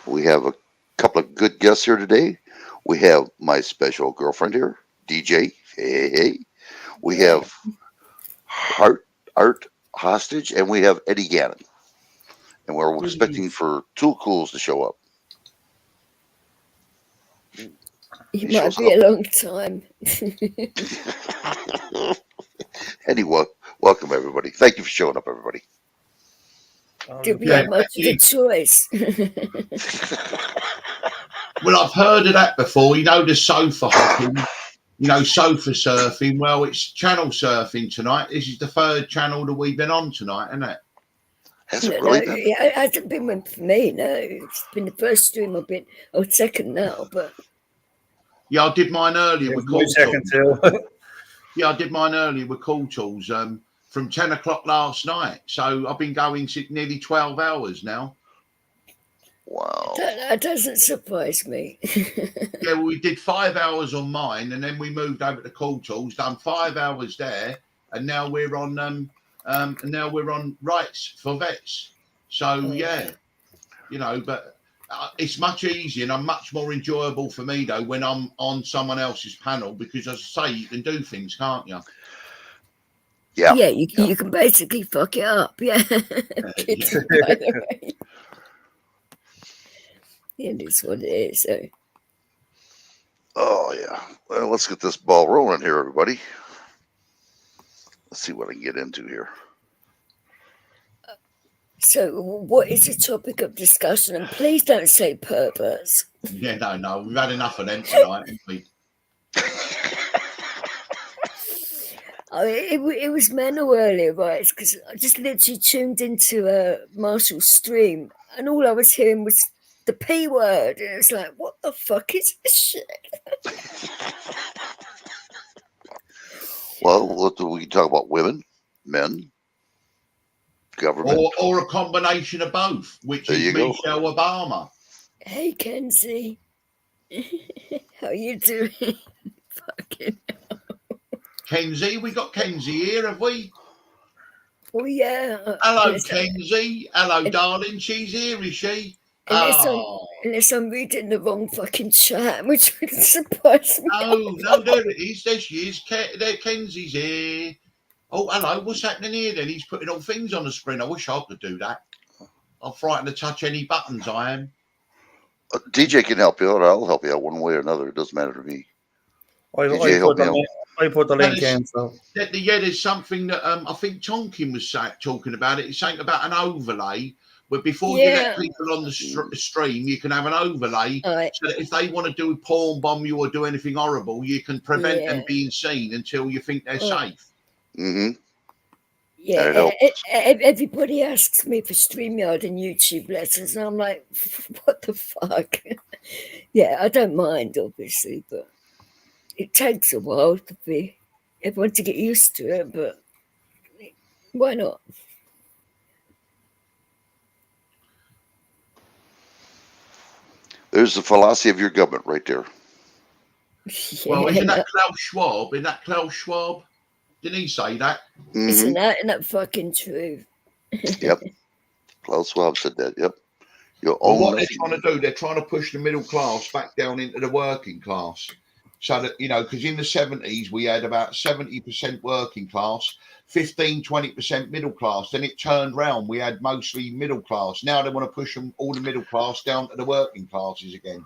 We have a couple of good guests here today. We have my special girlfriend here, DJ. Hey, hey, hey. We Yeah. have Heart Art Hostage, and we have Eddie Gannon. And we're Good. expecting for Tool Cools to show up. It He might shows be up. a long time. Anyway, welcome everybody. Thank you for showing up, everybody. Did we Yeah, have much of a choice? well, I've heard of that before. You know, the sofa hopping, sofa surfing. Well, it's channel surfing tonight. This is the third channel that we've been on tonight, isn't it? Has it No, really been? it hasn't been one for me. No, it's been the first stream I've been. Oh, second now, but Yeah, I did mine earlier with My Cool second Tools. too. Yeah, I did mine earlier with Cool Tools from 10 o'clock last night. So I've been going nearly 12 hours now. Wow. that doesn't surprise me. Yeah, well, we did 5 hours on mine, and then we moved over to Cool Tools, done 5 hours there, and now we're on rights for vets. So yeah, but it's much easier and much more enjoyable for me though when I'm on someone else's panel because, as I say, you can do things, can't you? Yeah. Yeah, you can basically fuck it up. Yeah, kidding, by the way. It is what it is. So. Oh, yeah. Well, let's get this ball rolling here, everybody. Let's see what I can get into here. So, what is the topic of discussion? And please don't say perverts. Yeah, no, we've had enough of them tonight, haven't we? It was Menno earlier, right? Because I just literally tuned into Marshall's stream, and all I was hearing was the P word, and it's like, what the fuck is this shit? Well, we can talk about women, men, government. Or a combination of both, which There is you go. Michelle Obama. Hey, Kenzie. How you doing? Fucking Kenzie, we got Kenzie here, have we? oh yeah. Hello, Kenzie. Hello, darling. She's here, is she? Unless I'm reading the wrong fucking chat, which would surprise me. No, there it is. There she is. There, Kenzie's here. Oh, hello. What's happening here then? He's putting all things on the screen. I wish I could do that. I'm frightened to touch any buttons, I am. DJ can help you out. I'll help you out one way or another. It doesn't matter to me. I put the link in. So yeah, there's something that I think Tonkin was talking about it. It's saying about an overlay where before you let people on the stream, you can have an overlay so that if they want to do porn bomb you or do anything horrible, you can prevent them being seen until you think they're safe. Mm-hmm. Yeah, everybody asks me for StreamYard and YouTube lessons, and I'm like, what the fuck? Yeah, I don't mind, obviously, but it takes a while for everyone to get used to it, but why not? There's the philosophy of your government right there. Yeah, well, isn't that Klaus Schwab? Didn't he say that? Mm-hmm. Isn't that fucking true? Yep. Klaus Schwab said that. Yep. Well, what they're trying to do, they're trying to push the middle class back down into the working class. So that, because in the 70s, we had about 70% working class, 15-20% middle class. Then it turned round. We had mostly middle class. Now they want to push all the middle class down to the working classes again.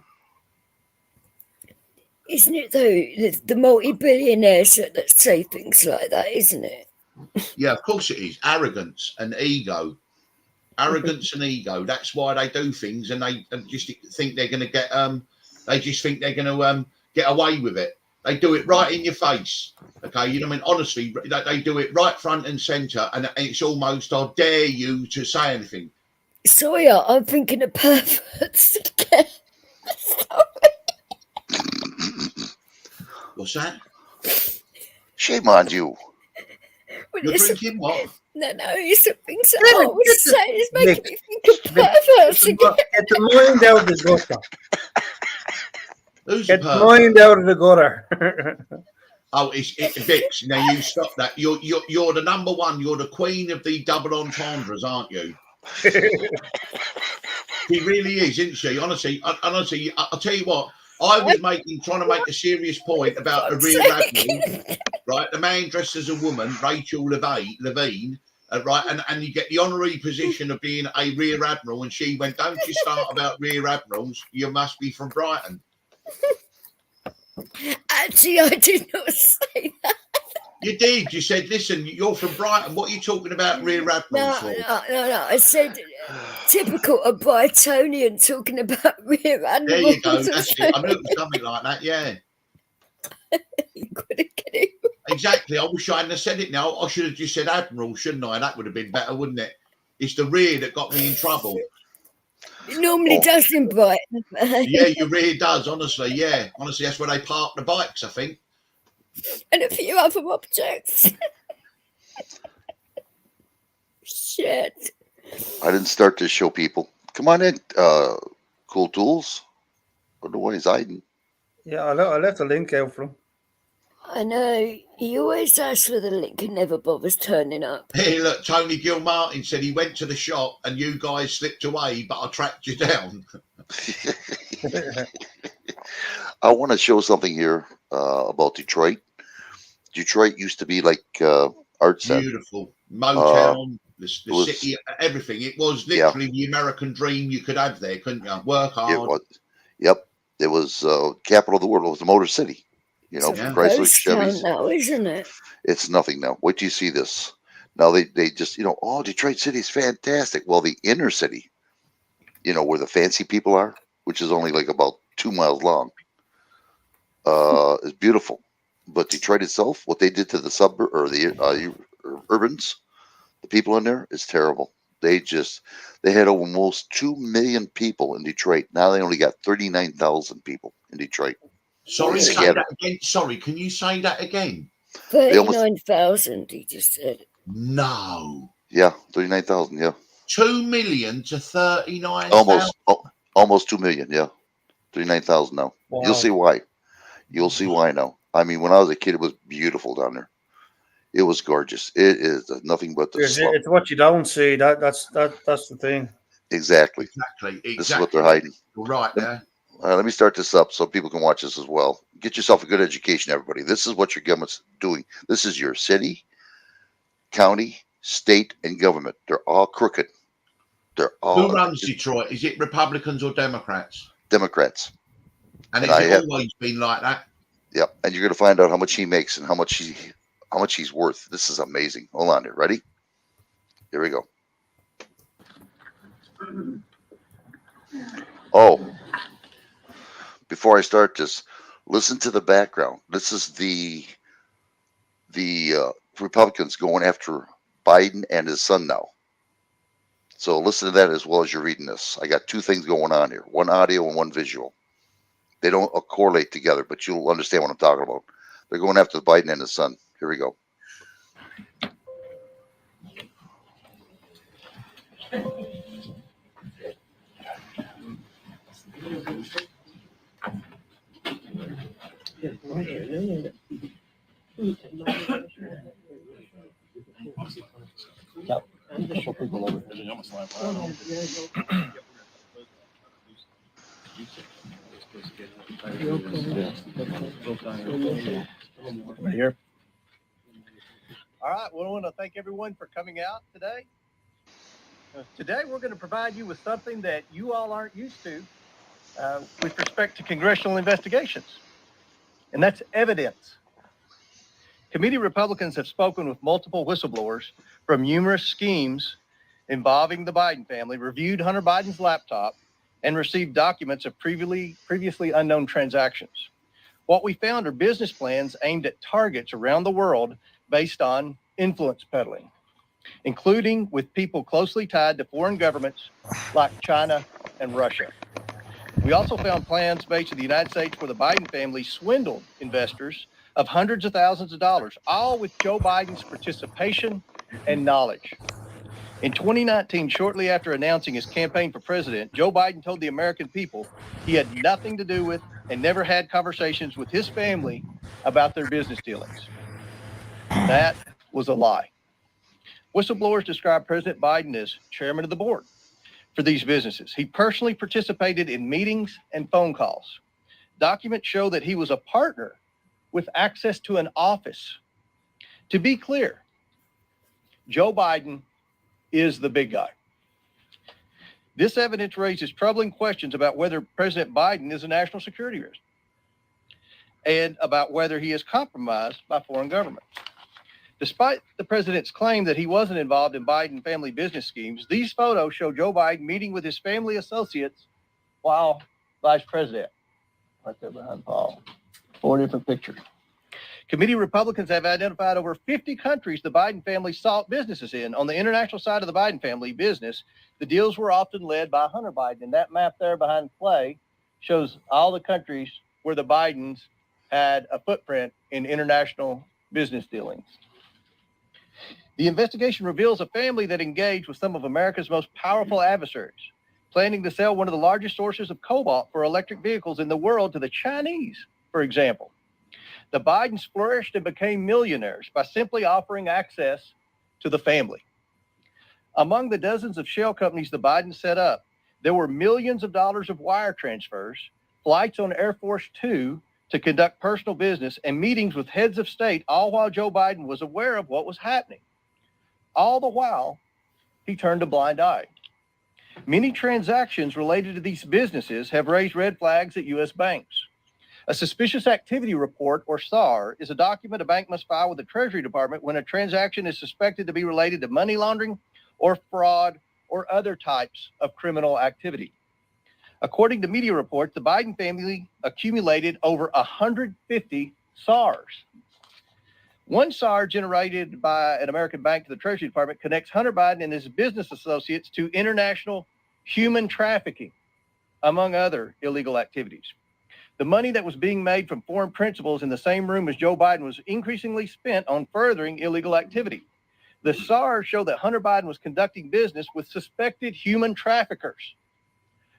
Isn't it, though, the multi-billionaires that say things like that, isn't it? Yeah, of course it is. Arrogance and ego. Arrogance and ego. That's why they do things, and they just think they're going to get. They just think they're going to get away with it. They do it right in your face. Okay, you know what I mean? Honestly, they do it right front and centre, and it's almost, I dare you to say anything. Sorry, I'm thinking of perverts again. What's that? Shame on you. You're drinking what? No, it's the things that I was saying. It's making me think of perverts again. Get the mind out of the gutter. Who's Get the the mind out of the gutter. Oh, it's Vix. Now you stop that. You're the number one. You're the queen of the double entendres, aren't you? She really is, isn't she? Honestly, I'll tell you what. I was trying to make a serious point about a rear admiral, right? The man dressed as a woman, Rachel Levine, right? And you get the honorary position of being a rear admiral. And she went, "Don't you start about rear admirals? You must be from Brighton." Actually, I did not say that. You did. You said, "Listen, you're from Brighton. What are you talking about rear admirals for?" No. I said typical of Brightonian talking about rear admirals. There you go. That's it. I knew it was something like that. Yeah. You couldn't get it. Exactly. I wish I hadn't have said it now. I should have just said admiral, shouldn't I? That would have been better, wouldn't it? It's the rear that got me in trouble. It normally does in Brighton. Yeah, your rear does, honestly. Yeah. Honestly, that's where they park the bikes, I think. And a few other objects. Shit. I didn't start this show, people. Come on in, Cool Tools. I don't know why he's hiding. Yeah, I left a link out for him. I know. He always asks for the link and never bothers turning up. Hey, look, Tony Gilmartin said he went to the shop and you guys slipped away, but I tracked you down. I want to show something here about Detroit. Detroit used to be like art center. Beautiful. Motown, the city, everything. It was literally the American dream you could have there, couldn't you? Work hard. It was, yep. It was capital of the world. It was the Motor City. You know, from Chrysler, Chevys. Now, isn't it? It's nothing now. Wait till you see this. Now they just, oh, Detroit City is fantastic. Well, the inner city, where the fancy people are, which is only like about 2 miles long, is beautiful. But Detroit itself, what they did to the suburb or the urbans, the people in there is terrible. They had almost 2 million people in Detroit. Now they only got 39,000 people in Detroit. Sorry, say that again. Sorry, can you say that again? 39,000, he just said. No. Yeah, 39,000, yeah. 2 million to 39,000? Almost 2 million, yeah. 39,000 now. Wow. You'll see why. You'll see why now. I mean, when I was a kid, it was beautiful down there. It was gorgeous. It is nothing but the slum. It's what you don't see. That's the thing. Exactly. This is what they're hiding. You're right there. Let me start this up so people can watch this as well. Get yourself a good education, everybody. This is what your government's doing. This is your city, county, state, and government. They're all crooked. Who runs Detroit? Is it Republicans or Democrats? Democrats. And it's always been like that? Yep. And you're going to find out how much he makes and how much he's worth. This is amazing. Hold on there. Ready? Here we go. Oh. Before I start this, listen to the background. This is the Republicans going after Biden and his son now. So listen to that as well as you're reading this. I got two things going on here, one audio and one visual. They don't correlate together, but you'll understand what I'm talking about. They're going after Biden and his son. Here we go. Here. All right. Well, I want to thank everyone for coming out today. Today, we're going to provide you with something that you all aren't used to with respect to congressional investigations, and that's evidence. Committee Republicans have spoken with multiple whistleblowers from numerous schemes involving the Biden family, reviewed Hunter Biden's laptop, and received documents of previously unknown transactions. What we found are business plans aimed at targets around the world based on influence peddling, including with people closely tied to foreign governments like China and Russia. We also found plans based in the United States where the Biden family swindled investors of hundreds of thousands of dollars, all with Joe Biden's participation and knowledge. In 2019, shortly after announcing his campaign for president, Joe Biden told the American people he had nothing to do with and never had conversations with his family about their business dealings. That was a lie. Whistleblowers describe President Biden as chairman of the board for these businesses. He personally participated in meetings and phone calls. Documents show that he was a partner with access to an office. To be clear, Joe Biden is the big guy. This evidence raises troubling questions about whether President Biden is a national security risk and about whether he is compromised by foreign governments. Despite the president's claim that he wasn't involved in Biden family business schemes, these photos show Joe Biden meeting with his family associates while vice president. Right there behind Paul. 4 different pictures. Committee Republicans have identified over 50 countries the Biden family sought businesses in. On the international side of the Biden family business, the deals were often led by Hunter Biden. And that map there behind Clay shows all the countries where the Bidens had a footprint in international business dealings. The investigation reveals a family that engaged with some of America's most powerful adversaries, planning to sell one of the largest sources of cobalt for electric vehicles in the world to the Chinese, for example. The Bidens flourished and became millionaires by simply offering access to the family. Among the dozens of shell companies the Bidens set up, there were millions of dollars of wire transfers, flights on Air Force Two to conduct personal business, and meetings with heads of state, all while Joe Biden was aware of what was happening. All the while, he turned a blind eye. Many transactions related to these businesses have raised red flags at U.S. banks. A suspicious activity report, or SAR, is a document a bank must file with the Treasury Department when a transaction is suspected to be related to money laundering or fraud or other types of criminal activity. According to media reports, the Biden family accumulated over 150 SARs. One SAR generated by an American bank to the Treasury Department connects Hunter Biden and his business associates to international human trafficking, among other illegal activities. The money that was being made from foreign principals in the same room as Joe Biden was increasingly spent on furthering illegal activity. The SARs show that Hunter Biden was conducting business with suspected human traffickers.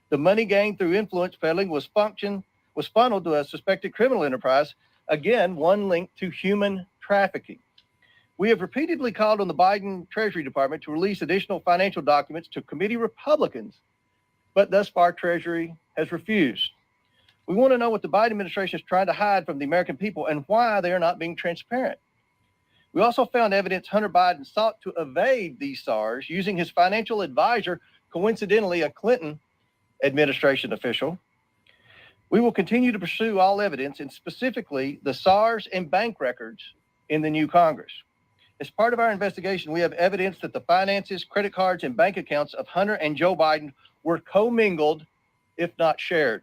The money gained through influence peddling was funneled to a suspected criminal enterprise, again, one linked to human trafficking. We have repeatedly called on the Biden Treasury Department to release additional financial documents to committee Republicans, but thus far Treasury has refused. We want to know what the Biden administration is trying to hide from the American people and why they are not being transparent. We also found evidence Hunter Biden sought to evade these SARs using his financial advisor, coincidentally a Clinton administration official. We will continue to pursue all evidence, and specifically the SARs and bank records in the new Congress. As part of our investigation, we have evidence that the finances, credit cards, and bank accounts of Hunter and Joe Biden were commingled, if not shared.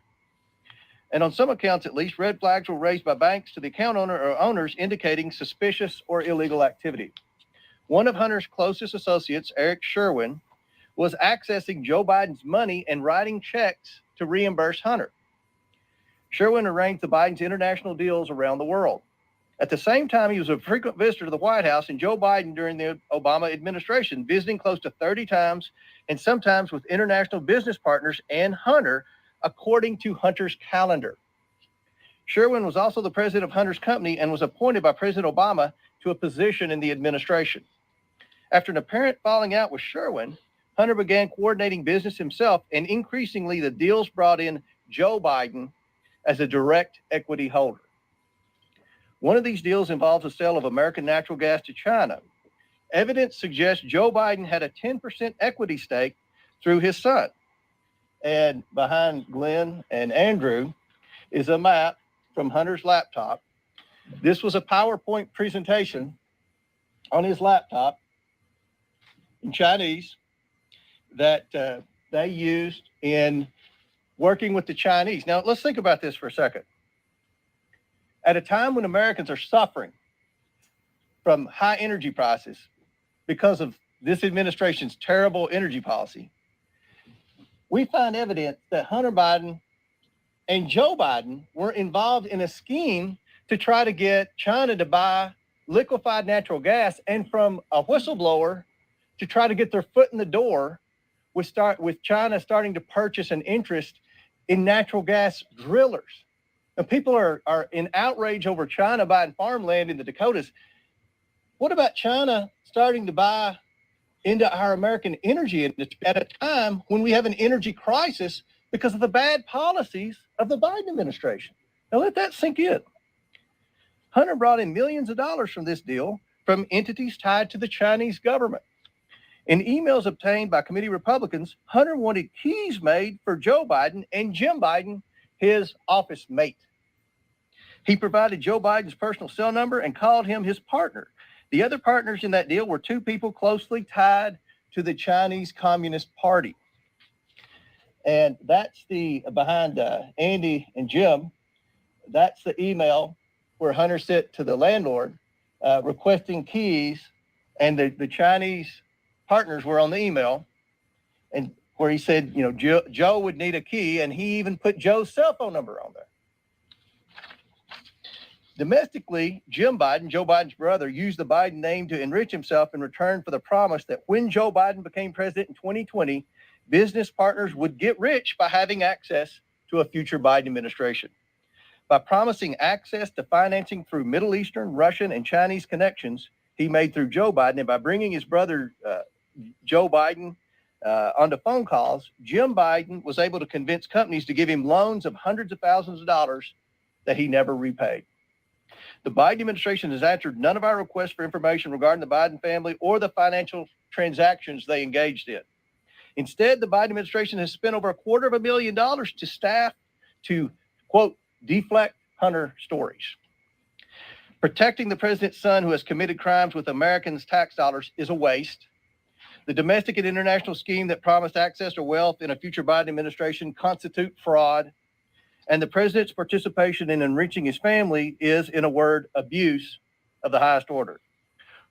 And on some accounts, at least, red flags were raised by banks to the account owner or owners indicating suspicious or illegal activity. One of Hunter's closest associates, Eric Sherwin, was accessing Joe Biden's money and writing checks to reimburse Hunter. Sherwin arranged the Biden's international deals around the world. At the same time, he was a frequent visitor to the White House, and Joe Biden during the Obama administration, visiting close to 30 times, and sometimes with international business partners and Hunter, according to Hunter's calendar. Sherwin was also the president of Hunter's company and was appointed by President Obama to a position in the administration. After an apparent falling out with Sherwin, Hunter began coordinating business himself, and increasingly the deals brought in Joe Biden as a direct equity holder. One of these deals involves the sale of American natural gas to China. Evidence suggests Joe Biden had a 10% equity stake through his son. And behind Glenn and Andrew is a map from Hunter's laptop. This was a PowerPoint presentation on his laptop in Chinese that they used in working with the Chinese. Now, let's think about this for a second. At a time when Americans are suffering from high energy prices because of this administration's terrible energy policy, we find evidence that Hunter Biden and Joe Biden were involved in a scheme to try to get China to buy liquefied natural gas, and from a whistleblower to try to get their foot in the door with China starting to purchase an interest in natural gas drillers. And people are in outrage over China buying farmland in the Dakotas. What about China starting to buy into our American energy industry at a time when we have an energy crisis because of the bad policies of the Biden administration. Now let that sink in. Hunter brought in millions of dollars from this deal from entities tied to the Chinese government. In emails obtained by committee Republicans, Hunter wanted keys made for Joe Biden and Jim Biden, his office mate. He provided Joe Biden's personal cell number and called him his partner. The other partners in that deal were two people closely tied to the Chinese Communist Party. And that's the behind Andy and Jim. That's the email where Hunter sent to the landlord requesting keys, and the Chinese partners were on the email, and where he said, Joe would need a key, and he even put Joe's cell phone number on there. Domestically, Jim Biden, Joe Biden's brother, used the Biden name to enrich himself in return for the promise that when Joe Biden became president in 2020, business partners would get rich by having access to a future Biden administration. By promising access to financing through Middle Eastern, Russian, and Chinese connections he made through Joe Biden, and by bringing his brother, Joe Biden, onto phone calls, Jim Biden was able to convince companies to give him loans of hundreds of thousands of dollars that he never repaid. The Biden administration has answered none of our requests for information regarding the Biden family or the financial transactions they engaged in. Instead, the Biden administration has spent over $250,000 to staff to, quote, deflect Hunter stories. Protecting the president's son who has committed crimes with Americans' tax dollars is a waste. The domestic and international scheme that promised access to wealth in a future Biden administration constitute fraud. And the president's participation in enriching his family is, in a word, abuse of the highest order.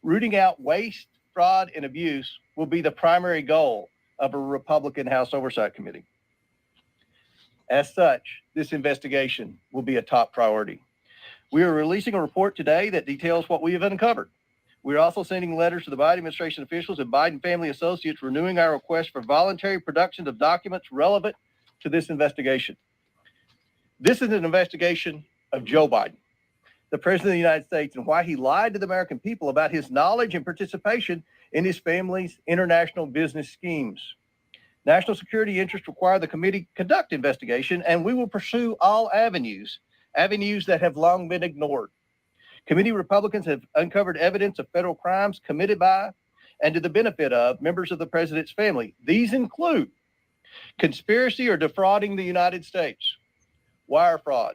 Rooting out waste, fraud, and abuse will be the primary goal of a Republican House Oversight Committee. As such, this investigation will be a top priority. We are releasing a report today that details what we have uncovered. We are also sending letters to the Biden administration officials and Biden family associates renewing our request for voluntary production of documents relevant to this investigation. This is an investigation of Joe Biden, the president of the United States, and why he lied to the American people about his knowledge and participation in his family's international business schemes. National security interests require the committee conduct investigation, and we will pursue all avenues that have long been ignored. Committee Republicans have uncovered evidence of federal crimes committed by and to the benefit of members of the president's family. These include conspiracy or defrauding the United States, wire fraud,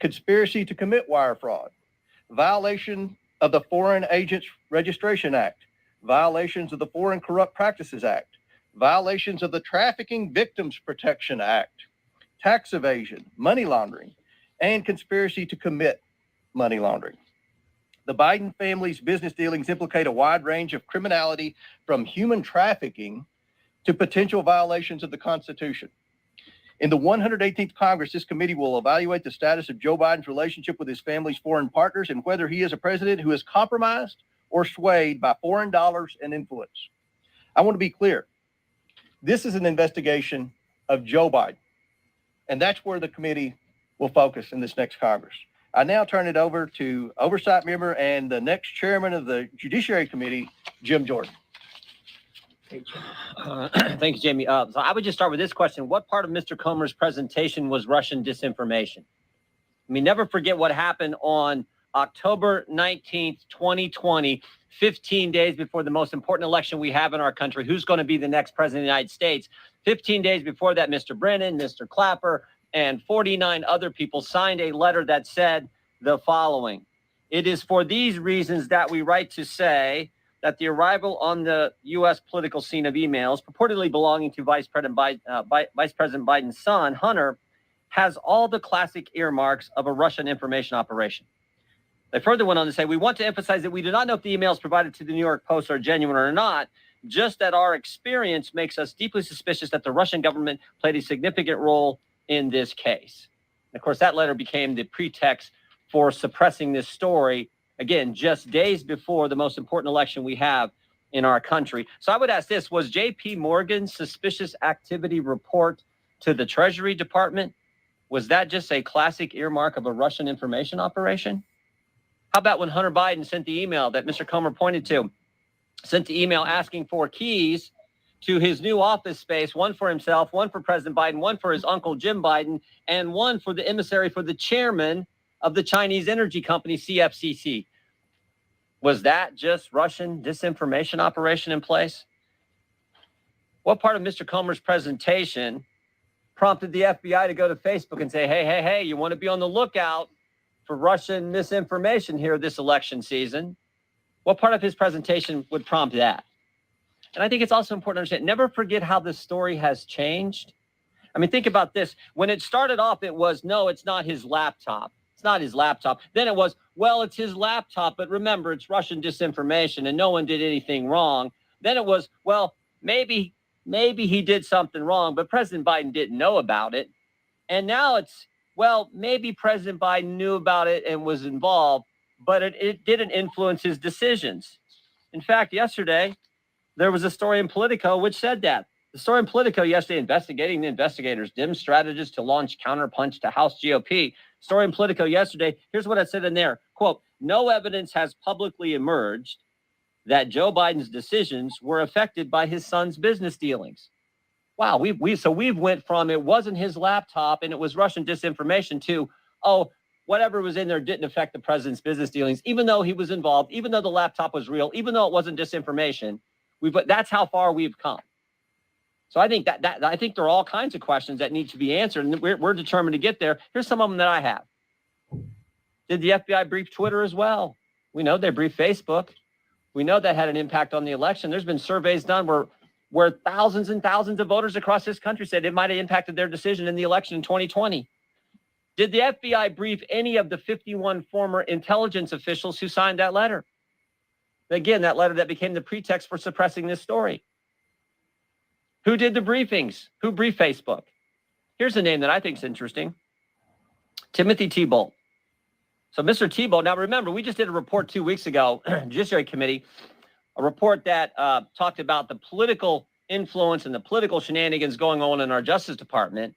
conspiracy to commit wire fraud, violation of the Foreign Agents Registration Act, violations of the Foreign Corrupt Practices Act, violations of the Trafficking Victims Protection Act, tax evasion, money laundering, and conspiracy to commit money laundering. The Biden family's business dealings implicate a wide range of criminality, from human trafficking to potential violations of the Constitution. In the 118th Congress, this committee will evaluate the status of Joe Biden's relationship with his family's foreign partners and whether he is a president who is compromised or swayed by foreign dollars and influence. I want to be clear. This is an investigation of Joe Biden, and that's where the committee will focus in this next Congress. I now turn it over to Oversight Member and the next Chairman of the Judiciary Committee, Jim Jordan. Thank you, Jamie. So I would just start with this question. What part of Mr. Comer's presentation was Russian disinformation? I mean, never forget what happened on October 19th, 2020, 15 days before the most important election we have in our country. Who's going to be the next president of the United States? 15 days before that, Mr. Brennan, Mr. Clapper, and 49 other people signed a letter that said the following. It is for these reasons that we write to say that the arrival on the U.S. political scene of emails purportedly belonging to Vice President Biden's son, Hunter, has all the classic earmarks of a Russian information operation. They further went on to say, we want to emphasize that we do not know if the emails provided to the New York Post are genuine or not, just that our experience makes us deeply suspicious that the Russian government played a significant role in this case. And of course, that letter became the pretext for suppressing this story, again, just days before the most important election we have in our country. So I would ask this, was J.P. Morgan's suspicious activity report to the Treasury Department, was that just a classic earmark of a Russian information operation? How about when Hunter Biden sent the email that Mr. Comer pointed to sent the email asking for keys to his new office space, one for himself, one for President Biden, one for his uncle Jim Biden, and one for the emissary for the chairman of the Chinese energy company, CFCC. Was that just Russian disinformation operation in place? What part of Mr. Comer's presentation prompted the FBI to go to Facebook and say, hey, you want to be on the lookout for Russian misinformation here this election season? What part of his presentation would prompt that? And I think it's also important to understand, never forget how this story has changed. I mean, think about this. When it started off, it was, no, it's not his laptop. It's not his laptop. Then it was, well, it's his laptop, but remember, it's Russian disinformation and no one did anything wrong. Then it was, well, maybe he did something wrong, but President Biden didn't know about it. And now it's, well, maybe President Biden knew about it and was involved, but it didn't influence his decisions. In fact, yesterday, there was a story in Politico which said that. The story in Politico yesterday, investigating the investigators, dim strategists to launch counterpunch to House GOP. Story in Politico yesterday, here's what it said in there. Quote, no evidence has publicly emerged that Joe Biden's decisions were affected by his son's business dealings. Wow, we've went from it wasn't his laptop and it was Russian disinformation to, oh, whatever was in there didn't affect the president's business dealings, even though he was involved, even though the laptop was real, even though it wasn't disinformation. That's how far we've come. So I think that I think there are all kinds of questions that need to be answered, and we're determined to get there. Here's some of them that I have. Did the FBI brief Twitter as well? We know they briefed Facebook. We know that had an impact on the election. There's been surveys done where thousands and thousands of voters across this country said it might have impacted their decision in the election in 2020. Did the FBI brief any of the 51 former intelligence officials who signed that letter? Again, that letter that became the pretext for suppressing this story. Who did the briefings? Who briefed Facebook? Here's a name that I think is interesting. Timothy Thibault. So Mr. Thibault, now remember, we just did a report 2 weeks ago, Judiciary Committee, a report that talked about the political influence and the political shenanigans going on in our Justice Department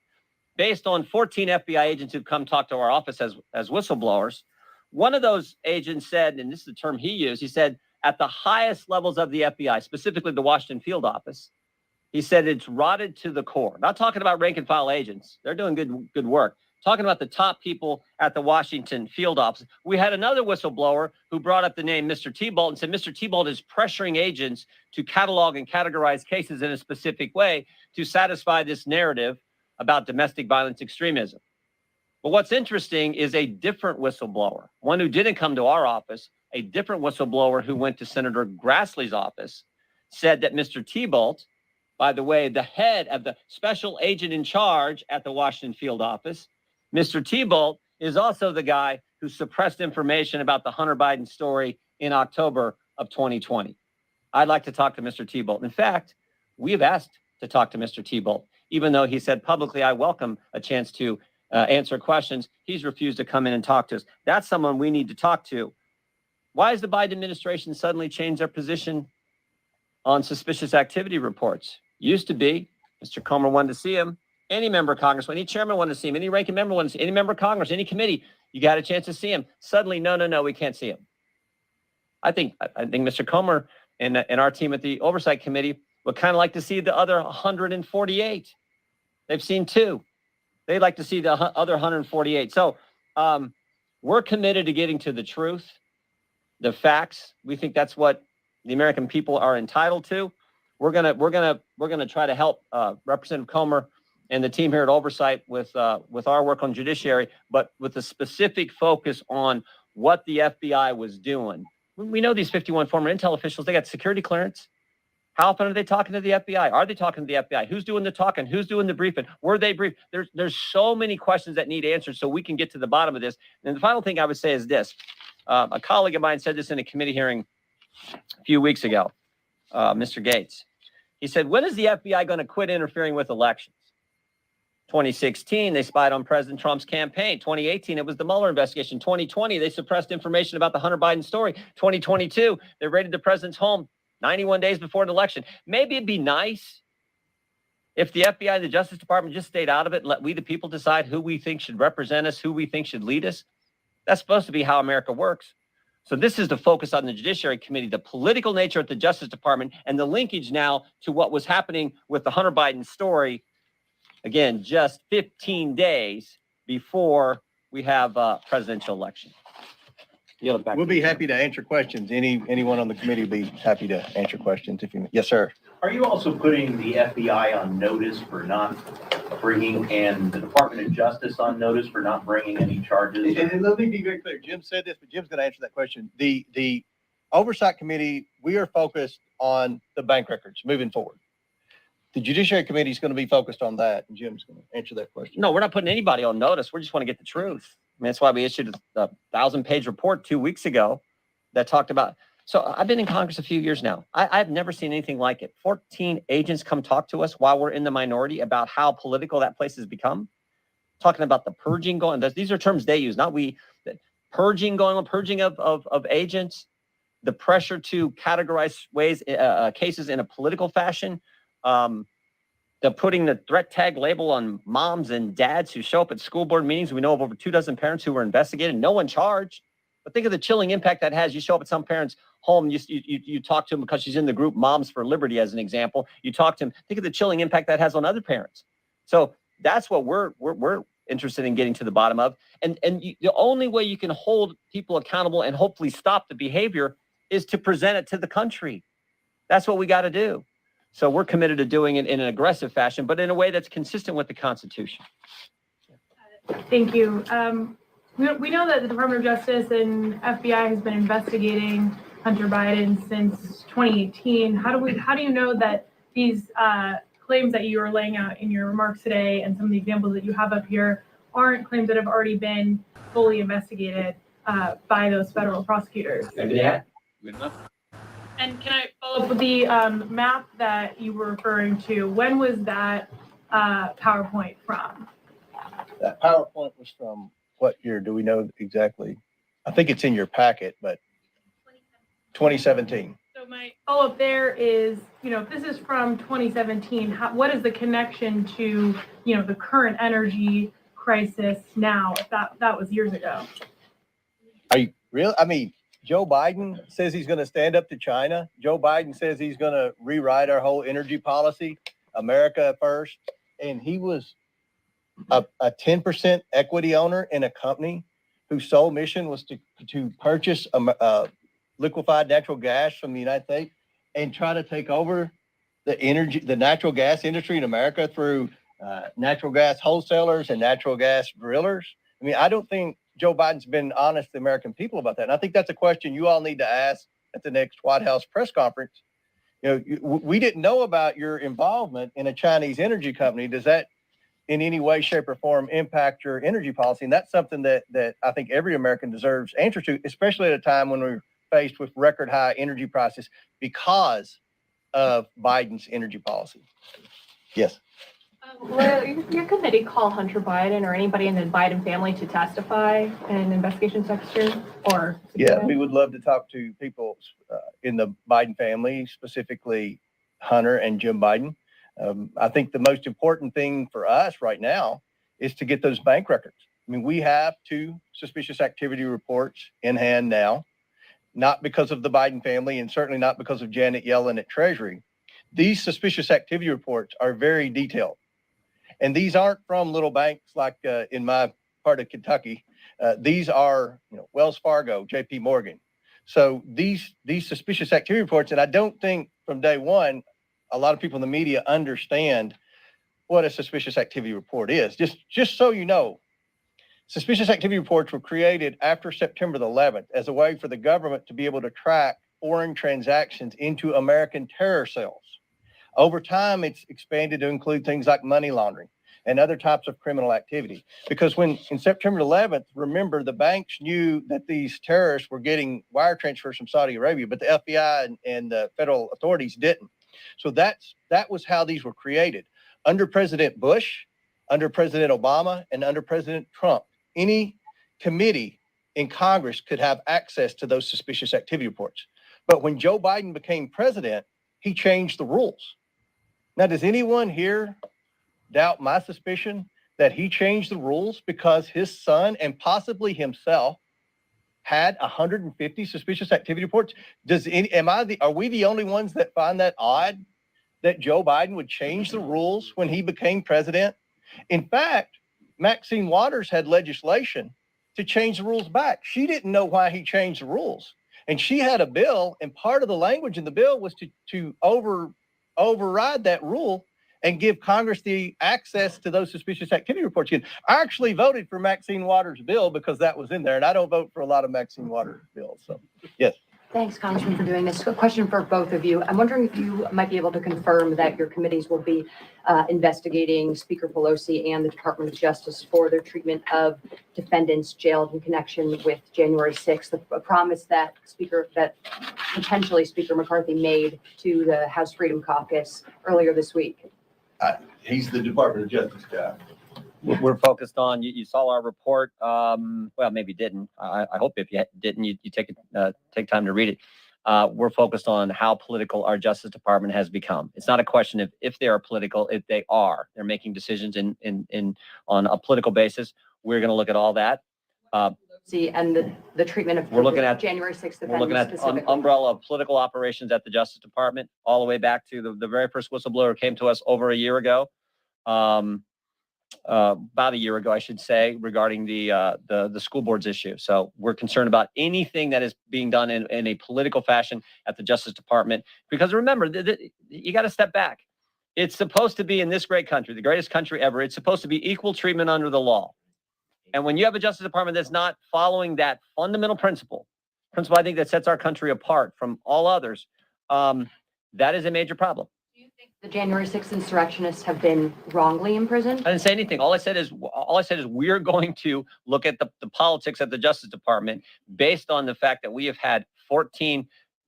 based on 14 FBI agents who've come talk to our office as whistleblowers. One of those agents said, and this is the term he used, he said, at the highest levels of the FBI, specifically the Washington field office, he said it's rotted to the core. Not talking about rank and file agents. They're doing good work. Talking about the top people at the Washington field office. We had another whistleblower who brought up the name Mr. Thibault and said Mr. Thibault is pressuring agents to catalog and categorize cases in a specific way to satisfy this narrative about domestic violence extremism. But what's interesting is a different whistleblower, one who didn't come to our office, a different whistleblower who went to Senator Grassley's office, said that Mr. Thibault, by the way, the head of the special agent in charge at the Washington field office, Mr. Thibault is also the guy who suppressed information about the Hunter Biden story in October of 2020. I'd like to talk to Mr. Thibault. In fact, we've asked to talk to Mr. Thibault, even though he said publicly, I welcome a chance to answer questions. He's refused to come in and talk to us. That's someone we need to talk to. Why has the Biden administration suddenly changed their position on suspicious activity reports? Used to be, Mr. Comer wanted to see him. Any member of Congress, any chairman wanted to see him, any ranking member wanted to see him, any member of Congress, any committee, you got a chance to see him. Suddenly, no, we can't see him. I think Mr. Comer and our team at the Oversight Committee would kind of like to see the other 148. They've seen 2. They'd like to see the other 148. So we're committed to getting to the truth, the facts. We think that's what the American people are entitled to. We're gonna try to help Representative Comer and the team here at Oversight with our work on judiciary, but with a specific focus on what the FBI was doing. We know these 51 former intel officials, they got security clearance. How often are they talking to the FBI? Are they talking to the FBI? Who's doing the talking? Who's doing the briefing? Were they briefed? There's so many questions that need answered so we can get to the bottom of this. And the final thing I would say is this. A colleague of mine said this in a committee hearing a few weeks ago, Mr. Gates. He said, when is the FBI going to quit interfering with elections? 2016, they spied on President Trump's campaign. 2018, it was the Mueller investigation. 2020, they suppressed information about the Hunter Biden story. 2022, they raided the president's home 91 days before an election. Maybe it'd be nice if the FBI and the Justice Department just stayed out of it and let we, the people, decide who we think should represent us, who we think should lead us. That's supposed to be how America works. So this is the focus on the Judiciary Committee, the political nature at the Justice Department, and the linkage now to what was happening with the Hunter Biden story. Again, just 15 days before we have a presidential election. We'll be happy to answer questions. Anyone on the committee will be happy to answer questions if you. Yes, sir. Are you also putting the FBI on notice for not bringing, and the Department of Justice on notice for not bringing any charges? And let me be very clear. Jim said this, but Jim's going to answer that question. The Oversight Committee, we are focused on the bank records moving forward. The Judiciary Committee is going to be focused on that, and Jim's going to answer that question. No, we're not putting anybody on notice. We just want to get the truth. I mean, that's why we issued a 1,000-page report 2 weeks ago that talked about. So I've been in Congress a few years now. I've never seen anything like it. 14 agents come talk to us while we're in the minority about how political that place has become. Talking about the purging going. These are terms they use, not we. Purging going on, purging of agents, the pressure to categorize cases in a political fashion. The putting the threat tag label on moms and dads who show up at school board meetings. We know of over 24 parents who were investigated, no one charged. But think of the chilling impact that has. You show up at some parent's home, you talk to them because she's in the group Moms for Liberty, as an example. You talk to them. Think of the chilling impact that has on other parents. So that's what we're interested in getting to the bottom of. And the only way you can hold people accountable and hopefully stop the behavior is to present it to the country. That's what we got to do. So we're committed to doing it in an aggressive fashion, but in a way that's consistent with the Constitution. Thank you. We know that the Department of Justice and FBI has been investigating Hunter Biden since 2018. How do you know that these claims that you are laying out in your remarks today and some of the examples that you have up here aren't claims that have already been fully investigated by those federal prosecutors? Yeah. Good enough. And can I follow up with the map that you were referring to? When was that PowerPoint from? That PowerPoint was from what year? Do we know exactly? I think it's in your packet, but 2017. So my follow-up there is, if this is from 2017, what is the connection to, the current energy crisis now, if that was years ago? Are you real? I mean, Joe Biden says he's going to stand up to China. Joe Biden says he's going to rewrite our whole energy policy, America first. And he was a 10% equity owner in a company whose sole mission was to purchase liquefied natural gas from the United States and try to take over the natural gas industry in America through natural gas wholesalers and natural gas drillers. I mean, I don't think Joe Biden's been honest to the American people about that. And I think that's a question you all need to ask at the next White House press conference. We didn't know about your involvement in a Chinese energy company. Does that in any way, shape, or form impact your energy policy? And that's something that I think every American deserves answers to, especially at a time when we're faced with record high energy prices because of Biden's energy policy. Yes. Will your committee call Hunter Biden or anybody in the Biden family to testify in an investigation section? Yeah, we would love to talk to people in the Biden family, specifically Hunter and Jim Biden. I think the most important thing for us right now is to get those bank records. I mean, we have 2 suspicious activity reports in hand now, not because of the Biden family and certainly not because of Janet Yellen at Treasury. These suspicious activity reports are very detailed. And these aren't from little banks like in my part of Kentucky. These are Wells Fargo, JP Morgan. So these suspicious activity reports, and I don't think from day one, a lot of people in the media understand what a suspicious activity report is. Just so you know, suspicious activity reports were created after September the 11th as a way for the government to be able to track foreign transactions into American terror cells. Over time, it's expanded to include things like money laundering and other types of criminal activity. Because when in September 11th, remember, the banks knew that these terrorists were getting wire transfers from Saudi Arabia, but the FBI and the federal authorities didn't. So that was how these were created. Under President Bush, under President Obama, and under President Trump, any committee in Congress could have access to those suspicious activity reports. But when Joe Biden became president, he changed the rules. Now, does anyone here doubt my suspicion that he changed the rules because his son and possibly himself had 150 suspicious activity reports. Are we the only ones that find that odd that Joe Biden would change the rules when he became president? In fact, Maxine Waters had legislation to change the rules back. She didn't know why he changed the rules. And she had a bill, and part of the language in the bill was to override that rule and give Congress the access to those suspicious activity reports again. I actually voted for Maxine Waters' bill because that was in there, and I don't vote for a lot of Maxine Waters' bills. So, yes. Thanks, Congressman, for doing this. A question for both of you. I'm wondering if you might be able to confirm that your committees will be investigating Speaker Pelosi and the Department of Justice for their treatment of defendants jailed in connection with January 6th, a promise that potentially Speaker McCarthy made to the House Freedom Caucus earlier this week. He's the Department of Justice guy. We're focused on, you saw our report. Well, maybe you didn't. I hope if you didn't, you take time to read it. We're focused on how political our Justice Department has become. It's not a question of if they are political, if they are. They're making decisions on a political basis. We're going to look at all that. And the treatment of we're looking at January 6th. We're looking at umbrella of political operations at the Justice Department, all the way back to the very first whistleblower who came to us over a year ago. About a year ago, I should say, regarding the school boards issue. So we're concerned about anything that is being done in a political fashion at the Justice Department, because remember, you got to step back. It's supposed to be, in this great country, the greatest country ever, it's supposed to be equal treatment under the law. And when you have a Justice Department that's not following that fundamental principle I think that sets our country apart from all others, that is a major problem. The January 6th insurrectionists have been wrongly imprisoned? I didn't say anything. All I said is we're going to look at the politics at the Justice Department based on the fact that we have had 14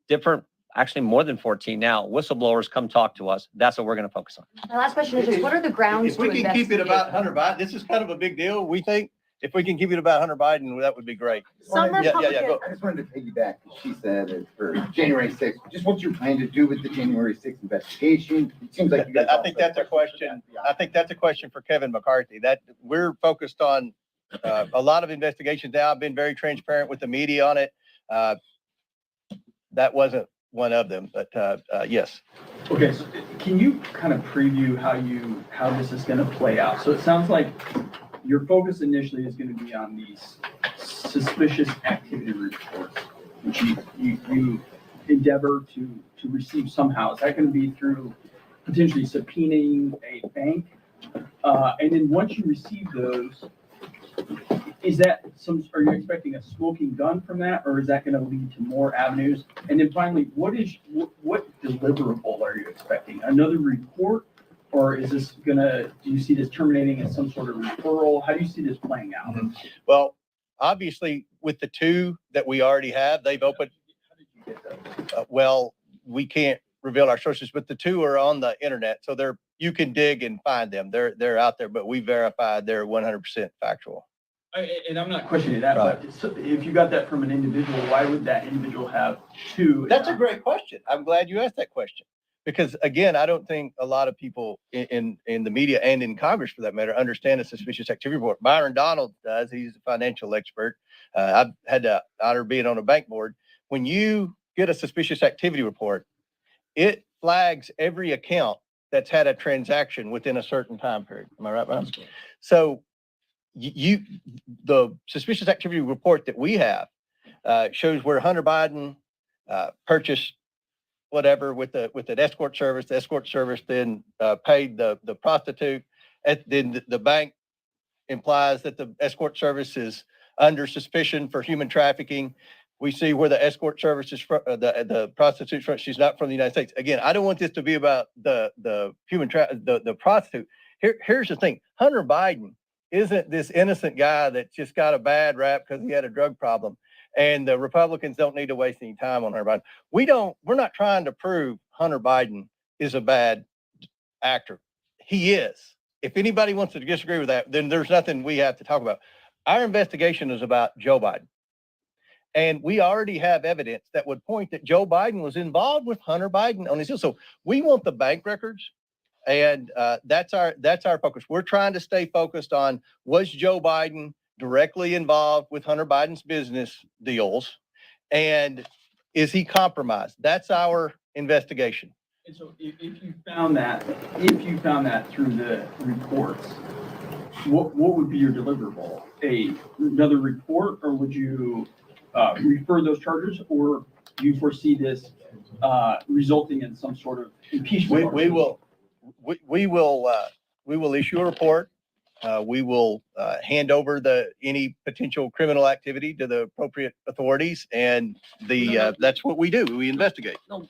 different, actually more than 14 now, whistleblowers come talk to us. That's what we're going to focus on. My last question is just, what are the grounds if we can keep it about Hunter Biden, this is kind of a big deal, we think. If we can keep it about Hunter Biden, that would be great. Some Republicans. I just wanted to piggyback. She said it for January 6th. Just what you're planning to do with the January 6th investigation. It seems like I think that's a question. I think that's a question for Kevin McCarthy. That we're focused on a lot of investigations now. I've been very transparent with the media on it. That wasn't one of them, but yes. Okay, so can you kind of preview how this is going to play out? So it sounds like your focus initially is going to be on these suspicious activity reports, which you endeavor to receive somehow. Is that going to be through potentially subpoenaing a bank? And then once you receive those, are you expecting a smoking gun from that, or is that going to lead to more avenues? And then finally, what deliverable are you expecting? Another report? Or is this do you see this terminating as some sort of referral? How do you see this playing out? Mm-hmm. Well, obviously, with the two that we already have, they've opened. How did you get those? Well, we can't reveal our sources, but the two are on the internet, so you can dig and find them. They're out there, but we verified they're 100% factual. And I'm not questioning that, Right. but if you got that from an individual, why would that individual have two? That's a great question. I'm glad you asked that question. Because again, I don't think a lot of people in the media and in Congress, for that matter, understand a suspicious activity report. Byron Donald does. He's a financial expert. I've had the honor of being on a bank board. When you get a suspicious activity report, it flags every account that's had a transaction within a certain time period. Am I right, Byron? So the suspicious activity report that we have shows where Hunter Biden purchased whatever with an escort service. The escort service then paid the prostitute. Then the bank implies that the escort service is under suspicion for human trafficking. We see where the escort service is from, the prostitute's from. She's not from the United States. Again, I don't want this to be about the prostitute. Here's the thing: Hunter Biden isn't this innocent guy that just got a bad rap because he had a drug problem. And the Republicans don't need to waste any time on Hunter Biden. We're not trying to prove Hunter Biden is a bad actor. He is. If anybody wants to disagree with that, then there's nothing we have to talk about. Our investigation is about Joe Biden. And we already have evidence that would point that Joe Biden was involved with Hunter Biden on his deal. So we want the bank records. And that's our focus. We're trying to stay focused on, was Joe Biden directly involved with Hunter Biden's business deals? And is he compromised? That's our investigation. And so if you found that through the reports, what would be your deliverable? Another report, or would you refer those charges, or do you foresee this resulting in some sort of impeachment? We will issue a report. We will hand over any potential criminal activity to the appropriate authorities, and that's what we do. We investigate. No,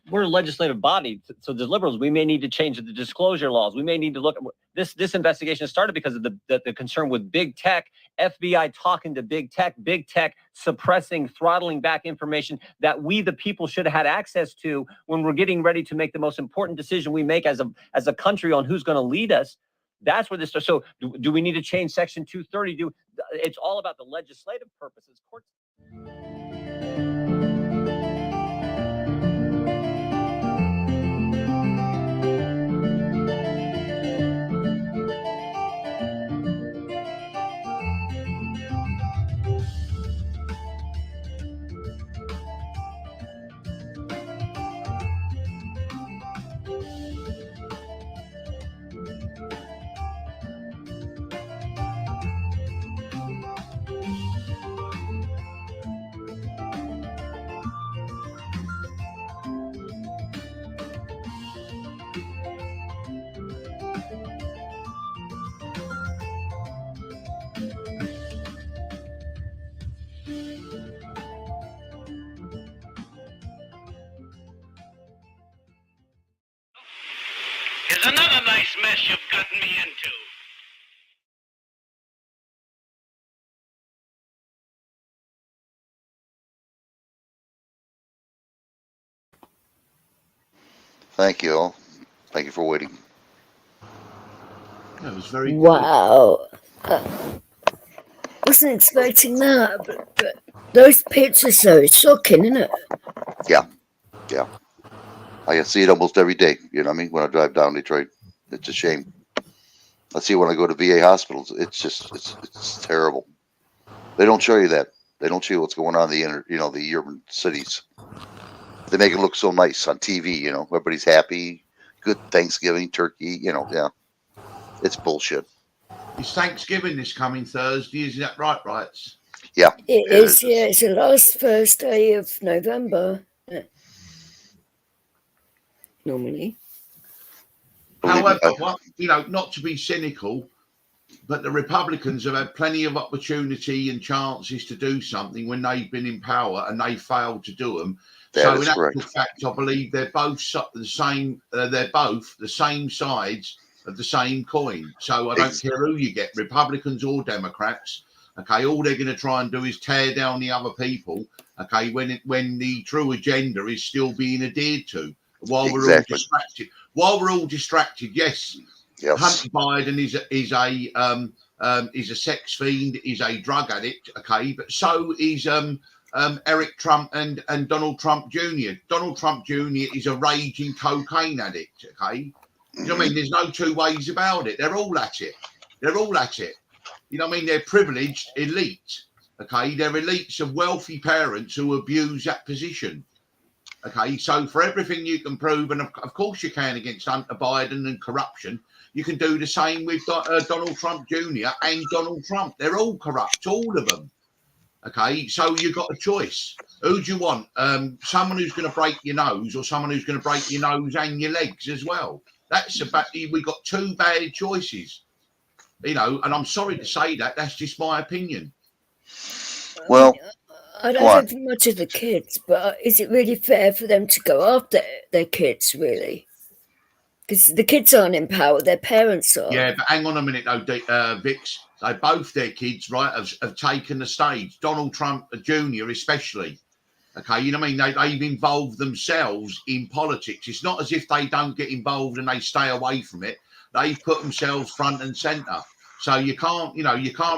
we're a legislative body, so the liberals, we may need to change the disclosure laws. We may need to look at this investigation started because of the concern with big tech, FBI talking to big tech suppressing, throttling back information that we, the people, should have had access to when we're getting ready to make the most important decision we make as a country on who's going to lead us. That's where this starts. So do we need to change Section 230? It's all about the legislative purposes. Courts. Here's another nice mess you've gotten me into. Thank you all. Thank you for waiting. That was very good. Wow. Wasn't expecting that, but those pictures are shocking, isn't it? Yeah. I see it almost every day. You know what I mean? When I drive down Detroit, it's a shame. I see it when I go to VA hospitals. It's terrible. They don't show you that. They don't show you what's going on in the urban cities. They make it look so nice on TV. You know, everybody's happy. Good Thanksgiving turkey. Yeah. It's bullshit. It's Thanksgiving this coming Thursday. Is that right, Rights? Yeah. It is. Yeah, it's the last Thursday of November. Normally. However, not to be cynical, but the Republicans have had plenty of opportunity and chances to do something when they've been in power, and they failed to do them. So in actual fact, I believe they're both the same. They're both the same sides of the same coin. So I don't care who you get, Republicans or Democrats. Okay, all they're going to try and do is tear down the other people. Okay, when the true agenda is still being adhered to. While we're all distracted, yes. Hunter Biden is a sex fiend, is a drug addict, okay, but so is Eric Trump and Donald Trump Jr. Donald Trump Jr. is a raging cocaine addict, okay. You know what I mean? There's no two ways about it. They're all at it. You know what I mean? They're privileged elite, okay. They're elites of wealthy parents who abuse that position. Okay, so for everything you can prove, and of course you can against Hunter Biden and corruption, you can do the same with Donald Trump Jr. and Donald Trump. They're all corrupt, all of them. Okay, so you've got a choice. Who do you want? Someone who's going to break your nose, or someone who's going to break your nose and your legs as well? We've got two bad choices. And I'm sorry to say that. That's just my opinion. Well, I don't think much of the kids, but is it really fair for them to go after their kids, really? Because the kids aren't in power, their parents are. Yeah, but hang on a minute, though, Vix. Both their kids, right, have taken the stage. Donald Trump Jr. especially. Okay, you know what I mean? They've involved themselves in politics. It's not as if they don't get involved and they stay away from it. They've put themselves front and centre. So you can't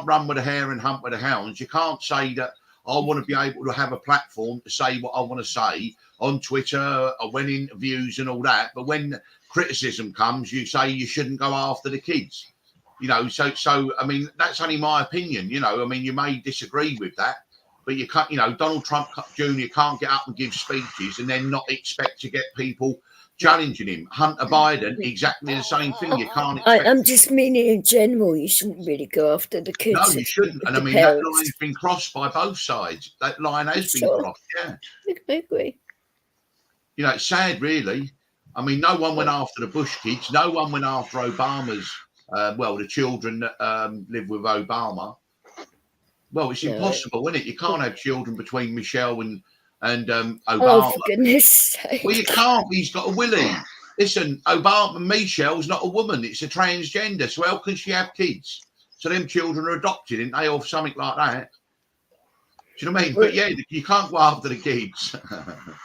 run with the hare and hunt with the hounds. You can't say that I want to be able to have a platform to say what I want to say on Twitter or when interviews and all that. But when criticism comes, you say you shouldn't go after the kids. You know, so I mean, that's only my opinion. You know, I mean, you may disagree with that, but you can't. You know, Donald Trump Jr. can't get up and give speeches and then not expect to get people challenging him. Hunter Biden, exactly the same thing. You can't expect. I'm just meaning in general, you shouldn't really go after the kids. No, you shouldn't. And I mean, that line's been crossed by both sides. That line has been crossed. Yeah, I agree. You know, it's sad, really. I mean, no one went after the Bush kids. No one went after Obama's. The children that live with Obama. Well, it's impossible, isn't it? You can't have children between Michelle and Obama. Oh, for goodness sake. Well, you can't. He's got a willy. Listen, Michelle's not a woman. It's a transgender. So how can she have kids? So them children are adopted, ain't they, or something like that? Do you know what I mean? But yeah, you can't go after the kids.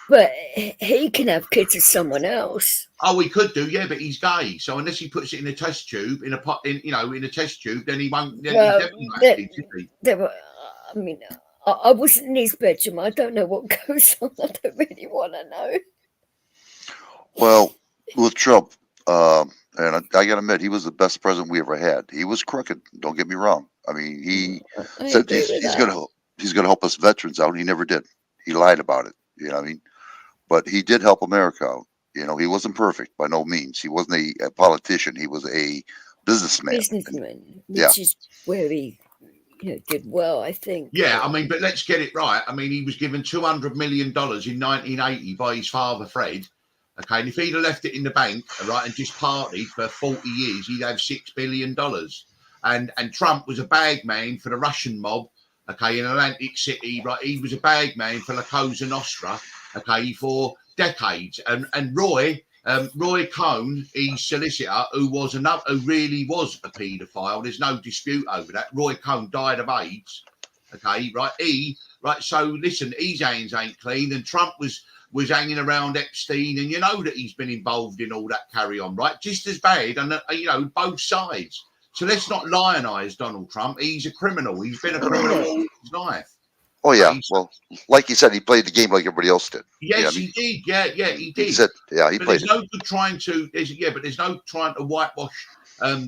But he can have kids with someone else. Oh, he could do, yeah, but he's gay. So unless he puts it in a test tube, in a test tube, then he won't. Then Well, he definitely won't have kids, is he? I mean, I wasn't in his bedroom. I don't know what goes on. I don't really want to know. Well, with Trump, and I got to admit, he was the best president we ever had. He was crooked. Don't get me wrong. I mean, he said he's going to help us veterans out. He never did. He lied about it. You know what I mean? But he did help America out. You know, he wasn't perfect by no means. He wasn't a politician. He was a businessman. Which is where he did well, I think. Yeah, I mean, but let's get it right. I mean, he was given $200 million in 1980 by his father, Fred. Okay, and if he'd have left it in the bank, right, and just partied for 40 years, he'd have $6 billion. And Trump was a bag man for the Russian mob, okay, in Atlantic City, right? He was a bag man for La Cosa Nostra, okay, for decades. And Roy Cohn, his solicitor, who really was a paedophile, there's no dispute over that. Roy Cohn died of AIDS, okay, right? So listen, his hands ain't clean, and Trump was hanging around Epstein, and you know that he's been involved in all that carry on, right? Just as bad, and both sides. So let's not lionize Donald Trump. He's a criminal. He's been a criminal all his life. Oh yeah, well, like you said, he played the game like everybody else did. Yes, he did. Yeah, he did. He said, yeah, he but played. There's no good trying to. There's no trying to whitewash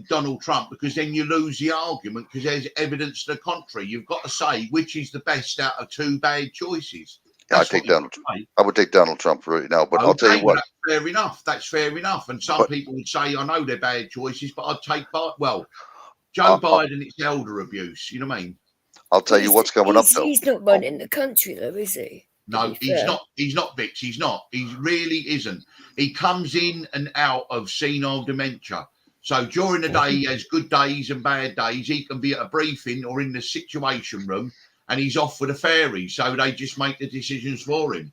Donald Trump, because then you lose the argument, because there's evidence to the contrary. You've got to say which is the best out of two bad choices. Yeah, I would take Donald Trump right now, but I'll tell you what. That's fair enough. And some people would say, I know they're bad choices, but I'd take Joe Biden. It's elder abuse. You know what I mean? I'll tell you what's coming up though. He's not running the country though, is he? No, he's not. He's not, Vix. He's not. He really isn't. He comes in and out of senile dementia. So during the day, he has good days and bad days. He can be at a briefing or in the Situation Room, and he's off for the fairies. So they just make the decisions for him.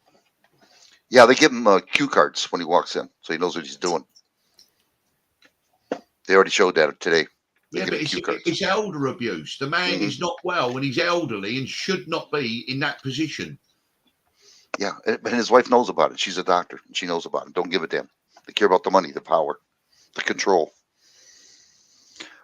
Yeah, they give him cue cards when he walks in, so he knows what he's doing. They already showed that today. Yeah, but it's elder abuse. The man is not well, and he's elderly and should not be in that position. Yeah, and his wife knows about it. She's a doctor, and she knows about it. Don't give a damn. They care about the money, the power, the control.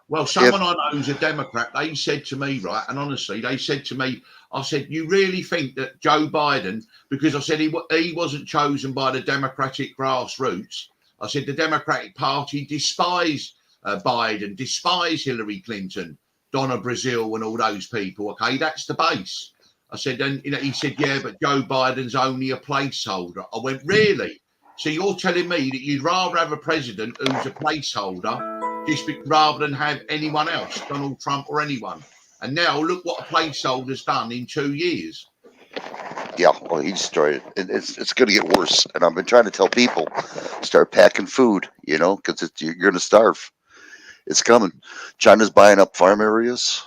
Well, someone I know who's a Democrat, they said to me, right, and honestly, they said to me, I said, you really think that Joe Biden, because I said he wasn't chosen by the Democratic grassroots. I said the Democratic Party despise Biden, despise Hillary Clinton, Donna Brazile, and all those people. Okay, that's the base. I said, and he said, yeah, but Joe Biden's only a placeholder. I went, really? So you're telling me that you'd rather have a president who's a placeholder, rather than have anyone else, Donald Trump or anyone? And now look what a placeholder's done in 2 years. Yeah, well, he destroyed it. It's going to get worse. And I've been trying to tell people, start packing food, because you're going to starve. It's coming. China's buying up farm areas.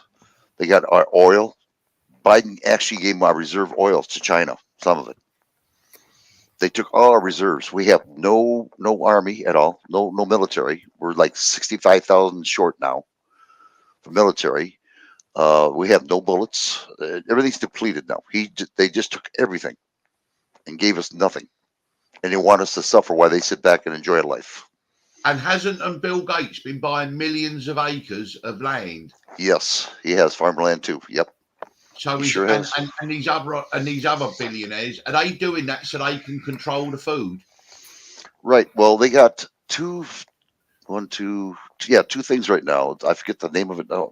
They got our oil. Biden actually gave our reserve oil to China, some of it. They took all our reserves. We have no army at all, no military. We're like 65,000 short now for military. We have no bullets. Everything's depleted now. They just took everything and gave us nothing. And they want us to suffer while they sit back and enjoy life. And hasn't Bill Gates been buying millions of acres of land? Yes, he has farmland too. Yep. So he sure has. And these other billionaires, are they doing that so they can control the food? Right. Well, they got two two things right now. I forget the name of it now.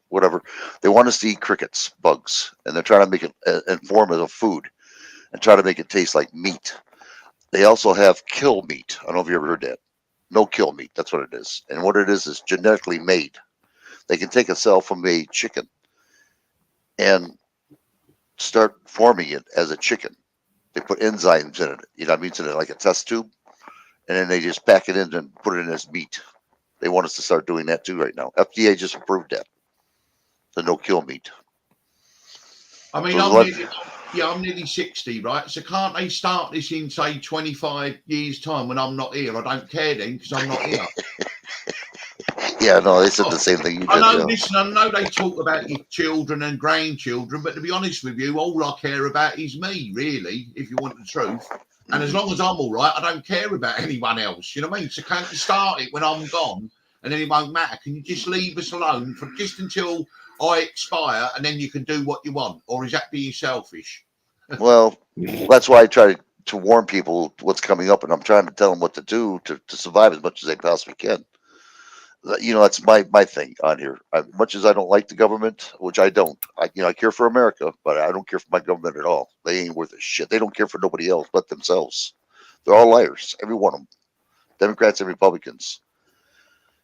Whatever. They want us to eat crickets, bugs, and they're trying to make it in form of food and try to make it taste like meat. They also have kill meat. I don't know if you ever heard that. No kill meat. That's what it is. And what it is genetically made. They can take a cell from a chicken and start forming it as a chicken. They put enzymes in it. You know what I mean? It's in it like a test tube. And then they just pack it in and put it in as meat. They want us to start doing that too right now. FDA just approved that. The no kill meat. I mean, So I'm nearly 60, right? So can't they start this in, say, 25 years' time when I'm not here? I don't care then because I'm not here. Yeah, no, they said the same thing you did. I know, Yeah. listen, I know they talk about your children and grandchildren, but to be honest with you, all I care about is me, really, if you want the truth. And as long as I'm all right, I don't care about anyone else. You know what I mean? So can't you start it when I'm gone and then it won't matter? Can you just leave us alone for just until I expire and then you can do what you want? Or is that being selfish? Well, that's why I try to warn people what's coming up, and I'm trying to tell them what to do to survive as much as they possibly can. You know, that's my thing on here. As much as I don't like the government, which I don't, I care for America, but I don't care for my government at all. They ain't worth a shit. They don't care for nobody else but themselves. They're all liars, every one of them, Democrats and Republicans.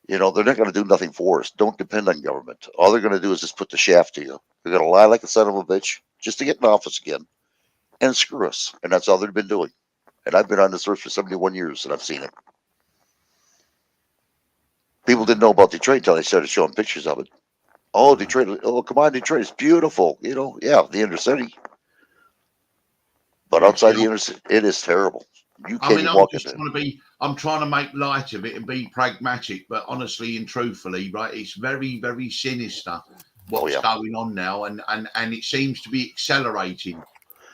You know, they're not going to do nothing for us. Don't depend on government. All they're going to do is just put the shaft to you. They're going to lie like a son of a bitch just to get in office again and screw us. And that's all they've been doing. And I've been on this earth for 71 years and I've seen it. People didn't know about Detroit until they started showing pictures of it. Oh, Detroit. Oh, come on, Detroit. It's beautiful. You know, yeah, the inner city. But outside the inner city, it is terrible. You can't even walk in there. I'm trying to make light of it and be pragmatic, but honestly and truthfully, right, it's very, very sinister what's going on now, and it seems to be accelerating.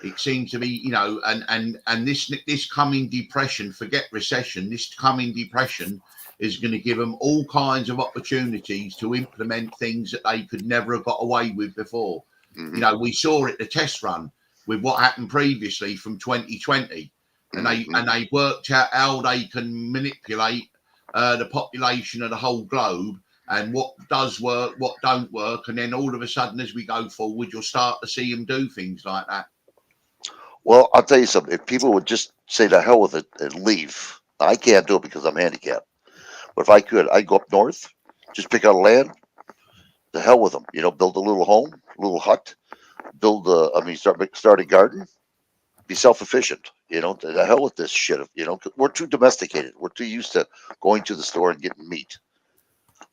It seems to be, you know, and this coming depression, forget recession, this coming depression is going to give them all kinds of opportunities to implement things that they could never have got away with before. Mm-hmm. You know, we saw it, the test run with what happened previously from 2020. And they worked out how they can manipulate the population of the whole globe and what does work, what don't work. And then all of a sudden, as we go forward, you'll start to see them do things like that. Well, I'll tell you something. If people would just say to hell with it and leave, I can't do it because I'm handicapped. But if I could, I'd go up north, just pick out land, the hell with them. You know, build a little home, a little hut, start a garden, be self-efficient. You know, the hell with this shit. You know, we're too domesticated. We're too used to going to the store and getting meat.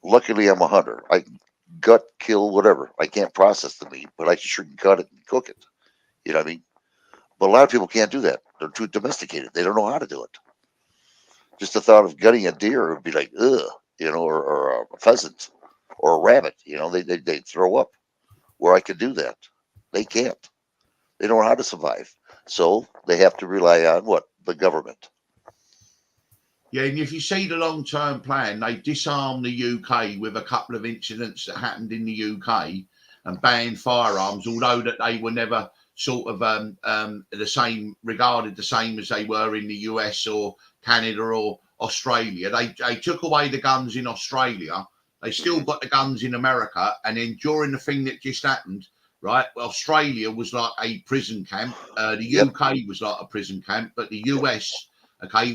Luckily, I'm a hunter. I gut, kill, whatever. I can't process the meat, but I can sure gut it and cook it. You know what I mean? But a lot of people can't do that. They're too domesticated. They don't know how to do it. Just the thought of gutting a deer would be like, ugh, you know, or a pheasant or a rabbit. You know, they throw up. Where I could do that, they can't. They don't know how to survive. So they have to rely on what? The government. Yeah, and if you see the long-term plan, they disarmed the UK with a couple of incidents that happened in the UK and banned firearms, although that they were never sort of regarded the same as they were in the US or Canada or Australia. They took away the guns in Australia. They still got the guns in America. And then during the thing that just happened, right, well, Australia was like a prison camp. The UK was like a prison camp, but the US,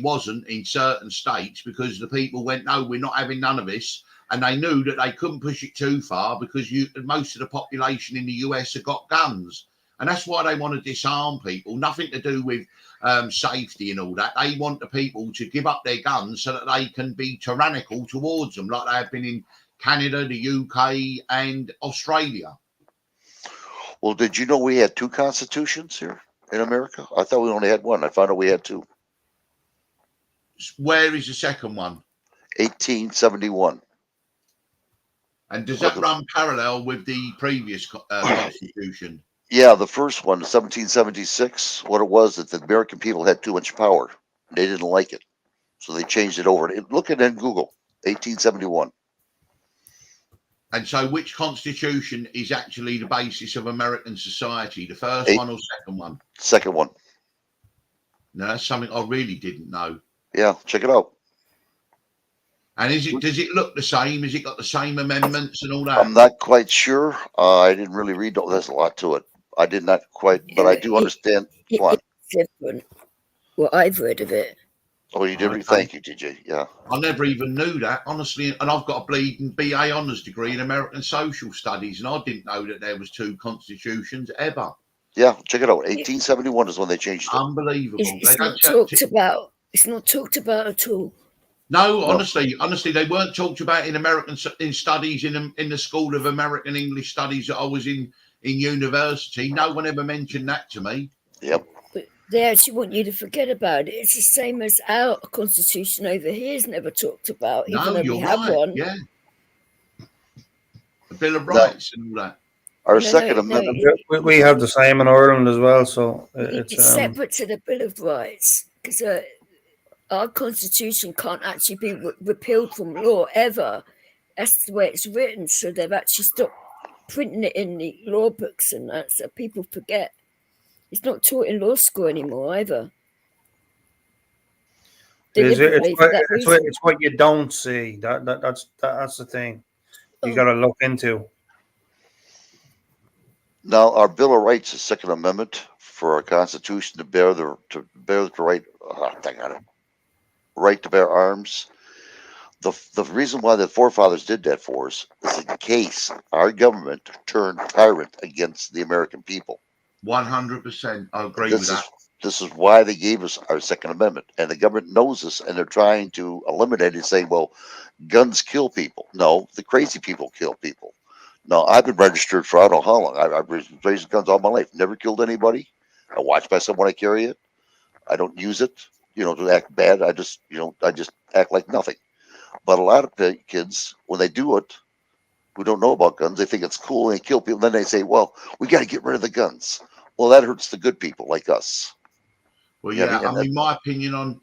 wasn't in certain states because the people went, no, we're not having none of this. And they knew that they couldn't push it too far because most of the population in the US have got guns. And that's why they want to disarm people. Nothing to do with safety and all that. They want the people to give up their guns so that they can be tyrannical towards them, like they have been in Canada, the UK, and Australia. Well, did you know we had two constitutions here in America? I thought we only had one. I found out we had two. Where is the second one? 1871. And does that run parallel with the previous constitution? Yeah, the first one, 1776, what it was that the American people had too much power. They didn't like it. So they changed it over. Look at it in Google, 1871. And so which constitution is actually the basis of American society? The first one or second one? Second one. No, that's something I really didn't know. Yeah, check it out. And does it look the same? Has it got the same amendments and all that? I'm not quite sure. I didn't really read. There's a lot to it. I did not quite, but I do understand. Go on. It's different. Well, I've read of it. Oh, you did. Okay. Thank you, TJ. Yeah. I never even knew that, honestly. And I've got a bleeding BA honours degree in American Social Studies, and I didn't know that there was two constitutions ever. Yeah, check it out. 1871 is when they changed it. Unbelievable. It's not talked about. It's not talked about at all. No, honestly, they weren't talked about in American studies in the School of American English Studies that I was in university. No one ever mentioned that to me. Yep. But they actually want you to forget about it. It's the same as our constitution over here is never talked about. No, even though you're we have right. one. Yeah. The Bill of Rights and all that. Our Second Amendment. We have the same in Ireland as well, so it's separate to the Bill of Rights because our constitution can't actually be repealed from law ever. That's the way it's written. So they've actually stopped printing it in the law books and that, so people forget. It's not taught in law school anymore either. It's what you don't see. That's the thing. You got to look into. Now, our Bill of Rights, the Second Amendment for our Constitution to bear the right. Right to bear arms. The reason why the forefathers did that for us is in case our government turned tyrant against the American people. 100%. I agree with that. This is why they gave us our Second Amendment, and the government knows this, and they're trying to eliminate it, saying, "Well, guns kill people." No, the crazy people kill people. No, I've been registered for I don't know how long. I've raised guns all my life. Never killed anybody. I watch myself when I carry it. I don't use it, to act bad. I just act like nothing. But a lot of kids, when they do it, who don't know about guns, they think it's cool and they kill people. Then they say, "Well, we got to get rid of the guns." Well, that hurts the good people like us. Well, yeah. I mean, my opinion on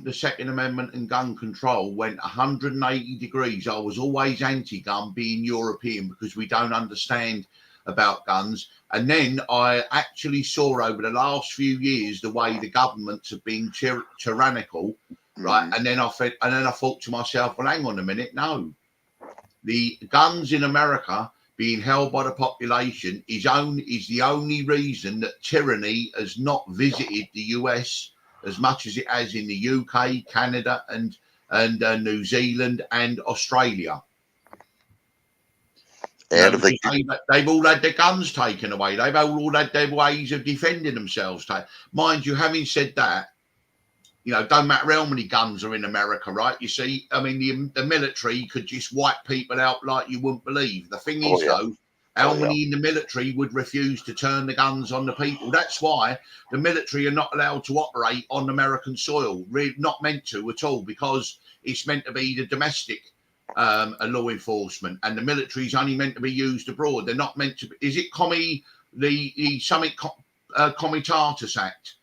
the Second Amendment and gun control went 180 degrees. I was always anti-gun, being European, because we don't understand about guns. And then I actually saw over the last few years the way the governments have been tyrannical, right? And then I thought to myself, well, hang on a minute, no, the guns in America being held by the population is the only reason that tyranny has not visited the US as much as it has in the UK, Canada, and New Zealand and Australia. And they've all had their guns taken away. They've all had their ways of defending themselves. Mind you, having said that, don't matter how many guns are in America, right? You see, I mean, the military could just wipe people out like you wouldn't believe. The thing is, though, how many in the military would refuse to turn the guns on the people? That's why the military are not allowed to operate on American soil. Not meant to at all, because it's meant to be the domestic law enforcement, and the military is only meant to be used abroad. They're not meant to be. Is it the Summit Comitatus Act?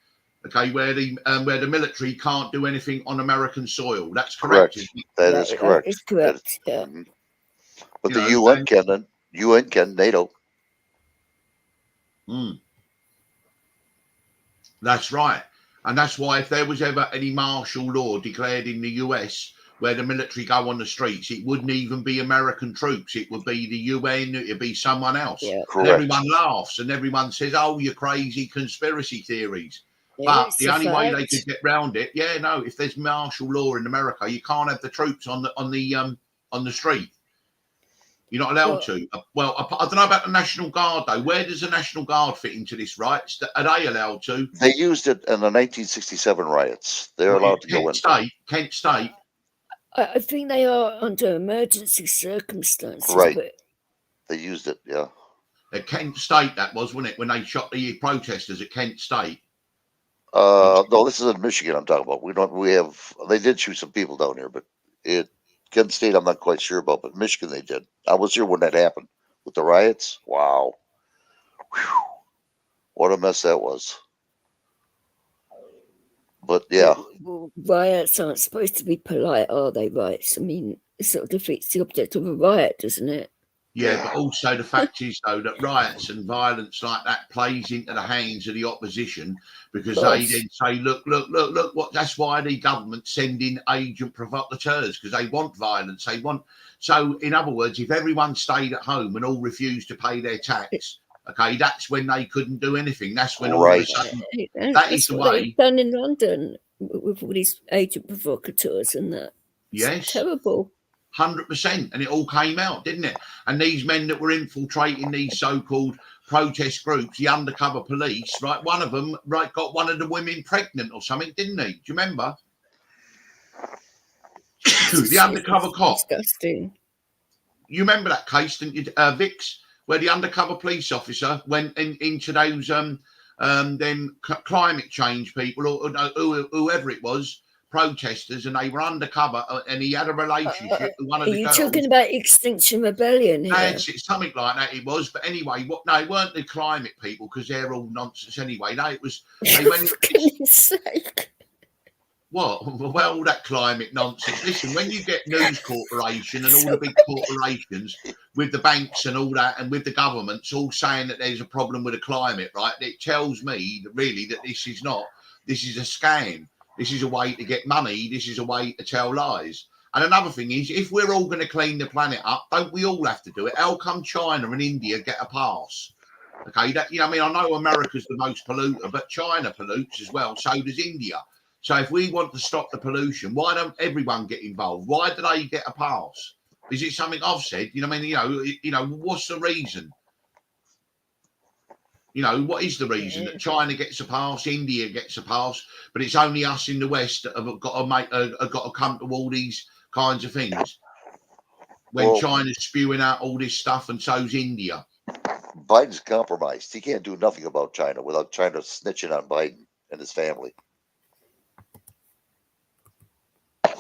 Okay, where the military can't do anything on American soil. That's correct. That is correct. It's correct. Yeah. But the UN can, NATO. That's right. And that's why if there was ever any martial law declared in the US where the military go on the streets, it wouldn't even be American troops. It would be the UN. It'd be someone else. Yeah. And everyone laughs and everyone says, "Oh, you're crazy conspiracy theories." But the only way they could get round it, if there's martial law in America, you can't have the troops on the street. You're not allowed to. Well, I don't know about the National Guard though. Where does the National Guard fit into this? Right? Are they allowed to? They used it in the 1967 riots. They're allowed to go in. Kent State. I think they are under emergency circumstances. Right. But they used it. Yeah. At Kent State, that was, wasn't it? When they shot the protesters at Kent State. No, this is in Michigan. I'm talking about. They did shoot some people down here, but Kent State, I'm not quite sure about, but Michigan they did. I was here when that happened with the riots. Wow, what a mess that was. But yeah, well, riots aren't supposed to be polite, are they? Riots. I mean, it sort of defeats the object of a riot, doesn't it? Yeah, but also the fact is, though, that riots and violence like that plays into the hands of the opposition because they then say, look, what? That's why the government send in agent provocateurs because they want violence. They want. So, in other words, if everyone stayed at home and all refused to pay their tax, okay, that's when they couldn't do anything. That's when all of a sudden that is the way. They've done in London with all these agent provocateurs and that. It's terrible. 100%, and it all came out, didn't it? And these men that were infiltrating these so-called protest groups, the undercover police, right? One of them, right, got one of the women pregnant or something, didn't he? Do you remember? The undercover cop. Disgusting. You remember that case, didn't you, Vix, where the undercover police officer went into those climate change people or whoever it was, protesters, and they were undercover, and he had a relationship with one of the girls. Are you talking about Extinction Rebellion here? It's something like that it was. But anyway, no, it weren't the climate people because they're all nonsense anyway. No, it was. They went For goodness sake. What? Well, that climate nonsense. Listen, when you get News Corporation and all the big corporations with the banks and all that, and with the governments all saying that there's a problem with the climate, right? It tells me that really that this is a scam. This is a way to get money. This is a way to tell lies. And another thing is, if we're all going to clean the planet up, don't we all have to do it? How come China and India get a pass? Okay, I mean, I know America's the most polluter, but China pollutes as well. So does India. So if we want to stop the pollution, why don't everyone get involved? Why do they get a pass? Is it something I've said? I mean, what's the reason? What is the reason that China gets a pass, India gets a pass, but it's only us in the West that have got to come to all these kinds of things? When China's spewing out all this stuff, and so's India. Biden's compromised. He can't do nothing about China without China snitching on Biden and his family.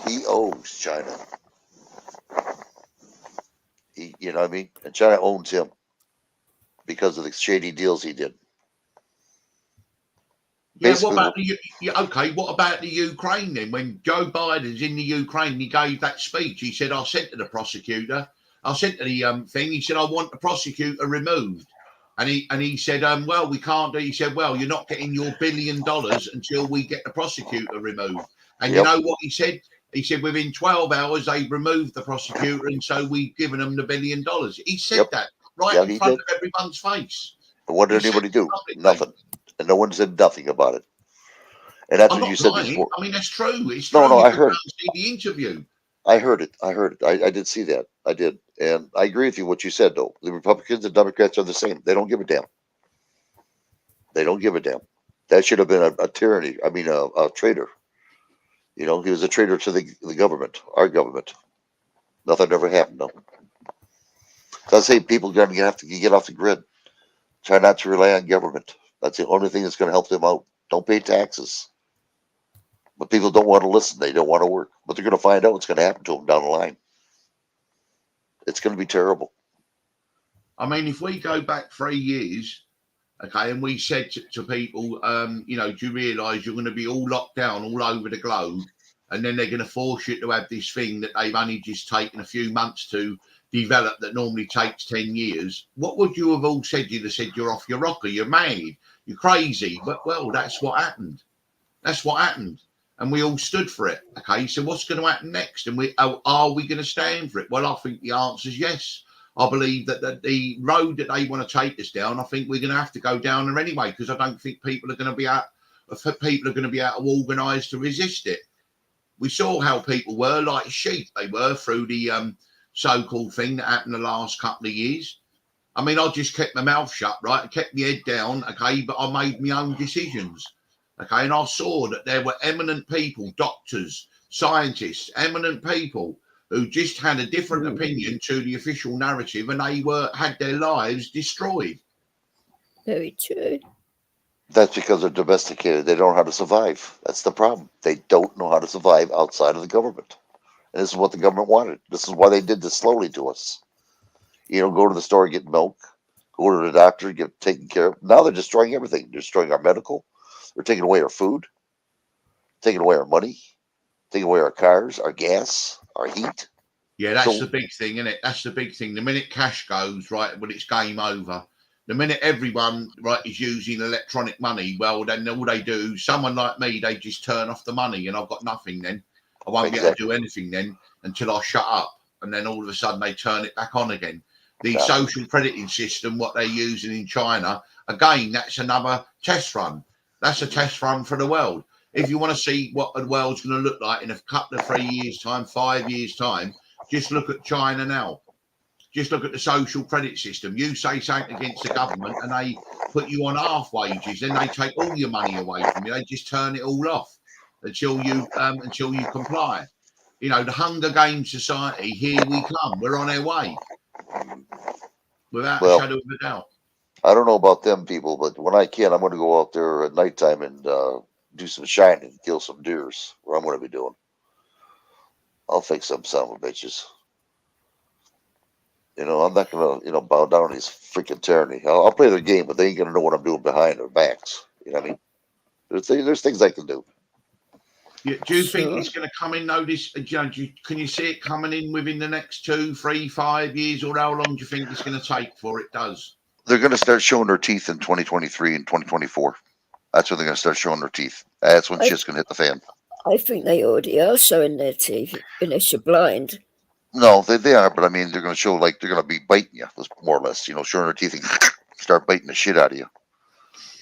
He owes China. You know what I mean? And China owns him because of the shady deals he did. Yeah, what about the Ukraine then? When Joe Biden's in the Ukraine, he gave that speech. He said, I said to the prosecutor, he said, I want the prosecutor removed. And he said, well, we can't do. He said, well, you're not getting your $1 billion until we get the prosecutor removed. And you know what he said? He said within 12 hours they removed the prosecutor, and so we've given them the $1 billion. He said that in front of everyone's face. But what did anybody do? Nothing. And no one said nothing about it. And that's what you said before. I mean, that's true. It's true. No, I heard the interview. I heard it. I did see that. I did. And I agree with you what you said, though. The Republicans and Democrats are the same. They don't give a damn. They don't give a damn. That should have been a tyranny. I mean, a traitor. He was a traitor to the government, our government. Nothing ever happened, no. So I say people are going to have to get off the grid. Try not to rely on government. That's the only thing that's going to help them out. Don't pay taxes. But people don't want to listen. They don't want to work. But they're going to find out what's going to happen to them down the line. It's going to be terrible. I mean, if we go back 3 years, okay, and we said to people, do you realise you're going to be all locked down all over the globe, and then they're going to force you to have this thing that they've only just taken a few months to develop that normally takes 10 years, what would you have all said? You'd have said you're off your rocker, you're mad, you're crazy. But, well, that's what happened. That's what happened. And we all stood for it. Okay, so what's going to happen next? And are we going to stand for it? Well, I think the answer is yes. I believe that the road that they want to take us down, I think we're going to have to go down there anyway, because I don't think people are going to be able to organise to resist it. We saw how people were like sheep. They were through the so-called thing that happened the last couple of years. I mean, I just kept my mouth shut, right? I kept my head down, okay, but I made my own decisions, okay? And I saw that there were eminent people, doctors, scientists, eminent people who just had a different opinion to the official narrative, and they had their lives destroyed. Very true. That's because they're domesticated. They don't know how to survive. That's the problem. They don't know how to survive outside of the government. And this is what the government wanted. This is why they did this slowly to us. Go to the store, get milk, go to the doctor, get taken care of. Now they're destroying everything. They're destroying our medical. They're taking away our food, taking away our money, taking away our cars, our gas, our heat. Yeah, that's So- the big thing, isn't it? That's the big thing. The minute cash goes, right, well, it's game over. The minute everyone, right, is using electronic money, well, then all they do, someone like me, they just turn off the money and I've got nothing then. I won't be able to do anything then until I shut up. And then all of a sudden they turn it back on again. The social crediting system, what they're using in China, again, that's another test run. That's a test run for the world. If you want to see what the world's going to look like in a couple of 3 years' time, 5 years' time, just look at China now. Just look at the social credit system. You say something against the government and they put you on half wages. Then they take all your money away from you. They just turn it all off until you comply. You know, the Hunger Games society, here we come. We're on our way. Without a shadow of a doubt. I don't know about them people, but when I can, I'm going to go out there at nighttime and do some shining, kill some deers. What I'm going to be doing. I'll fix some son of a bitches. You know, I'm not going to, bow down to these freaking tyranny. I'll play their game, but they ain't going to know what I'm doing behind their backs. You know what I mean? There's things I can do. Yeah, do you think it's going to come in? Can you see it coming in within the next 2, 3, 5 years, or how long do you think it's going to take before it does? They're going to start showing their teeth in 2023 and 2024. That's when they're going to start showing their teeth. That's when shit's going to hit the fan. I think they already are showing their teeth unless you're blind. No, they are, but I mean, they're going to show like they're going to be biting you, more or less. Showing their teeth and start biting the shit out of you.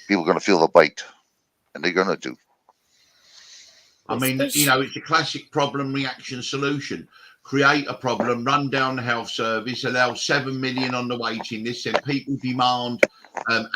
People are going to feel the bite, and they're going to do. I mean, it's a classic problem reaction solution. Create a problem, run down the health service, allow 7 million on the waiting list, and people demand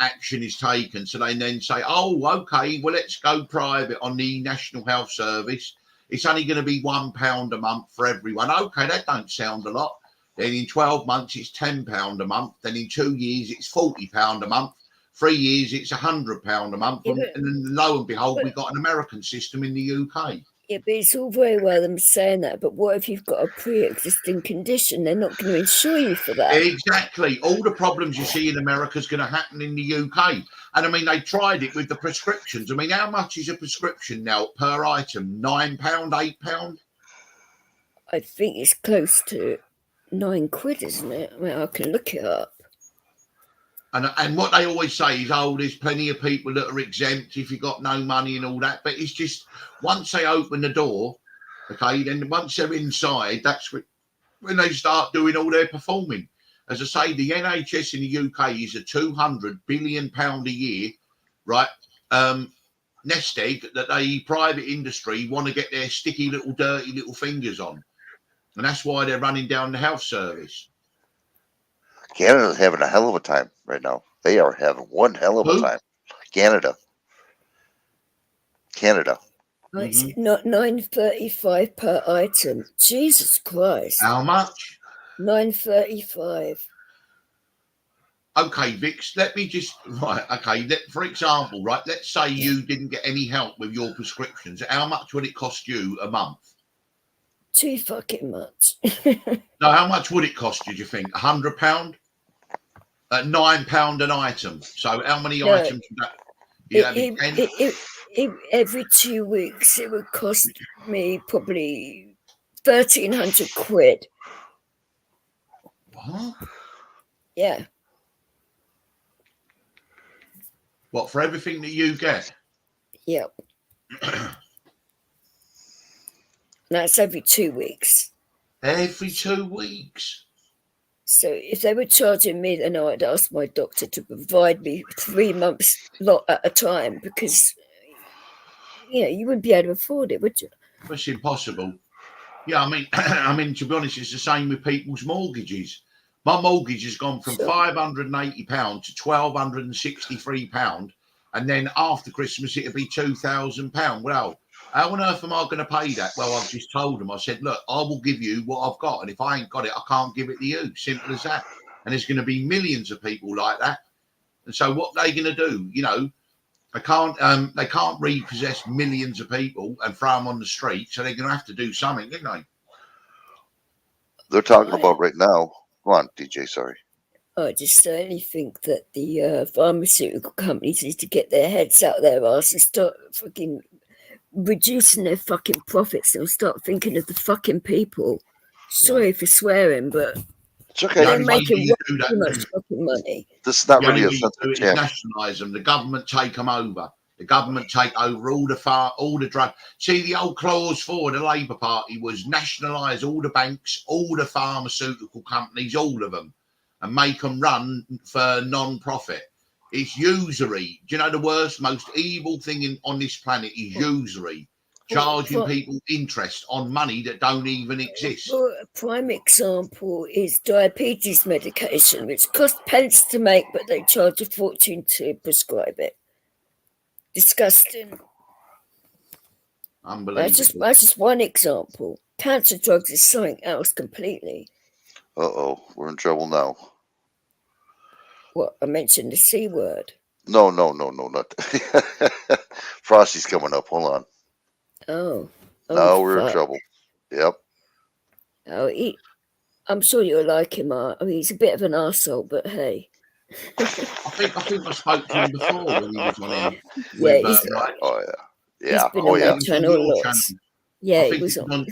action is taken. So they then say, oh, okay, well, let's go private on the National Health Service. It's only going to be £1 a month for everyone. Okay, that don't sound a lot. Then in 12 months, it's £10 a month. Then in 2 years, it's £40 a month. 3 years, it's £100 a month. Yeah, and then lo and behold, we've got an American system in the UK. Yeah, but it's all very well them saying that, but what if you've got a pre-existing condition? They're not going to insure you for that. Exactly. All the problems you see in America is going to happen in the UK. And I mean, they tried it with the prescriptions. I mean, how much is a prescription now per item? £9, £8? I think it's close to £9, isn't it? I mean, I can look it up. And what they always say is, oh, there's plenty of people that are exempt if you've got no money and all that. But it's just, once they open the door, okay, then once they're inside, that's when they start doing all their performing. As I say, the NHS in the UK is a £200 billion a year, right, nest egg that the private industry want to get their sticky little, dirty little fingers on. And that's why they're running down the health service. Canada's having a hell of a time right now. They are having one hell of a time. Canada. It's not $9.35 per item. Jesus Christ! How much? $9.35. Okay, Vix. Let me just for example, right. Let's say you didn't get any help with your prescriptions. How much would it cost you a month? Too fucking much. No, how much would it cost you? Do you think £100? £9 an item. So how many items would that? Every 2 weeks, it would cost me probably £1,300. What? Yeah. What, for everything that you get? Yep. That's every 2 weeks. Every 2 weeks. So if they were charging me, then I'd ask my doctor to provide me 3 months lot at a time, because you wouldn't be able to afford it, would you? It's impossible. Yeah, I mean, to be honest, it's the same with people's mortgages. My mortgage has gone from £580 to £1,263, and then after Christmas it'll be £2,000. Well, how on earth am I going to pay that? Well, I've just told them. I said, look, I will give you what I've got, and if I ain't got it, I can't give it to you. Simple as that. And there's going to be millions of people like that. And so, what are they going to do? They can't repossess millions of people and throw them on the street. So they're going to have to do something, isn't they? They're talking about right now. Go on, DJ. Sorry. I just certainly think that the pharmaceutical companies need to get their heads out their arse and start fucking reducing their fucking profits and start thinking of the fucking people. Sorry for swearing, but It's okay. they're The only way making you way do that, too much fucking money. This is not the really only a way you sensitive do it is channel. nationalise them. The government take them over. The government take over all the drug. See, the old clause for the Labour Party was nationalise all the banks, all the pharmaceutical companies, all of them, and make them run for non-profit. It's usury. Do you know the worst, most evil thing on this planet is usury? Charging people interest on money that don't even exist. Well, a prime example is diabetes medication, which costs pence to make, but they charge a fortune to prescribe it. Disgusting. Unbelievable. That's just one example. Cancer drugs is something else completely. We're in trouble now. What, I mentioned the C word. No, not. Frosty's coming up. Hold on. Oh. Now we're in fuck. trouble. Yep. Oh, I'm sure you'll like him. I mean, he's a bit of an arsehole, but hey. I think I spoke to him before when he was on him. Yeah, Yeah. He's been on that channel a lot. Yeah, I he think was he's on. on-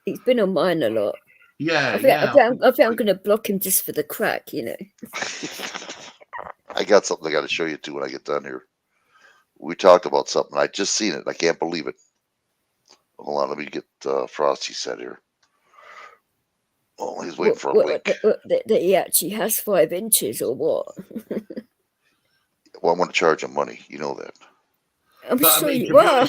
He's been on mine a lot. Yeah, I think I'm going to block him just for the crack, you know. I got something I got to show you too when I get done here. We talked about something. I just seen it. I can't believe it. Hold on, let me get Frosty set here. Oh, he's waiting for a link. That he actually has 5 inches or what? Well, I'm going to charge him money. You know that. I'm But, sure I mean, you are.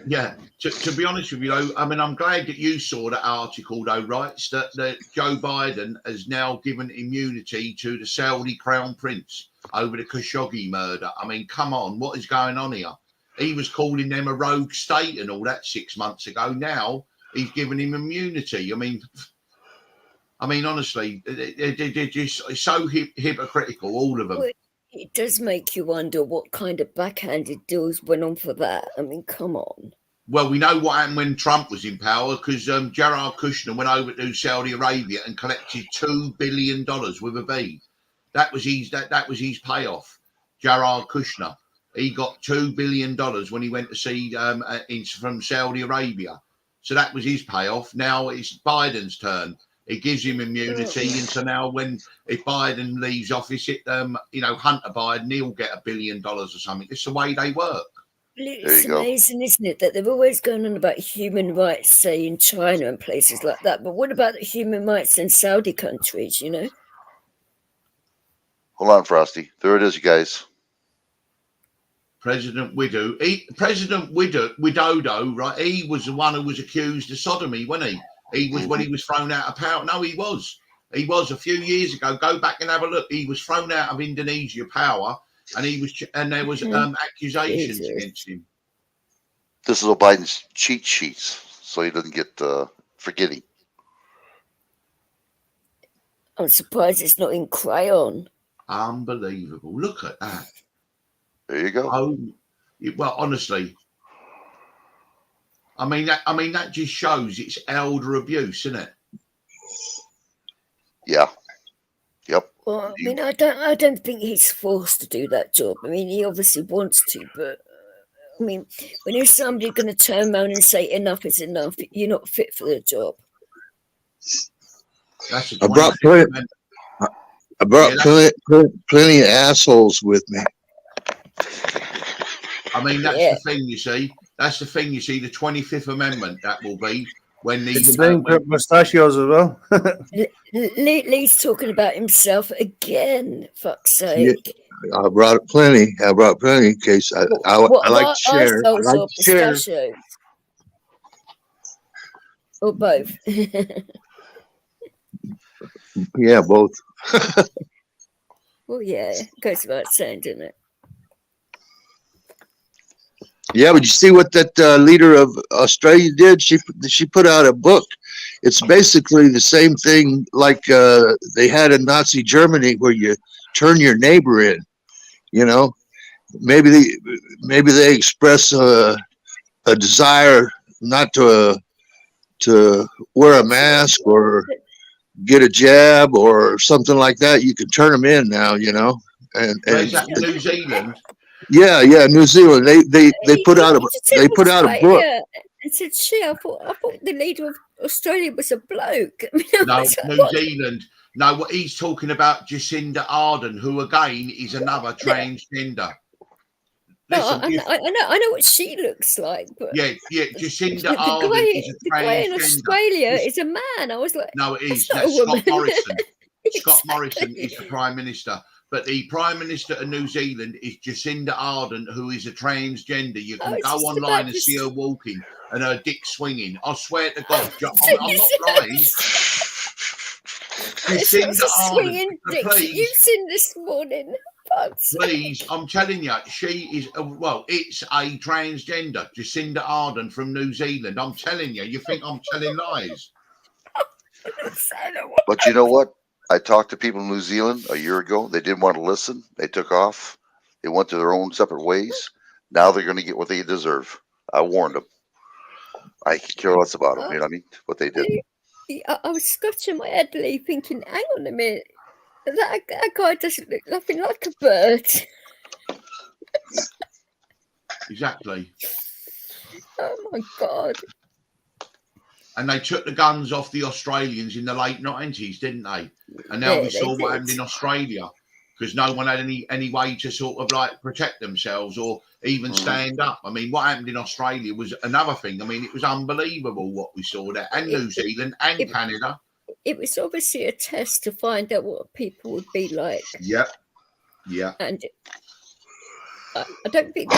Yeah, to be honest with you, though, I mean, I'm glad that you saw that article, though, right? That Joe Biden has now given immunity to the Saudi Crown Prince over the Khashoggi murder. I mean, come on, what is going on here? He was calling them a rogue state and all that 6 months ago. Now he's given him immunity. I mean, honestly, they're just so hypocritical, all of them. Well, it does make you wonder what kind of backhanded deals went on for that. I mean, come on. Well, we know what happened when Trump was in power because Jared Kushner went over to Saudi Arabia and collected $2 billion with a B. That was his payoff. Jared Kushner. He got $2 billion when he went to see from Saudi Arabia. So that was his payoff. Now it's Biden's turn. It gives him immunity, and so now if Biden leaves office, Hunter Biden, he'll get $1 billion or something. It's the way they work. It's amazing, isn't it, that they're always going on about human rights, say in China and places like that. But what about the human rights in Saudi countries? You know. Hold on, Frosty. There it is, you guys. President Widodo, right? He was the one who was accused of sodomy, wasn't he? He was when he was thrown out of power. No, he was. He was a few years ago. Go back and have a look. He was thrown out of Indonesia power, and there was accusations against him. This is Biden's cheat sheets, so he doesn't get forgetting. I'm surprised it's not in crayon. Unbelievable! Look at that. There you go. Oh, well, honestly. I mean that just shows it's elder abuse, isn't it? Yeah. Yep. Well, I mean, I don't think he's forced to do that job. I mean, he obviously wants to, but I mean, when is somebody going to turn around and say enough is enough? You're not fit for the job. That's I brought plenty of assholes with me. I mean, that's the thing, you see. That's the thing, you see. The 25th Amendment, that will be when the mustachios as well. Lee's talking about himself again. Fuck's sake! Yeah, I brought plenty. In case I like to share. I like to share. Or both. Yeah, both. Well, yeah, goes without saying, doesn't it? Yeah, but you see what that leader of Australia did? She put out a book. It's basically the same thing like they had in Nazi Germany, where you turn your neighbor in. You know, maybe they express a desire not to wear a mask or get a jab or something like that. You can turn them in now. You know, and New Zealand. Yeah, New Zealand. They put out a book. Yeah. I said, she, I thought the leader of Australia was a bloke. I mean, No, was like, New what? Zealand. No, what he's talking about, Jacinda Ardern, who again is another transgender. No, Listen, I know what she looks like, but yeah, Jacinda the Ardern guy, is a the guy in transgender. Australia is a man. I was like, No, it is. that's not a That's woman. Scott Morrison. Scott Exactly. Morrison is the Prime Minister. But the Prime Minister of New Zealand is Jacinda Ardern, who is a transgender. You can was go just online about and to see her walking and her dick swinging. I swear to God, I'm You not said- lying. It's not Jacinda a Ardern, swinging dicks that please, you've seen this morning. Fuck's sake. please, I'm telling you, she is, well, it's a transgender, Jacinda Ardern from New Zealand. I'm telling you, you think I'm telling lies? But you know what? I talked to people in New Zealand a year ago. They didn't want to listen. They took off. They went to their own separate ways. Now they're going to get what they deserve. I warned them. I could care less about them. You know what I mean? What they did. I was scratching my head, Lee, thinking, hang on a minute. That guy doesn't look nothing like a bird. Exactly. Oh my God. And they took the guns off the Australians in the late 90s, didn't they? And now Yeah, we they saw what did. happened in Australia because no one had any way to sort of like protect themselves or even stand up. I mean, what happened in Australia was another thing. I mean, it was unbelievable what we saw there, and New Zealand and Canada. It was obviously a test to find out what people would be like. Yep. Yeah. And I don't think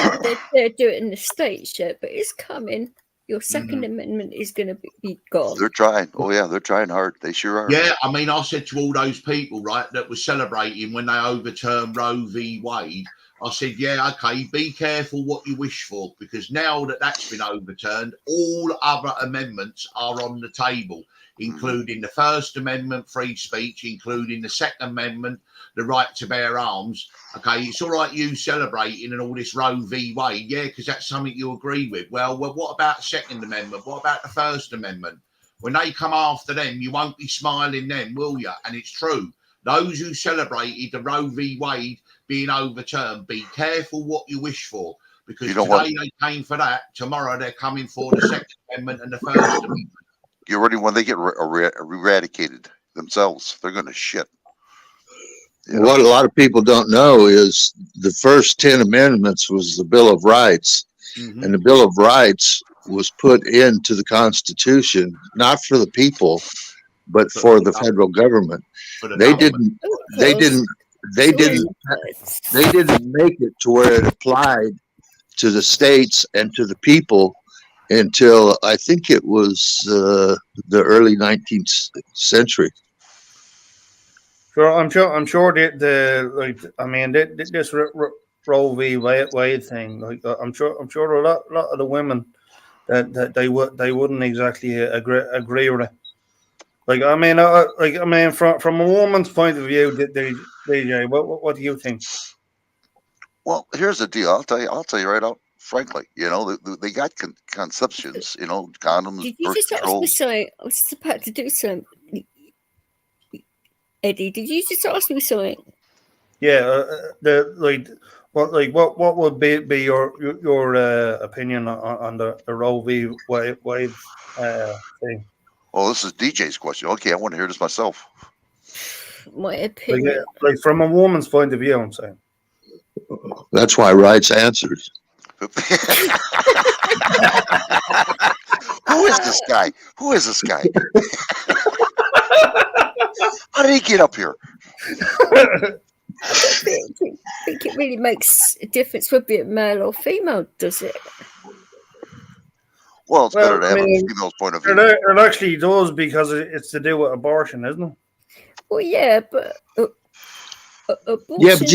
they're doing it in the States yet, but it's coming. Your Second Amendment is going to be gone. They're trying. Oh, yeah. They're trying hard. They sure are. Yeah, I mean, I said to all those people, right, that were celebrating when they overturned Roe v. Wade, I said, yeah, okay, be careful what you wish for, because now that that's been overturned, all other amendments are on the table, including the First Amendment, free speech, including the Second Amendment, the right to bear arms. Okay, it's all right you celebrating and all this Roe v. Wade, yeah, because that's something you agree with. Well, what about the Second Amendment? What about the First Amendment? When they come after them, you won't be smiling then, will you? And it's true. Those who celebrated the Roe v. Wade being overturned, be careful what you wish for, because You know today what? they came for that, tomorrow they're coming for the Second Amendment and the First Amendment. You're ready when they get eradicated themselves. They're going to shit. What a lot of people don't know is the first 10 amendments was the Bill of Rights. And the Bill of Rights was put into the Constitution, not for the people, but for the federal government. They didn't make it to where it applied to the states and to the people until I think it was the early 19th century. Sure, I'm sure this Roe v. Wade thing. Like, I'm sure a lot of the women that they wouldn't exactly agree with it. Like, I mean, from a woman's point of view, DJ, what do you think? Well, here's the deal. I'll tell you right out, frankly. You know, they got conceptions. You know, condoms, Did you birth just ask control. me something? I was just about to do something. Eddie, did you just ask me something? Yeah, what would be your opinion on the Roe v. Wade thing? Well, this is DJ's question. Okay, I want to hear this myself. My opinion. Like from a woman's point of view, I'm saying. That's why Rights answered. Who is this guy? Who is this guy? How did he get up here? I don't think it really makes a difference whether it's male or female, does it? Well, it's better to have a female's point of view. It actually does, because it's to do with abortion, isn't it? Well, yeah, but abortion. Yeah, but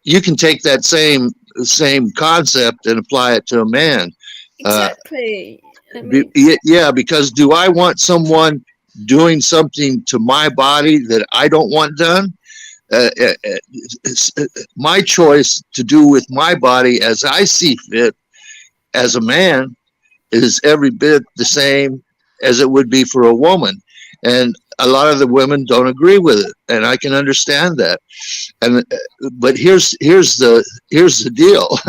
you can take that same concept and apply it to a man. Exactly. Yeah, because do I want someone doing something to my body that I don't want done? My choice to do with my body as I see fit as a man is every bit the same as it would be for a woman. And a lot of the women don't agree with it, and I can understand that. But here's the deal.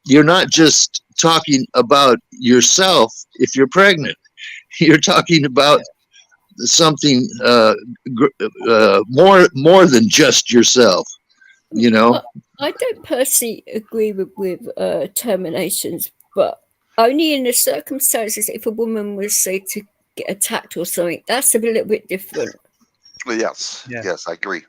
You're not just talking about yourself if you're pregnant. You're talking about something more than just yourself. You know. I don't personally agree with terminations, but only in the circumstances if a woman was, say, to get attacked or something. That's a little bit different. Yes, yes, I agree.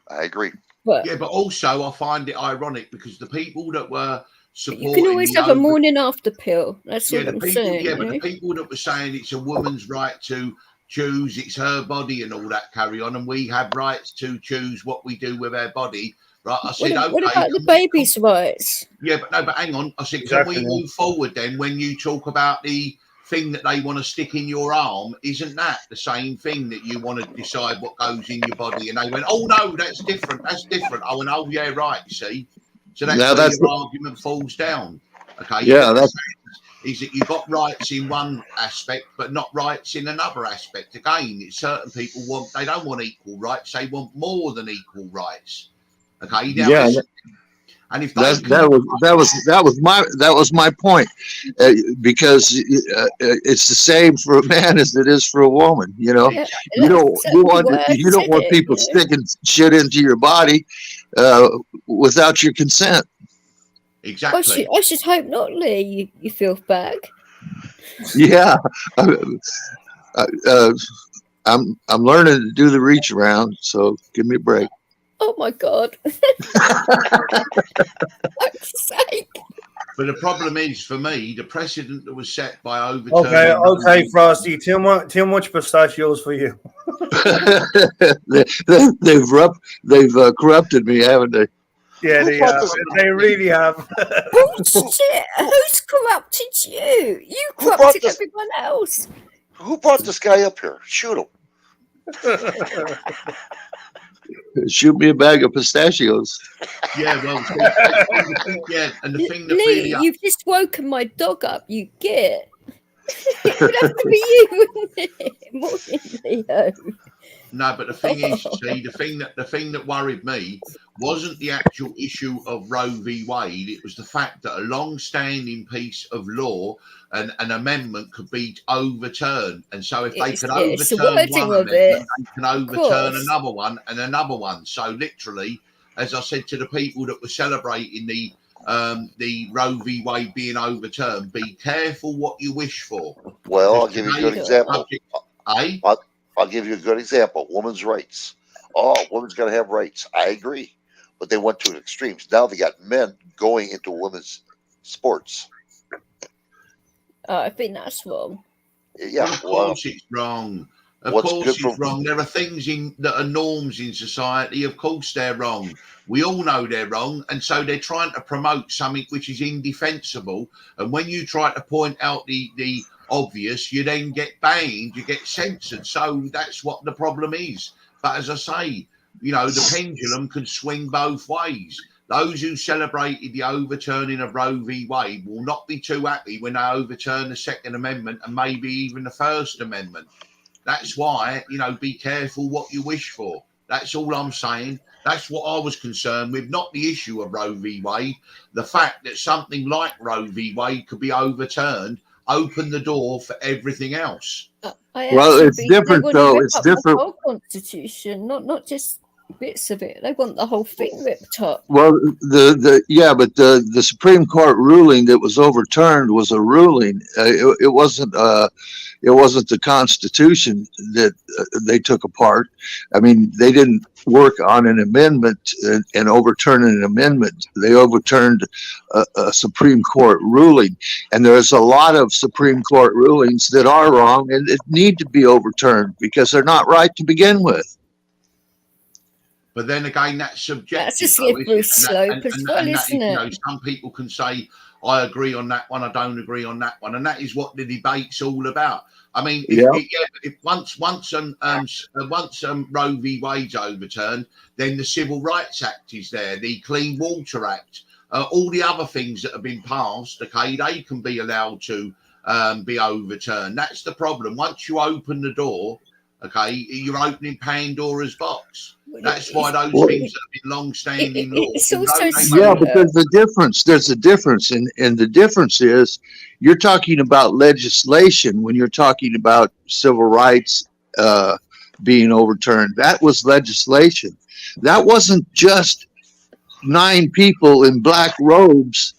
But yeah, but also I find it ironic because the people that were supporting you can always have a morning after pill. That's what I'm saying. Yeah, but the people that were saying it's a woman's right to choose, it's her body and all that carry on, and we have rights to choose what we do with our body. Right, I said, what about the baby's rights? Yeah, but hang on. I said, Exactly. can we move forward then when you talk about the thing that they want to stick in your arm? Isn't that the same thing that you want to decide what goes in your body? And they went, oh, no, that's different. That's different. I went, oh, yeah, right, you see. So that's Now where that's your argument falls down. Okay. Yeah, that's Is that you've got rights in one aspect, but not rights in another aspect. Again, it's certain people they don't want equal rights. They want more than equal rights. Okay. Now, yeah. And if that was my point, because it's the same for a man as it is for a woman. You know, you don't want people sticking shit into your body without your consent. Exactly. I should hope not, Lee. You feel bad. Yeah, I'm learning to do the reach around, so give me a break. Oh my God. But the problem is, for me, the precedent that was set by overturning. Okay, Frosty. Too much pistachios for you. they've corrupted me, haven't they? Yeah, they really have. Bullshit. Who's corrupted you? You corrupted everyone else. Who brought this guy up here? Shoot him. Shoot me a bag of pistachios. Yeah, well, yeah, and the thing that Lee, really you've just woken my dog up. You get. It would have to be you, wouldn't it? Morning, Leo. No, but the thing is, see, the thing that worried me wasn't the actual issue of Roe v. Wade. It was the fact that a long-standing piece of law, an amendment, could be overturned. And so if they could overturn one amendment, they can overturn another one and another one. So literally, as I said to the people that were celebrating the Roe v. Wade being overturned, be careful what you wish for. Well, I'll give you a good example. I'll give you a good example. Women's rights. Oh, women's got to have rights. I agree. But they went to extremes. Now they got men going into women's sports. I think that's wrong. Yeah, of course it's wrong. Of course it's wrong. There are things that are norms in society. Of course they're wrong. We all know they're wrong. And so they're trying to promote something which is indefensible. And when you try to point out the obvious, you then get banned, you get censored. So that's what the problem is. But as I say, you know, the pendulum can swing both ways. Those who celebrated the overturning of Roe v. Wade will not be too happy when they overturn the Second Amendment and maybe even the First Amendment. That's why, you know, be careful what you wish for. That's all I'm saying. That's what I was concerned with, not the issue of Roe v. Wade. The fact that something like Roe v. Wade could be overturned open the door for everything else. Well, it's different though. It's different. The whole Constitution, not just bits of it. They want the whole thing ripped up. Well, but the Supreme Court ruling that was overturned was a ruling. It wasn't the Constitution that they took apart. I mean, they didn't work on an amendment and overturn an amendment. They overturned a Supreme Court ruling, and there's a lot of Supreme Court rulings that are wrong and that need to be overturned because they're not right to begin with. But then again, that's subjective. That's a slippery slope as well, isn't it? You know, some people can say, I agree on that one, I don't agree on that one. And that is what the debate's all about. I mean, if once Roe v. Wade's overturned, then the Civil Rights Act is there, the Clean Water Act, all the other things that have been passed, okay, they can be allowed to be overturned. That's the problem. Once you open the door, okay, you're opening Pandora's box. That's why those Well, things have been long-standing law. It's although also they may yeah, not- but there's a difference. There's a difference. And the difference is you're talking about legislation when you're talking about civil rights being overturned. That was legislation. That wasn't just 9 people in black robes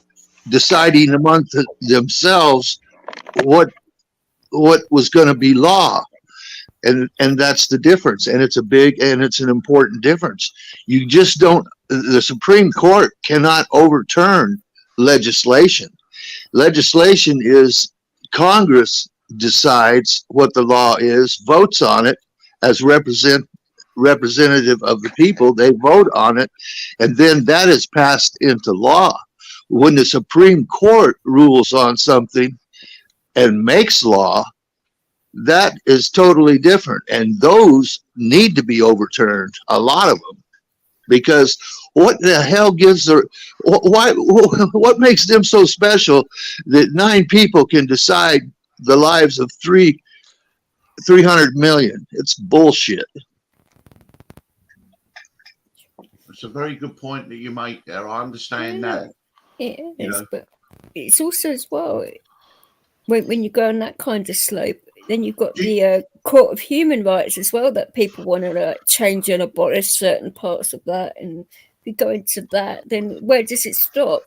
deciding among themselves what was going to be law. And that's the difference. And it's an important difference. You just don't, the Supreme Court cannot overturn legislation. Legislation is Congress decides what the law is, votes on it as representative of the people. They vote on it, and then that is passed into law. When the Supreme Court rules on something and makes law, that is totally different, and those need to be overturned, a lot of them, because what the hell gives what makes them so special that 9 people can decide the lives of 300 million? It's bullshit. It's a very good point that you make there. I understand that. Yes, You know? but it's also as well when you go on that kind of slope, then you've got the Court of Human Rights as well, that people want to change and abolish certain parts of that. And if you go into that, then where does it stop?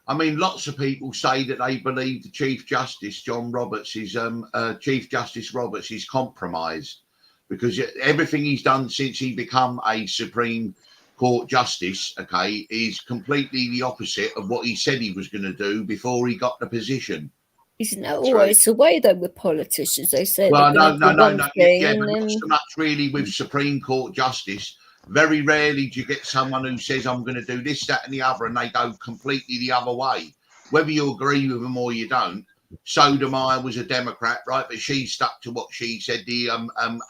I mean, lots of people say that they believe the Chief Justice, John Roberts, Chief Justice Roberts is compromised because everything he's done since he become a Supreme Court Justice, okay, is completely the opposite of what he said he was going to do before he got the position. Isn't that always the way though with politicians? They say Well, they're no, gonna do one thing yeah, and but not then so much really with Supreme Court Justice. Very rarely do you get someone who says, I'm going to do this, that, and the other, and they go completely the other way. Whether you agree with them or you don't. Sotomayor was a Democrat, right? But she stuck to what she said. The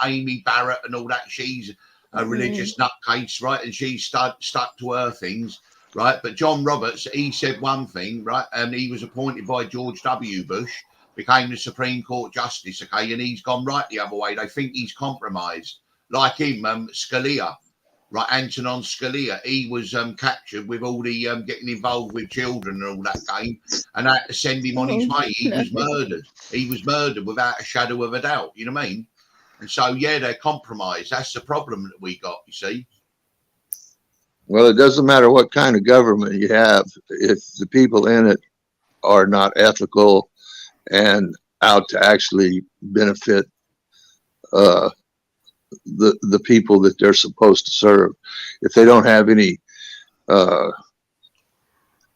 Amy Barrett and all that, she's a religious nutcase, right? And she stuck to her things, right? But John Roberts, he said one thing, right? And he was appointed by George W. Bush, became the Supreme Court Justice, okay? And he's gone right the other way. They think he's compromised. Like him, Scalia, right? Antonin Scalia, he was captured with all the getting involved with children and all that game, and had to send him on his way. He was murdered. He was murdered without a shadow of a doubt. You know what I mean? And so, yeah, they're compromised. That's the problem that we got, you see. Well, it doesn't matter what kind of government you have if the people in it are not ethical and out to actually benefit the people that they're supposed to serve. If they don't have any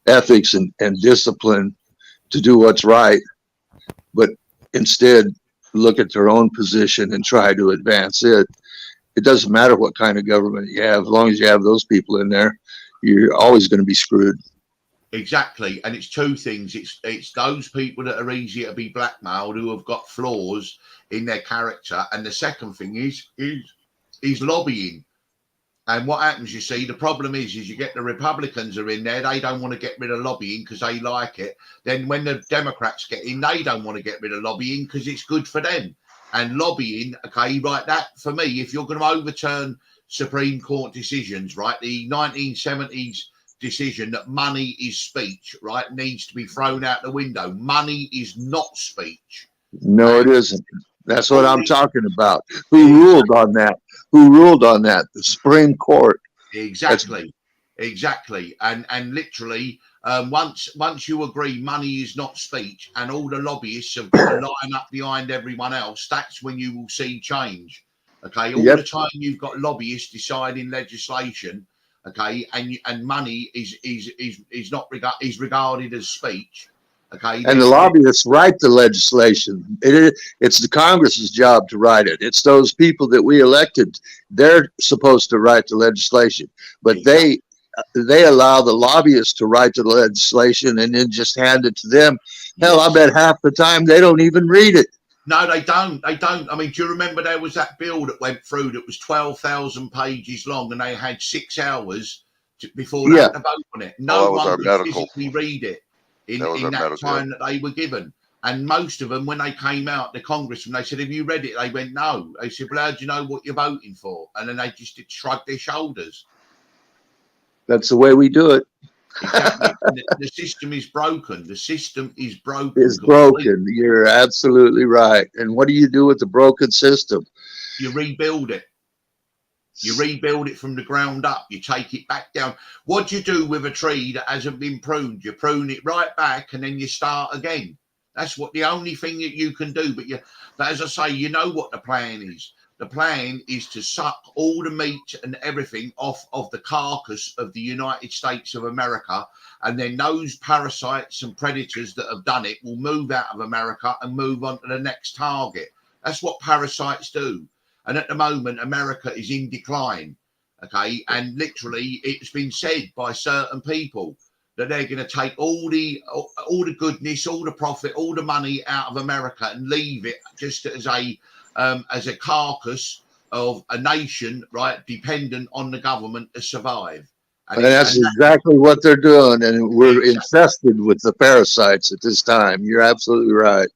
ethics and discipline to do what's right, but instead look at their own position and try to advance it, it doesn't matter what kind of government you have. As long as you have those people in there, you're always going to be screwed. Exactly. And it's two things. It's those people that are easier to be blackmailed, who have got flaws in their character. And the second thing is lobbying. And what happens, you see, the problem is you get the Republicans are in there. They don't want to get rid of lobbying because they like it. Then when the Democrats get in, they don't want to get rid of lobbying because it's good for them. And lobbying, okay, right, that for me, if you're going to overturn Supreme Court decisions, right, the 1970s decision that money is speech, right, needs to be thrown out the window. Money is not speech. No, it isn't. That's what I'm talking about. Who ruled on that? Who ruled on that? The Supreme Court. Exactly. Exactly. And literally, once you agree money is not speech and all the lobbyists have got to line up behind everyone else, that's when you will see change. Okay. All the time you've got lobbyists deciding legislation, okay, and money is not regarded as speech. Okay. And the lobbyists write the legislation. It's the Congress's job to write it. It's those people that we elected. They're supposed to write the legislation, but they allow the lobbyists to write the legislation and then just hand it to them. Hell, I bet half the time they don't even read it. No, they don't. They don't. I mean, do you remember there was that bill that went through that was 12,000 pages long and they had 6 hours before they had to vote on it? No one could physically read it in that time that they were given. And most of them, when they came out, the congressmen, they said, have you read it? They went, no. They said, well, how do you know what you're voting for? And then they just shrugged their shoulders. That's the way we do it. Exactly. The system is broken. The system is broken. It's broken. You're absolutely right. And what do you do with the broken system? You rebuild it. You rebuild it from the ground up. You take it back down. What do you do with a tree that hasn't been pruned? You prune it right back and then you start again. That's what the only thing that you can do. But as I say, you know what the plan is. The plan is to suck all the meat and everything off of the carcass of the United States of America. And then those parasites and predators that have done it will move out of America and move on to the next target. That's what parasites do. And at the moment, America is in decline. Okay. And literally, it's been said by certain people that they're going to take all the goodness, all the profit, all the money out of America and leave it just as a carcass of a nation, right, dependent on the government to survive. And that's exactly what they're doing. And we're infested with the parasites at this time. You're absolutely right.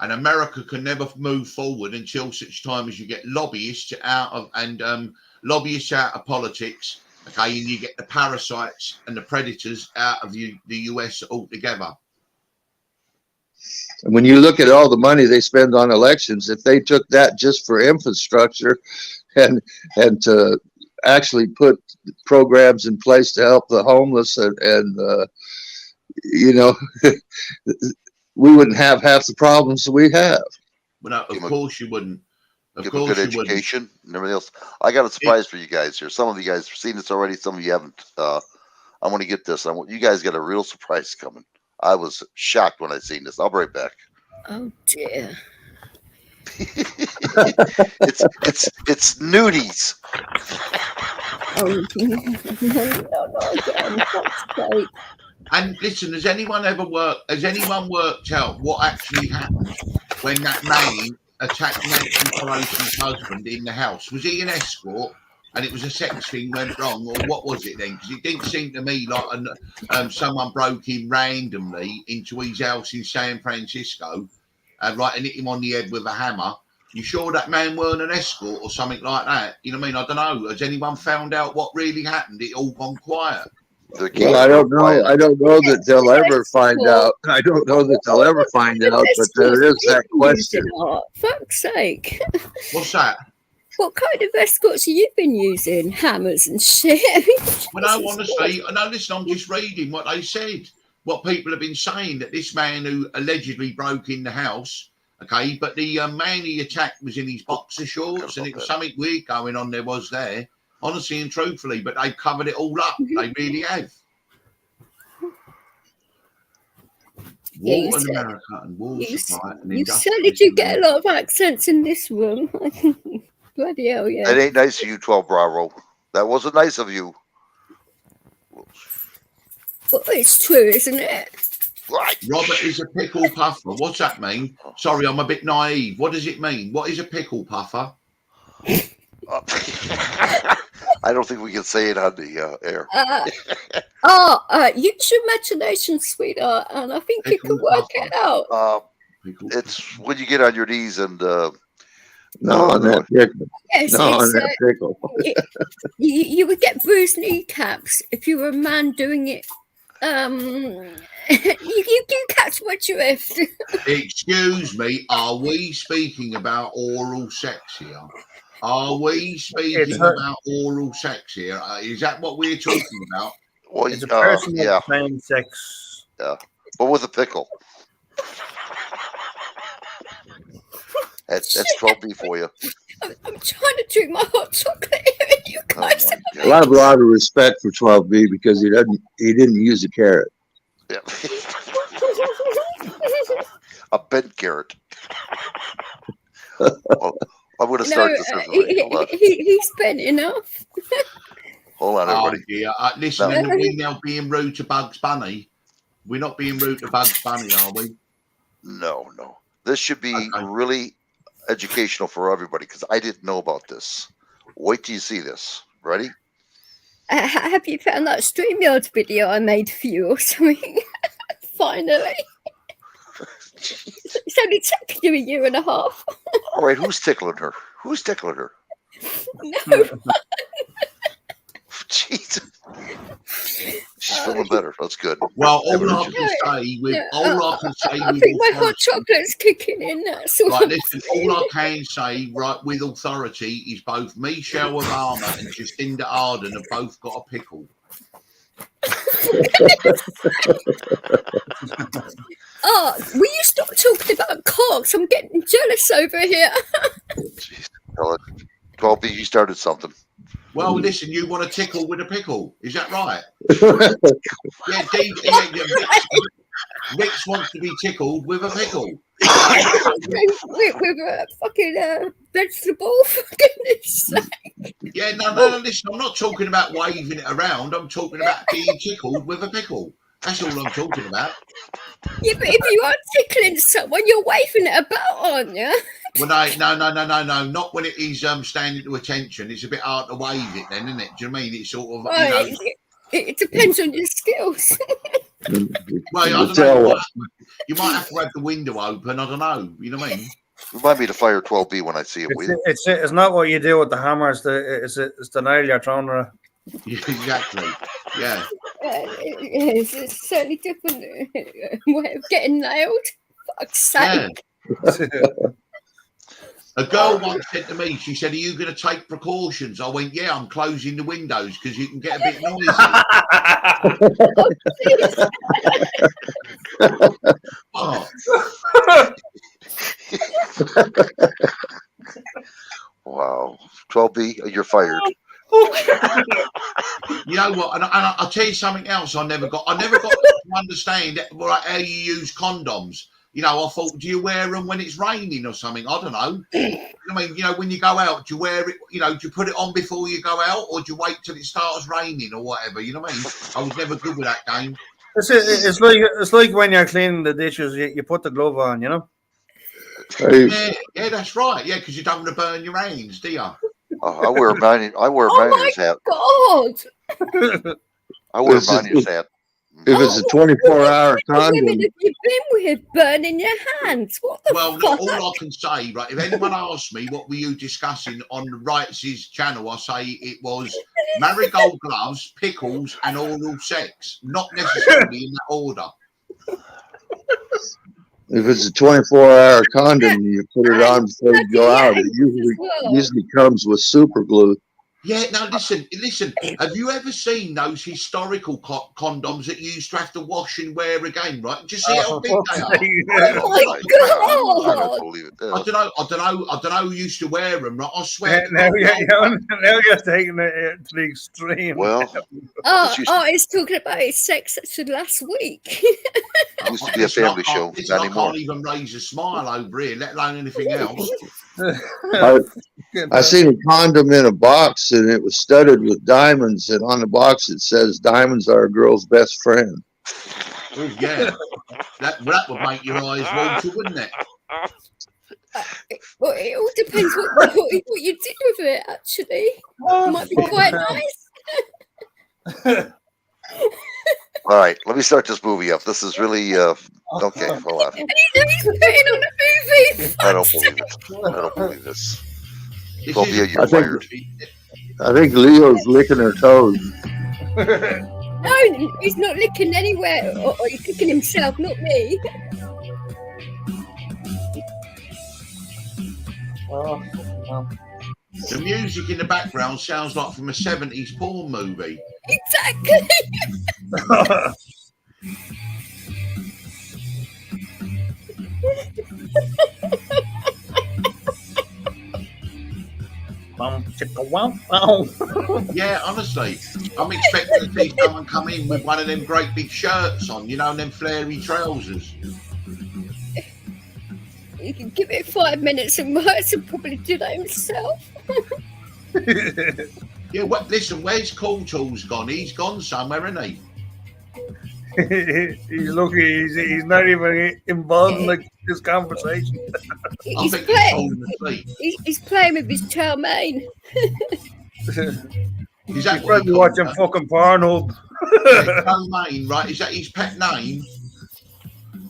And America can never move forward until such time as you get lobbyists out of politics, okay, and you get the parasites and the predators out of the US altogether. And when you look at all the money they spend on elections, if they took that just for infrastructure and to actually put programs in place to help the homeless and you know, we wouldn't have half the problems we have. But no, of course you wouldn't. Give a good education and everything else. I got a surprise for you guys here. Some of you guys have seen this already. Some of you haven't. I want to get this. You guys got a real surprise coming. I was shocked when I seen this. I'll be right back. Oh dear. it's nudies. Oh no, again. And listen, has anyone worked out what actually happened when that man attacked Nancy Pelosi's husband in the house? Was he an escort and it was a sex thing went wrong, or what was it then? Because it didn't seem to me like someone broke in randomly into his house in San Francisco and hit him on the head with a hammer. You sure that man weren't an escort or something like that? You know what I mean? I don't know. Has anyone found out what really happened? It all gone quiet. Well, I don't know. I don't know that they'll ever find out. I don't know that they'll ever find out, but there is that question. Fuck's sake. What's that? What kind of escorts have you been using? Hammers and shit? Well, no, honestly, no, listen, I'm just reading what they said. What people have been saying, that this man who allegedly broke in the house, okay, but the man he attacked was in his boxer shorts and it was something weird going on there. Honestly and truthfully, but they've covered it all up. They really have. War in America and war supply and you certainly do get a lot of accents in this room. Bloody hell, yeah. It ain't nice of you, 12 Bravo. That wasn't nice of you. Well, it's true, isn't it? Right. Robert is a pickle puffer. What's that mean? Sorry, I'm a bit naive. What does it mean? What is a pickle puffer? I don't think we can say it on the air. Use your imagination, sweetheart, and I think you can work it out. It's when you get on your knees and on that pickle. Yes, on that pickle. You would get bruised kneecaps if you were a man doing it. You catch my drift. Excuse me, are we speaking about oral sex here? Are we speaking about oral sex here? Is that what we're talking about? Well, it's a person yeah. Same sex. Yeah, but with a pickle. That's 12B for you. I'm trying to drink my hot chocolate here, and you guys. Well, I have a lot of respect for 12B because he didn't use a carrot. Yeah. A bent carrot. Well, I'm going to start this. He's bent enough. Hold on, everybody. Dear. Listen, are we now being rude to Bugs Bunny? We're not being rude to Bugs Bunny, are we? No. This should be really educational for everybody because I didn't know about this. Wait till you see this. Ready? Have you found that StreamYard video I made for you or something? Finally. It's only taken you a year and a half. All right, who's tickling her? Who's tickling her? No. Jesus. She's feeling better. That's good. Well, all I can say with I think my hot chocolate's kicking in. That's all. Right, listen, all I can say, right, with authority is both Michelle Obama and Jacinda Ardern have both got a pickle. Oh, will you stop talking about cocks? I'm getting jealous over here. Jeez, 12B, you started something. Well, listen, you want a tickle with a pickle. Is that right? Rix wants to be tickled with a pickle. with a fucking vegetable, for goodness sake. Yeah, no, listen, I'm not talking about waving it around. I'm talking about being tickled with a pickle. That's all I'm talking about. Yeah, but if you are tickling someone, you're waving it about, aren't you? Well, no, not when it is standing to attention. It's a bit hard to wave it then, isn't it? Do you know what I mean? It's sort of, Right. It depends on your skills. Well, I don't know. You might have to have the window open. I don't know. You know what I mean? Remind me to fire 12B when I see it. Will you? It's not what you do with the hammer. It's the nail you're throwing around. Exactly. Yeah. It's certainly different way of getting nailed. Fuck's sake. Yeah. A girl once said to me, she said, "Are you going to take precautions?" I went, "Yeah, I'm closing the windows because you can get a bit noisy." Oh. Wow. 12B, you're fired. You know what? And I'll tell you something else. I never got to understand how you use condoms. You know, I thought, do you wear them when it's raining or something? I don't know. I mean, you know, when you go out, do you wear it? You know, do you put it on before you go out, or do you wait till it starts raining or whatever? You know what I mean? I was never good with that game. It's like when you're cleaning the dishes, you put the glove on, you know. Yeah, that's right. Yeah, because you don't want to burn your hands, do you? I wear a miner's hat. God. I wear a miner's hat. If it's a 24-hour condom. Women have you been with burning your hands? What the fuck? All I can say, right, if anyone asks me what were you discussing on the Wrights' channel, I say it was marigold gloves, pickles, and oral sex. Not necessarily in that order. If it's a 24-hour condom, you put it on before you go out. It usually comes with super glue. Yeah, now listen. Have you ever seen those historical condoms that you used to have to wash and wear again? Right? Just see how big they are. Oh my God! I don't believe it. I don't know who used to wear them. Right? I swear. Now you're taking it to the extreme. Well, he's talking about his sex session last week. It used to be a family show. Not I anymore. can't even raise a smile over here, let alone anything else. I seen a condom in a box and it was studded with diamonds, and on the box it says diamonds are a girl's best friend. Oh, yeah, that would make your eyes water, wouldn't it? Well, it all depends what you did with it, actually. It might be quite nice. All right, let me start this movie up. This is really okay. Hold on. And he's putting on a movie. I don't believe it. I don't believe this. You're fired. I think Leo's licking her toes. No, he's not licking anywhere, or he's licking himself, not me. The music in the background sounds like from a 70s porn movie. Exactly. Yeah, honestly, I'm expecting to see someone come in with one of them great big shirts on, you know, and them flary trousers. You can give it 5 minutes and Mertz will probably do that himself. Yeah, listen, where's Cool Tools gone? He's gone somewhere, isn't he? He's lucky he's not even involved in this conversation. He's playing with his chow mein. Is that He's what probably he calls watching her? fucking Pornhub. Yeah, domain, right? Is that his pet name?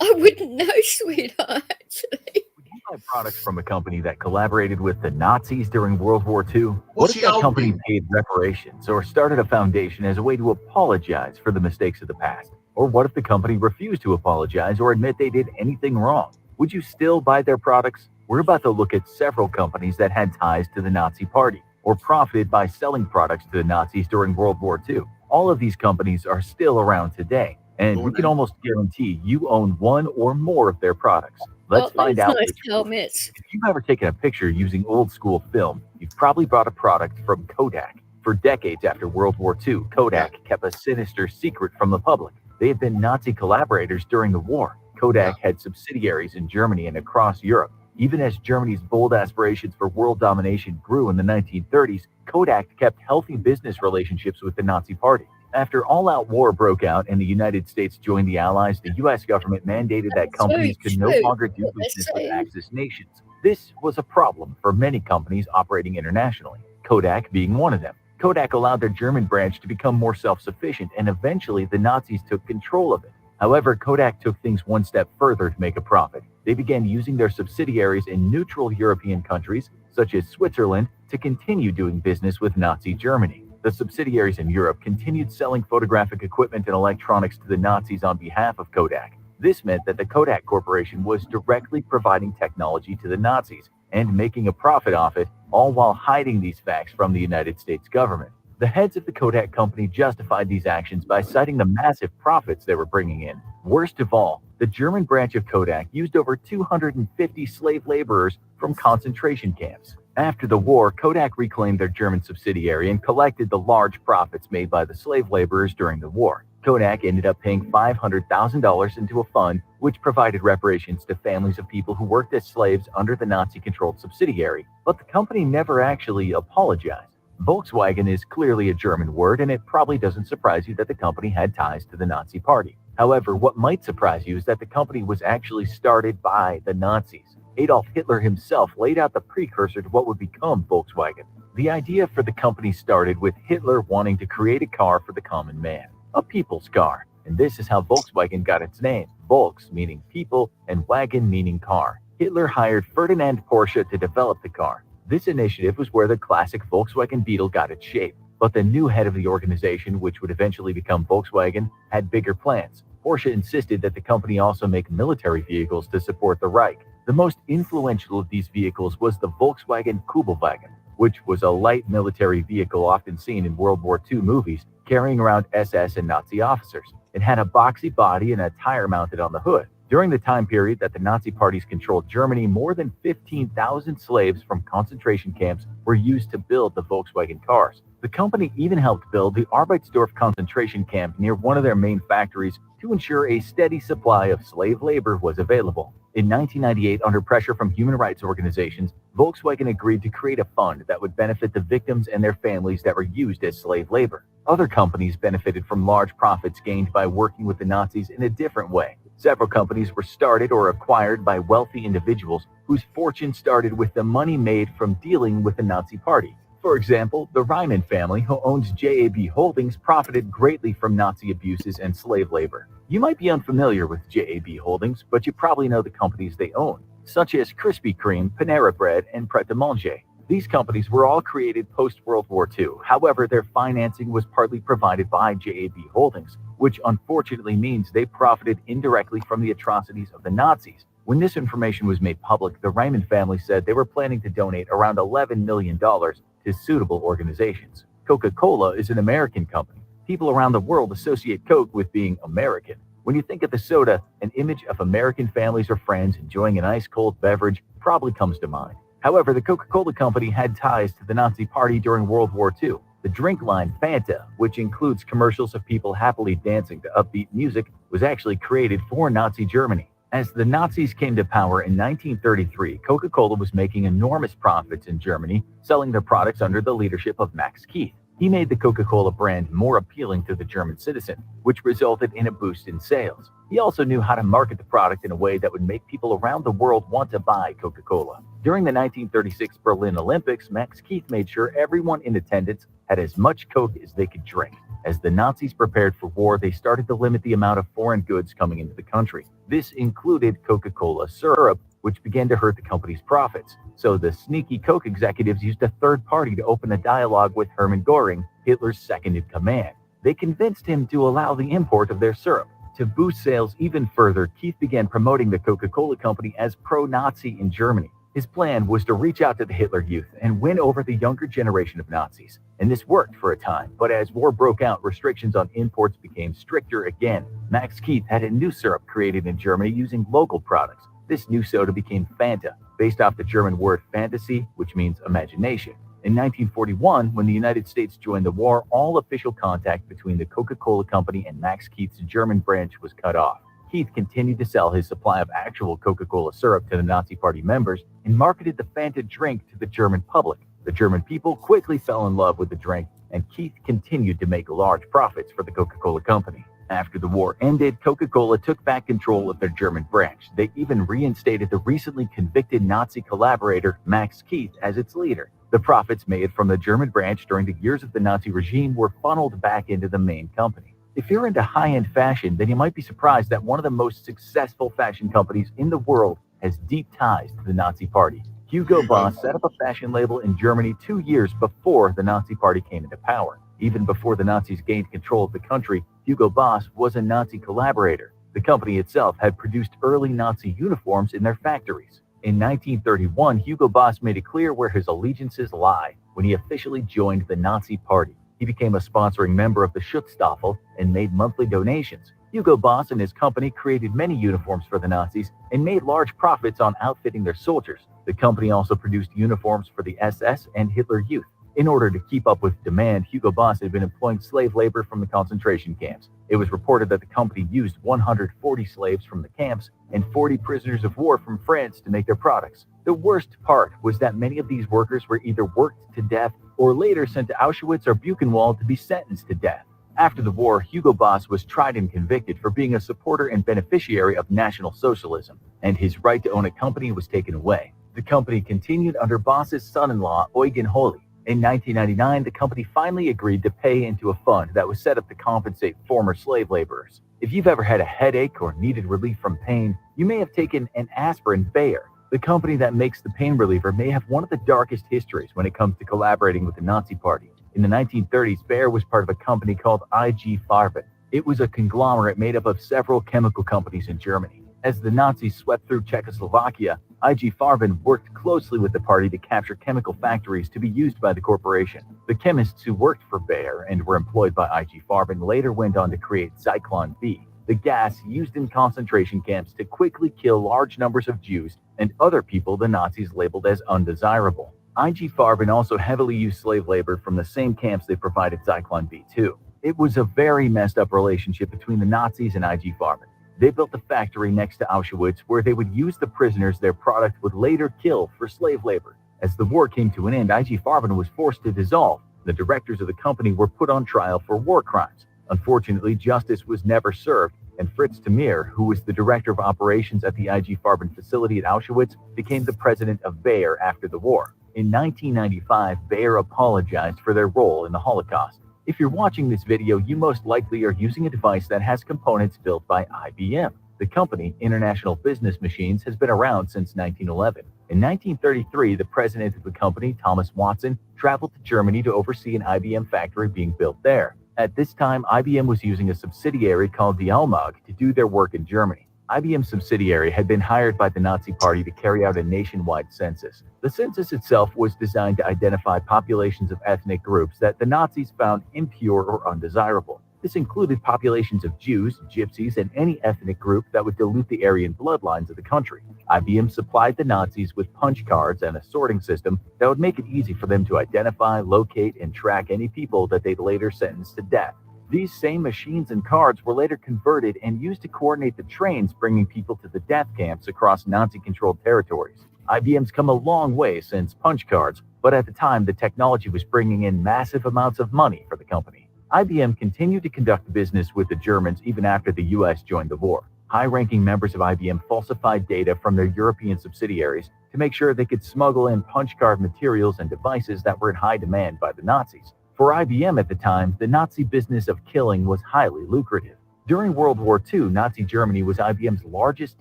I wouldn't know, sweetheart. Actually, Buy products from a company that collaborated with the Nazis during World War II? What What's if he that company holding? paid reparations or started a foundation as a way to apologize for the mistakes of the past? Or what if the company refused to apologize or admit they did anything wrong? Would you still buy their products? We're about to look at several companies that had ties to the Nazi Party or profited by selling products to the Nazis during World War II. All of these companies are still around today, and we can almost guarantee you own one or more of their products. Let's find out nice which helmets. If you've ever taken a picture using old school film, you've probably bought a product from Kodak. For decades after World War II, Kodak kept a sinister secret from the public. They had been Nazi collaborators during the war. Kodak had subsidiaries in Germany and across Europe. Even as Germany's bold aspirations for world domination grew in the 1930s, Kodak kept healthy business relationships with the Nazi Party. After all-out war broke out and the United States joined the Allies, the U.S. government mandated that companies could no longer do business with Axis nations. This was a problem for many companies operating internationally, Kodak being one of them. Kodak allowed their German branch to become more self-sufficient, and eventually the Nazis took control of it. However, Kodak took things one step further to make a profit. They began using their subsidiaries in neutral European countries, such as Switzerland, to continue doing business with Nazi Germany. The subsidiaries in Europe continued selling photographic equipment and electronics to the Nazis on behalf of Kodak. This meant that the Kodak Corporation was directly providing technology to the Nazis and making a profit off it, all while hiding these facts from the United States government. The heads of the Kodak company justified these actions by citing the massive profits they were bringing in. Worst of all, the German branch of Kodak used over 250 slave laborers from concentration camps. After the war, Kodak reclaimed their German subsidiary and collected the large profits made by the slave laborers during the war. Kodak ended up paying $500,000 into a fund which provided reparations to families of people who worked as slaves under the Nazi-controlled subsidiary, but the company never actually apologized. Volkswagen is clearly a German word, and it probably doesn't surprise you that the company had ties to the Nazi Party. However, what might surprise you is that the company was actually started by the Nazis. Adolf Hitler himself laid out the precursor to what would become Volkswagen. The idea for the company started with Hitler wanting to create a car for the common man, a people's car. And this is how Volkswagen got its name, Volks meaning people and wagon meaning car. Hitler hired Ferdinand Porsche to develop the car. This initiative was where the classic Volkswagen Beetle got its shape. But the new head of the organization, which would eventually become Volkswagen, had bigger plans. Porsche insisted that the company also make military vehicles to support the Reich. The most influential of these vehicles was the Volkswagen Kubelwagen, which was a light military vehicle often seen in World War II movies, carrying around SS and Nazi officers. It had a boxy body and a tire mounted on the hood. During the time period that the Nazi parties controlled Germany, more than 15,000 slaves from concentration camps were used to build the Volkswagen cars. The company even helped build the Arbeitsdorf concentration camp near one of their main factories to ensure a steady supply of slave labor was available. In 1998, under pressure from human rights organizations, Volkswagen agreed to create a fund that would benefit the victims and their families that were used as slave labor. Other companies benefited from large profits gained by working with the Nazis in a different way. Several companies were started or acquired by wealthy individuals whose fortune started with the money made from dealing with the Nazi Party. For example, the Ryman family, who owns JAB Holdings, profited greatly from Nazi abuses and slave labor. You might be unfamiliar with JAB Holdings, but you probably know the companies they own, such as Krispy Kreme, Panera Bread, and Pret a Manger. These companies were all created post-World War II. However, their financing was partly provided by JAB Holdings, which unfortunately means they profited indirectly from the atrocities of the Nazis. When this information was made public, the Ryman family said they were planning to donate around $11 million to suitable organizations. Coca-Cola is an American company. People around the world associate Coke with being American. When you think of the soda, an image of American families or friends enjoying an ice-cold beverage probably comes to mind. However, the Coca-Cola company had ties to the Nazi Party during World War II. The drink line Fanta, which includes commercials of people happily dancing to upbeat music, was actually created for Nazi Germany. As the Nazis came to power in 1933, Coca-Cola was making enormous profits in Germany, selling their products under the leadership of Max Keith. He made the Coca-Cola brand more appealing to the German citizen, which resulted in a boost in sales. He also knew how to market the product in a way that would make people around the world want to buy Coca-Cola. During the 1936 Berlin Olympics, Max Keith made sure everyone in attendance had as much Coke as they could drink. As the Nazis prepared for war, they started to limit the amount of foreign goods coming into the country. This included Coca-Cola syrup, which began to hurt the company's profits. So the sneaky Coke executives used a third party to open a dialogue with Hermann Göring, Hitler's second-in-command. They convinced him to allow the import of their syrup. To boost sales even further, Keith began promoting the Coca-Cola company as pro-Nazi in Germany. His plan was to reach out to the Hitler Youth and win over the younger generation of Nazis. And this worked for a time, but as war broke out, restrictions on imports became stricter again. Max Keith had a new syrup created in Germany using local products. This new soda became Fanta, based off the German word fantasy, which means imagination. In 1941, when the United States joined the war, all official contact between the Coca-Cola Company and Max Keith's German branch was cut off. Keith continued to sell his supply of actual Coca-Cola syrup to the Nazi Party members and marketed the Fanta drink to the German public. The German people quickly fell in love with the drink, and Keith continued to make large profits for the Coca-Cola Company. After the war ended, Coca-Cola took back control of their German branch. They even reinstated the recently convicted Nazi collaborator Max Keith as its leader. The profits made from the German branch during the years of the Nazi regime were funneled back into the main company. If you're into high-end fashion, then you might be surprised that one of the most successful fashion companies in the world has deep ties to the Nazi Party. Hugo Boss set up a fashion label in Germany 2 years before the Nazi Party came into power. Even before the Nazis gained control of the country, Hugo Boss was a Nazi collaborator. The company itself had produced early Nazi uniforms in their factories. In 1931, Hugo Boss made it clear where his allegiances lie when he officially joined the Nazi Party. He became a sponsoring member of the Schutzstaffel and made monthly donations. Hugo Boss and his company created many uniforms for the Nazis and made large profits on outfitting their soldiers. The company also produced uniforms for the SS and Hitler Youth. In order to keep up with demand, Hugo Boss had been employing slave labor from the concentration camps. It was reported that the company used 140 slaves from the camps and 40 prisoners of war from France to make their products. The worst part was that many of these workers were either worked to death or later sent to Auschwitz or Buchenwald to be sentenced to death. After the war, Hugo Boss was tried and convicted for being a supporter and beneficiary of National Socialism, and his right to own a company was taken away. The company continued under Boss's son-in-law, Eugen Holy. In 1999, the company finally agreed to pay into a fund that was set up to compensate former slave laborers. If you've ever had a headache or needed relief from pain, you may have taken an aspirin. Bayer, the company that makes the pain reliever, may have one of the darkest histories when it comes to collaborating with the Nazi Party. In the 1930s, Bayer was part of a company called IG Farben. It was a conglomerate made up of several chemical companies in Germany. As the Nazis swept through Czechoslovakia, IG Farben worked closely with the party to capture chemical factories to be used by the corporation. The chemists who worked for Bayer and were employed by IG Farben later went on to create Zyklon B, the gas used in concentration camps to quickly kill large numbers of Jews and other people the Nazis labeled as undesirable. IG Farben also heavily used slave labor from the same camps they provided Zyklon B to. It was a very messed up relationship between the Nazis and IG Farben. They built a factory next to Auschwitz where they would use the prisoners their product would later kill for slave labor. As the war came to an end, IG Farben was forced to dissolve. The directors of the company were put on trial for war crimes. Unfortunately, justice was never served, and Fritz Tamir, who was the director of operations at the IG Farben facility at Auschwitz, became the president of Bayer after the war. In 1995, Bayer apologized for their role in the Holocaust. If you're watching this video, you most likely are using a device that has components built by IBM. The company, International Business Machines, has been around since 1911. In 1933, the president of the company, Thomas Watson, traveled to Germany to oversee an IBM factory being built there. At this time, IBM was using a subsidiary called Dialmog to do their work in Germany. IBM's subsidiary had been hired by the Nazi Party to carry out a nationwide census. The census itself was designed to identify populations of ethnic groups that the Nazis found impure or undesirable. This included populations of Jews, Gypsies, and any ethnic group that would dilute the Aryan bloodlines of the country. IBM supplied the Nazis with punch cards and a sorting system that would make it easy for them to identify, locate, and track any people that they'd later sentence to death. These same machines and cards were later converted and used to coordinate the trains bringing people to the death camps across Nazi-controlled territories. IBM's come a long way since punch cards, but at the time the technology was bringing in massive amounts of money for the company. IBM continued to conduct business with the Germans even after the US joined the war. High-ranking members of IBM falsified data from their European subsidiaries to make sure they could smuggle in punch card materials and devices that were in high demand by the Nazis. For IBM at the time, the Nazi business of killing was highly lucrative. During World War II, Nazi Germany was IBM's largest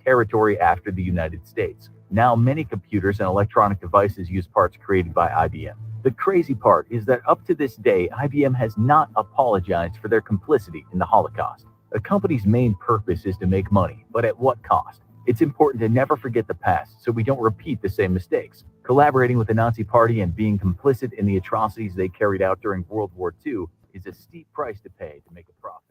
territory after the United States. Now, many computers and electronic devices use parts created by IBM. The crazy part is that up to this day, IBM has not apologized for their complicity in the Holocaust. A company's main purpose is to make money, but at what cost? It's important to never forget the past so we don't repeat the same mistakes. Collaborating with the Nazi Party and being complicit in the atrocities they carried out during World War II is a steep price to pay to make a profit.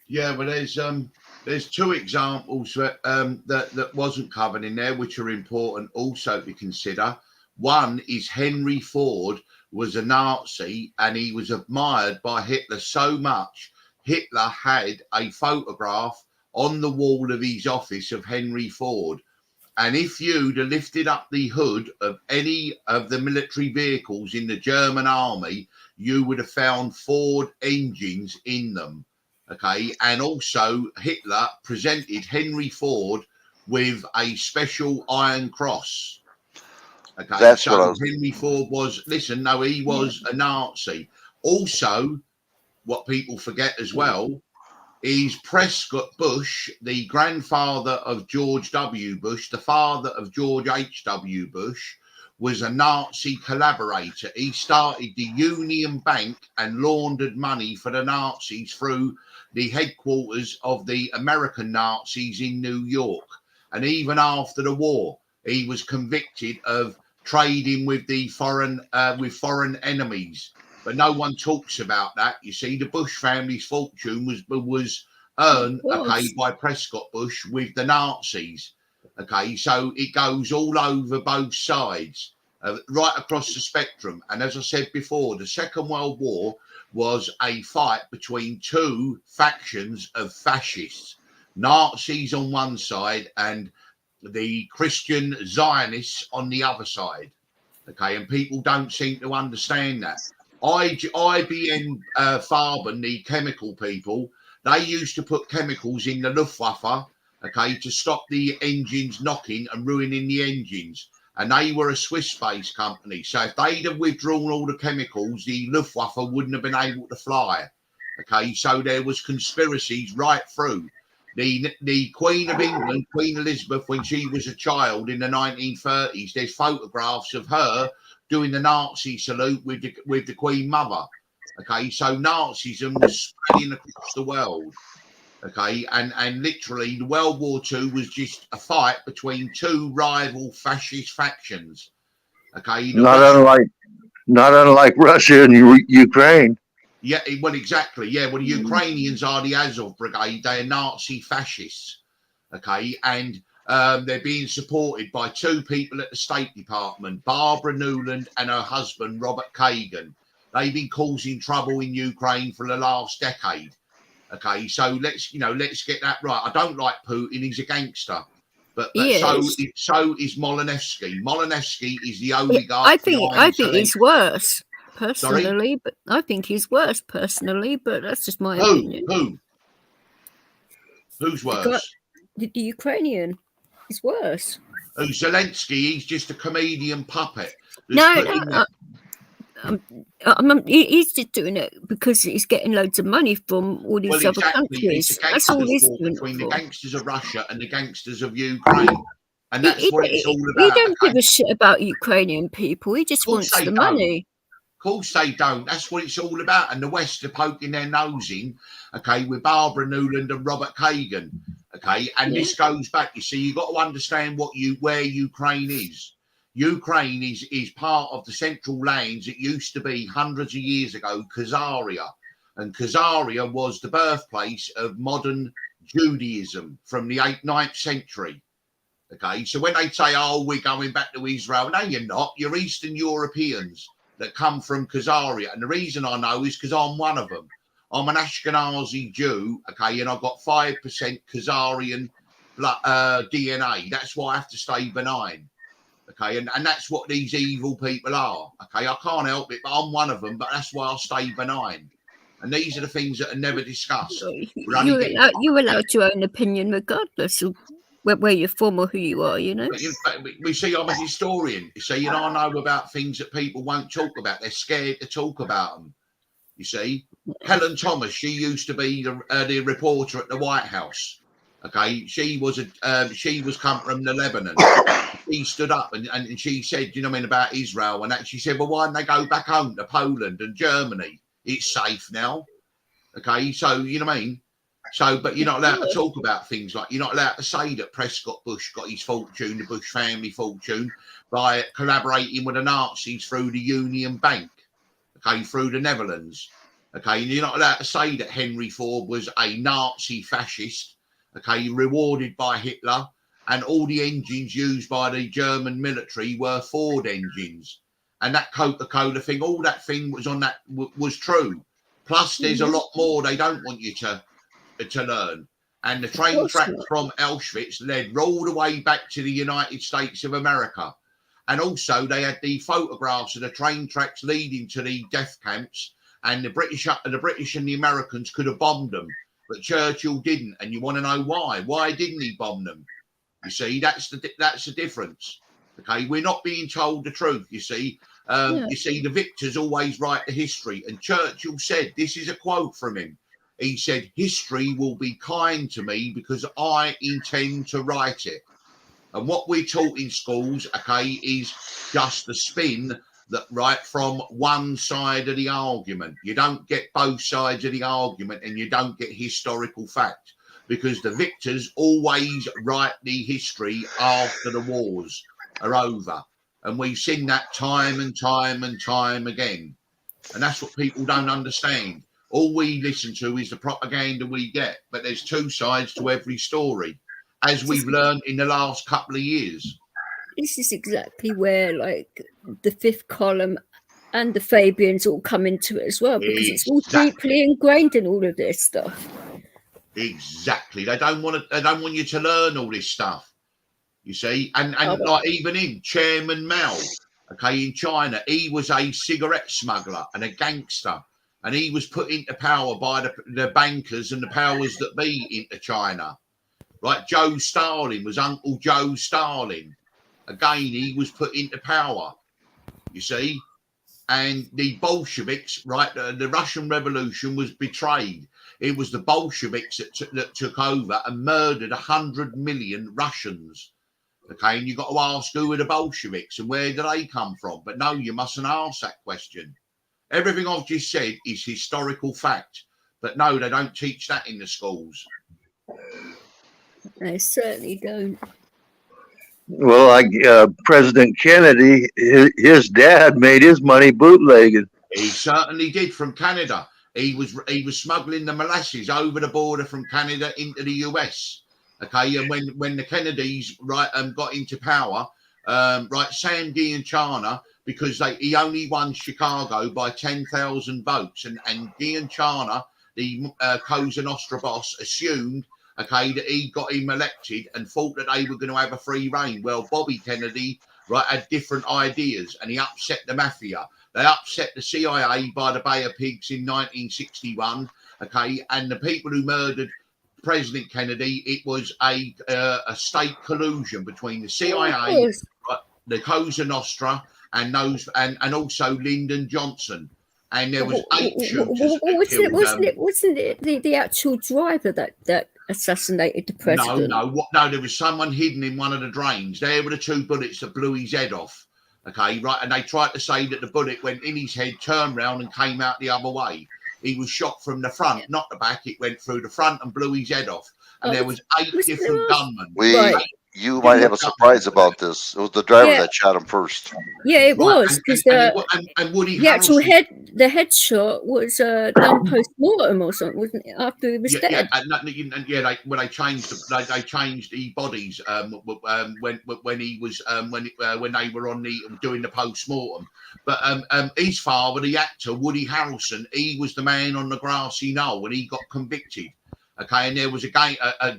Yeah, well, there's two examples that wasn't covered in there, which are important also to consider. One is Henry Ford was a Nazi and he was admired by Hitler so much. Hitler had a photograph on the wall of his office of Henry Ford. And if you'd have lifted up the hood of any of the military vehicles in the German army, you would have found Ford engines in them. Okay, and also Hitler presented Henry Ford with a special Iron Cross. Okay, That's so what I was. Henry Ford was, listen, no, he was a Nazi. Also, what people forget as well is Prescott Bush, the grandfather of George W. Bush, the father of George H.W. Bush, was a Nazi collaborator. He started the Union Bank and laundered money for the Nazis through the headquarters of the American Nazis in New York. And even after the war, he was convicted of trading with the foreign enemies. But no one talks about that. You see, the Bush family's fortune was earned, okay, by Prescott Bush with the Nazis. Okay, so it goes all over both sides, right across the spectrum. And as I said before, the Second World War was a fight between two factions of fascists, Nazis on one side and the Christian Zionists on the other side. Okay, and people don't seem to understand that. IBM Farben, the chemical people, they used to put chemicals in the Luftwaffe, okay, to stop the engines knocking and ruining the engines. And they were a Swiss-based company. So if they'd have withdrawn all the chemicals, the Luftwaffe wouldn't have been able to fly. Okay, so there was conspiracies right through. The Queen of England, Queen Elizabeth, when she was a child in the 1930s, there's photographs of her doing the Nazi salute with the Queen Mother. Okay, so Nazism was spreading across the world. Okay, and literally the World War II was just a fight between two rival fascist factions. Okay, not unlike Russia and Ukraine. Yeah, well, exactly. Yeah, well, the Ukrainians are the Azov Brigade. They are Nazi fascists. Okay, and they're being supported by two people at the State Department, Barbara Nuland and her husband, Robert Kagan. They've been causing trouble in Ukraine for the last decade. Okay, so let's get that right. I don't like Putin; he's a gangster, but so is Molinevsky. Molinevsky is the oligarch. I think he's worse personally, but I think he's worse personally. But that's just my opinion. Who's worse? The Ukrainian is worse. Oh, Zelensky, he's just a comedian puppet. He's just doing it because he's getting loads of money from all these other countries. That's all he's doing. Between the gangsters of Russia and the gangsters of Ukraine. And that's what it's all about. He don't give a shit about Ukrainian people. He just wants the money. Of course they don't. That's what it's all about. And the West are poking their nose in, okay, with Barbara Nuland and Robert Kagan. Okay, and this goes back. You see, you've got to understand where Ukraine is. Ukraine is part of the central lands. It used to be hundreds of years ago, Khazaria. And Khazaria was the birthplace of modern Judaism from the 9th century. Okay, so when they say, oh, we're going back to Israel, no, you're not. You're Eastern Europeans that come from Khazaria. And the reason I know is because I'm one of them. I'm an Ashkenazi Jew, okay, and I've got 5% Khazarian DNA. That's why I have to stay benign. Okay, and that's what these evil people are. Okay, I can't help it, but I'm one of them, but that's why I stay benign. And these are the things that are never discussed. You're allowed your own opinion regardless of where you're from or who you are, you know. We see, I'm a historian. You see, and I know about things that people won't talk about. They're scared to talk about them. You see, Helen Thomas, she used to be the reporter at the White House. Okay, she was come from the Lebanon. She stood up and she said, you know what I mean, about Israel and that. She said, well, why don't they go back home to Poland and Germany? It's safe now. Okay, so you know what I mean. So, but you're not allowed to talk about things like, you're not allowed to say that Prescott Bush got his fortune, the Bush family fortune, by collaborating with the Nazis through the Union Bank, okay, through the Netherlands. Okay, and you're not allowed to say that Henry Ford was a Nazi fascist, okay, rewarded by Hitler, and all the engines used by the German military were Ford engines. And that Coca-Cola thing, all that thing was true. Plus, there's a lot more they don't want you to learn. And the train tracks from Auschwitz led all the way back to the United States of America. And also they had the photographs of the train tracks leading to the death camps, and the British and the Americans could have bombed them, but Churchill didn't. And you want to know why? Why didn't he bomb them? You see, that's the difference. Okay, we're not being told the truth. You see, you see, the victors always write the history. And Churchill said, this is a quote from him. He said, history will be kind to me because I intend to write it. And what we're taught in schools, okay, is just the spin that right from one side of the argument. You don't get both sides of the argument, and you don't get historical fact, because the victors always write the history after the wars are over. And we've seen that time and time and time again. And that's what people don't understand. All we listen to is the propaganda we get, but there's two sides to every story, as we've learned in the last couple of years. This is exactly where, like, the Fifth Column and the Fabians all come into it as well, because it's all deeply ingrained in all of this stuff. Exactly. They don't want you to learn all this stuff. You see, and like even in Chairman Mao, Okay, in China, he was a cigarette smuggler and a gangster, and he was put into power by the bankers and the powers that be into China. Right, Joe Stalin was Uncle Joe Stalin. Again, he was put into power, you see. And the Bolsheviks, right, the Russian Revolution was betrayed. It was the Bolsheviks that took over and murdered 100 million Russians. Okay, and you've got to ask who are the Bolsheviks and where do they come from? But no, you mustn't ask that question. Everything I've just said is historical fact. But no, they don't teach that in the schools. They certainly don't. Well, President Kennedy, his dad made his money bootlegging. He certainly did from Canada. He was smuggling the molasses over the border from Canada into the US. Okay, and when the Kennedys got into power, Sam Giancana, because he only won Chicago by 10,000 votes, and Giancana, the Cosa Nostra boss, assumed that he got him elected and thought that they were going to have a free reign. Well, Bobby Kennedy had different ideas, and he upset the mafia. They upset the CIA by the Bay of Pigs in 1961. Okay, and the people who murdered President Kennedy, it was a state collusion between the CIA, the Cosa Nostra, and also Lyndon Johnson. And there was 8 shooters. Wasn't it the actual driver that assassinated the president? No, there was someone hidden in one of the drains. There were the 2 bullets that blew his head off. Okay, right, and they tried to say that the bullet went in his head, turned round, and came out the other way. He was shot from the front, not the back. It went through the front and blew his head off. And there was 8 different gunmen. You might have a surprise about this. It was the driver that shot him first. Yeah, it was, because Woody the actual headshot was done post-mortem or something, wasn't it? After he was dead. They changed the bodies when he was when they were doing the post-mortem. But his father, the actor Woody Harrelson, he was the man on the grassy knoll when he got convicted. Okay, and there was a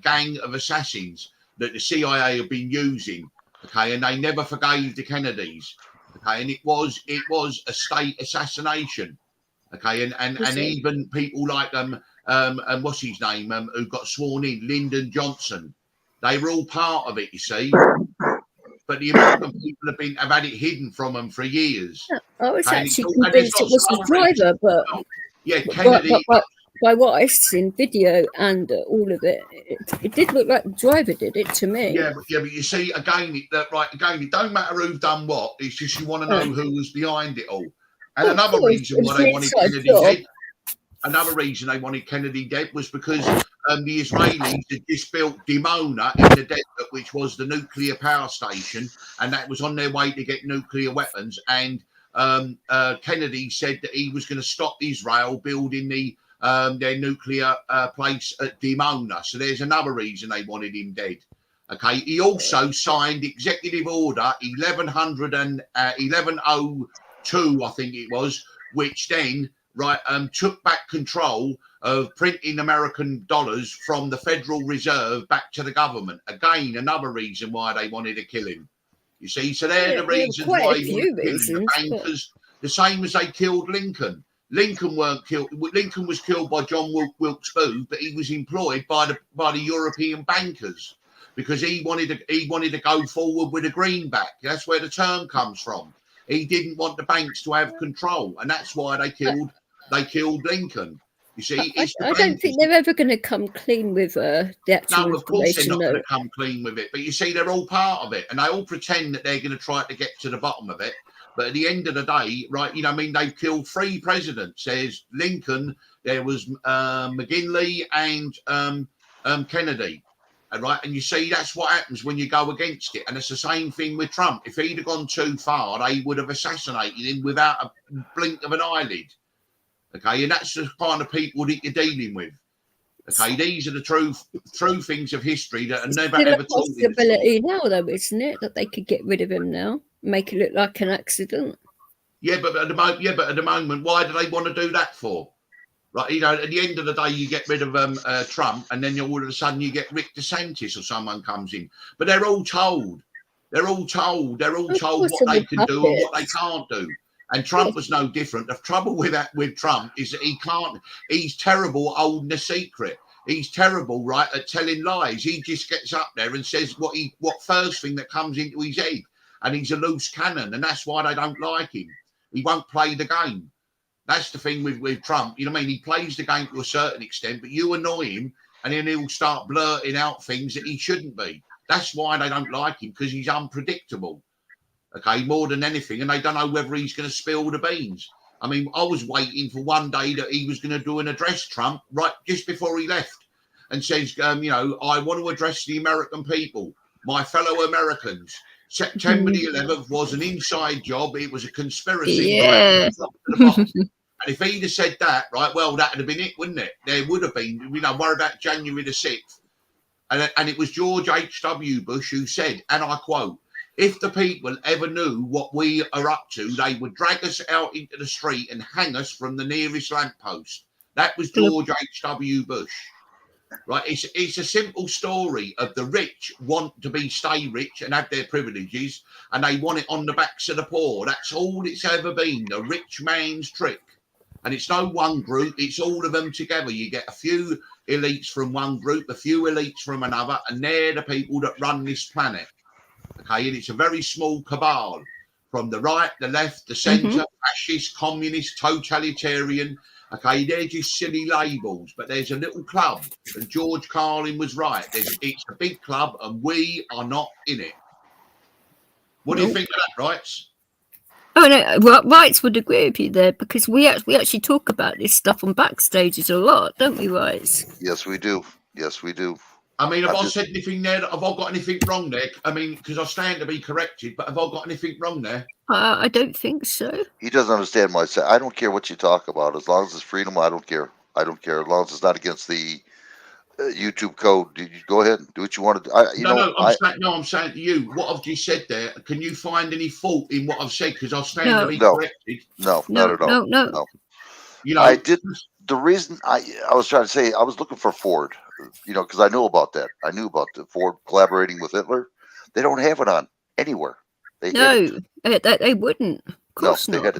gang of assassins that the CIA have been using, okay, and they never forgave the Kennedys, okay, and it was a state assassination, okay, and even people like and what's his name, who got sworn in, Lyndon Johnson, they were all part of it, you see. But the American people have had it hidden from them for years. I was actually convinced it was the driver, but Kennedy. But by what I've seen, video and all of it, it did look like the driver did it to me. Yeah, but you see, again, it don't matter who done what. It's just you want to know who was behind it all. And another reason why they wanted Kennedy dead. Another reason they wanted Kennedy dead was because the Israelis had just built Dimona in the desert, which was the nuclear power station, and that was on their way to get nuclear weapons. And Kennedy said that he was going to stop Israel building their nuclear place at Dimona. So there's another reason they wanted him dead. Okay. He also signed Executive Order 1102, I think it was, which then took back control of printing American dollars from the Federal Reserve back to the government. Again, another reason why they wanted to kill him. You see, so they're the reasons why he was killing the bankers, the same as they killed Lincoln. Lincoln weren't killed. Lincoln was killed by John Wilkes Booth, but he was employed by the European bankers because he wanted to go forward with a greenback. That's where the term comes from. He didn't want the banks to have control, and that's why they killed Lincoln. You see, I don't think they're ever going to come clean with the actual No, of course they're information. not going to come clean with it. But you see, they're all part of it, and they all pretend that they're going to try to get to the bottom of it. But at the end of the day, they've killed 3 presidents. There's Lincoln, there was McKinley, and Kennedy. And you see, that's what happens when you go against it. And it's the same thing with Trump. If he'd have gone too far, they would have assassinated him without a blink of an eyelid. Okay, and that's the kind of people that you're dealing with. Okay, these are the true things of history that are never ever taught. It's still a possibility now, though, isn't it, that they could get rid of him now, make it look like an accident? Yeah, but at the moment, why do they want to do that for? Right, at the end of the day, you get rid of Trump, and then all of a sudden you get Rick DeSantis or someone comes in. But they're all told. They're all told Of what course, they they're can do and what they puppets. can't do. And Trump was no different. The trouble with Trump is that he's terrible at holding a secret. He's terrible, right, at telling lies. He just gets up there and says what first thing that comes into his head. And he's a loose cannon, and that's why they don't like him. He won't play the game. That's the thing with Trump. You know what I mean? He plays the game to a certain extent, but you annoy him, and then he'll start blurting out things that he shouldn't be. That's why they don't like him, because he's unpredictable. Okay, more than anything, and they don't know whether he's going to spill the beans. I mean, I was waiting for one day that he was going to do an address, Trump, right just before he left, and says, you know, I want to address the American people, my fellow Americans. September the 11th was an inside job. It was a conspiracy. Yeah. And if he'd have said that, right, well, that would have been it, wouldn't it? There would have been, you know, worry about January the 6th. And it was George H.W. Bush who said, and I quote, if the people ever knew what we are up to, they would drag us out into the street and hang us from the nearest lamppost. That was George H.W. Bush. Right? It's a simple story of the rich want to stay rich and have their privileges, and they want it on the backs of the poor. That's all it's ever been, the rich man's trick. And it's no one group, it's all of them together. You get a few elites from one group, a few elites from another, and they're the people that run this planet. Okay, and it's a very small cabal from the right, the left, the centre, fascist, communist, totalitarian. Okay, they're just silly labels, but there's a little club, and George Carlin was right. It's a big club, and we are not in it. What do you think of that, Rights? Oh no, well, Rights would agree with you there, because we actually talk about this stuff on Backstages a lot, don't we, Rights? Yes, we do. Yes, we do. I mean, have I said anything there? Have I got anything wrong there? I mean, because I stand to be corrected, but have I got anything wrong there? I don't think so. He doesn't understand my say. I don't care what you talk about. As long as it's freedom, I don't care. I don't care. As long as it's not against the YouTube code. You go ahead and do what you want to do. I'm saying to you, what I've just said there, can you find any fault in what I've said? Because I stand to be corrected. No, not at all. No. You know, I didn't. The reason I was trying to say, I was looking for Ford, you know, because I knew about that. I knew about the Ford collaborating with Hitler. They don't have it on anywhere. They wouldn't. Of course no, not.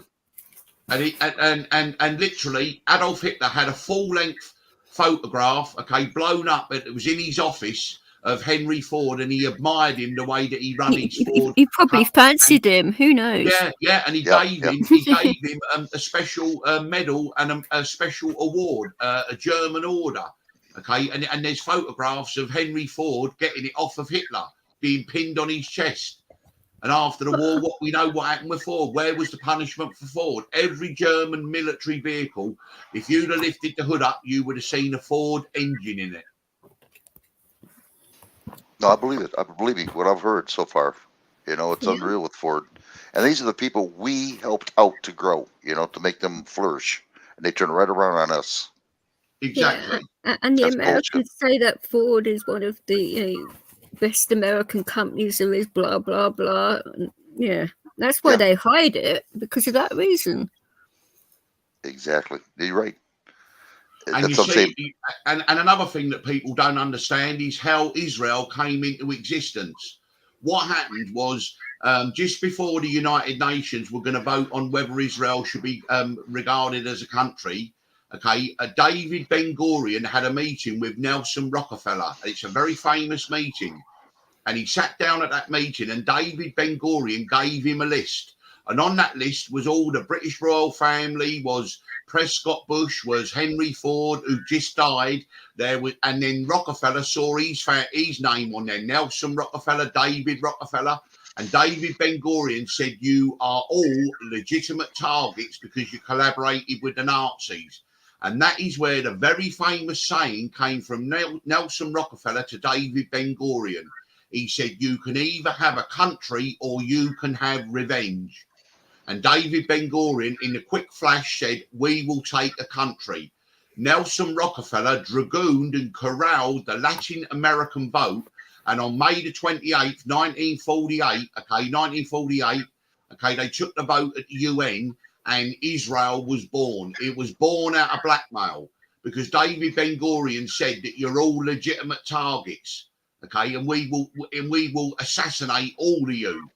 They had it. And literally, Adolf Hitler had a full-length photograph, okay, blown up. It was in his office of Henry Ford, and he admired him the way that he ran his Ford. He probably fancied him. Who knows? Yeah, and he gave him a special medal and a special award, a German order. Okay, and there's photographs of Henry Ford getting it off of Hitler, being pinned on his chest. And after the war, we know what happened with Ford. Where was the punishment for Ford? Every German military vehicle, if you'd have lifted the hood up, you would have seen a Ford engine in it. No, I believe it. I believe it. What I've heard so far, you know, it's unreal with Ford. And these are the people we helped out to grow, you know, to make them flourish. And they turn right around on us. Exactly. Yeah. And the That's Americans say that Ford is one of the best American companies there is, blah, blah, blah. And, yeah, that's why they hide it, because of that reason. Exactly. You're right. And you see, and another thing that people don't understand is how Israel came into existence. What happened was just before the United Nations were going to vote on whether Israel should be regarded as a country, okay, David Ben-Gurion had a meeting with Nelson Rockefeller. It's a very famous meeting. And he sat down at that meeting, and David Ben-Gurion gave him a list. And on that list was all the British royal family, was Prescott Bush, was Henry Ford, who just died. And then Rockefeller saw his name on there, Nelson Rockefeller, David Rockefeller. And David Ben-Gurion said, you are all legitimate targets because you collaborated with the Nazis. And that is where the very famous saying came from Nelson Rockefeller to David Ben-Gurion. He said, you can either have a country or you can have revenge. And David Ben-Gurion, in a quick flash, said, we will take a country. Nelson Rockefeller dragooned and corralled the Latin American vote. And on May the 28th, 1948, they took the vote at the UN, and Israel was born. It was born out of blackmail because David Ben-Gurion said that you're all legitimate targets. okay, and we will assassinate all of you.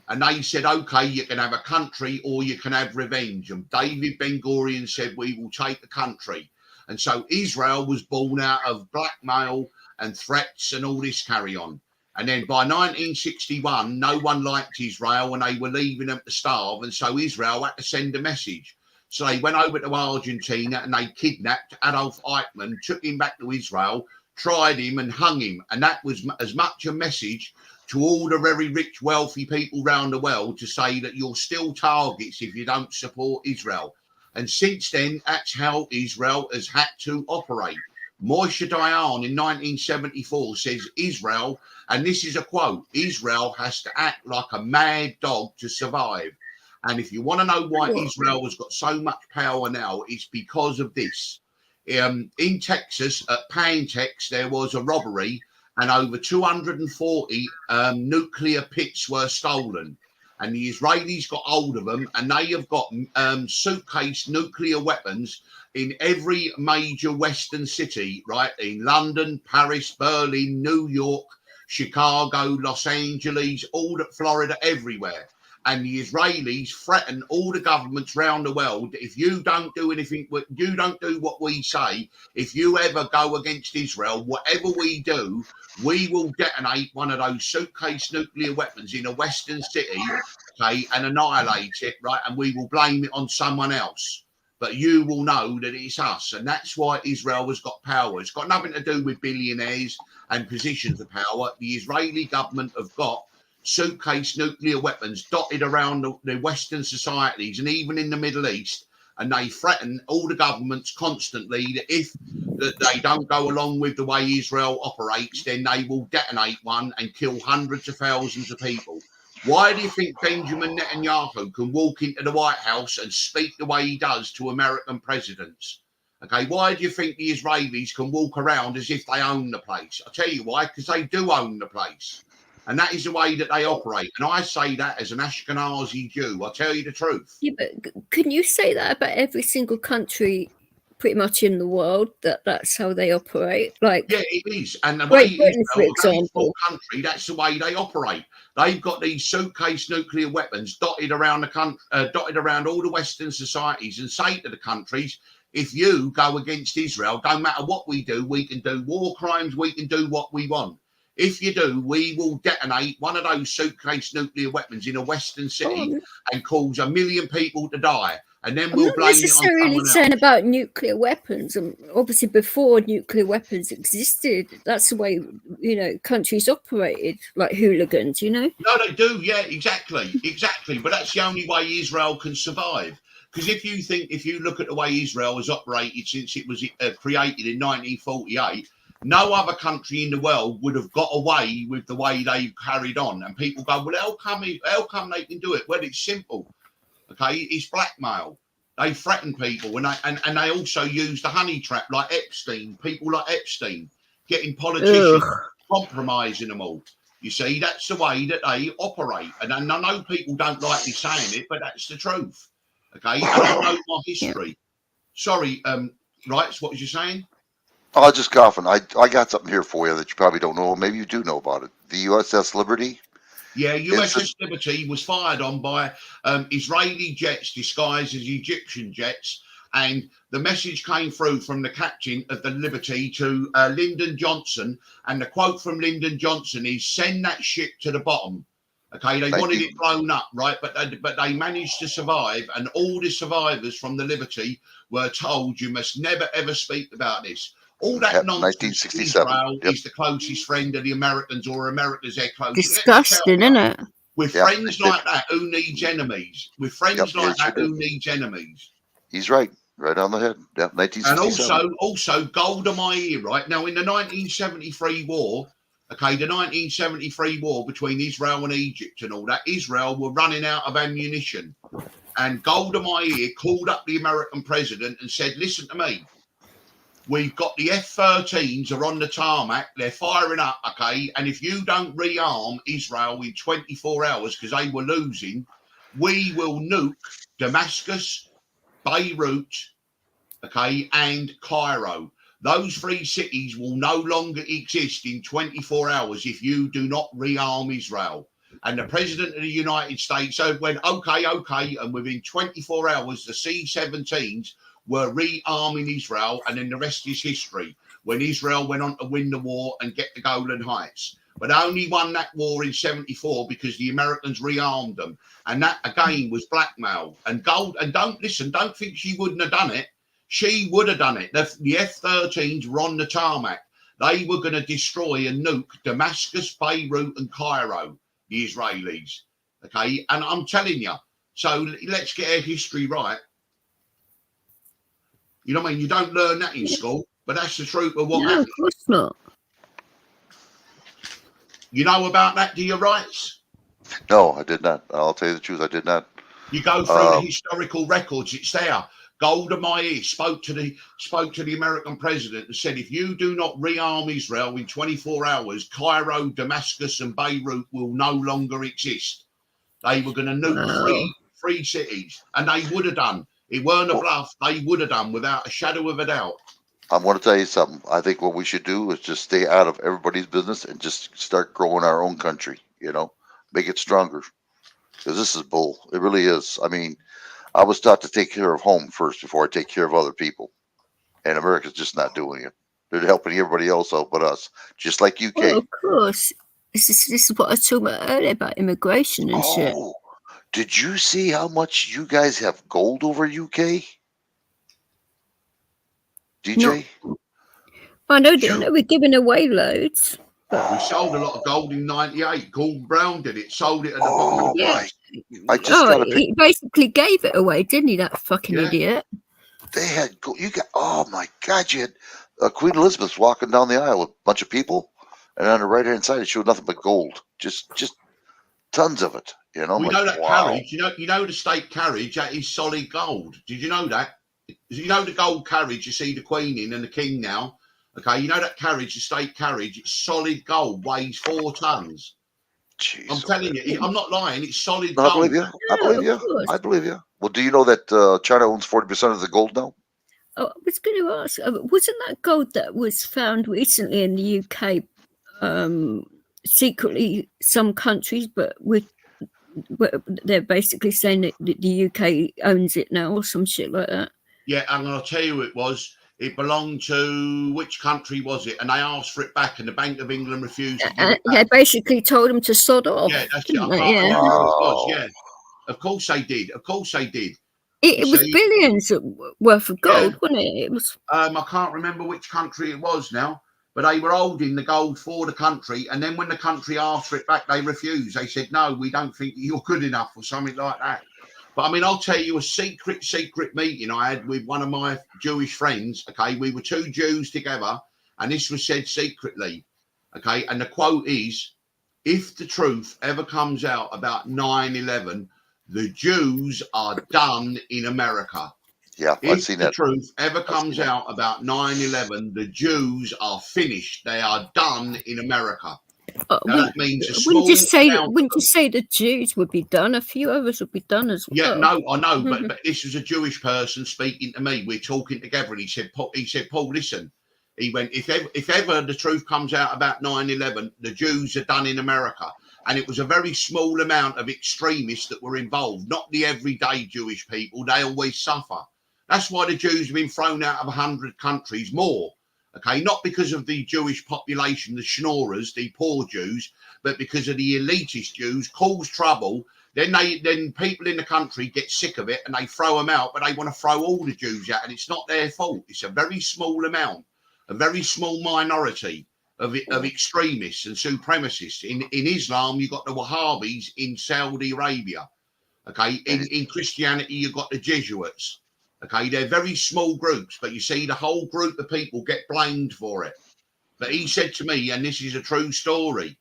And they said, okay, you can have a country or you can have revenge. And David Ben-Gurion said, we will take the country. And so Israel was born out of blackmail and threats and all this carry on. And then by 1961, no one liked Israel and they were leaving them to starve. And so Israel had to send a message. So they went over to Argentina and they kidnapped Adolf Eichmann, took him back to Israel, tried him and hung him. And that was as much a message to all the very rich, wealthy people around the world to say that you're still targets if you don't support Israel. And since then, that's how Israel has had to operate. Moshe Dayan in 1974 says Israel, and this is a quote, Israel has to act like a mad dog to survive. And if you want to know why Israel has got so much power now, it's because of this. In Texas, at Pantex, there was a robbery and over 240 nuclear pits were stolen. And the Israelis got hold of them, and they have got suitcase nuclear weapons in every major Western city, right? In London, Paris, Berlin, New York, Chicago, Los Angeles, all that Florida, everywhere. And the Israelis threaten all the governments around the world. If you don't do anything, you don't do what we say, if you ever go against Israel, whatever we do, we will detonate one of those suitcase nuclear weapons in a Western city, okay, and annihilate it, right? And we will blame it on someone else. But you will know that it's us. And that's why Israel has got power. It's got nothing to do with billionaires and positions of power. The Israeli government have got suitcase nuclear weapons dotted around the Western societies and even in the Middle East. And they threaten all the governments constantly that if they don't go along with the way Israel operates, then they will detonate one and kill hundreds of thousands of people. Why do you think Benjamin Netanyahu can walk into the White House and speak the way he does to American presidents? Okay, why do you think the Israelis can walk around as if they own the place? I'll tell you why, because they do own the place. And that is the way that they operate. And I say that as an Ashkenazi Jew. I'll tell you the truth. Yeah, but can you say that about every single country pretty much in the world, that's how they operate? Like, yeah, it is. And the way Britain, for example, small country, that's the way they operate. They've got these suitcase nuclear weapons dotted around the country, dotted around all the Western societies, and say to the countries, if you go against Israel, don't matter what we do, we can do war crimes, we can do what we want. If you do, we will detonate one of those suitcase nuclear weapons in a Western city and cause 1 million people to die. And then we'll blame it on someone else. I'm not necessarily saying about nuclear weapons. And obviously, before nuclear weapons existed, that's the way, countries operated, like hooligans, No, they do. Yeah, exactly. But that's the only way Israel can survive. Because if you look at the way Israel has operated since it was created in 1948, no other country in the world would have got away with the way they've carried on. And people go, well, how come they can do it? Well, it's simple. Okay, it's blackmail. They threaten people, and they also use the honey trap, like Epstein. People like Epstein, getting politicians, compromising them all. You see, that's the way that they operate. And I know people don't like me saying it, but that's the truth. Okay, and I know my history. Sorry, Rights, what was you saying? Oh, just coughing. I got something here for you that you probably don't know. Maybe you do know about it. The USS Liberty. Yeah, USS Liberty was fired on by Israeli jets disguised as Egyptian jets. And the message came through from the captain of the Liberty to Lyndon Johnson. And the quote from Lyndon Johnson is, send that ship to the bottom. Okay, they wanted it blown up, right? But they managed to survive. And all the survivors from the Liberty were told, you must never, ever speak about this. All that nonsense. Israel is the closest friend of the Americans, or America's their closest. Disgusting, isn't it? With friends like that, who needs enemies? With friends like that, who needs enemies? He's right. Right on the head. Yeah, 1967. And also Golda Meir, right? Now, in the 1973 war, okay, the 1973 war between Israel and Egypt and all that, Israel were running out of ammunition. And Golda Meir called up the American president and said, listen to me. We've got the F-13s are on the tarmac. They're firing up, okay? And if you don't rearm Israel in 24 hours, because they were losing, we will nuke Damascus, Beirut, okay, and Cairo. Those three cities will no longer exist in 24 hours if you do not rearm Israel. And the President of the United States went, okay, and within 24 hours, the C-17s were rearming Israel, and then the rest is history, when Israel went on to win the war and get the Golan Heights. But only won that war in 74 because the Americans rearmed them. And that, again, was blackmail. And don't think she wouldn't have done it. She would have done it. The F-13s were on the tarmac. They were going to destroy and nuke Damascus, Beirut, and Cairo, the Israelis. Okay? And I'm telling you, so let's get our history right. You know what I mean? You don't learn that in school, but that's the truth of what happened. Of course not. You know about that, do you, Rights? No, I did not. I'll tell you the truth, I did not. You go through the historical records, it's there. Golda Meir spoke to the American president and said, if you do not rearm Israel in 24 hours, Cairo, Damascus, and Beirut will no longer exist. They were going to nuke three cities, and they would have done. It weren't a bluff. They would have done without a shadow of a doubt. I want to tell you something. I think what we should do is just stay out of everybody's business and just start growing our own country, you know, make it stronger. Because this is bull. It really is. I mean, I was taught to take care of home first before I take care of other people. And America's just not doing it. They're helping everybody else out but us. Just like UK. Well, of course. This is what I was talking about earlier about immigration and shit. Did you see how much you guys have gold over UK? DJ? No. I know we're giving away loads. We sold a lot of gold in '98. Gordon Brown did it. Sold it at the bottom of the price. I just got he basically gave it away, didn't he? That fucking idiot. They had gold. You got, oh my God, you had Queen Elizabeth walking down the aisle with a bunch of people, and on the right hand side it showed nothing but gold. Just tons of it. You know, we like, know that wow. carriage. You know the state carriage. That is solid gold. Did you know that? You know the gold carriage you see the Queen in and the King now. Okay, you know that carriage, the state carriage. It's solid gold, weighs 4 tons. Jeez, I'm telling you, I'm not lying. It's solid No, I gold. believe you. I believe you. I believe you. Well, do you know that China owns 40% of the gold now? Oh, I was going to ask, wasn't that gold that was found recently in the UK secretly some countries, but they're basically saying that the UK owns it now or some shit like that? Yeah, and I'll tell you who it was. It belonged to, which country was it? And they asked for it back, and the Bank of England refused to give it back. They basically told them to sod off. Yeah, that's it. I can't Yeah. remember who it was. Yeah, of course they did. Of course they did. It was billions worth of gold, wasn't it? It was. I can't remember which country it was now, but they were holding the gold for the country, and then when the country asked for it back, they refused. They said, "No, we don't think you're good enough," or something like that. But I mean, I'll tell you a secret meeting I had with one of my Jewish friends. Okay, we were 2 Jews together, and this was said secretly. Okay, and the quote is, "If the truth ever comes out about 9/11, the Jews are done in America." Yeah, I've seen that. If the truth ever comes out about 9/11, the Jews are finished. They are done in America. Now, that means wouldn't you say the Jews would be done? A few others would be done as well. Yeah, no, I know, but this was a Jewish person speaking to me. We're talking together, and he said, "Paul, listen." He went, if ever the truth comes out about 9/11, the Jews are done in America. And it was a very small amount of extremists that were involved, not the everyday Jewish people. They always suffer. That's why the Jews have been thrown out of 100 countries more. Okay, not because of the Jewish population, the schnorrers, the poor Jews, but because of the elitist Jews cause trouble. Then people in the country get sick of it and they throw them out, but they want to throw all the Jews out, and it's not their fault. It's a very small amount, a very small minority of extremists and supremacists. In Islam, you've got the Wahhabis in Saudi Arabia. Okay, in Christianity, you've got the Jesuits. Okay, they're very small groups, but you see the whole group of people get blamed for it. But he said to me, and this is a true story,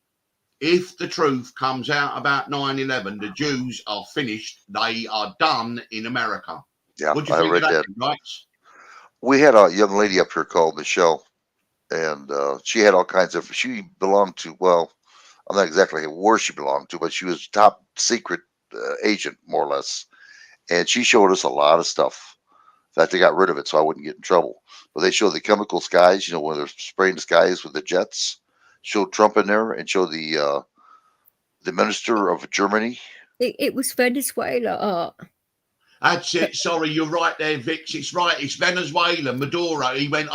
if the truth comes out about 9/11, the Jews are finished. They are done in America. Yeah, what do you I think read of that. Right? We had a young lady up here called Michelle, and she had all kinds of, she belonged to, well, I'm not exactly where she belonged to, but she was top secret agent, more or less. And she showed us a lot of stuff. In fact, they got rid of it so I wouldn't get in trouble. But they showed the chemical skies, you know, when they're spraying the skies with the jets. Showed Trump in there and showed the minister of Germany. It was Venezuela. That's it. Sorry, you're right there, Vix. It's right. It's Venezuela. Maduro. He went,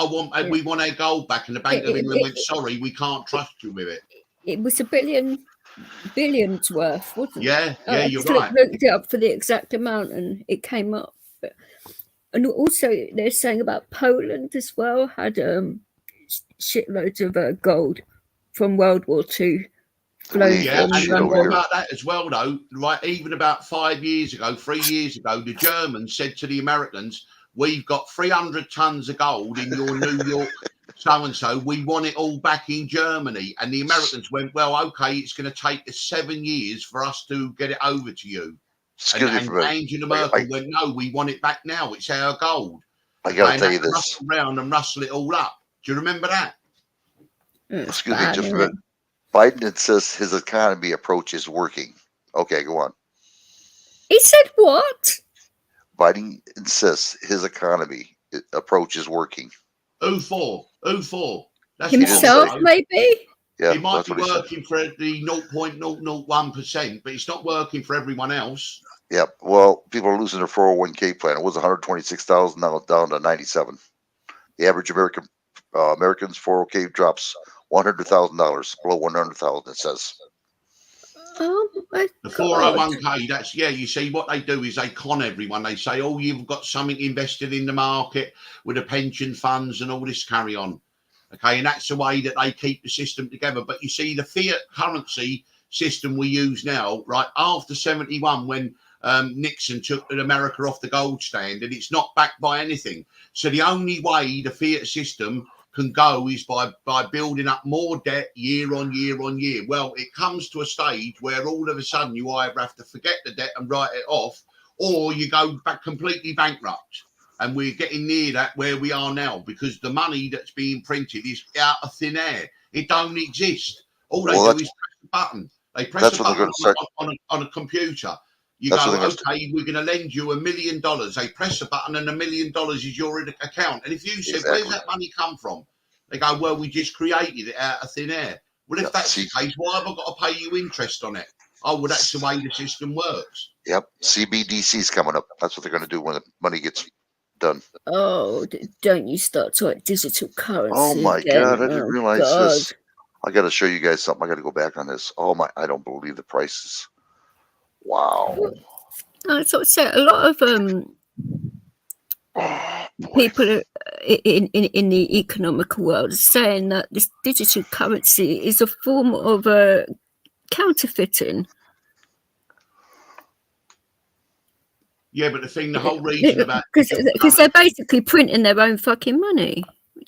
we want our gold back. And the Bank of England went, sorry, we can't trust you with it. It was billions worth, wasn't it? Yeah, you're right. I looked it up for the exact amount and it came up. And also, they're saying about Poland as well, had shitloads of gold from World War II. Yeah, and what about that as well, though? Right, even about 3 years ago, the Germans said to the Americans, "We've got 300 tons of gold in your New York so and so. We want it all back in Germany." And the Americans went, "Well, okay, it's going to take us 7 years for us to get it over to you." And Angela Merkel went, "No, we want it back now. It's our gold." I got to tell you this. Rustle around and rustle it all up. Do you remember that? Excuse me, just a minute. Biden insists his economy approach is working. Okay, go on. He said what? Biden insists his economy approach is working. Who for? That's himself, maybe? Yeah, he might be working for the 0.001%, but it's not working for everyone else. Yep. Well, people are losing their 401k plan. It was 126,000, now it's down to 97. The average American's 401k drops $100,000 below 100,000. It says. The 401k, that's, you see what they do is they con everyone. They say, oh, you've got something invested in the market with the pension funds and all this carry on. Okay, and that's the way that they keep the system together. But you see, the fiat currency system we use now, right, after 71, when Nixon took America off the gold standard, it's not backed by anything. So the only way the fiat system can go is by building up more debt year on year on year. Well, it comes to a stage where all of a sudden you either have to forget the debt and write it off, or you go back completely bankrupt. And we're getting near that where we are now, because the money that's being printed is out of thin air. It don't exist. All they do is press the button. They press a button on a computer. You go, okay, we're going to lend you $1 million. They press a button and $1 million is your account. And if you said, where's that money come from? They go, well, we just created it out of thin air. Well, if that's the case, why have I got to pay you interest on it? Oh, well, that's the way the system works. Yep. CBDC's coming up. That's what they're going to do when the money gets done. Oh, don't you start talking digital currency. Oh, my again. God. I didn't realize this. I got to show you guys something. I got to go back on this. Oh, my. I don't believe the prices. Wow. So a lot of people in the economic world are saying that this digital currency is a form of counterfeiting. Yeah, but the whole reason about because they're basically printing their own fucking money.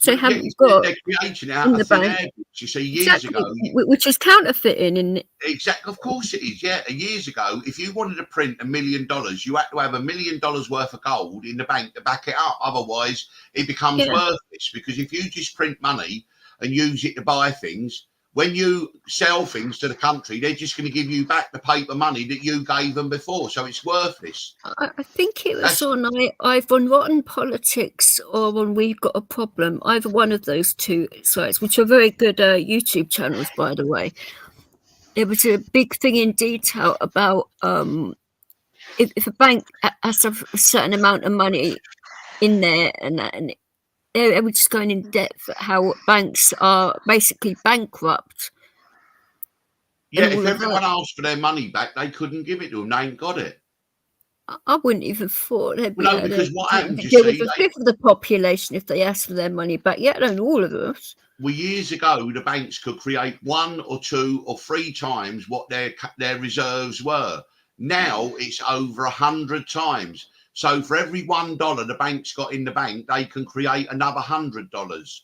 They haven't got they're creating out of thin air. You see, years ago, which is counterfeiting. Exactly, of course it is. Yeah, years ago, if you wanted to print $1 million, you had to have $1 million worth of gold in the bank to back it up. Otherwise, it becomes worthless. Because if you just print money and use it to buy things, when you sell things to the country, they're just going to give you back the paper money that you gave them before. So it's worthless. I think it was either on Rotten Politics or on We've Got a Problem, either one of those two sites, which are very good YouTube channels, by the way. There was a big thing in detail about if a bank has a certain amount of money in there and they were just going in depth at how banks are basically bankrupt. Yeah, if everyone asked for their money back, they couldn't give it to them. They ain't got it. I wouldn't even thought they'd be no, because what happens, you see, a fifth of the population if they asked for their money back, yet alone all of us. Well, years ago, the banks could create 1 or 2 or 3 times what their reserves were. Now it's over 100 times. So for every $1 the bank's got in the bank, they can create another $100.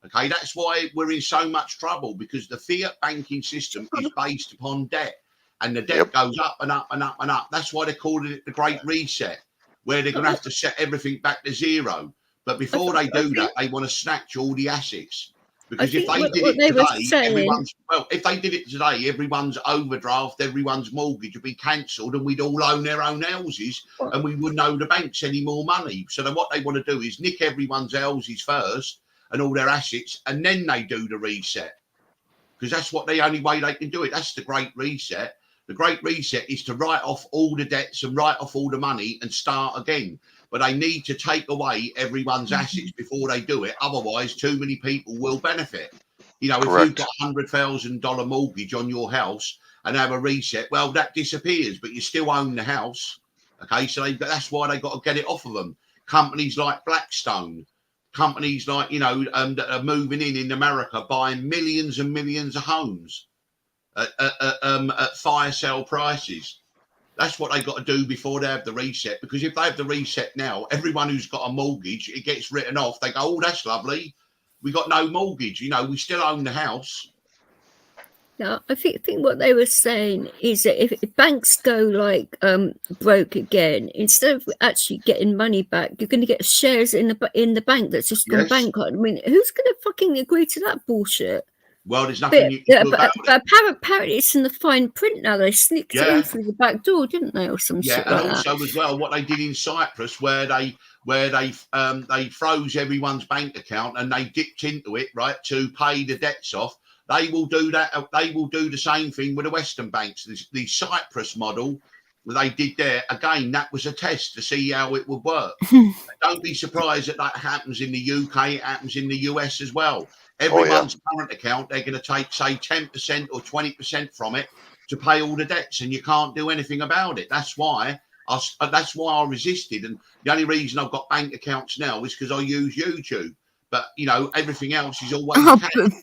Okay, that's why we're in so much trouble, because the fiat banking system is based upon debt, and the debt goes up and up and up and up. That's why they're calling it the Great Reset, where they're going to have to set everything back to zero. But before they do that, they want to snatch all the assets, Because if they did it today, if they did it today, everyone's overdraft, everyone's mortgage would be cancelled, and we'd all own their own houses, and we wouldn't owe the banks any more money. So then what they want to do is nick everyone's houses first and all their assets, and then they do the reset. Because that's what the only way they can do it. That's the Great Reset. The Great Reset is to write off all the debts and write off all the money and start again. But they need to take away everyone's assets before they do it. Otherwise, too many people will benefit. You know, if you've got $100,000 mortgage on your house and have a reset, well, that disappears, but you still own the house. Okay, so that's why they got to get it off of them. Companies like Blackstone, companies like, you know, that are moving in America, buying millions and millions of homes at fire sale prices. That's what they got to do before they have the reset. Because if they have the reset now, everyone who's got a mortgage, it gets written off. They go, oh, that's lovely. We got no mortgage. You know, we still own the house. Now, I think what they were saying is that if banks go like broke again, instead of actually getting money back, you're going to get shares in the bank that's just gone bankrupt. I mean, who's going to fucking agree to that bullshit? Well, there's nothing you can do about it. But apparently it's in the fine print now. They sneaked it in through the back door, didn't they, or some shit like that? And also as well, what they did in Cyprus, where they froze everyone's bank account and they dipped into it, right, to pay the debts off. They will do that. They will do the same thing with the Western banks. The Cyprus model that they did there, again, that was a test to see how it would work. Don't be surprised that happens in the UK. It happens in the US as well. Everyone's current account, they're going to take, say, 10% or 20% from it to pay all the debts, and you can't do anything about it. That's why I resisted. And the only reason I've got bank accounts now is because I use YouTube. But, you know, everything else is always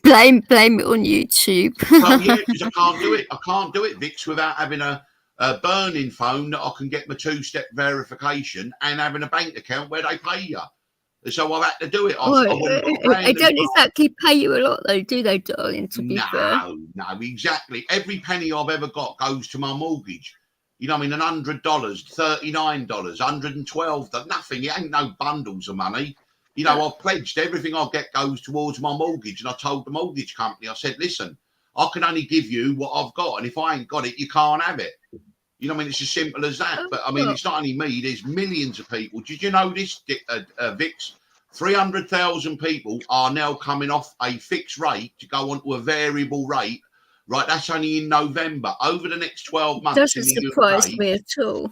blame it on YouTube. Well, yeah, because I can't do it. I can't do it, Vix, without having a burning phone that I can get my two-step verification and having a bank account where they pay you. So I've had to do it. I don't exactly pay you a lot, though, do they, darling, to be fair? No, exactly. Every penny I've ever got goes to my mortgage. You know, I mean, $100, $39, $112, nothing. It ain't no bundles of money. You know, I've pledged everything I get goes towards my mortgage. And I told the mortgage company, I said, listen, I can only give you what I've got. And if I ain't got it, you can't have it. You know, I mean, it's as simple as that. But, I mean, it's not only me. There's millions of people. Did you know this, Vix? 300,000 people are now coming off a fixed rate to go onto a variable rate. Right, that's only in November. Over the next 12 months. Doesn't surprise me at all.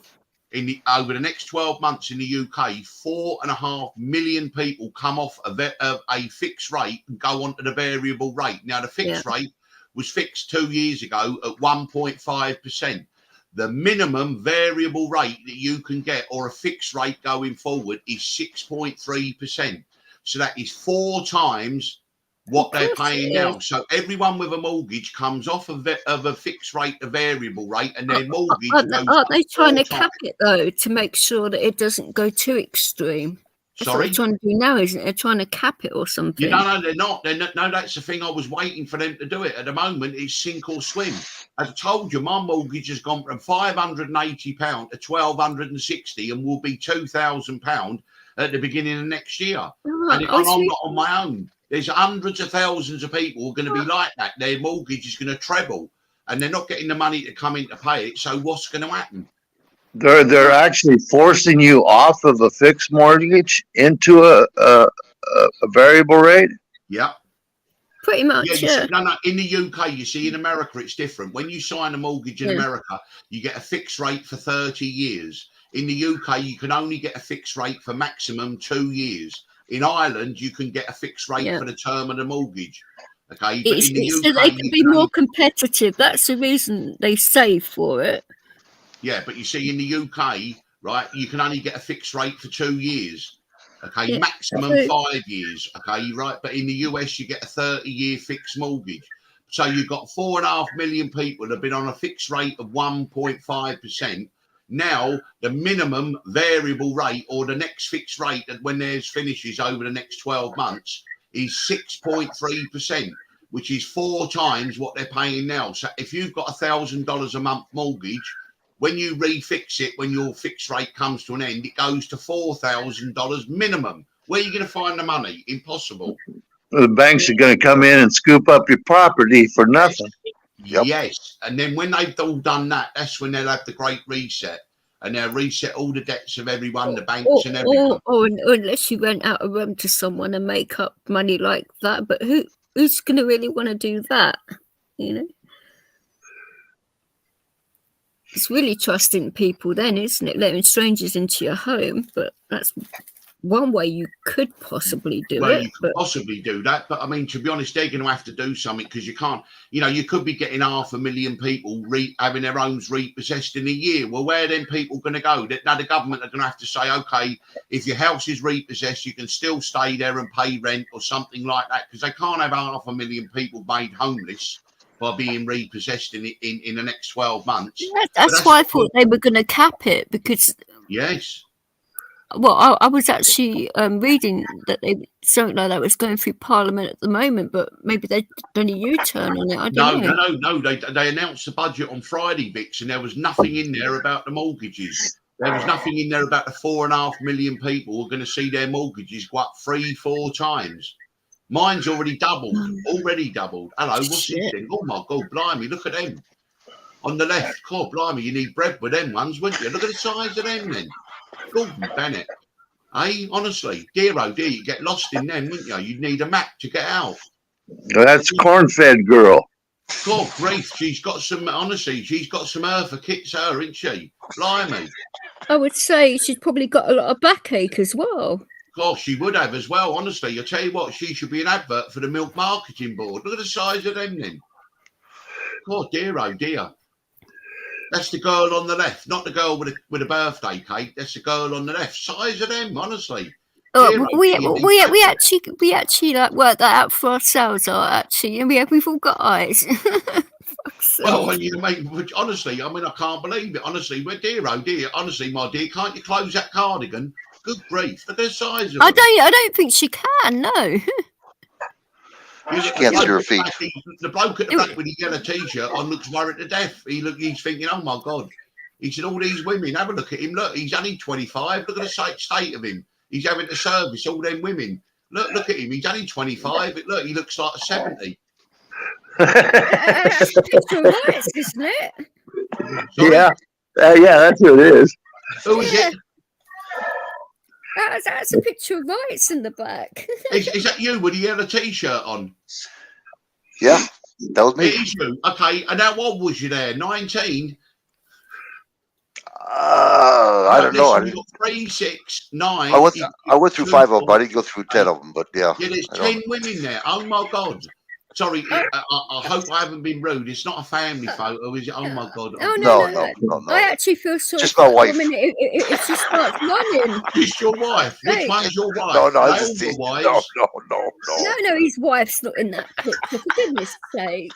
Over the next 12 months in the UK, 4.5 million people come off a fixed rate and go onto the variable rate. Now, the fixed rate was fixed 2 years ago at 1.5%. The minimum variable rate that you can get, or a fixed rate going forward, is 6.3%. So that is 4 times what they're paying now. So everyone with a mortgage comes off of a fixed rate, a variable rate, and their mortgage. Aren't they trying to cap it, though, to make sure that it doesn't go too extreme? That's what they're trying to do now, isn't it? They're trying to cap it or something. No, they're not. No, that's the thing. I was waiting for them to do it. At the moment, it's sink or swim. As I told you, my mortgage has gone from £580 to £1,260 and will be £2,000 at the beginning of next year. And I'm not on my own. There's hundreds of thousands of people who are going to be like that. Their mortgage is going to treble, and they're not getting the money to come in to pay it. So what's going to happen? They're actually forcing you off of a fixed mortgage into a variable rate. Yeah. Pretty much, yeah. No, in the UK, you see, in America, it's different. When you sign a mortgage in America, you get a fixed rate for 30 years. In the UK, you can only get a fixed rate for maximum 2 years. In Ireland, you can get a fixed rate for the term of the mortgage. Okay, but in the UK, so they can be more competitive. That's the reason they save for it. Yeah, but you see, in the UK, right, you can only get a fixed rate for 2 years. Okay, maximum 5 years. Okay, right. But in the US, you get a 30-year fixed mortgage. So you've got 4.5 million people that have been on a fixed rate of 1.5%. Now, the minimum variable rate, or the next fixed rate that when theirs finishes over the next 12 months, is 6.3%, which is 4 times what they're paying now. So if you've got $1,000 a month mortgage, when you refix it, when your fixed rate comes to an end, it goes to $4,000 minimum. Where are you going to find the money? Impossible. The banks are going to come in and scoop up your property for nothing. Yep. Yes, and then when they've all done that, that's when they'll have the great reset, and they'll reset all the debts of everyone, the banks and everyone. Or unless you rent out a room to someone and make up money like that. But who's going to really want to do that? You know, it's really trusting people, then, isn't it? Letting strangers into your home. But that's one way you could possibly do Well, it. you could possibly do that, but I mean, to be honest, they're going to have to do something because you can't. You know, you could be getting 500,000 people having their homes repossessed in a year. Well, where are them people going to go? Now the government are going to have to say, okay, if your house is repossessed, you can still stay there and pay rent or something like that, because they can't have 500,000 people made homeless by being repossessed in the next 12 months. That's why I thought they were going to cap it, because yes. Well, I was actually reading that something like that was going through Parliament at the moment, but maybe they've done a U-turn on it. I don't know. No. They announced the budget on Friday, Vix, and there was nothing in there about the mortgages. There was nothing in there about the 4.5 million people who are going to see their mortgages go up 3-4 times. Mine's already doubled. Hello, what's this thing? Oh my God, blimey, look at them. On the left, God, blimey, you need bread with them ones, wouldn't you? Look at the size of them then. Gordon Bennett. Hey, honestly, dear oh dear, you get lost in them, wouldn't you? You'd need a map to get out. That's corn-fed girl. God grief, she's got some earth for kits, her, isn't she? Blimey. I would say she's probably got a lot of backache as well. Gosh, she would have as well, honestly. I tell you what, she should be an advert for the Milk Marketing Board. Look at the size of them then. God dear, oh dear. That's the girl on the left, not the girl with a birthday cake. That's the girl on the left. Size of them, honestly. We actually like work that out for ourselves, actually, and we've all got eyes. Well, and you make honestly, I mean, I can't believe it. Honestly, we're dear, oh dear. Honestly, my dear, can't you close that cardigan? Good grief, look at the size of it. I don't think she can. No. She can't see her feet. The bloke at the back with the yellow t-shirt on looks worried to death. He's thinking, oh my God. He said, all these women, have a look at him. Look, he's only 25. Look at the state of him. He's having to service all them women. Look at him. He's only 25. Look, he looks like 70. That's a picture of rights, isn't it? Sorry? Yeah. Yeah, that's who it is. Who is it? That's a picture of rights in the back. Is that you with the yellow t-shirt on? Yeah, that was me. It is you. Okay, and how old was you there? 19? I don't know. You got 3, 6, 9. I went through 5 of them, but I didn't go through 10 of them. But yeah. Yeah, there's 10 women there. Oh my God. Sorry, I hope I haven't been rude. It's not a family photo, is it? Oh my God. No. I actually feel sorry. Just my wife. If she starts running. Just your wife. Which one's your wife? No, his wife's not in that picture, for goodness sake.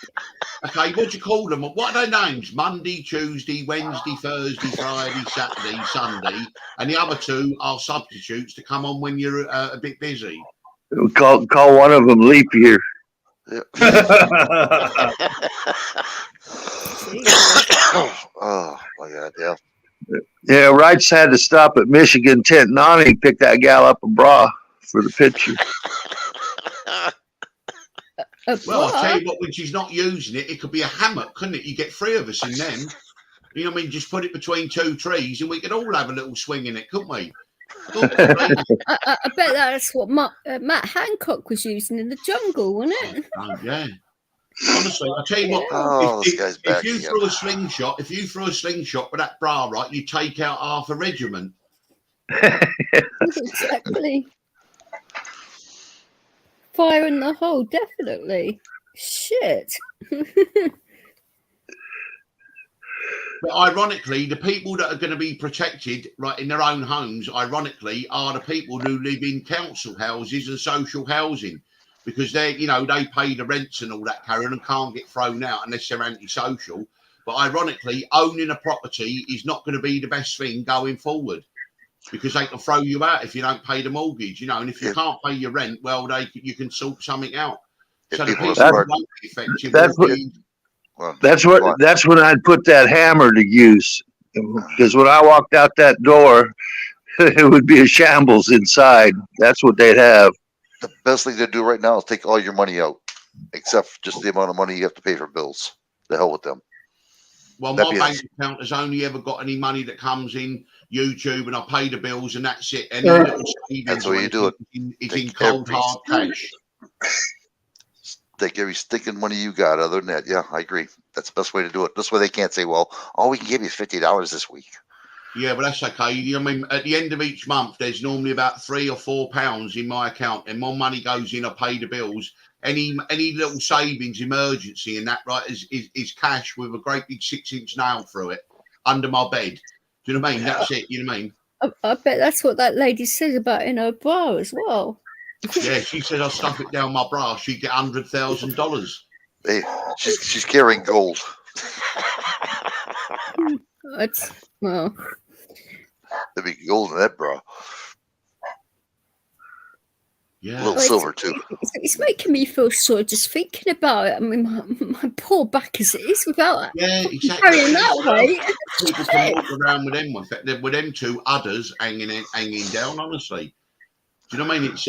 Okay, what do you call them? What are their names? Monday, Tuesday, Wednesday, Thursday, Friday, Saturday, Sunday, and the other 2 are substitutes to come on when you're a bit busy. Call one of them leap year. Yeah. Oh my God, yeah. Yeah, Wrights had to stop at Michigan Tent and Ani, pick that gal up a bra for the picture. Well, I'll tell you what, when she's not using it, it could be a hammock, couldn't it? You get 3 of us in them. You know what I mean? Just put it between 2 trees and we could all have a little swing in it, couldn't we? I bet that's what Matt Hancock was using in the jungle, wasn't it? Oh, yeah. Honestly, I tell you what, if you threw a slingshot, with that bra, right, you take out half a regiment. Exactly. Fire in the hole, definitely. Shit. But ironically, the people that are going to be protected, right, in their own homes, ironically, are the people who live in council houses and social housing, because they pay the rents and all that, Karen, and can't get thrown out unless they're antisocial. But ironically, owning a property is not going to be the best thing going forward, because they can throw you out if you don't pay the mortgage, and if you can't pay your rent, well, you can sort something out. So the people who won't be affected That's when I'd put that hammer to use, because when I walked out that door, it would be a shambles inside. That's what they'd have. The best thing to do right now is take all your money out, except just the amount of money you have to pay for bills. The hell with them. Well, my bank account has only ever got any money that comes in YouTube, and I pay the bills, and that's it. Any little savings, that's why you do it. It's in cold hard cash. Take every stinking money you got. Other than that, yeah, I agree. That's the best way to do it. This way they can't say, well, all we can give you is $50 this week. Yeah, but that's okay. I mean, at the end of each month, there's normally about £3 or £4 in my account, and more money goes in. I pay the bills. Any little savings, emergency, and that right is cash with a great big 6-inch nail through it under my bed. Do you know what I mean? That's it. You know what I mean? I bet that's what that lady says about in her bra as well. Yeah, she says I stuff it down my bra. She'd get $100,000. Hey, she's carrying gold. Well, there'd be gold in that bra. Yeah, a little silver too. It's making me feel sore just thinking about it. I mean, my poor back as it is without exactly. carrying that weight. People can walk around with them two udders hanging down. Honestly, do you know what I mean? It's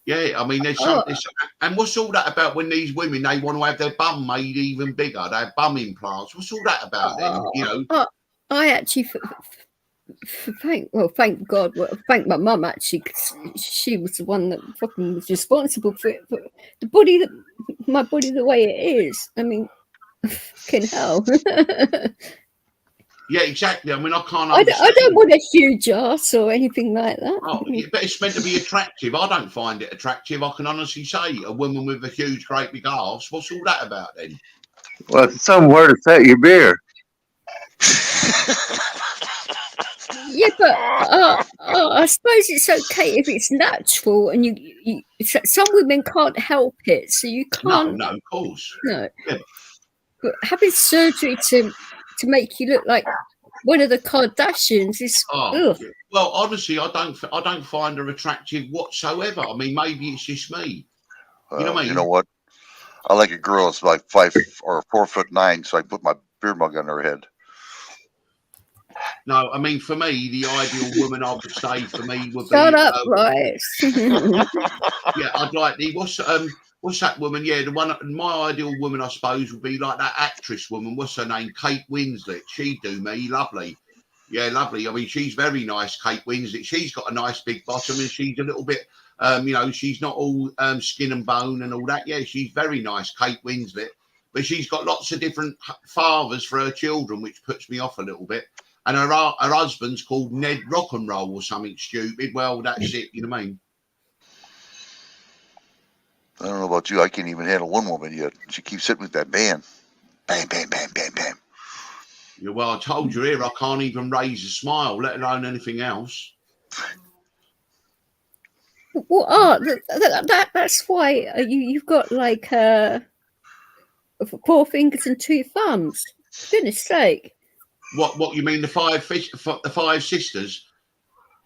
yeah. I mean, there's something. And what's all that about when these women they want to have their bum made even bigger? They have bum implants. What's all that about? Then I actually. Thank God. Thank my mum actually, 'cause she was the one that fucking was responsible for it. But the body my body the way it is. I mean, fucking hell. Yeah, exactly. I mean, I can't. I don't want a huge ass or anything like that. Oh, but it's meant to be attractive. I don't find it attractive. I can honestly say, a woman with a huge, great big arse. What's all that about then? Well, it's somewhere to set your beer. Yeah, but I suppose it's okay if it's natural, and you some women can't help it, so you can't. No, of course. No, yeah. But having surgery to make you look like one of the Kardashians is. Well, honestly, I don't find her attractive whatsoever. I mean, maybe it's just me. You know what I mean? You know what? I like a girl that's like 5 or 4'9", so I put my beer mug on her head. No, I mean, for me, the ideal woman I would say for me would be. Shut up, Bryce. Yeah, I'd like the what's that woman? Yeah, the one. My ideal woman, I suppose, would be like that actress woman. What's her name? Kate Winslet. She'd do me lovely. Yeah, lovely. I mean, she's very nice, Kate Winslet. She's got a nice big bottom, and she's a little bit, she's not all skin and bone and all that. Yeah, she's very nice, Kate Winslet. But she's got lots of different fathers for her children, which puts me off a little bit. And her husband's called Ned Rock and Roll or something stupid. Well, that's it. You know what I mean? I don't know about you. I can't even handle one woman yet. She keeps sitting with that bam. Bam, bam, bam, bam, bam. Yeah, well, I told you here, I can't even raise a smile, let alone anything else. Well, that's why you've got like 4 fingers and 2 thumbs. For goodness sake. What you mean? The 5 sisters?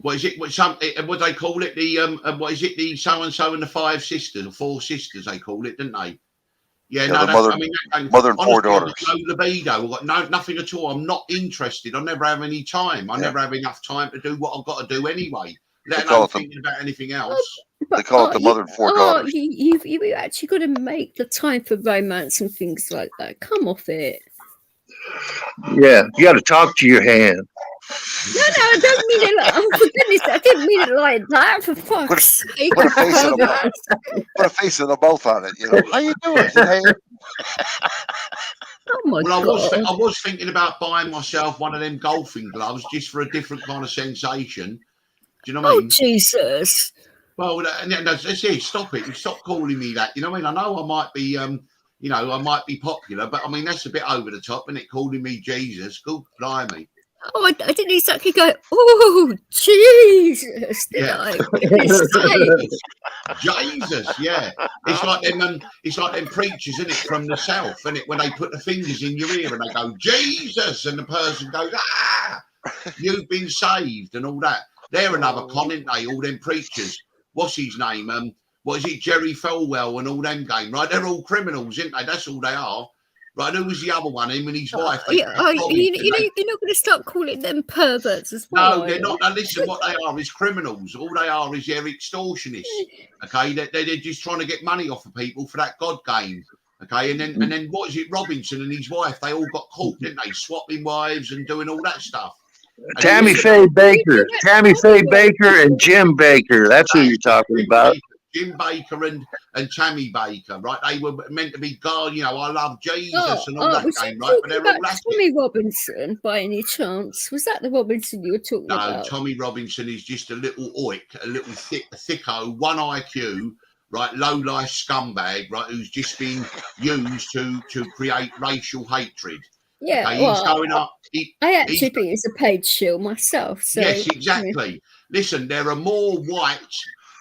What is it? What they call it? The what is it? The so and so and the 5 sisters or 4 sisters? They call it, didn't they? Yeah, no, mother and 4 daughters. No libido. I've got nothing at all. I'm not interested. I never have any time. I never have enough time to do what I've got to do anyway. Let alone thinking about anything else. They call it the mother and 4 daughters. You've actually got to make the time for romance and things like that. Come off it. Yeah, you got to talk to your hand. No, I don't mean it. Oh, for goodness, I didn't mean it like that. For fuck's sake! Put a face and a mouth on it. You know, how you doing? Hey. Oh my God! I was thinking about buying myself one of them golfing gloves just for a different kind of sensation. Do you know what I mean? Oh Jesus! Well, stop it! You stop calling me that. You know what I mean? I know I might be, I might be popular, but I mean that's a bit over the top, isn't it? Calling me Jesus, good blimey. Oh, I didn't exactly go, oh, Jesus, did I? Jesus, yeah. It's like them preachers, isn't it, from the south, isn't it, when they put the fingers in your ear and they go, Jesus, and the person goes, you've been saved and all that. They're another con, aren't they, all them preachers. What's his name? What is it, Jerry Falwell and all them game, right? They're all criminals, aren't they? That's all they are. Right, and who was the other one? Him and his wife. You're not going to start calling them perverts as well. No, they're not. Now listen, what they are is criminals. All they are is they're extortionists. Okay, they're just trying to get money off of people for that God game. Okay, and then what is it? Robinson and his wife, they all got caught, didn't they? Swapping wives and doing all that stuff. Tammy Faye Baker, and Jim Baker. That's who you're talking about. Jim Baker and Tammy Baker, right? They were meant to be God, I love Jesus and all that game, right? But they're all Tommy Robinson, by any chance? Was that the Robinson you were talking about? No, Tommy Robinson is just a little oik, a little thicko, 1 IQ, right? Low-life scumbag, right? Who's just been used to create racial hatred. Yeah, okay? He's going up. I actually think it's a paid shill myself. So, yes, exactly. Listen, there are more white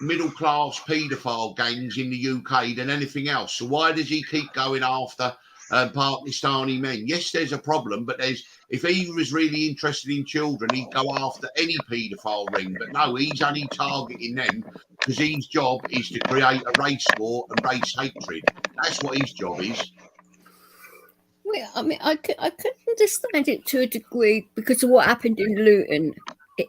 middle-class paedophile gangs in the UK than anything else. So why does he keep going after Pakistani men? Yes, there's a problem, but if he was really interested in children, he'd go after any paedophile ring. But no, he's only targeting them because his job is to create a race war and race hatred. That's what his job is. Well, I mean, I could understand it to a degree because of what happened in Luton.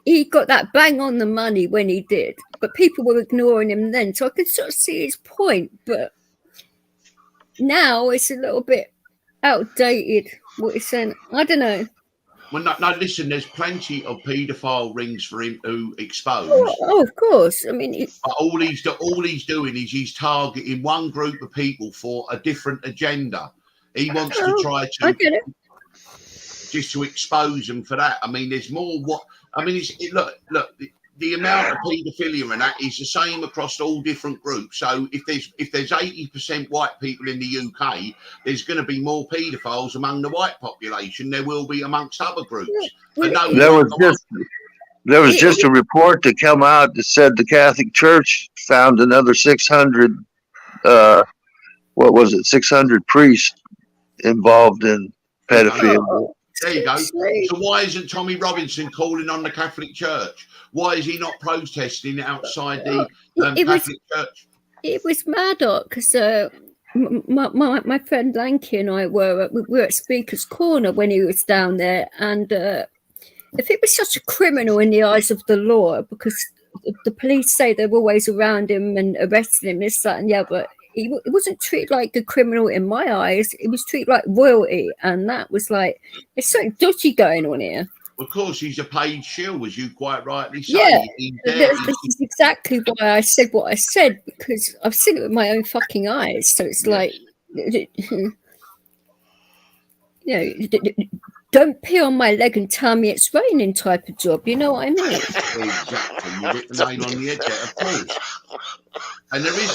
He got that bang on the money when he did, but people were ignoring him then. So I could sort of see his point, but now it's a little bit outdated what he's saying. I don't know. Well, no, listen, there's plenty of paedophile rings for him to expose. Oh, of course. I mean, but all he's doing is he's targeting one group of people for a different agenda. He wants to try to just to expose them for that. I mean, there's more. Look. The amount of paedophilia and that is the same across all different groups. So if there's 80% white people in the UK, there's going to be more paedophiles among the white population. There will be amongst other groups. There was just a report that came out that said the Catholic Church found another 600. 600 priests involved in pedophilia. There you go. So why isn't Tommy Robinson calling on the Catholic Church? Why is he not protesting outside the Catholic Church? It was Murdoch because my friend Lanky and I were at Speaker's Corner when he was down there, and if it was such a criminal in the eyes of the law, because the police say they're always around him and arresting him, this, that, and the other. It wasn't treated like a criminal in my eyes. It was treated like royalty, and that was like, there's something dodgy going on here. Of course, he's a paid shill, as you quite rightly say. Yeah, this is exactly why I said what I said, because I've seen it with my own fucking eyes. So it's like, don't pee on my leg and tell me it's raining type of job. You know what I mean? Exactly. You hit the nail on the head there, of course. And there is,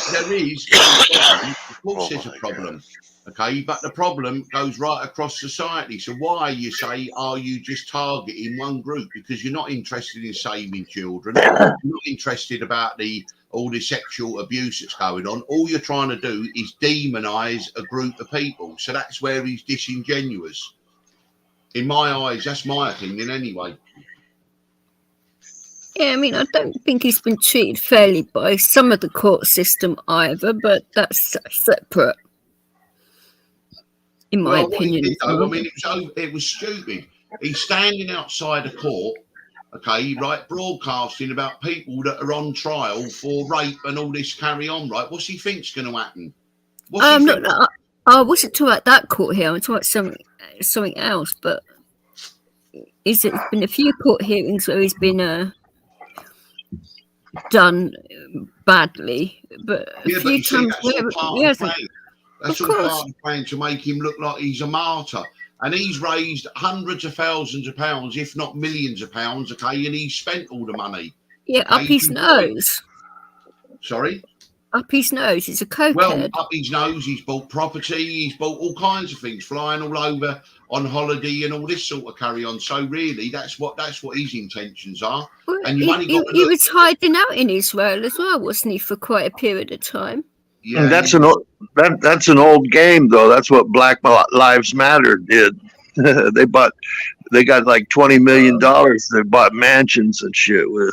of course, there's a problem. Okay, but the problem goes right across society. So why, you say, are you just targeting one group? Because you're not interested in saving children. You're not interested about all the sexual abuse that's going on. All you're trying to do is demonize a group of people. So that's where he's disingenuous. In my eyes, that's my opinion anyway. Yeah, I mean, I don't think he's been treated fairly by some of the court system either, but that's separate. In my opinion. It was stupid. He's standing outside a court, okay, right, broadcasting about people that are on trial for rape and all this carry on, right? What's he think's going to happen? I wasn't talking about that court here. I'm talking about something else. But there's been a few court hearings where he's been done badly, but a few times he hasn't. That's all part of the plan to make him look like he's a martyr. And he's raised hundreds of thousands of pounds, if not millions of pounds, okay, and he's spent all the money. Yeah, up his nose. Sorry? Up his nose. He's a cokehead. Well, up his nose, he's bought property, he's bought all kinds of things, flying all over on holiday and all this sort of carry on. So really, that's what his intentions are. Well, and you only got to he was hiding out in Israel as well, wasn't he, for quite a period of time? Yeah, and that's an old game, though. That's what Black Lives Matter did. They got like $20 million. They bought mansions and shit with.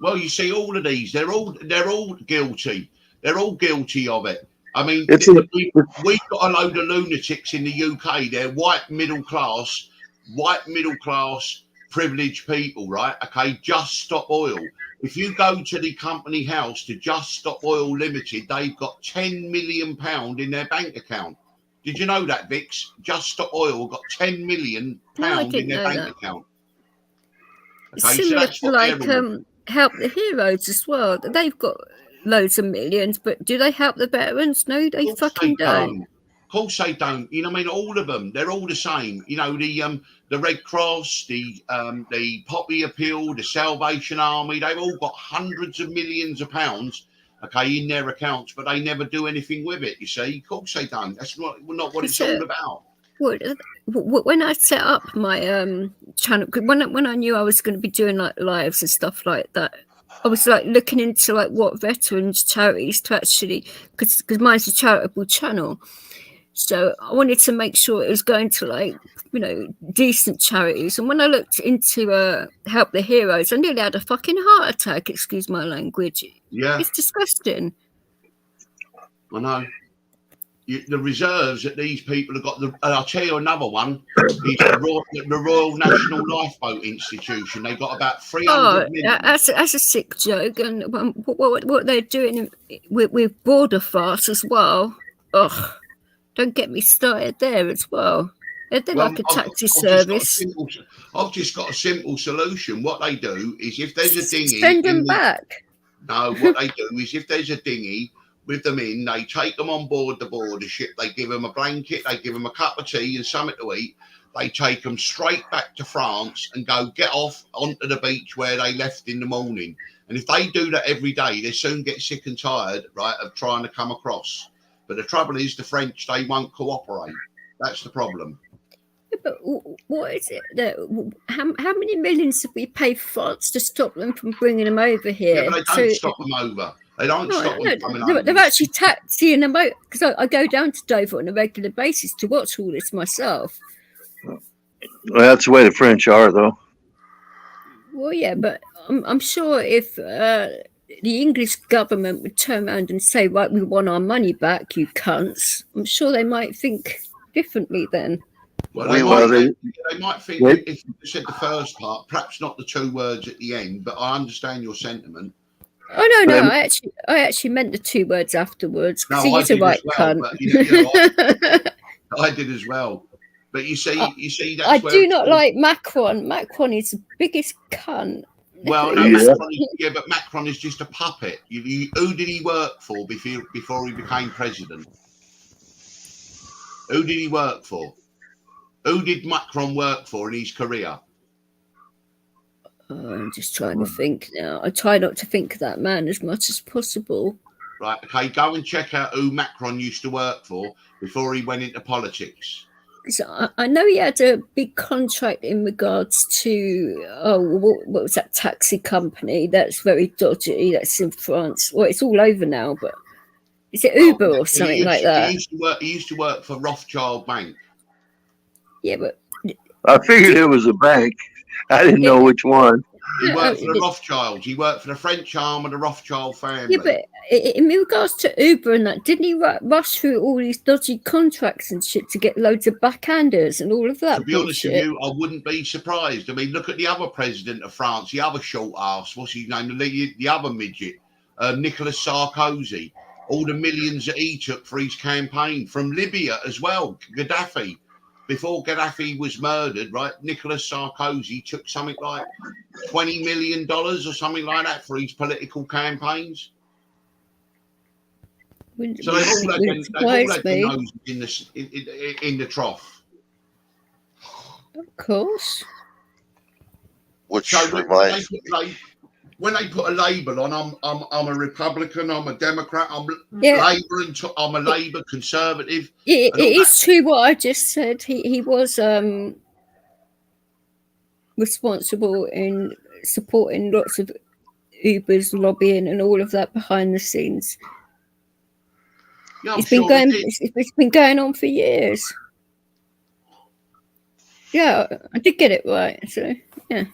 Well, you see, all of these, they're all guilty. They're all guilty of it. I mean, It's we've got a load of lunatics in the UK. They're white middle class, privileged people, right? Okay, Just Stop Oil. If you go to the company house to Just Stop Oil Limited, they've got £10 million in their bank account. Did you know that, Vix? Just Stop Oil got £10 million in their bank account. It's Okay, similar that's to what like they're in. Help the Heroes as well. They've got loads of millions, but do they help the veterans? No, they fucking don't. Of course they don't. You know, I mean, all of them, they're all the same. You know, the Red Cross, the Poppy Appeal, the Salvation Army, they've all got hundreds of millions of pounds, okay, in their accounts, but they never do anything with it, you see. Of course they don't. That's not what it's all about. When I set up my channel, when I knew I was going to be doing like lives and stuff like that, I was like looking into like what veterans charities to actually, because mine's a charitable channel. So I wanted to make sure it was going to like, you know, decent charities. And when I looked into Help the Heroes, I nearly had a fucking heart attack, excuse my language. Yeah. It's disgusting. I know. The reserves that these people have got, I'll tell you another one, is the Royal National Lifeboat Institution. They got about 300 million. That's a sick joke. And what they're doing with border farce as well. Ugh. Don't get me started there as well. They're like a taxi service. I've just got a simple solution. What they do is if there's a dinghy... Send them back. No, what they do is if there's a dinghy with them in, they take them on board the border ship, they give them a blanket, they give them a cup of tea and something to eat. They take them straight back to France and go get off onto the beach where they left in the morning. And if they do that every day, they soon get sick and tired, right, of trying to come across. But the trouble is, the French, they won't cooperate. That's the problem. But what is it? How many millions have we paid France to stop them from bringing them over here? Yeah, but they don't stop them over. They don't stop them coming over. They're actually taxiing them out, because I go down to Dover on a regular basis to watch all this myself. Well, that's the way the French are, though. Well, yeah, but I'm sure if... the English government would turn around and say, right, we want our money back, you cunts. I'm sure they might think differently then. Well, they might think, if you said the first part, perhaps not the 2 words at the end, but I understand your sentiment. Oh, no, I actually meant the 2 words afterwards, because he's a right cunt. I did as well. But you see, that's I do not like Macron. Macron is the biggest cunt. Well, no, but Macron is just a puppet. Who did he work for before he became president? Who did he work for? Who did Macron work for in his career? I'm just trying to think now. I try not to think of that man as much as possible. Right, okay, go and check out who Macron used to work for before he went into politics. So I know he had a big contract in regards to what was that taxi company that's very dodgy, that's in France. Well, it's all over now, but is it Uber or something like that? He used to work for Rothschild Bank. Yeah, but I figured it was a bank. I didn't know which one. He worked for the Rothschilds. He worked for the French arm of the Rothschild family. Yeah, but in regards to Uber and that, didn't he rush through all these dodgy contracts and shit to get loads of backhanders and all of that? To be honest with you, I wouldn't be surprised. I mean, look at the other president of France, the other short ass, what's his name? The other midget, Nicolas Sarkozy. All the millions that he took for his campaign from Libya as well, Gaddafi. Before Gaddafi was murdered, right, Nicolas Sarkozy took something like $20 million or something like that for his political campaigns. So they've all had their noses in the trough. Of course. Which so reminds when they put a label on, I'm a Republican, I'm a Democrat, I'm Labour, and I'm a Labour conservative. It is true what I just said. He was responsible in supporting lots of Uber's lobbying and all of that behind the scenes. Yeah, it's been going on for years. Yeah, I did get it right. So yeah.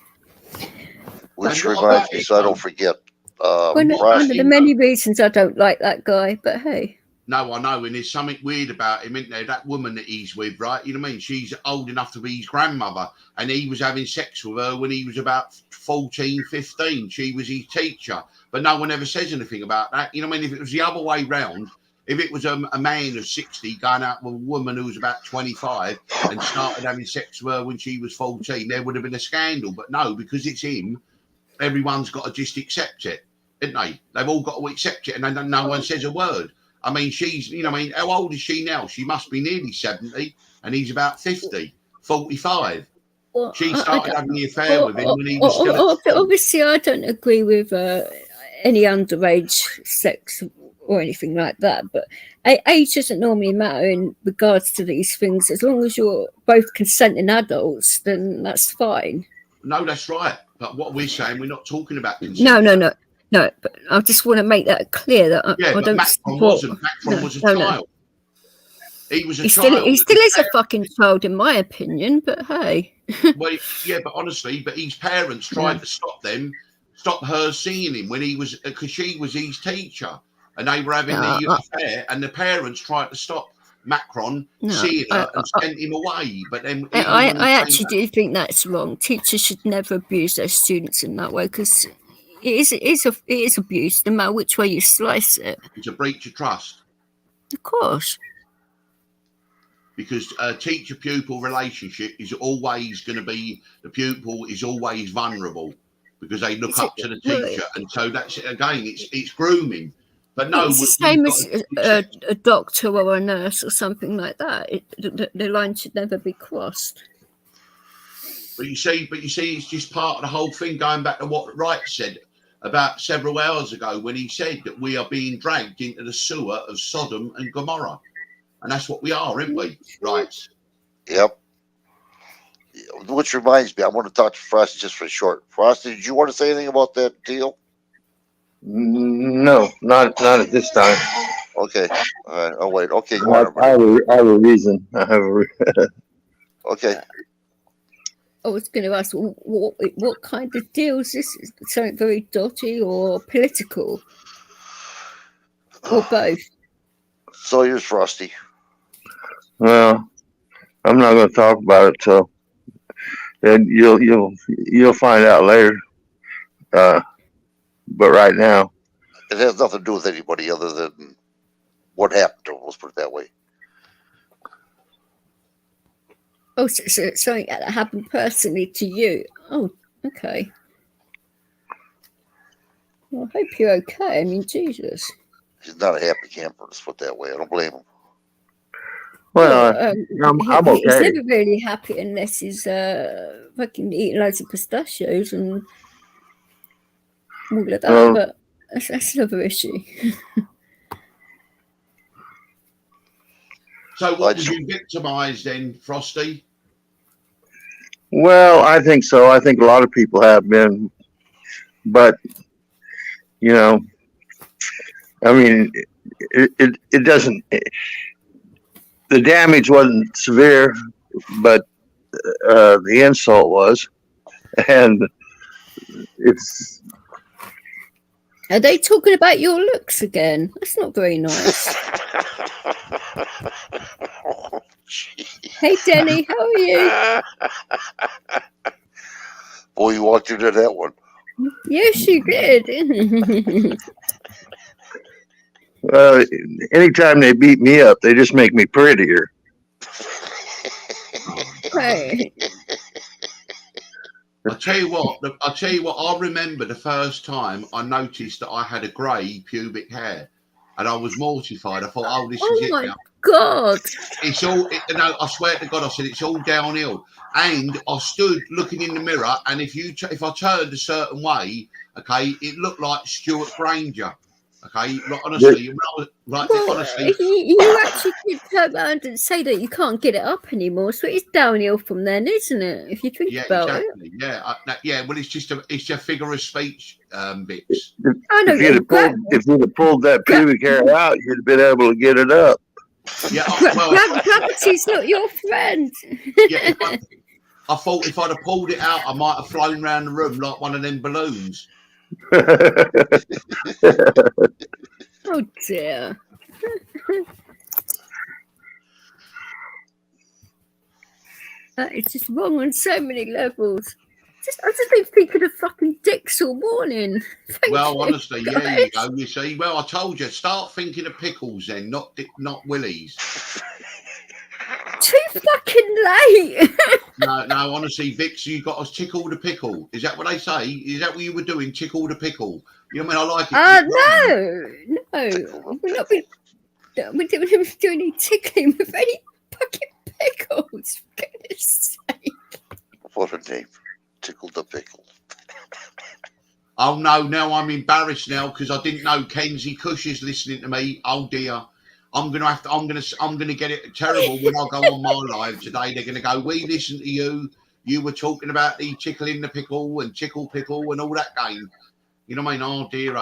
Which reminds me, so I don't forget. One of the many reasons I don't like that guy, but hey. No, I know, and there's something weird about him, isn't there? That woman that he's with, right? You know what I mean? She's old enough to be his grandmother, and he was having sex with her when he was about 14, 15. She was his teacher, but no one ever says anything about that. You know what I mean? If it was the other way round, if it was a man of 60 going out with a woman who was about 25 and started having sex with her when she was 14, there would have been a scandal. But no, because it's him, everyone's got to just accept it, isn't they? They've all got to accept it, and then no one says a word. I mean, she's, you know, I mean, how old is she now? She must be nearly 70, and he's about 50, 45. Well, She started having the affair with him when he was still at school. Obviously, I don't agree with any underage sex or anything like that, but age doesn't normally matter in regards to these things. As long as you're both consenting adults, then that's fine. No, that's right. But what we're saying, we're not talking about consent. No, but I just want to make that clear that I don't Macron support. wasn't. Macron was a child. He was a child. He still is a fucking child, in my opinion. But hey, Well, yeah, but honestly, but his parents tried to stop her seeing him when he was, because she was his teacher, and they were having the affair, and the parents tried to stop Macron seeing her and sent him away. But then I actually do think that's wrong. Teachers should never abuse their students in that way, because it is abuse, no matter which way you slice it. It's a breach of trust. Of course. Because a teacher-pupil relationship is always going to be, the pupil is always vulnerable because they look up to the teacher. And so that's, again, it's grooming. But no, it's the same as a doctor or a nurse or something like that. The line should never be crossed. But you see, it's just part of the whole thing, going back to what Wright said about several hours ago when he said that we are being dragged into the sewer of Sodom and Gomorrah. And that's what we are, aren't we? Right. Yep. Which reminds me, I want to talk to Frosty just for short. Frosty, did you want to say anything about that deal? No, not at this time. Okay. All right. Oh, wait. Okay. I have a reason. Okay. I was going to ask, what kind of deal is this? Something very dodgy or political? Or both? So here's Frosty. Well, I'm not going to talk about it, so and you'll find out later. But right now, it has nothing to do with anybody other than what happened to him. Let's put it that way. Oh, so something that happened personally to you. Oh, okay. Well, I hope you're okay. I mean, Jesus. He's not a happy camper. Let's put it that way. I don't blame him. Well, I'm okay. He's never really happy unless he's fucking eating loads of pistachios and all of that. But that's another issue. So what was you victimised then, Frosty? Well, I think so. I think a lot of people have been, but you know, I mean, it doesn't. The damage wasn't severe, but the insult was, and it's. Are they talking about your looks again? That's not very nice. Hey, Denny, how are you? Boy, you walked into that one. Yes, you did. Anytime they beat me up, they just make me prettier. Right. I'll tell you what. I remember the first time I noticed that I had a grey pubic hair, and I was mortified. I thought, "Oh, this is it now." God! It's all. I swear to God, I said it's all downhill. And I stood looking in the mirror, and if I turned a certain way, okay, it looked like Stuart Granger. Okay, honestly, honestly. You actually did turn around and say that you can't get it up anymore, so it's downhill from then, isn't it? If you think about exactly. it. Yeah. Well, it's just a figure of speech bits. If you'd have pulled that pubic hair out, you'd have been able to get it up. Yeah. Gravity's not your friend. Yeah. I thought if I'd have pulled it out, I might have flown around the room like one of them balloons. Oh dear. It's just wrong on so many levels. I've just been thinking of fucking dicks all morning. Thank Well, you, honestly, guys. yeah, you go. You see, well, I told you, start thinking of pickles then, not willies. Too fucking late. No, honestly, Vix, you got us tickle the pickle. Is that what they say? Is that what you were doing? Tickle the pickle. You know what I mean? I like it. No. We're not we're doing any tickling with any fucking pickles. For goodness sake. What a name. Tickle the pickle. Oh no, now I'm embarrassed now because I didn't know Kenzie Cush is listening to me. Oh dear. I'm gonna get it terrible when I go on my live today. They're gonna go, we listened to you. You were talking about the tickle in the pickle and tickle pickle and all that game. You know what I mean? Oh dear.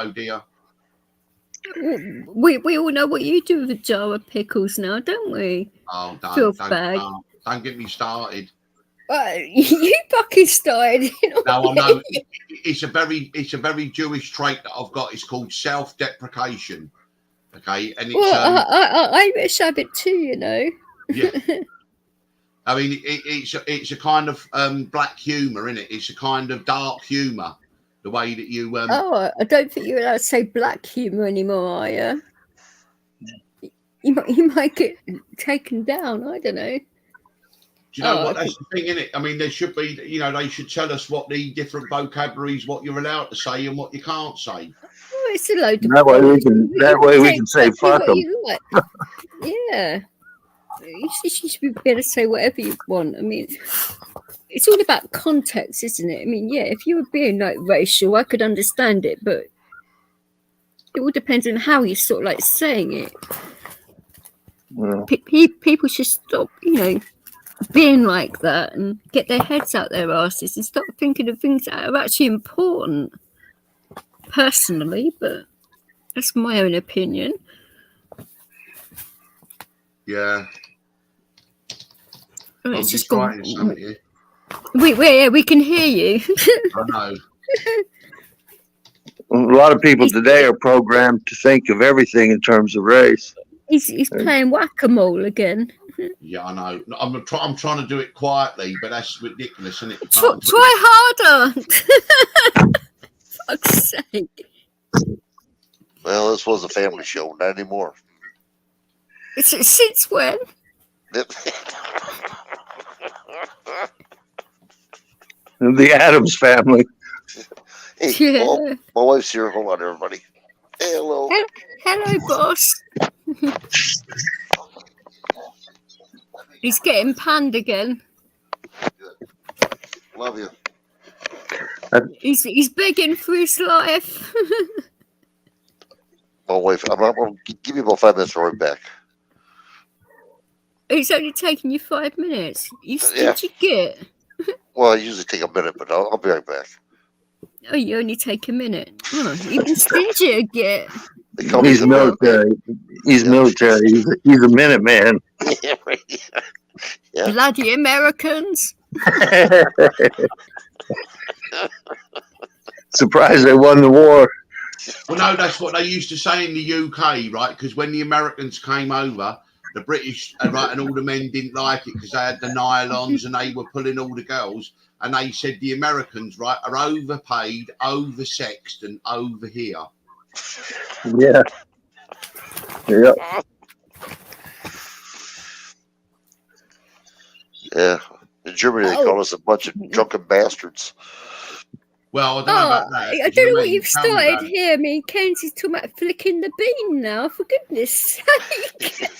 We all know what you do with a jar of pickles now, don't we? Oh, don't get me started. You fucking started. No, I know. It's a very Jewish trait that I've got. It's called self-deprecation. Okay, and it's I wish I did too, you know. Yeah. I mean, it's a kind of black humour, isn't it? It's a kind of dark humour. The way that you I don't think you're allowed to say black humour anymore, are you? You might get taken down. I don't know. Do you know what? That's the thing, innit? I mean, there should be, they should tell us what the different vocabularies, what you're allowed to say and what you can't say. Oh, it's a load of that way we can say fuck them. Like. Yeah. You should be able to say whatever you want. I mean, it's all about context, isn't it? I mean, yeah, if you were being like racial, I could understand it, but it all depends on how you're sort of like saying it. Yeah. People should stop, being like that and get their heads out their asses and stop thinking of things that are actually important. Personally, but that's my own opinion. Yeah. Oh, it's just gone. We can hear you. I know. A lot of people today are programmed to think of everything in terms of race. He's playing whack-a-mole again. Yeah, I know. I'm trying to do it quietly, but that's ridiculous, isn't it? Try harder. Fuck's sake. Well, this was a family show, not anymore. Since when? The Addams Family. Hey, yeah. My wife's here. Hold on, everybody. Hey, hello. Hello, boss. He's getting panned again. Love you. He's begging for his life. My wife, I'm going to give me about 5 minutes. I'll be back. It's only taking you 5 minutes. You get? Well, I usually take a minute, but I'll be right back. Oh, you only take a minute. Oh, even stingier get. He's military. He's military. He's a minute man. Yeah, right. Yeah. Bloody Americans. Surprised they won the war. Well, no, that's what they used to say in the UK, right? Because when the Americans came over, the British, right, and all the men didn't like it because they had the nylons and they were pulling all the girls. And they said the Americans, right, are overpaid, oversexed, and over here. Yeah. Yeah. Yeah. In Germany, they call us a bunch of drunken bastards. Well, I don't know about that. I don't know what you've started here. I mean, Kenzie's talking about flicking the bean now, for goodness sake.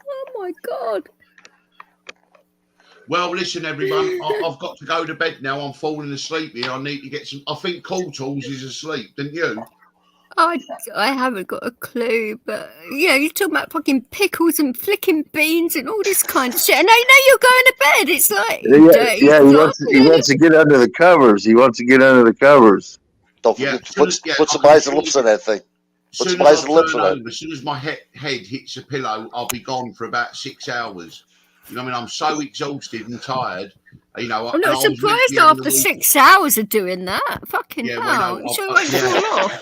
Oh, my God. Well, listen, everyone, I've got to go to bed now. I'm falling asleep here. I need to get some. I think Cool Tools is asleep, didn't you? I haven't got a clue, but you're talking about fucking pickles and flicking beans and all this kind of shit. And I know you're going to bed. It's like he wants to get under the covers. Don't forget, put some eyes and lips on that thing. Put some eyes and lips on that. As soon as my head hits a pillow, I'll be gone for about 6 hours. You know what I mean? I'm so exhausted and tired You know, I'm and I not was meant to surprised be having after a week- 6 hours of doing that. Fucking Yeah, well, hell. no, You sure I- it won't yeah. fall off?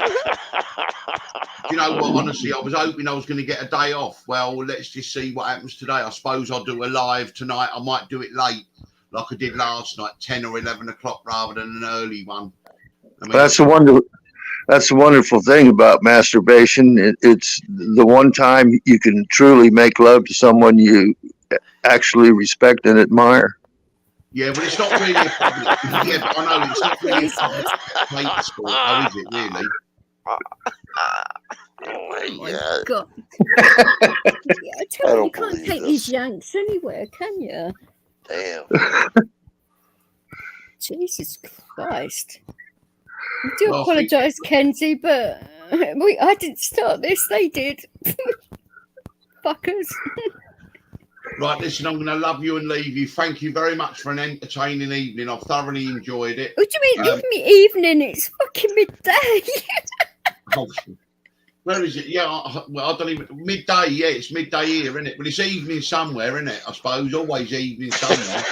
Do you know what? Honestly, I was hoping I was going to get a day off. Well, let's just see what happens today. I suppose I'll do a live tonight. I might do it late, like I did last night, 10 or 11 o'clock, rather than an early one. I mean, That's the wonderful thing about masturbation. It's the one time you can truly make love to someone you actually respect and admire. yeah, but it's not really a public. Yeah, but I know it's not really a public hate sport, though, is it? Really? Oh my Oh, God. God. Yeah, I tell I you, don't you can't believe take this. these yanks anywhere, can you? Damn. Jesus Christ. I do Well, apologise, Kenzie, but I didn't start this. They did. Fuckers. Right, listen, I'm going to love you and leave you. Thank you very much for an entertaining evening. I've thoroughly enjoyed it. What do you mean? Um, Give me evening. It's fucking midday. Oh, where is it? Yeah, well, I don't even. Midday, yeah, it's midday here, isn't it? But it's evening somewhere, isn't it? I suppose always evening somewhere.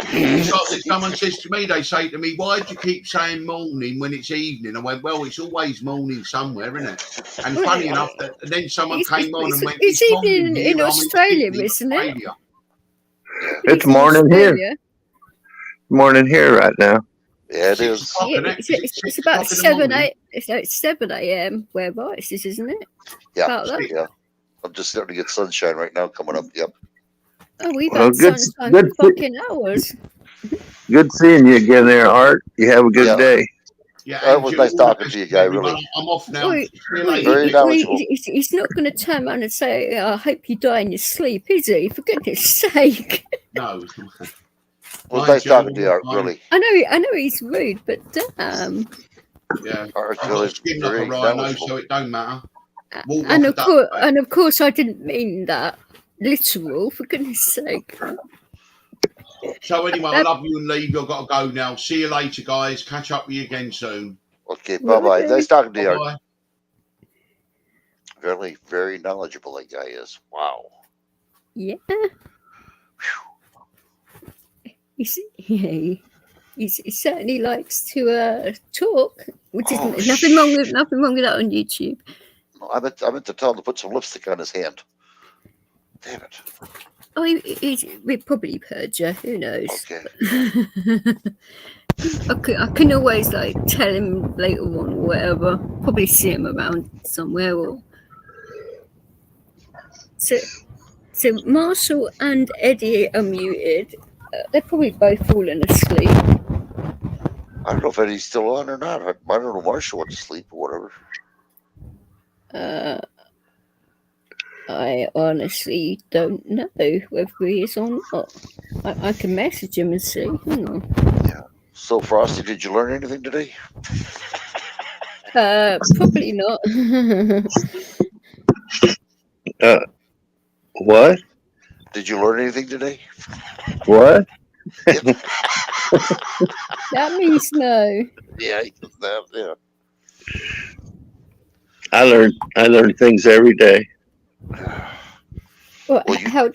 It's like that someone says to me, they say to me, "Why do you keep saying morning when it's evening?" I went, "Well, it's always morning somewhere, isn't it?" And funny enough, that and then someone came on and went, It's morning evening here, in I'm Australia, Sydney, isn't it? Australia." It's in morning here. Australia. Morning here right now. Yeah, it 6 is. o'clock, Yeah, isn't it? it's, Is it it's 6 about o'clock in the 7 morning? 8. It's 7 a.m. whereabouts this, isn't it? Yeah, About that. yeah. I'm just starting to get sunshine right now coming up. Yep. Oh, we've Well, had good- sunshine good for fucking hours. Good seeing you again there, Art. You have a good Yeah. day. Yeah, That was enjoy nice all the talking best, to you, guy, everyone. really. I'm off now. Well, See you well, later. Very knowledgeable. he's not going to turn around and say, "I hope you die in your sleep," is he? For goodness sake. No. It was Bye, nice Joe. talking to you, Art, Bye. really. I know he's rude, but damn. Yeah. Art's I've got really a skin like a very rhino, knowledgeable. so it don't matter. Walk And like a of duck, course, mate. I didn't mean that literal. For goodness sake. So anyway, I love you and leave you. I've got to go now. See you later, guys. Catch up with you again soon. Okay, bye-bye. Okay. Nice talking to you, Art. Bye. Very, very knowledgeable that guy is. Wow. Yeah. He certainly likes to talk, which is Oh, nothing wrong with that on YouTube. I meant to tell him to put some lipstick on his hand. Damn it. Oh, we probably heard you. Who knows? Okay. I can always like tell him later on or whatever. Probably see him around somewhere. Or so Marshall and Eddie are muted. They're probably both falling asleep. I don't know if Eddie's still on or not. I don't know. Marshall went to sleep or whatever. I honestly don't know whether he is or not. I can message him and see. Hang on. So, Frosty, did you learn anything today? Probably not. What? Did you learn anything today? What? That means no. Yeah, yeah. I learn things every day. Well, how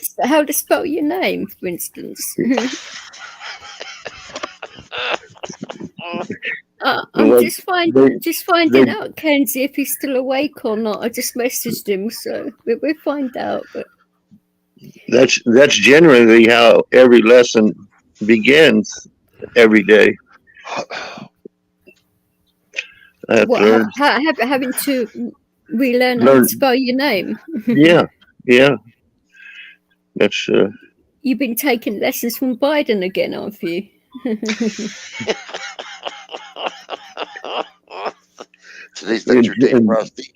to spell your name, for instance? I'm Well, just finding they- out, Kenzie, if he's still awake or not. I just messaged him, so we'll find out. But That's generally how every lesson begins every day. I have to learn. having to relearn how Learn- to spell your name. Yeah. That's You've been taking lessons from Biden again, aren't you? Today's not your day, Frosty.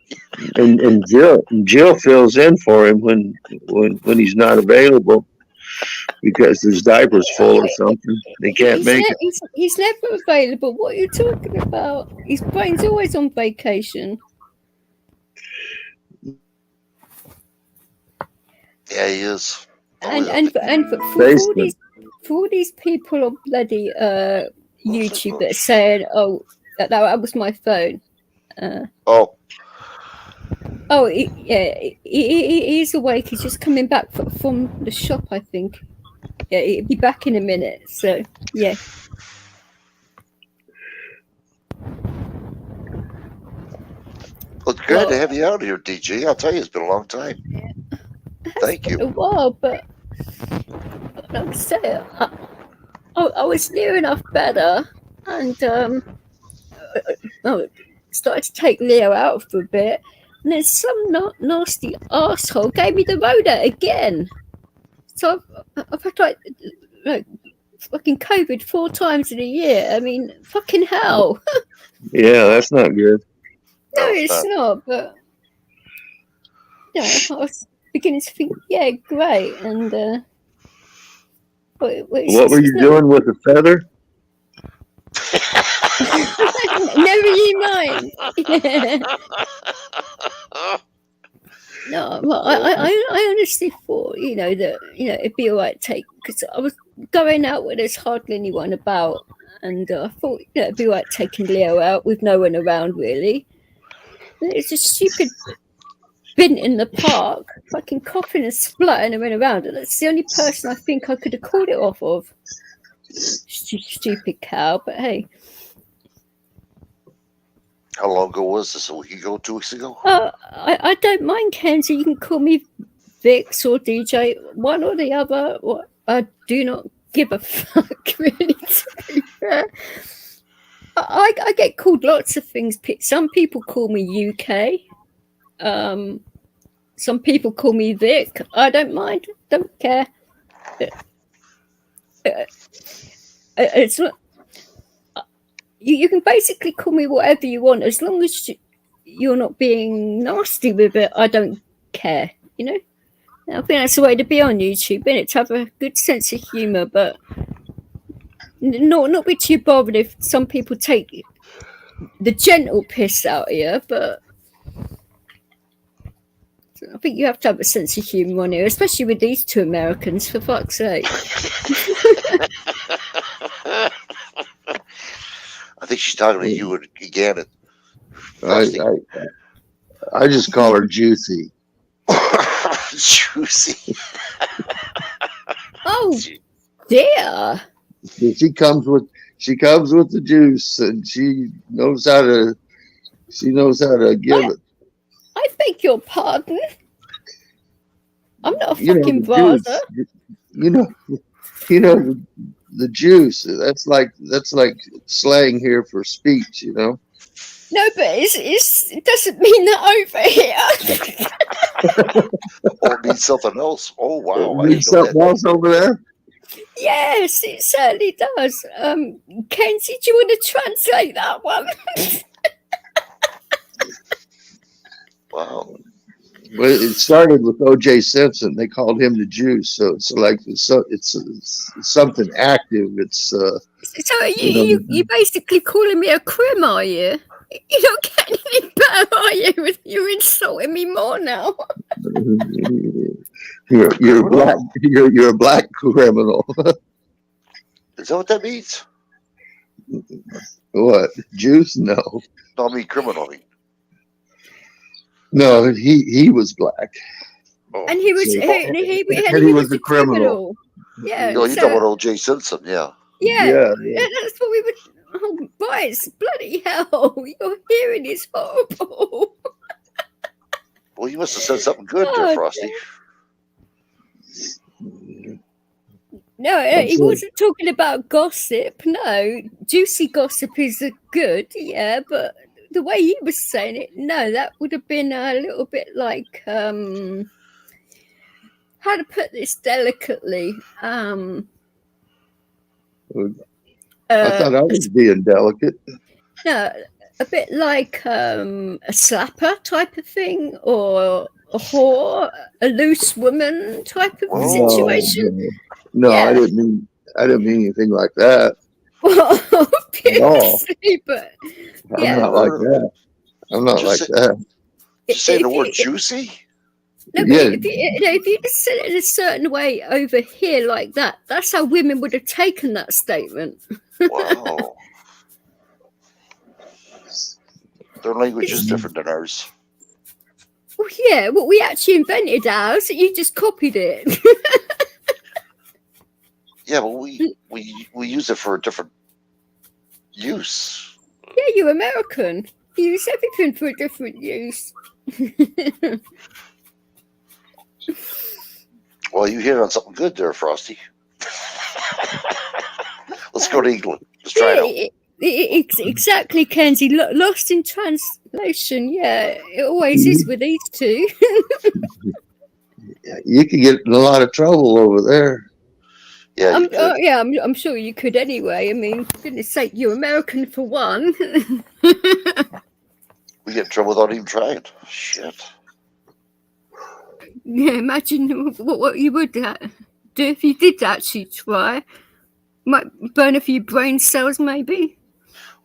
and Jill fills in for him when he's not available because his diaper's full or something. They can't make it. He's never available. What are you talking about? His brain's always on vacation. Yeah, he is. And for all these people on bloody YouTube that are saying, "Oh, that was my phone." He's awake. He's just coming back from the shop, I think. Yeah, he'll be back in a minute. So, yeah. Well, it's good to have you out here, DG. I'll tell you, it's been a long time. Thank you. A while, but like I say, I was near enough better, and I started to take Leo out for a bit, and then some nasty asshole gave me the Rona again. So I've had like fucking COVID 4 times in a year. I mean, fucking hell. Yeah, that's not good. No, it's not. But yeah, I was beginning to think, yeah, great, and What were you doing with the feather? Never you mind. No, well, I honestly thought, that, it'd be all right to take, because I was going out where there's hardly anyone about, and I thought, it'd be all right taking Leo out with no one around, really. And it's a stupid bin in the park, fucking coughing and spluttering and running around, and that's the only person I think I could have called it off of. Stupid cow, but hey. How long ago was this? A week ago, 2 weeks ago? I don't mind, Kenzie. You can call me Vix or DJ, one or the other. I do not give a fuck, really, to be fair. I get called lots of things. Some people call me UK. Some people call me Vic. I don't mind. Don't care. It's not. You can basically call me whatever you want, as long as you're not being nasty with it. I don't care, I think that's the way to be on YouTube, isn't it? To have a good sense of humour, but not be too bothered if some people take the gentle piss out of you. But I think you have to have a sense of humour on here, especially with these 2 Americans, for fuck's sake. I think she's talking to you and Gannon. I just call her Juicy. Juicy. Oh dear. She comes with the juice, and she knows how to give it. I beg your pardon. I'm not a fucking brother. The juice. That's like slang here for speech, No, but it doesn't mean that over here. Or it means something else. Oh wow. It means something else over there? Yes, it certainly does. Kenzie, do you want to translate that one? Wow. Well, it started with O.J. Simpson. They called him the Juice, so it's like it's something active. It's so you basically calling me a crim, are you? You don't get any better, are you? You're insulting me more now. You're black. You're a black criminal. Is that what that means? What? Juice? No. No, I mean criminal. No, he was black. Oh. And he was he was a criminal. Yeah. No, you're talking about O.J. Simpson, yeah. Yeah, that's what we would. Oh, boys, bloody hell! Your hearing is horrible. Well, you must have said something good there, Frosty. No, he wasn't talking about gossip. No, juicy gossip is good, yeah, but the way he was saying it, no, that would have been a little bit like how to put this delicately. I thought I was being delicate. No, a bit like a slapper type of thing, or a whore, a loose woman type of situation. No, yeah. I didn't mean anything like that. Well, obviously, but I'm not like that. I'm not like that. Just say the word juicy. No, but if you just said it in a certain way over here like that, that's how women would have taken that statement. Wow. Their language is different than ours. Well, yeah, well, we actually invented ours. You just copied it. Yeah, but we use it for a different use. Yeah, you're American. You use everything for a different use. Well, you hit on something good there, Frosty. Let's go to England. Let's try it out. Exactly, Kenzie. Lost in translation. Yeah, it always is with these two. You could get in a lot of trouble over there. Yeah, I'm sure you could anyway. I mean, for goodness sake, you're American for one. We get in trouble without even trying. Shit. Yeah, imagine what you would do if you did actually try. Might burn a few brain cells, maybe.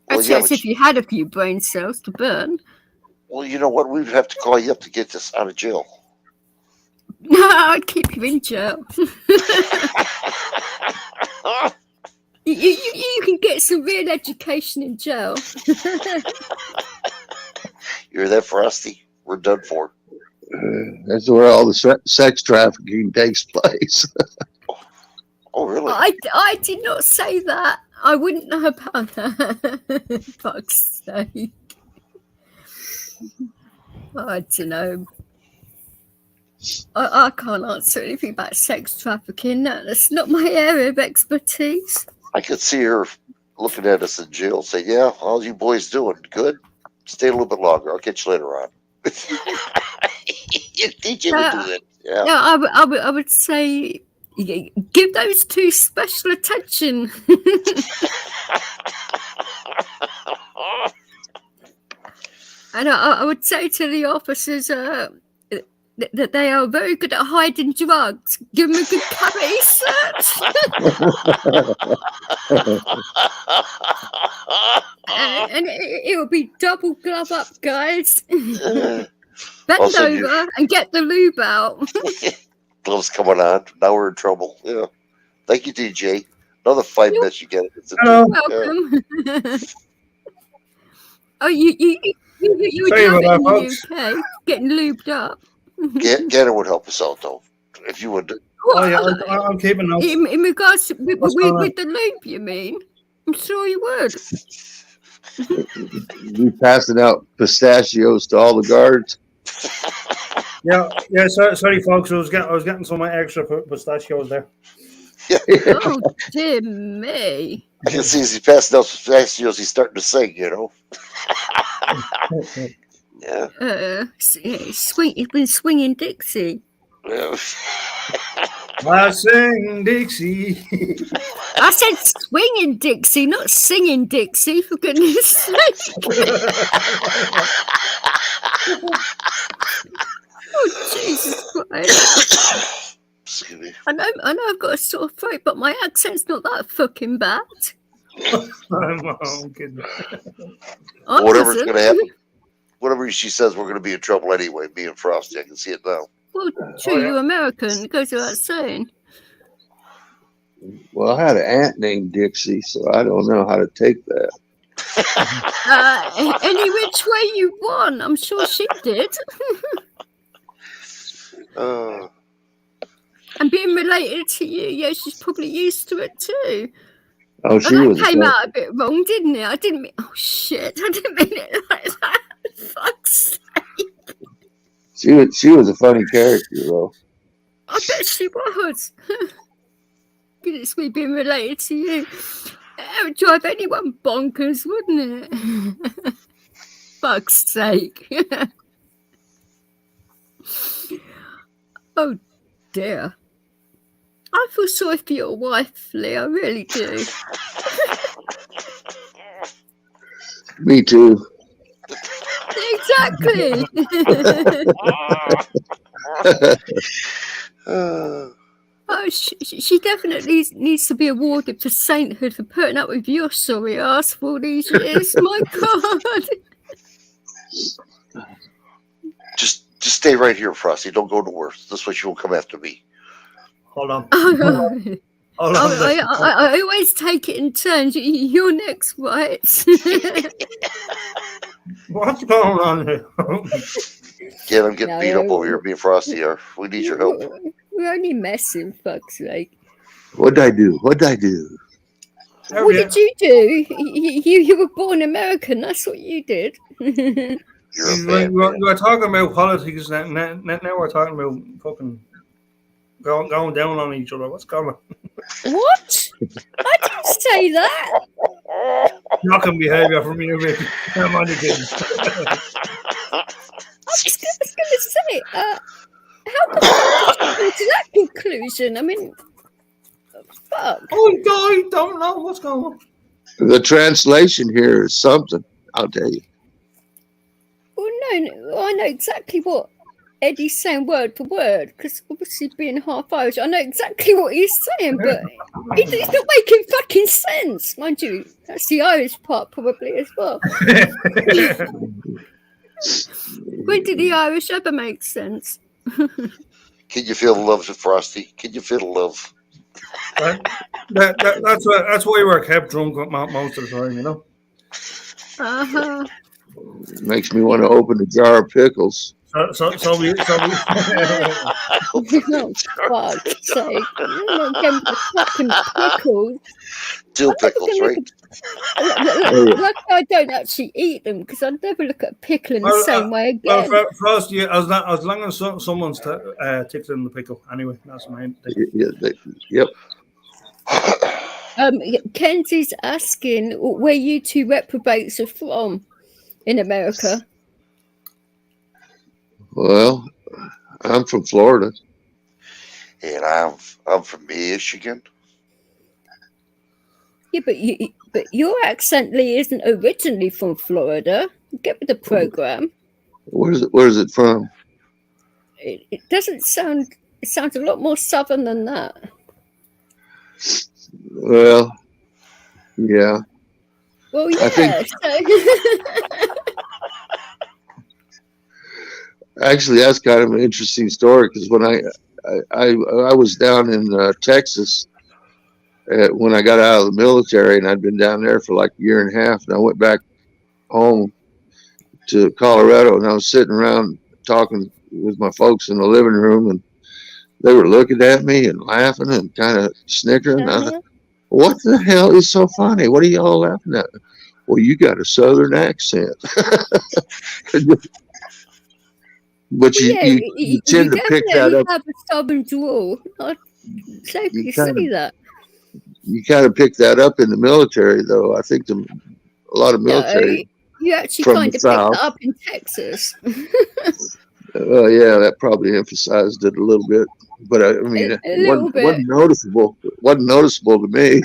Well, Actually, yeah, that's if you had a few brain cells to burn. Well, you know what? We'd have to call you up to get this out of jail. No, I'd keep you in jail. You can get some real education in jail. You hear that, Frosty? We're done for. That's where all the sex trafficking takes place. Oh, really? I did not say that. I wouldn't know about that. Fuck's sake. I don't know. I can't answer anything about sex trafficking. That's not my area of expertise. I could see her looking at us in jail, saying, "Yeah, how's you boys doing? Good. Stay a little bit longer. I'll catch you later on." You think you would do that? Yeah. No, I would say give those two special attention. And I would say to the officers that they are very good at hiding drugs. Give them a good cavity search. And it'll be double glove up, guys. Bend Also, over and get the lube out. Gloves coming on. Now we're in trouble. Yeah. Thank you, DJ. Another 5 minutes you get it. It's You're welcome. Oh, you would Sorry love it about in that, the folks. UK, getting lubed up. Gannon would help us out, though. If you would. Oh, yeah, I'm keeping notes. In regards to with What's going on? the lube, you mean? I'm sure you would. We passing out pistachios to all the guards. Yeah. Sorry, folks. I was getting some extra pistachios there. Oh, dear me. I can see as he's passing out pistachios, he's starting to sing, you know. Yeah. He's been swinging Dixie. Yeah. I sing Dixie. I said swinging Dixie, not singing Dixie, for goodness sake. Oh, Jesus Christ. Excuse me. I know I've got a sore throat, but my accent's not that fucking bad. I'm kidding. Whatever's going to happen, whatever she says, we're going to be in trouble anyway, me and Frosty. I can see it now. Well, true, you're American. It goes without saying. Well, I had an aunt named Dixie, so I don't know how to take that. Any which way you want. I'm sure she did. And being related to you, yeah, she's probably used to it too. Oh, she and was. that came out a bit wrong, didn't it? I didn't mean. Oh shit! I didn't mean it like that. Fuck's sake. She was a funny character, though. I bet she was. Goodness me, being related to you. It would drive anyone bonkers, wouldn't it? Fuck's sake. Oh dear. I feel sorry for your wife, Lee. I really do. Me too. Exactly. Oh, she definitely needs to be awarded for sainthood for putting up with your sorry ass for all these years. My God. Just stay right here, Frosty. Don't go nowhere. This way she won't come after me. Hold on. I always take it in turns. You're next, right? What's going on here? Yeah, I'm getting beat up over here. Me and Frosty are. We need your help. We're only messing, fuck's sake. What'd I do? What'd I do? What did you do? You were born American. That's what you did. We're talking about politics now. Now we're talking about fucking going down on each other. What's going on? What? I didn't say that. Shocking behaviour from you, Rick. I'm only kidding. I was going to say, how come you come to that conclusion? I mean, fuck. I don't know what's going on. The translation here is something, I'll tell you. Well, no, I know exactly what Eddie's saying word for word, because obviously being half Irish, I know exactly what he's saying, but it's not making fucking sense, mind you. That's the Irish part probably as well. When did the Irish ever make sense? Can you feel the love, Frosty? Can you feel the love? That's why we're kept drunk most of the time, you know. Uh-huh. Makes me want to open a jar of pickles. So we Oh, fuck's sake. I'm not getting the fucking pickles. Dill pickles, right? Like I don't actually eat them because I'd never look at a pickle in the same way again. Well, first, yeah, as long as someone's tickling the pickle, anyway, that's my thing. Yep. Kenzie's asking where you two reprobates are from in America. Well, I'm from Florida. And I'm from Michigan. Yeah, but your accent, Lee, isn't originally from Florida. Get with the program. Where's it from? It doesn't sound. It sounds a lot more southern than that. Well, yeah. Well, yeah. I think, actually, that's kind of an interesting story because when I was down in Texas when I got out of the military, and I'd been down there for like a year and a half, and I went back home to Colorado, and I was sitting around talking with my folks in the living room, and they were looking at me and laughing and kind of snickering. I thought, what the hell is so funny? What are y'all laughing at? Well, you got a southern accent. But you tend to pick that up. You have a stubborn drawl. I'd say you say that. You kind of pick that up in the military, though. I think a lot of military. You actually from kind the of picked South. that up in Texas. Well, yeah, that probably emphasized it a little bit. But I mean, it wasn't noticeable. It wasn't noticeable to me.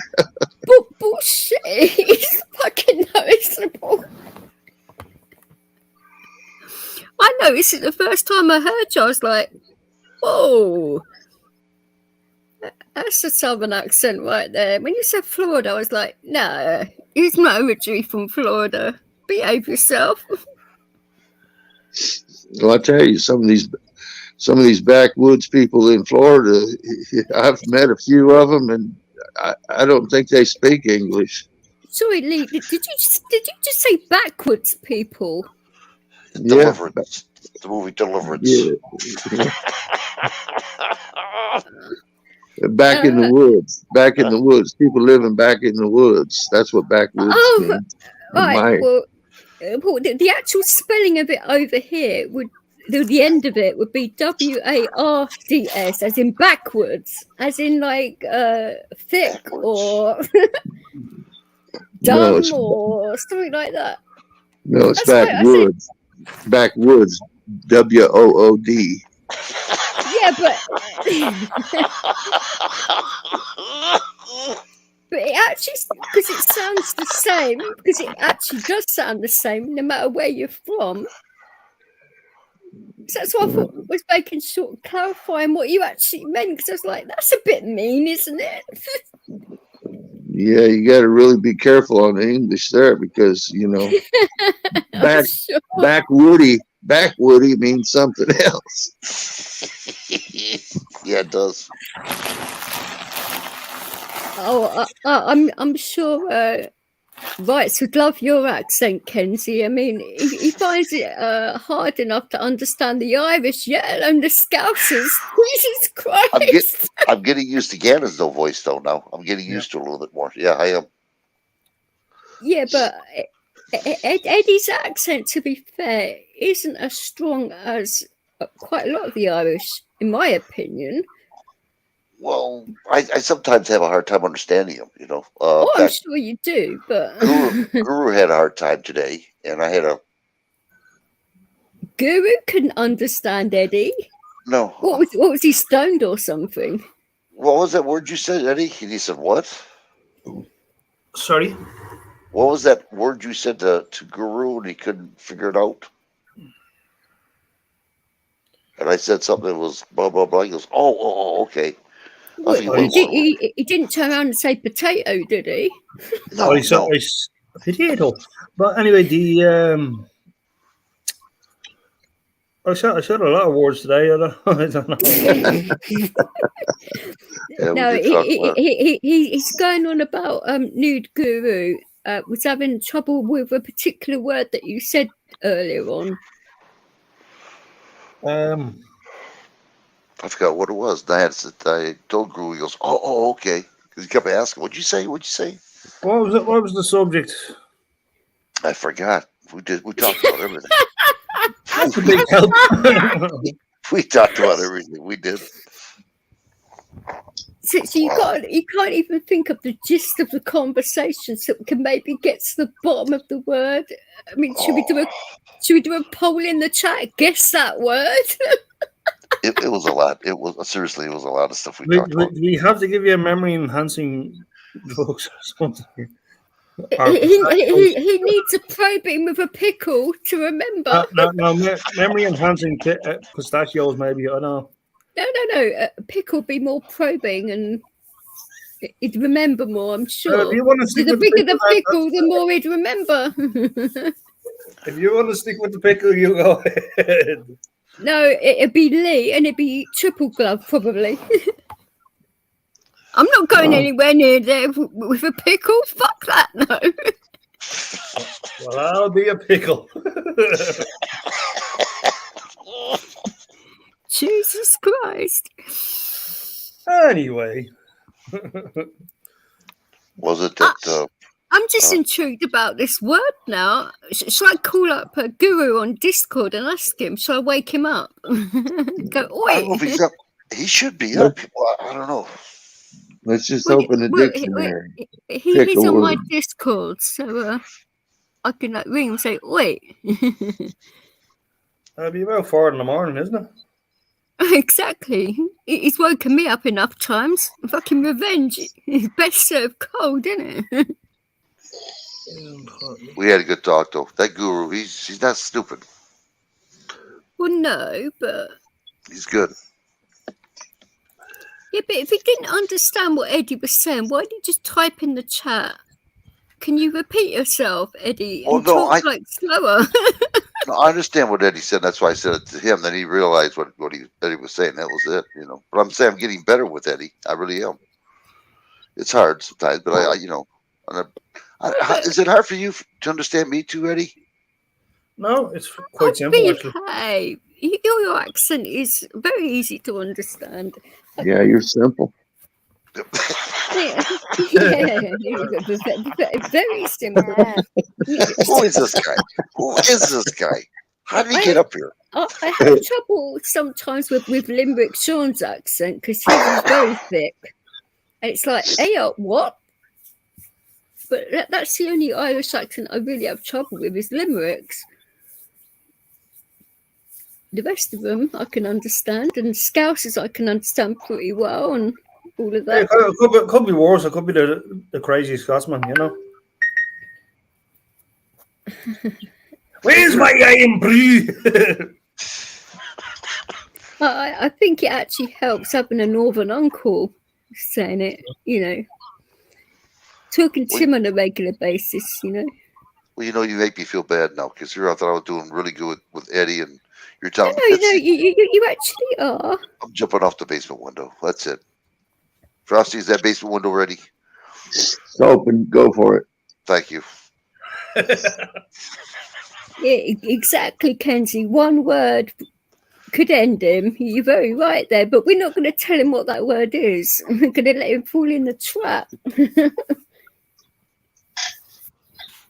Bullshit! It's fucking noticeable. I noticed it the first time I heard you. I was like, "Whoa, that's a southern accent right there." When you said Florida, I was like, "No, he's not originally from Florida. Behave yourself." Well, I tell you, some of these backwoods people in Florida, I've met a few of them, and I don't think they speak English. Sorry, Lee, did you just say backwards people? Deliverance. The movie Deliverance. Yeah. Back in the woods. Back in the woods. People living back in the woods. That's what backwoods means. Right. Well, the actual spelling of it over here would, the end of it would be WARDS, as in backwards, as in like thick or dumb or something like that. No, it's backwoods. Backwoods. WOOD. Yeah, but it actually, because it sounds the same, because it actually does sound the same no matter where you're from. So that's what I thought was making sure, clarifying what you actually meant, because I was like, that's a bit mean, isn't it? Yeah, you got to really be careful on the English there because, you know, backwoody means something else. Yeah, it does. Oh, I'm sure Rights would love your accent, Kenzie. I mean, he finds it hard enough to understand the Irish, yet alone the Scousers. Jesus Christ! I'm getting used to Gannon's no voice though now. I'm getting used to it a little bit more. Yeah, I am. Yeah, but Eddie's accent, to be fair, isn't as strong as quite a lot of the Irish, in my opinion. Well, I sometimes have a hard time understanding him, you know. I'm sure you do, but Guru had a hard time today, and I had a Guru couldn't understand Eddie. no. What was he, stoned or something? What was that word you said, Eddie? And he said what? Sorry? What was that word you said to Guru, and he couldn't figure it out? And I said something that was blah blah blah. He goes, oh, okay. Well, he didn't turn around and say potato, did he? No, I said potato. But anyway, I said a lot of words today. I don't know. No, he's going on about Nude Guru was having trouble with a particular word that you said earlier on. I forgot what it was. I told Guru, he goes, oh, okay. Because he kept asking, what'd you say? What'd you say? What was it? What was the subject? I forgot. We talked about everything. That's a big help. We talked about everything. We did. So you can't even think of the gist of the conversation, so we can maybe get to the bottom of the word. I mean, should we do a poll in the chat? Guess that word. It was a lot. It was seriously, it was a lot of stuff we talked about. We have to give you a memory enhancing drugs or something. He needs a probing with a pickle to remember. No, memory enhancing pistachios, maybe. I don't know. No. A pickle be more probing and he'd remember more, I'm sure. If you want to stick the with bigger the pickle, the more he'd remember. If you want to stick with the pickle, you go ahead. No, it'd be Lee and it'd be triple glove, probably. I'm not going anywhere near there with a pickle. Fuck that, no. Well, I'll be a pickle. Jesus Christ. Anyway. Was it that... I'm just intrigued about this word now. Shall I call up a Guru on Discord and ask him? Shall I wake him up? Go, oi. I don't know if he's up. He should be up. I don't know. Let's just open the dictionary. He's on my Discord, so I can ring and say, oi. It'll be about 4 a.m, isn't it? Exactly. He's woken me up enough times. Fucking revenge. It's best served cold, isn't it? We had a good talk though. That Guru, he's not stupid. Well, no, but he's good. Yeah, but if he didn't understand what Eddie was saying, why did he just type in the chat? Can you repeat yourself, Eddie? And talk slower. No, I understand what Eddie said. That's why I said it to him. Then he realized what Eddie was saying. That was it, you know. But I'm saying I'm getting better with Eddie. I really am. It's hard sometimes, but I you know. Is it hard for you to understand me too, Eddie? No, it's quite simple. Hey, your accent is very easy to understand. Yeah, you're simple. Yeah, very simple. Who is this guy? Who is this guy? How did he get up here? I have trouble sometimes with Limerick Sean's accent because he's very thick. And it's like, hey, what? But that's the only Irish accent I really have trouble with is Limericks. The rest of them I can understand, and Scousers I can understand pretty well, and all of that. It could be worse. It could be the crazy Scotsman, you know. Where's my iron brew? I think it actually helps having a northern uncle saying it, you know. Talking to him on a regular basis, you know. Well, you know, you make me feel bad now because I thought I was doing really good with Eddie, and you're telling me. No, you actually are. I'm jumping off the basement window. That's it. Frosty, is that basement window ready? It's open. Go for it. Thank you. Yeah, exactly, Kenzie. One word could end him. You're very right there, but we're not going to tell him what that word is. We're going to let him fall in the trap.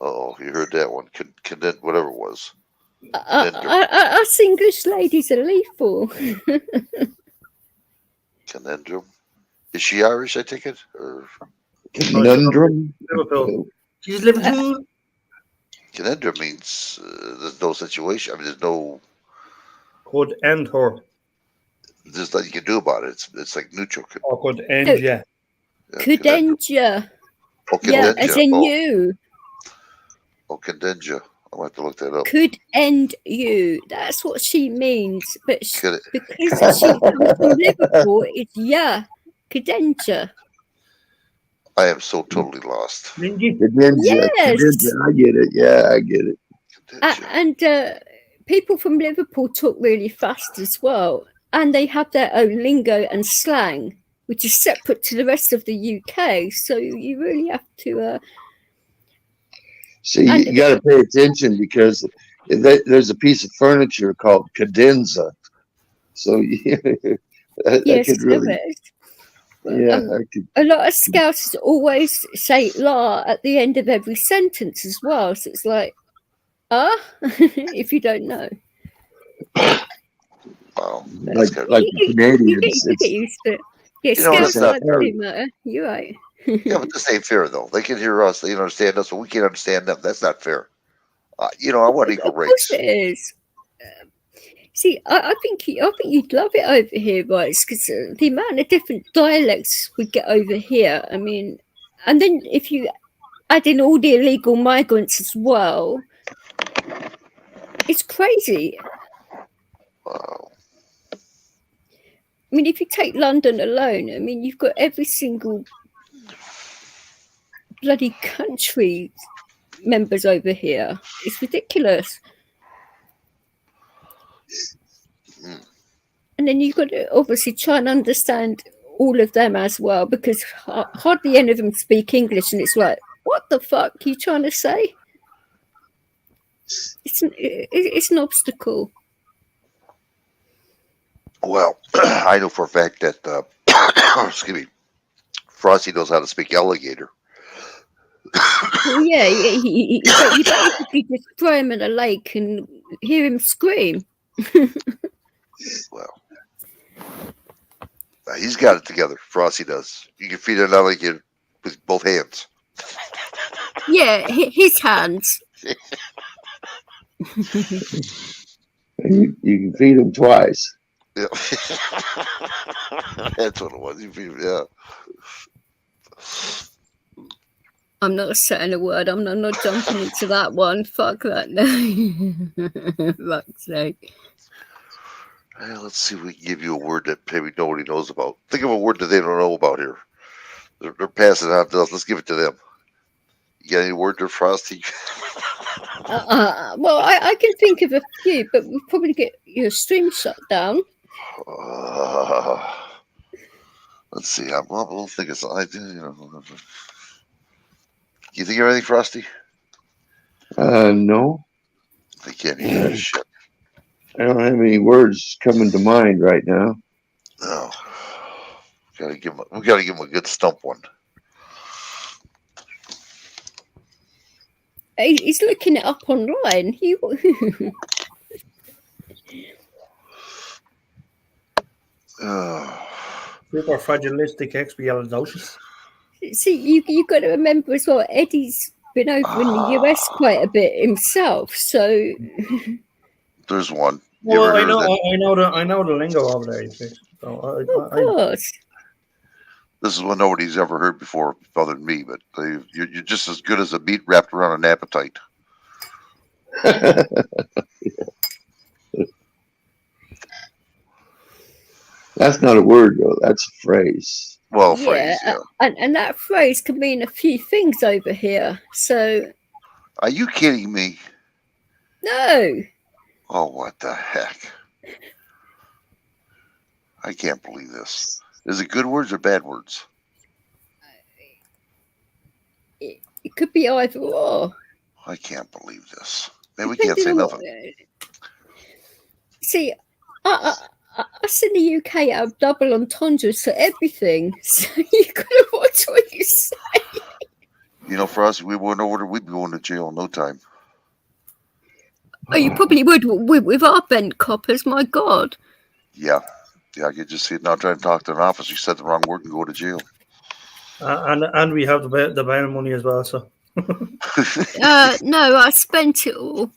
Oh, you heard that one. Whatever it was. Us English ladies are lethal. Conundrum. Is she Irish, I take it? Or Conundrum. Liverpool. She's Liverpool. conundrum means there's no situation. I mean, there's no. Could end her. There's nothing you can do about it. It's like neutral. Or could end ya. Could end ya. Oh, Yeah, condenja. as in you. Oh, condenja. I'll have to look that up. Could end you. That's what she means. But Could because she comes from Liverpool, it's cadenza. I am so totally lost. Cadenza. Yes. Cadenza. I get it. Yeah, I get it. And people from Liverpool talk really fast as well. And they have their own lingo and slang, which is separate to the rest of the UK. So you really have to... See, you got to pay attention because there's a piece of furniture called cadenza. So that yes, could really... there is. Yeah, a lot of Scousers always say "la" at the end of every sentence as well. So it's like, if you don't know. Wow, like the Canadians. You get used to it. Yeah, Scousers like to matter. You're right. Yeah, but this ain't fair though. They can hear us, they can understand us, but we can't understand them. That's not fair. I want equal rates. Of course it is. See, I think you'd love it over here, right? Because the amount of different dialects we get over here. I mean, and then if you add in all the illegal migrants as well, it's crazy. Wow. I mean, if you take London alone, I mean, you've got every single bloody country members over here. It's ridiculous. And then you've got to obviously try and understand all of them as well, because hardly any of them speak English, and it's like, what the fuck are you trying to say? It's an obstacle. Well, I know for a fact that excuse me, Frosty knows how to speak alligator. Well, yeah, you basically just throw him in a lake and hear him scream. Well, he's got it together. Frosty does. You can feed an alligator with both hands. Yeah, his hands. You can feed them twice. Yeah. That's what it was. You feed him, yeah. I'm not saying a word. I'm not jumping into that one. Fuck that. No. Fuck's sake. Well, let's see if we can give you a word that maybe nobody knows about. Think of a word that they don't know about here. They're passing it on to us. Let's give it to them. You got any word there, Frosty? Well, I can think of a few, but we'll probably get your stream shut down. Let's see. We'll think of something. You think of anything, Frosty? No. I can't hear shit. I don't have any words coming to mind right now. No. We gotta give him a good stump one. He's looking it up online. Super fragilistic expialidocious. See, you got to remember as well, Eddie's been over in the US quite a bit himself, so there's one. Well, I know the lingo over there. You see. So of course. This is one nobody's ever heard before, other than me. But you're just as good as a meat wrapped around an appetite. That's not a word, though. That's a phrase. Well, phrase, yeah. And that phrase can mean a few things over here. So. Are you kidding me? No. Oh, what the heck? I can't believe this. Is it good words or bad words? It could be either or. I can't believe this. Man, we can't say Depending on nothing. See, us in the UK have double entendres for everything, so you gotta watch what you say. You know, for us, we went over there, we'd be going to jail in no time. Oh, you probably would with our bent coppers. My God. Yeah. Yeah, I could just see it now trying to talk to an officer. You said the wrong word and go to jail. And we have the bail money as well. So No, I spent it all.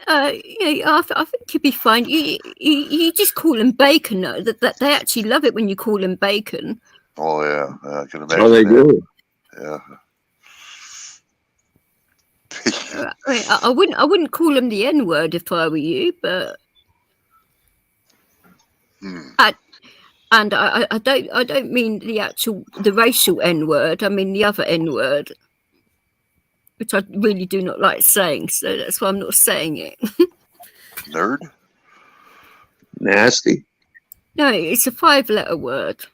Yeah, I think you'd be fine. You just call them bacon. No, that they actually love it when you call them bacon. Oh yeah, I can imagine. Oh, they that. do. Yeah. I wouldn't call them the N word if I were you, but I don't mean the racial N word. I mean the other N word, which I really do not like saying. So that's why I'm not saying it. Nerd. Nasty. No, it's a 5-letter word.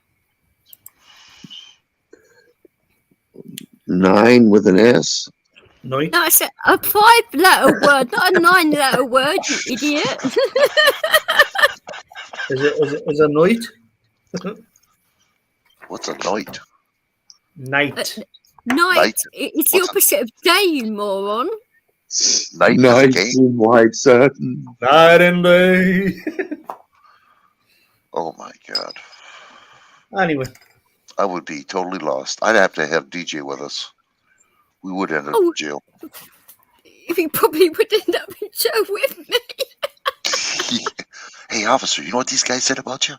9 with an S. No, it's a 5-letter word, not a 9-letter word, you idiot. Is a night? What's a night? Night. Night. It's the opposite of day, you moron. Night in white satin. Night and day. Oh my God. Anyway. I would be totally lost. I'd have to have DJ with us. We would end up in jail. He probably would end up in jail with me. Hey, officer, you know what these guys said about you?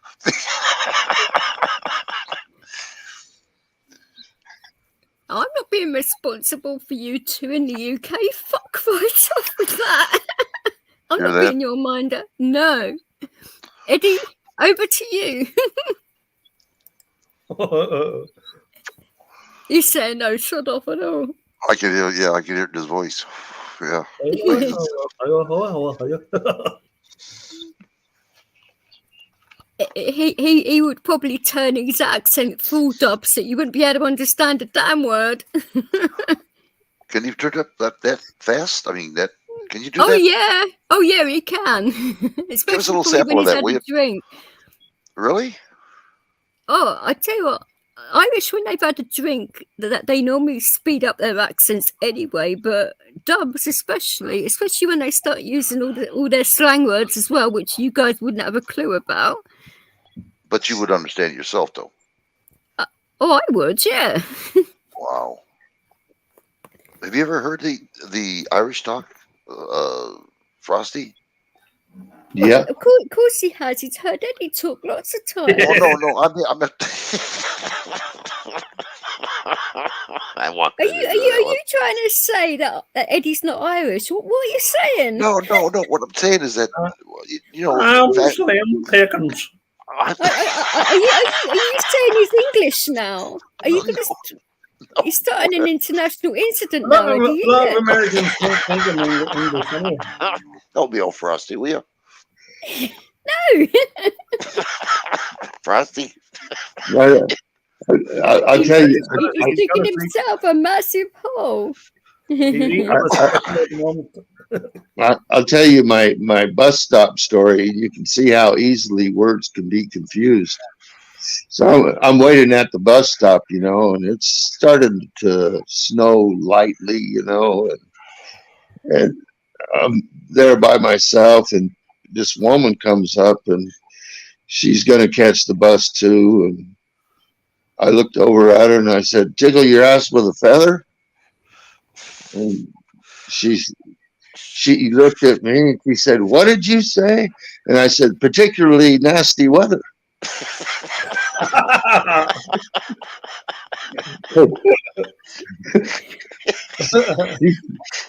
I'm not being responsible for you two in the UK. Fuck right off with that. I'm not being your minder. No. Eddie, over to you. He's saying no, shut off at all. I can hear, I can hear it in his voice. Yeah. He would probably turn his accent full dub so you wouldn't be able to understand a damn word. Can you turn up that fast? I mean, can you do that? Yeah. Oh yeah, he can. Give us a little sample of that, will you? Drink. Really? Oh, I tell you what, Irish, when they've had a drink, that they normally speed up their accents anyway, but dubs especially when they start using all their slang words as well, which you guys wouldn't have a clue about. But you would understand yourself, though. Oh, I would, yeah. Wow. Have you ever heard the Irish talk, Frosty? Yeah. Of course he has. He's heard Eddie talk lots of times. Oh, no. I'm not. Are you trying to say that Eddie's not Irish? What are you saying? No. What I'm saying is that, I'm saying Pickens. Are you saying he's English now? Are you going to? He's starting an international incident now. A lot of Americans think English anyway. Don't be all Frosty, will you? No. Frosty. I'll tell you. He's digging himself a massive hole. I'll tell you my bus stop story. You can see how easily words can be confused. So I'm waiting at the bus stop, and it's started to snow lightly, and I'm there by myself, and this woman comes up and she's going to catch the bus too. And I looked over at her and I said, "Tickle your ass with a feather?" And she looked at me and she said, "What did you say?" And I said, "Particularly nasty weather."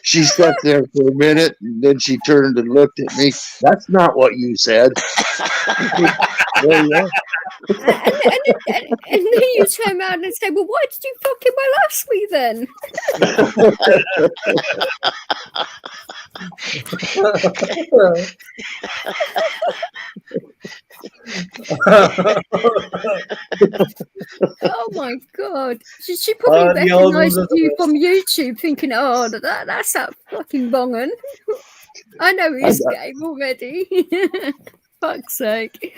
She sat there for a minute and then she turned and looked at me. "That's not what you said." Well, yeah. And then you turn around and say, "Well, why did you fucking well ask me then?" Oh my God. She probably the old recognized ones are the you best. from YouTube thinking, oh, that's that fucking bongin. I know his game already. Fuck's sake.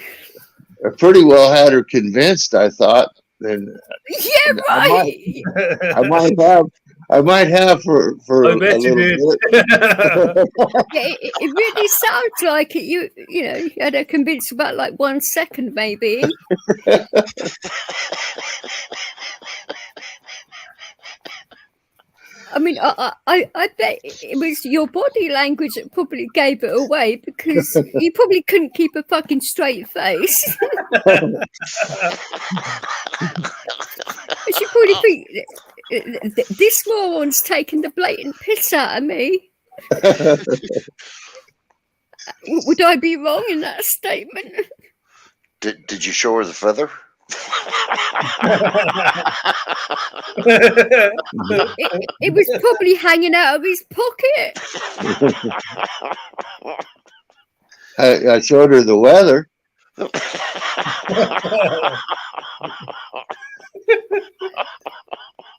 I pretty well had her convinced, I thought. And Yeah, right. I might have for I a bet you little did. bit. Yeah, it really sounds like it. You know, you had her convinced for about like 1 second, maybe. I mean, I bet it was your body language that probably gave it away because you probably couldn't keep a fucking straight face. She probably think this moron's taking the blatant piss out of me. Would I be wrong in that statement? Did you show her the feather? It was probably hanging out of his pocket. I showed her the weather.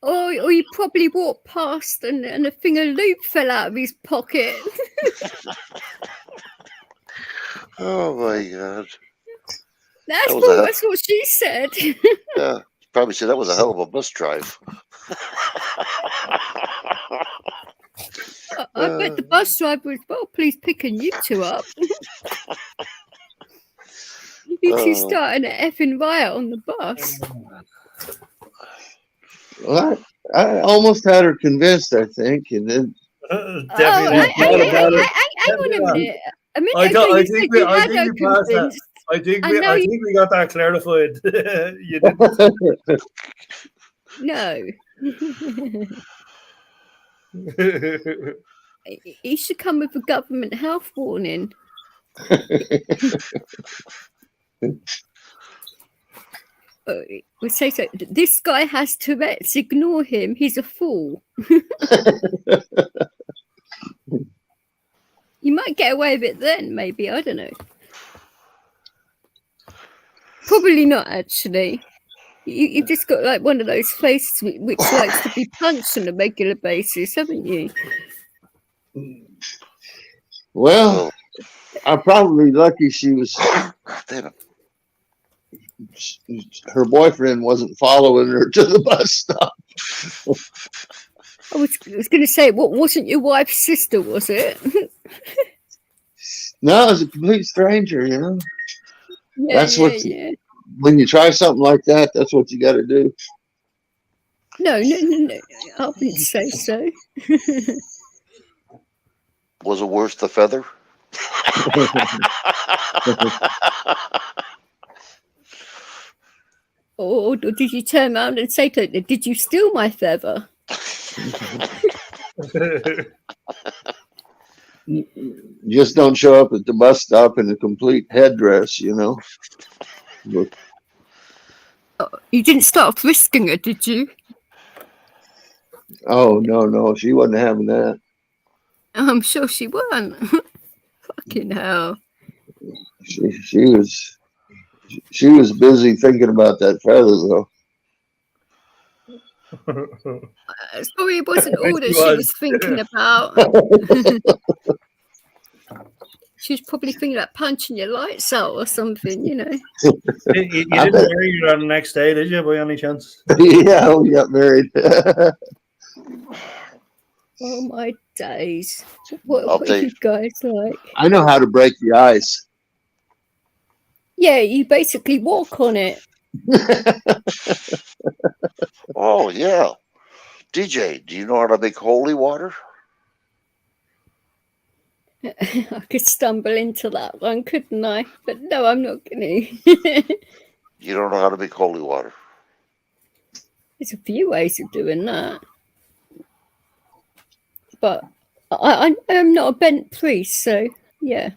Or you probably walked past and a thing of lube fell out of his pocket. Oh my God. That's what she said. Yeah, probably said that was a hell of a bus drive. I bet the bus driver was well pleased picking you two up. You two starting an effing riot on the bus. Well, I almost had her convinced, I think, and then Hang on a minute. I mean, I think we passed that. I think we got that clarified. You didn't. No. He should come with a government health warning. We say so. This guy has Tourette's. Ignore him. He's a fool. You might get away with it then, maybe. I don't know. Probably not, actually. You've just got like one of those faces which likes to be punched on a regular basis, haven't you? well, I'm probably lucky she was. Her boyfriend wasn't following her to the bus stop. I was going to say, what wasn't your wife's sister, was it? No, it was a complete stranger, you know. Yeah, that's what when you try something like that, that's what you got to do. No. I wouldn't say so. Was it worse the feather? Or did you turn around and say to her, did you steal my feather? Just don't show up at the bus stop in a complete headdress, you know. You didn't start frisking her, did you? Oh, no, she wasn't having that. I'm sure she wasn't. Fucking hell. She was busy thinking about that feather, though. Sorry, it wasn't all that she was thinking about. She was probably thinking about punching your lights out or something, you know. You didn't marry her on the next day, did you, by any chance? Yeah, we got married. Oh, my days. What are you guys like? I know how to break the ice. Yeah, you basically walk on it. Oh, yeah. DJ, do you know how to make holy water? I could stumble into that one, couldn't I? But no, I'm not going to. You don't know how to make holy water? There's a few ways of doing that. But I am not a bent priest, so yeah.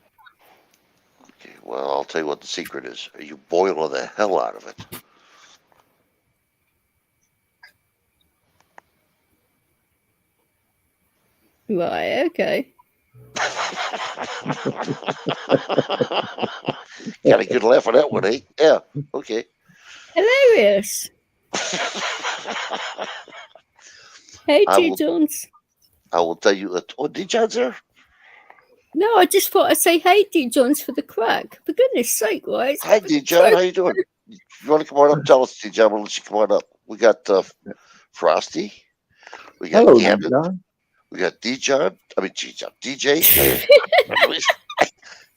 Okay, well, I'll tell you what the secret is. You boil the hell out of it. Right, okay. Got a good laugh on that one, eh? Yeah. Okay. Hilarious. Hey, I D. will- Jones. I will tell you. Oh, D. John's there? No, I just thought I'd say hey, D. Jones, for the crack. For goodness sake, right? Hi, D. John. How you doing? You want to come on up? Tell us, D. John. We'll let you come on up. We got Frosty. We got Hello, Gambit. John. We got D. John. I mean, G. John. DJ.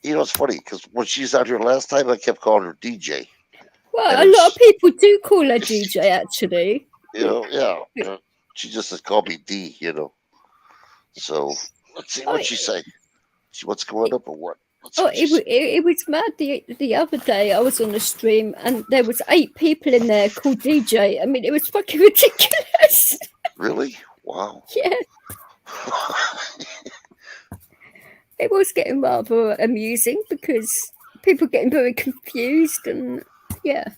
You know, it's funny because when she was out here last time, I kept calling her DJ. Well, And a it's- lot of people do call her DJ, actually. You know, yeah. She just says, call me D, you know. So let's see what she say. She wants to come on up or what? Let's see Oh, what she say. it was mad the other day. I was on the stream and there was 8 people in there called DJ. I mean, it was fucking ridiculous. Really? Wow. Yeah. It was getting rather amusing because people getting very confused and yeah.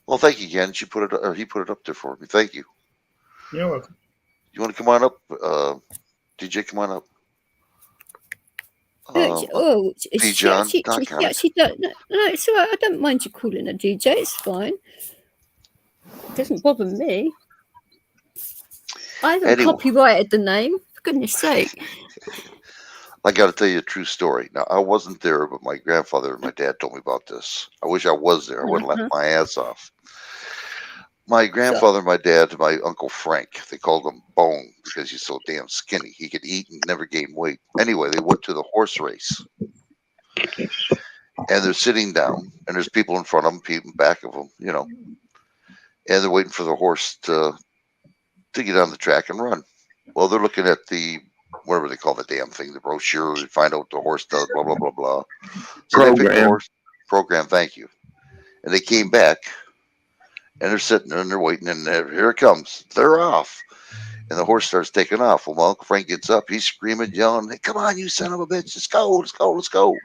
Well, thank you again. She put it, or he put it up there for me. Thank you. You're welcome. You want to come on up, DJ? Come on up. She actually don't. No, it's all right. I don't mind you calling her DJ. It's fine. It doesn't bother me. I haven't Anyway. copyrighted the name. For goodness sake. I got to tell you a true story. Now, I wasn't there, but my grandfather and my dad told me about this. I wish I was there. I would have laughed my ass off. My grandfather and my dad, my Uncle Frank, they called him Bone because he's so damn skinny. He could eat and never gain weight. Anyway, they went to the horse race. And they're sitting down, and there's people in front of them, people in back of them, you know. And they're waiting for the horse to get on the track and run. Well, they're looking at the, whatever they call the damn thing, the brochure, to find out what the horse does, blah, blah, blah, blah. So they picked the Program. horse program, thank you. And they came back, and they're sitting there, and they're waiting, and here it comes. They're off. And the horse starts taking off. Well, my Uncle Frank gets up. He's screaming, yelling, hey, come on, you son of a bitch. Let's go, let's go, let's go.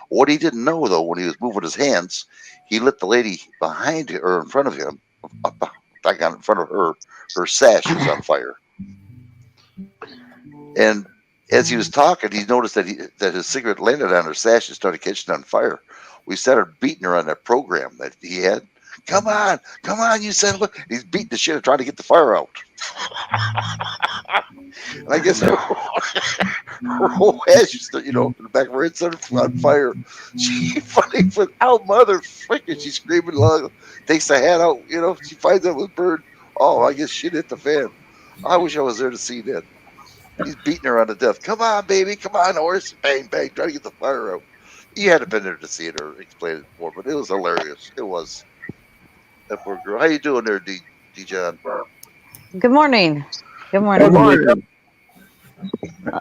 What he didn't know, though, when he was moving his hands, he lit the lady behind him, or in front of him, back on in front of her sash was on fire. And as he was talking, he noticed that his cigarette landed on her sash and started catching on fire. We started beating her on that program that he had. Come on, you son of a... He's beating the shit and trying to get the fire out. And I guess her whole ass, you know, in the back of her head started on fire. She fucking went out, mother freaking. She's screaming loud, takes the hat out, you know. She finds out with bird. Oh, I guess shit hit the fan. I wish I was there to see that. He's beating her on to death. Come on, baby. Come on, horse. Bang, bang. Trying to get the fire out. You had to been there to see it or explain it more, but it was hilarious. It was. That poor girl. How you doing there, D. John? Good morning. Good morning. Good morning. I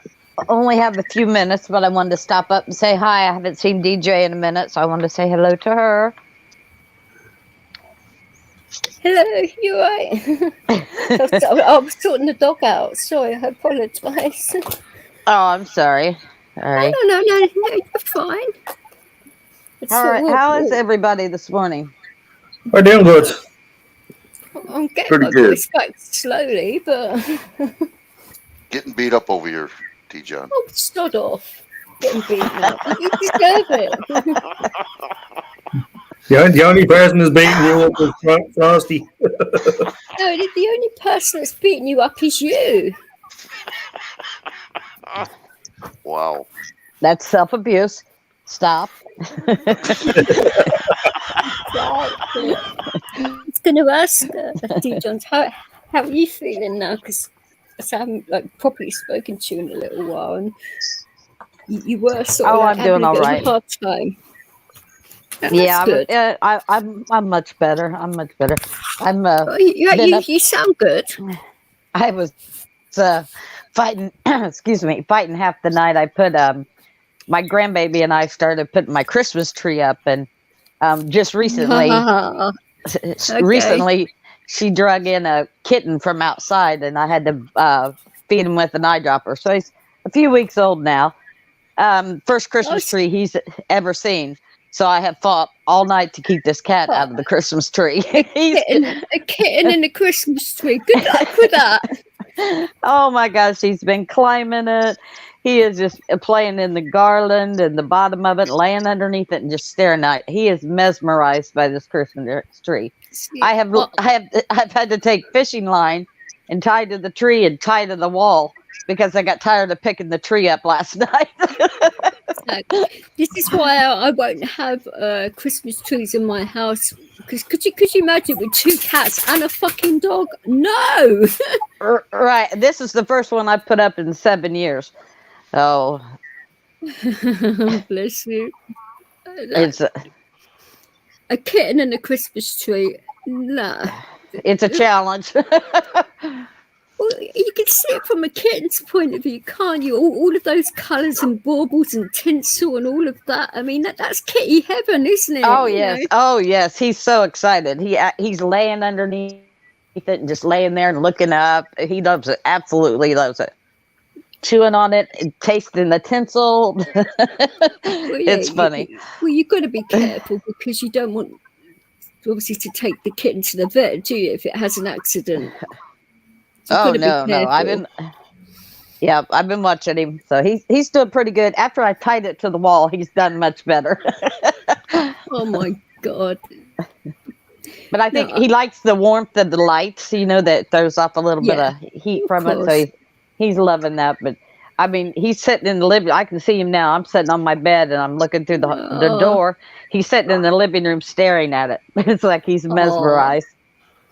only have a few minutes, but I wanted to stop up and say hi. I haven't seen DJ in a minute, so I wanted to say hello to her. Hello, you right? I was sorting the dog out. Sorry, I apologise. Oh, I'm sorry. All right. No, you're fine. All right. How is everybody this morning? We're doing good. I'm getting Pretty my good. voice back slowly, but Getting beat up over here, D. John. oh, sod off. Getting beaten up. You deserve it. The only person that's beating you up is Frosty. No, the only person that's beating you up is you. Wow. That's self-abuse. Stop. I was going to ask D. Jones, how are you feeling now? Because I haven't properly spoken to you in a little while, and you were sort of Oh, I'm doing having a all bit of a right. hard time. And Yeah, that's good. I'm much better. I'm much better. I'm Well, you sound good. I was fighting. Excuse me, fighting half the night. I put my grandbaby and I started putting my Christmas tree up, and just recently, recently she drug in a kitten from outside, and I had to feed him with an eyedropper. So he's a few weeks old now. First Christmas tree he's ever seen. So I have fought all night to keep this cat out of the Christmas tree. A kitten in the Christmas tree. Good luck with that. Oh my gosh, he's been climbing it. he is just playing in the garland and the bottom of it, laying underneath it, and just staring at it. He is mesmerized by this Christmas tree. I've had to take fishing line and tie to the tree and tie to the wall because I got tired of picking the tree up last night. This is why I won't have Christmas trees in my house. Because could you imagine with 2 cats and a fucking dog? No. Right. This is the first one I've put up in 7 years. Oh, bless you. it's A kitten and a Christmas tree. Nah. it's a challenge. Well, you can see it from a kitten's point of view, can't you? All of those colours and baubles and tinsel and all of that. I mean, that's kitty heaven, isn't it? Oh You yes, know? oh yes. He's so excited. He's laying underneath it and just laying there and looking up. He loves it. Absolutely loves it. Chewing on it, and tasting the tinsel. Well, yeah, It's funny. You've got to be careful because you don't want, obviously, to take the kitten to the vet, do you, if it has an accident? So you've Oh gotta be no. I've been watching him. So he's doing pretty good. After I tied it to the wall, he's done much better. Oh my God. But I think No, he likes the warmth of the lights, that throws off a little bit Yeah, of heat of from it. So course. he's loving that. But I mean, he's sitting in the living. I can see him now. I'm sitting on my bed and I'm looking through the Oh, door. He's sitting in the living room staring at it. It's like he's oh, mesmerized.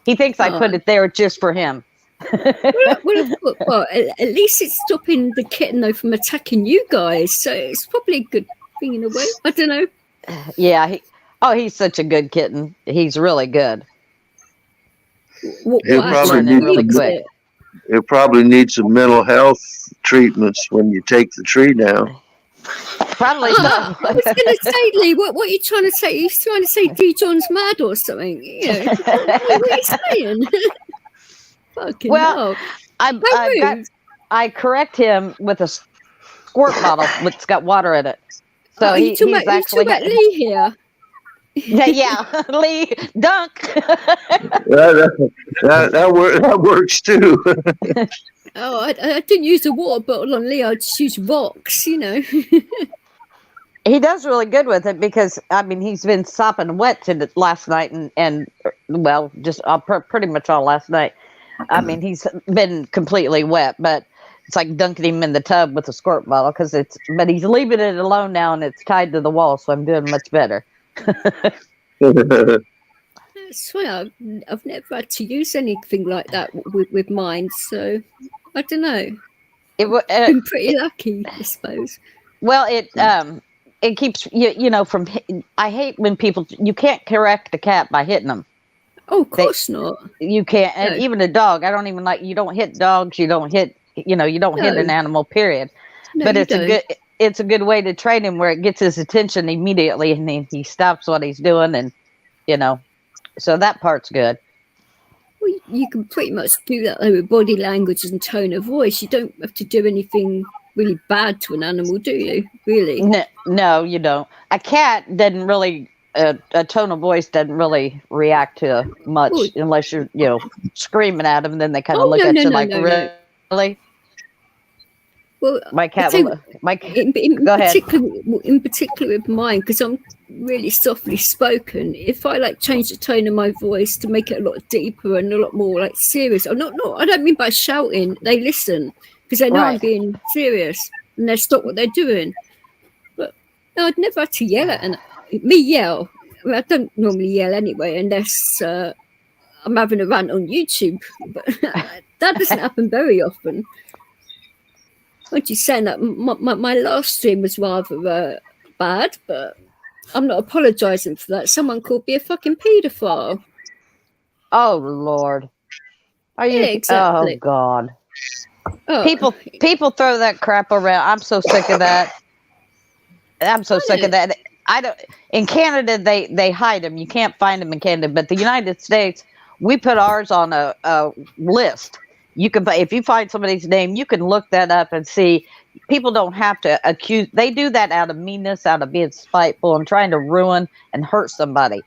He thinks I put oh. it there just for him. Well, at least it's stopping the kitten, though, from attacking you guys. So it's probably a good thing in a way. I don't know. Yeah. He's such a good kitten. He's really good. What He'll probably actually need really makes some, quick. it. he'll probably need some mental health treatments when you take the tree down. Probably so. I was going to say, Lee, what are you trying to say? Are you trying to say D. John's mad or something? What are you saying? Fucking Well, hell. How rude. I correct him with a squirt bottle that's got water in it. So Are you talking he's about, actually Lee here? yeah, Lee dunk. That works too. Oh, I didn't use a water bottle on Lee. I just used rocks, He does really good with it because he's been sopping wet to last night and well, just pretty much all last night. He's been completely wet, but it's like dunking him in the tub with a squirt bottle but he's leaving it alone now and it's tied to the wall, so I'm doing much better. I swear, I've never had to use anything like that with mine, so I don't know. I've been pretty lucky, I suppose. Well, it keeps from. I hate when you can't correct a cat by hitting them. Oh, of course not. You can't, and No. even a dog. I don't even like. You don't hit dogs. You don't hit. You don't hit an No. animal. Period. No, But you it's don't. it's a good way to train him where it gets his attention immediately, and he stops what he's doing, and so that part's good. Well, you can pretty much do that though, with body language and tone of voice. You don't have to do anything really bad to an animal, do you? Really? No, you don't. A cat doesn't really. A tone of voice doesn't really react to much Well, unless you're screaming at them. Then they kind of Oh, look no, at no, you no, like, no, no. really? Well, My cat I will. in Go ahead. particular with mine, because I'm really softly spoken. If I change the tone of my voice to make it a lot deeper and a lot more serious, I don't mean by shouting. They listen because they know I'm Right. being serious and they stop what they're doing. But no, I'd never had to yell at me yell. I don't normally yell anyway, unless I'm having a rant on YouTube. But that doesn't happen very often. I'm just saying that my last stream was rather bad, but I'm not apologising for that. Someone called me a fucking paedophile. Oh Lord, are you? Yeah, exactly. Oh God. Oh, People throw that crap around. I'm so sick of that. I'm so sick of that. I don't. In Canada, they hide them. You can't find them in Canada, but the United States, we put ours on a list. You can, if you find somebody's name, you can look that up and see. People don't have to accuse. They do that out of meanness, out of being spiteful and trying to ruin and hurt somebody.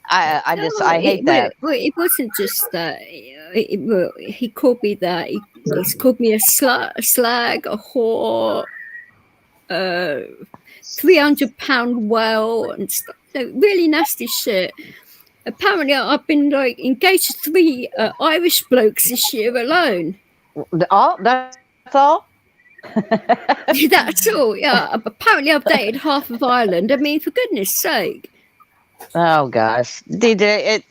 I hate that. Well, it wasn't just that. He called me that. He's called me a slag, a whore, 300-pound whale, and stuff. Really nasty shit. Apparently, I've been like engaged to 3 Irish blokes this year alone. Oh, that's all. That's all. Yeah. Apparently, I've dated half of Ireland. I mean, for goodness' sake. Oh gosh, DJ,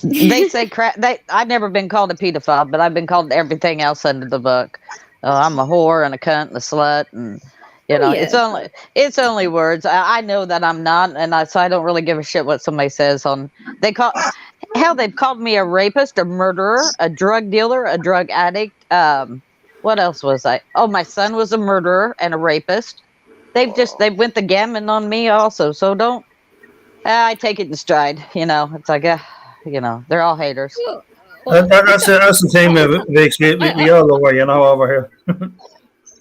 they say crap. I've never been called a pedophile, but I've been called everything else under the book. I'm a whore and a cunt and a slut, and it's only words. I know that I'm not, and so I don't really give a shit what somebody says on. They've called me a rapist, a murderer, a drug dealer, a drug addict. What else was I? Oh, my son was a murderer and a rapist. They went the gamut on me also. So don't. I take it in stride. It's like, they're all haters. That's the same, Vix. We all over, over here.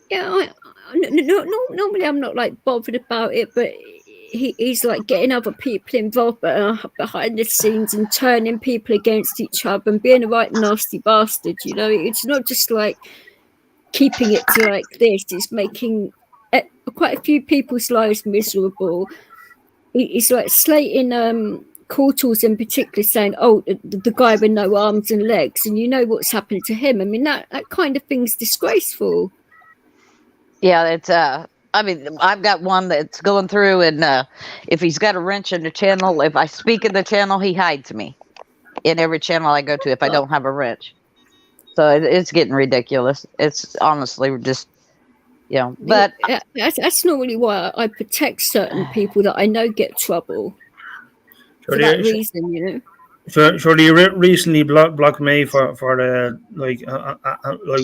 Yeah, normally I'm not like bothered about it, but he's like getting other people involved behind the scenes and turning people against each other and being a right nasty bastard. It's not just like keeping it to like this. It's making quite a few people's lives miserable. He's like slating Courtals in particular, saying, "Oh, the guy with no arms and legs," and you know what's happened to him. I mean, that kind of thing's disgraceful. Yeah, it's I mean, I've got one that's going through, and if he's got a wrench in the channel, if I speak in the channel, he hides me in every channel I go to if I don't have a wrench. So it's getting ridiculous. It's honestly just, but that's not really why I protect certain people that I know get trouble. For that reason, So you recently blocked me for the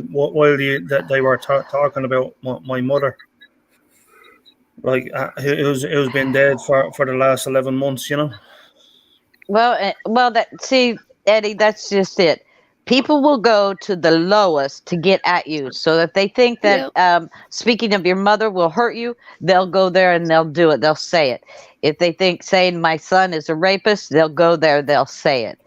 while they were talking about my mother. Like it was been dead for the last 11 months, Well, see, Eddie, that's just it. People will go to the lowest to get at you. So if they think that speaking of your mother will hurt you, they'll go there and they'll do it. They'll say it. If they think saying my son is a rapist, they'll go there. They'll say it.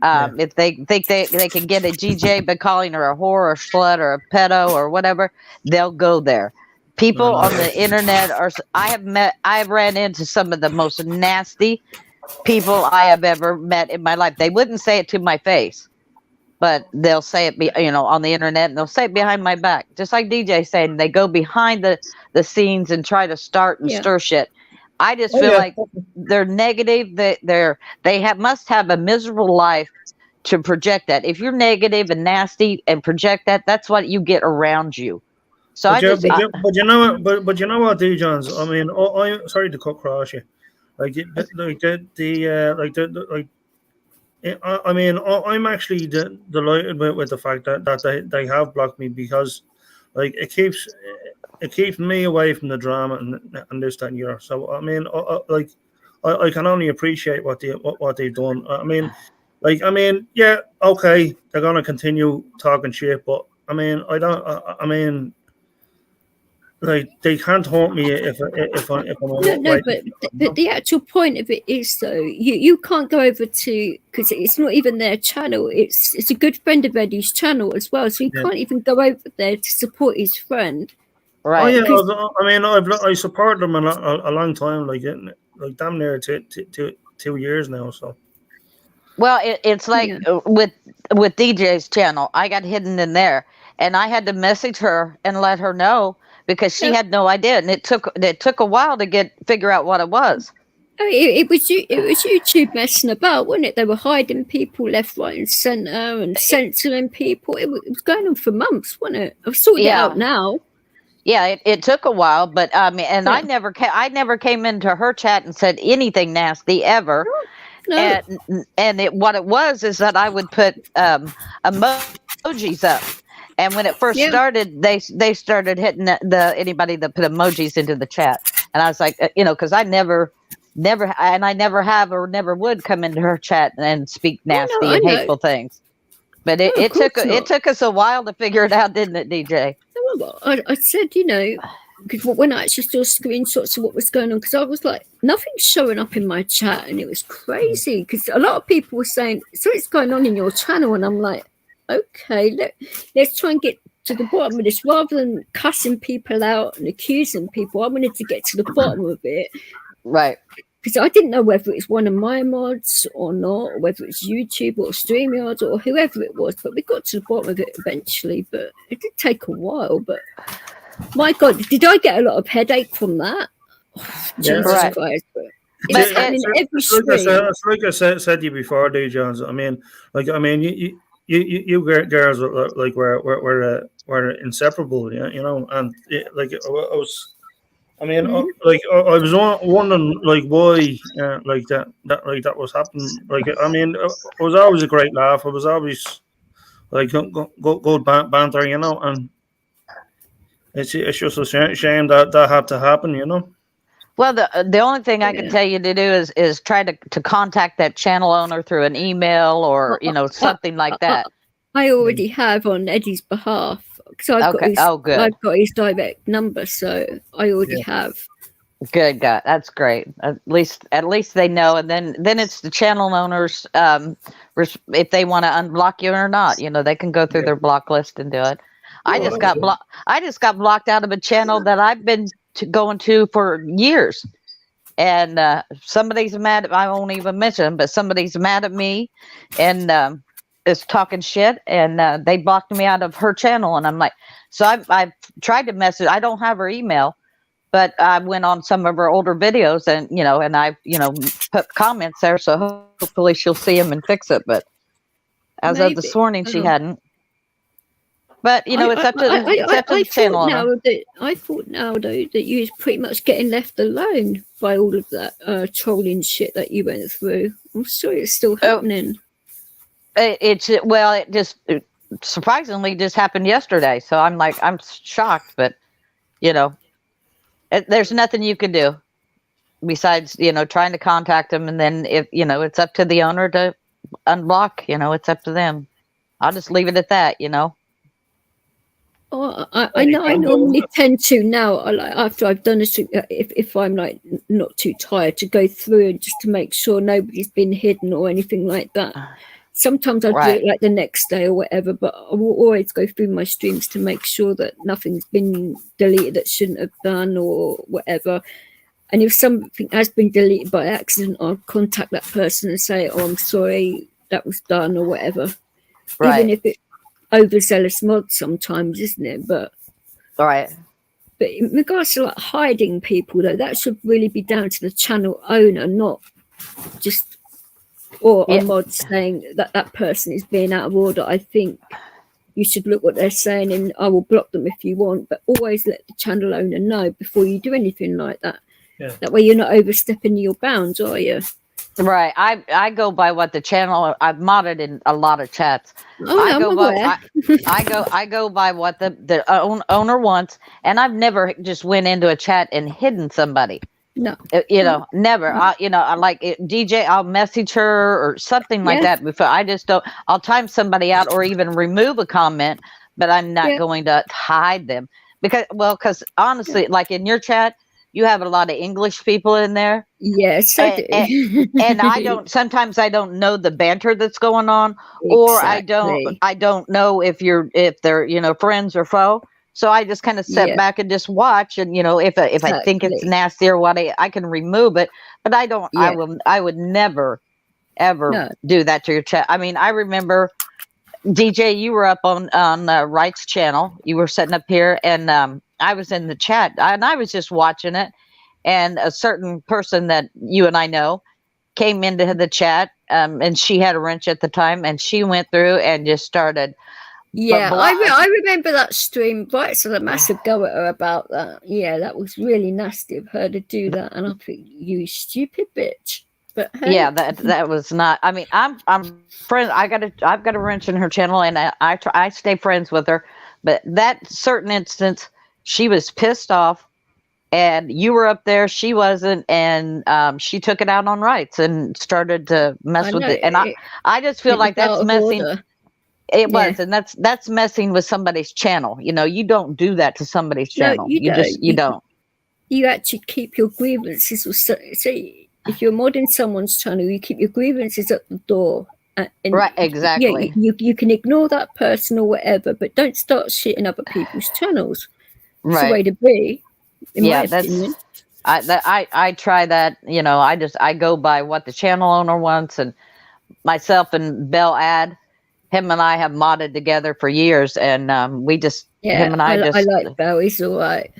If they think they can get a GJ by calling her a whore or a slut or a pedo or whatever, they'll go there. People on the internet I have ran into some of the most nasty people I have ever met in my life. They wouldn't say it to my face, but they'll say it, on the internet, and they'll say it behind my back. Just like DJ saying, they go behind the scenes and try to start and stir shit. I just feel like they're negative. They must have a miserable life to project that. If you're negative and nasty and project that, that's what you get around you. So but you know what, D. Johns. I mean, I'm sorry to cut across you. I mean, I'm actually delighted with the fact that they have blocked me, because it keeps me away from the drama and this, that, and the other. So I mean, I can only appreciate what they've done. I mean, yeah, okay, they're gonna continue talking shit, but I mean, they can't haunt me if I'm no, but the actual point of it is, though, you can't go over to, because it's not even their channel. It's a good friend of Eddie's channel as well, so you can't even go over there to support his friend. Right. Oh yeah, I mean, I supported them a long time, like damn near 2 years now. So. Well, it's like with DJ's channel, I got hidden in there, and I had to message her and let her know, because she had no idea, and it took a while to figure out what it was. Oh, it was YouTube messing about, wasn't it? They were hiding people left, right, and center, and censoring people. It was going on for months, wasn't it? I've sorted it out now. Yeah, it took a while, but I mean, and I never came into her chat and said anything nasty ever. No. And what it was is that I would put emojis up. And when it first started, they started hitting anybody that put emojis into the chat. And I was like, because I never have or never would come into her chat and speak nasty and hateful things. But it took us a while to figure it out, didn't it, DJ? Well, I said, because when I actually saw screenshots of what was going on, because I was like, nothing's showing up in my chat, and it was crazy because a lot of people were saying, so it's going on in your channel, and I'm like, okay, let's try and get to the bottom of this rather than cussing people out and accusing people. I wanted to get to the bottom of it. Right. Because I didn't know whether it's one of my mods or not, or whether it's YouTube or StreamYard or whoever it was, but we got to the bottom of it eventually. But it did take a while. But my God, did I get a lot of headache from that? Jesus Right. Christ. But But it's happening every stream. like I said to you before, D. Jones. I mean, you girls were inseparable, you know, and I was. I mean, I was wondering, why, that was happening. I mean, it was always a great laugh. It was always good banter, you know. And it's just a shame that had to happen, you know. Well, the only thing I can tell you to do is try to contact that channel owner through an email or something like that. I already have on Eddie's behalf. So good. I've got his direct number, so I already have. Good, God, that's great. At least they know, and then it's the channel owners, if they want to unblock you or not. You know, they can go through their block list and do it. I just got blocked out of a channel that I've been going to for years, and somebody's mad. I won't even mention them, but somebody's mad at me, and is talking shit, and they blocked me out of her channel, and I'm like, so I've tried to message. I don't have her email, but I went on some of her older videos, and and I put comments there, so hopefully she'll see them and fix it. But as of this morning, she hadn't. But it's up to the channel owner. I thought now though that you was pretty much getting left alone by all of that trolling shit that you went through. I'm sure it's still happening. It just surprisingly just happened yesterday. So I'm shocked, but there's nothing you can do besides, trying to contact them. And then if, it's up to the owner to unblock, it's up to them. I'll just leave it at that, Oh, I know. I normally tend to now. After I've done a stream, if I'm not too tired, to go through and just to make sure nobody's been hidden or anything like that. Sometimes I'll do it the next day or whatever, but I will always go through my streams to make sure that nothing's been deleted that shouldn't have done or whatever. And if something has been deleted by accident, I'll contact that person and say, "Oh, I'm sorry, that was done," or whatever. Right. Even if it's overzealous mod sometimes, isn't it? But but in regards to hiding people, though, that should really be down to the channel owner, not just a mod saying that person is being out of order. I think you should look what they're saying, and I will block them if you want, but always let the channel owner know before you do anything like that. Yeah. That way you're not overstepping your bounds, are you? Right. I go by what the channel. I've modded in a lot of chats. I go by what the owner wants, and I've never just went into a chat and hidden somebody. No, never. I like DJ. I'll message her or something like that before. I just don't. I'll time somebody out or even remove a comment, but I'm not going to hide them because honestly, like in your chat, you have a lot of English people in there. Yes, I do. And I don't. Sometimes I don't know the banter that's going on, or I don't know if they're friends or foe. So I just kind of sit back and just watch, and if I think it's nasty or what, I can remove it. But I don't. Yeah. I would never, ever do that to your chat. I mean, I remember DJ, you were up on Wright's channel. You were sitting up here, and I was in the chat, and I was just watching it. And a certain person that you and I know came into the chat, and she had a wrench at the time, and she went through and just started. Yeah, I remember that stream. Right, so a massive go at her about that. Yeah, that was really nasty of her to do that, and I think you stupid bitch. But hey. Yeah, that was not. I mean, I'm friend. I've got a wrench in her channel, and I stay friends with her. But that certain instance, she was pissed off, and you were up there. She wasn't, and she took it out on Rights and started to mess with it. And I just feel like that's messing. It was, and that's messing with somebody's channel. You know, you don't do that to somebody's channel. you You don't. You actually keep your grievances. Say, if you're modding someone's channel, you keep your grievances at the door. And Right, exactly. Yeah, you can ignore that person or whatever, but don't start shitting other people's channels. It's the way to be. In my opinion. I try that. You know, I go by what the channel owner wants, and myself and Bell Ad, him and I have modded together for years, and we just him and I like Bell. He's all right.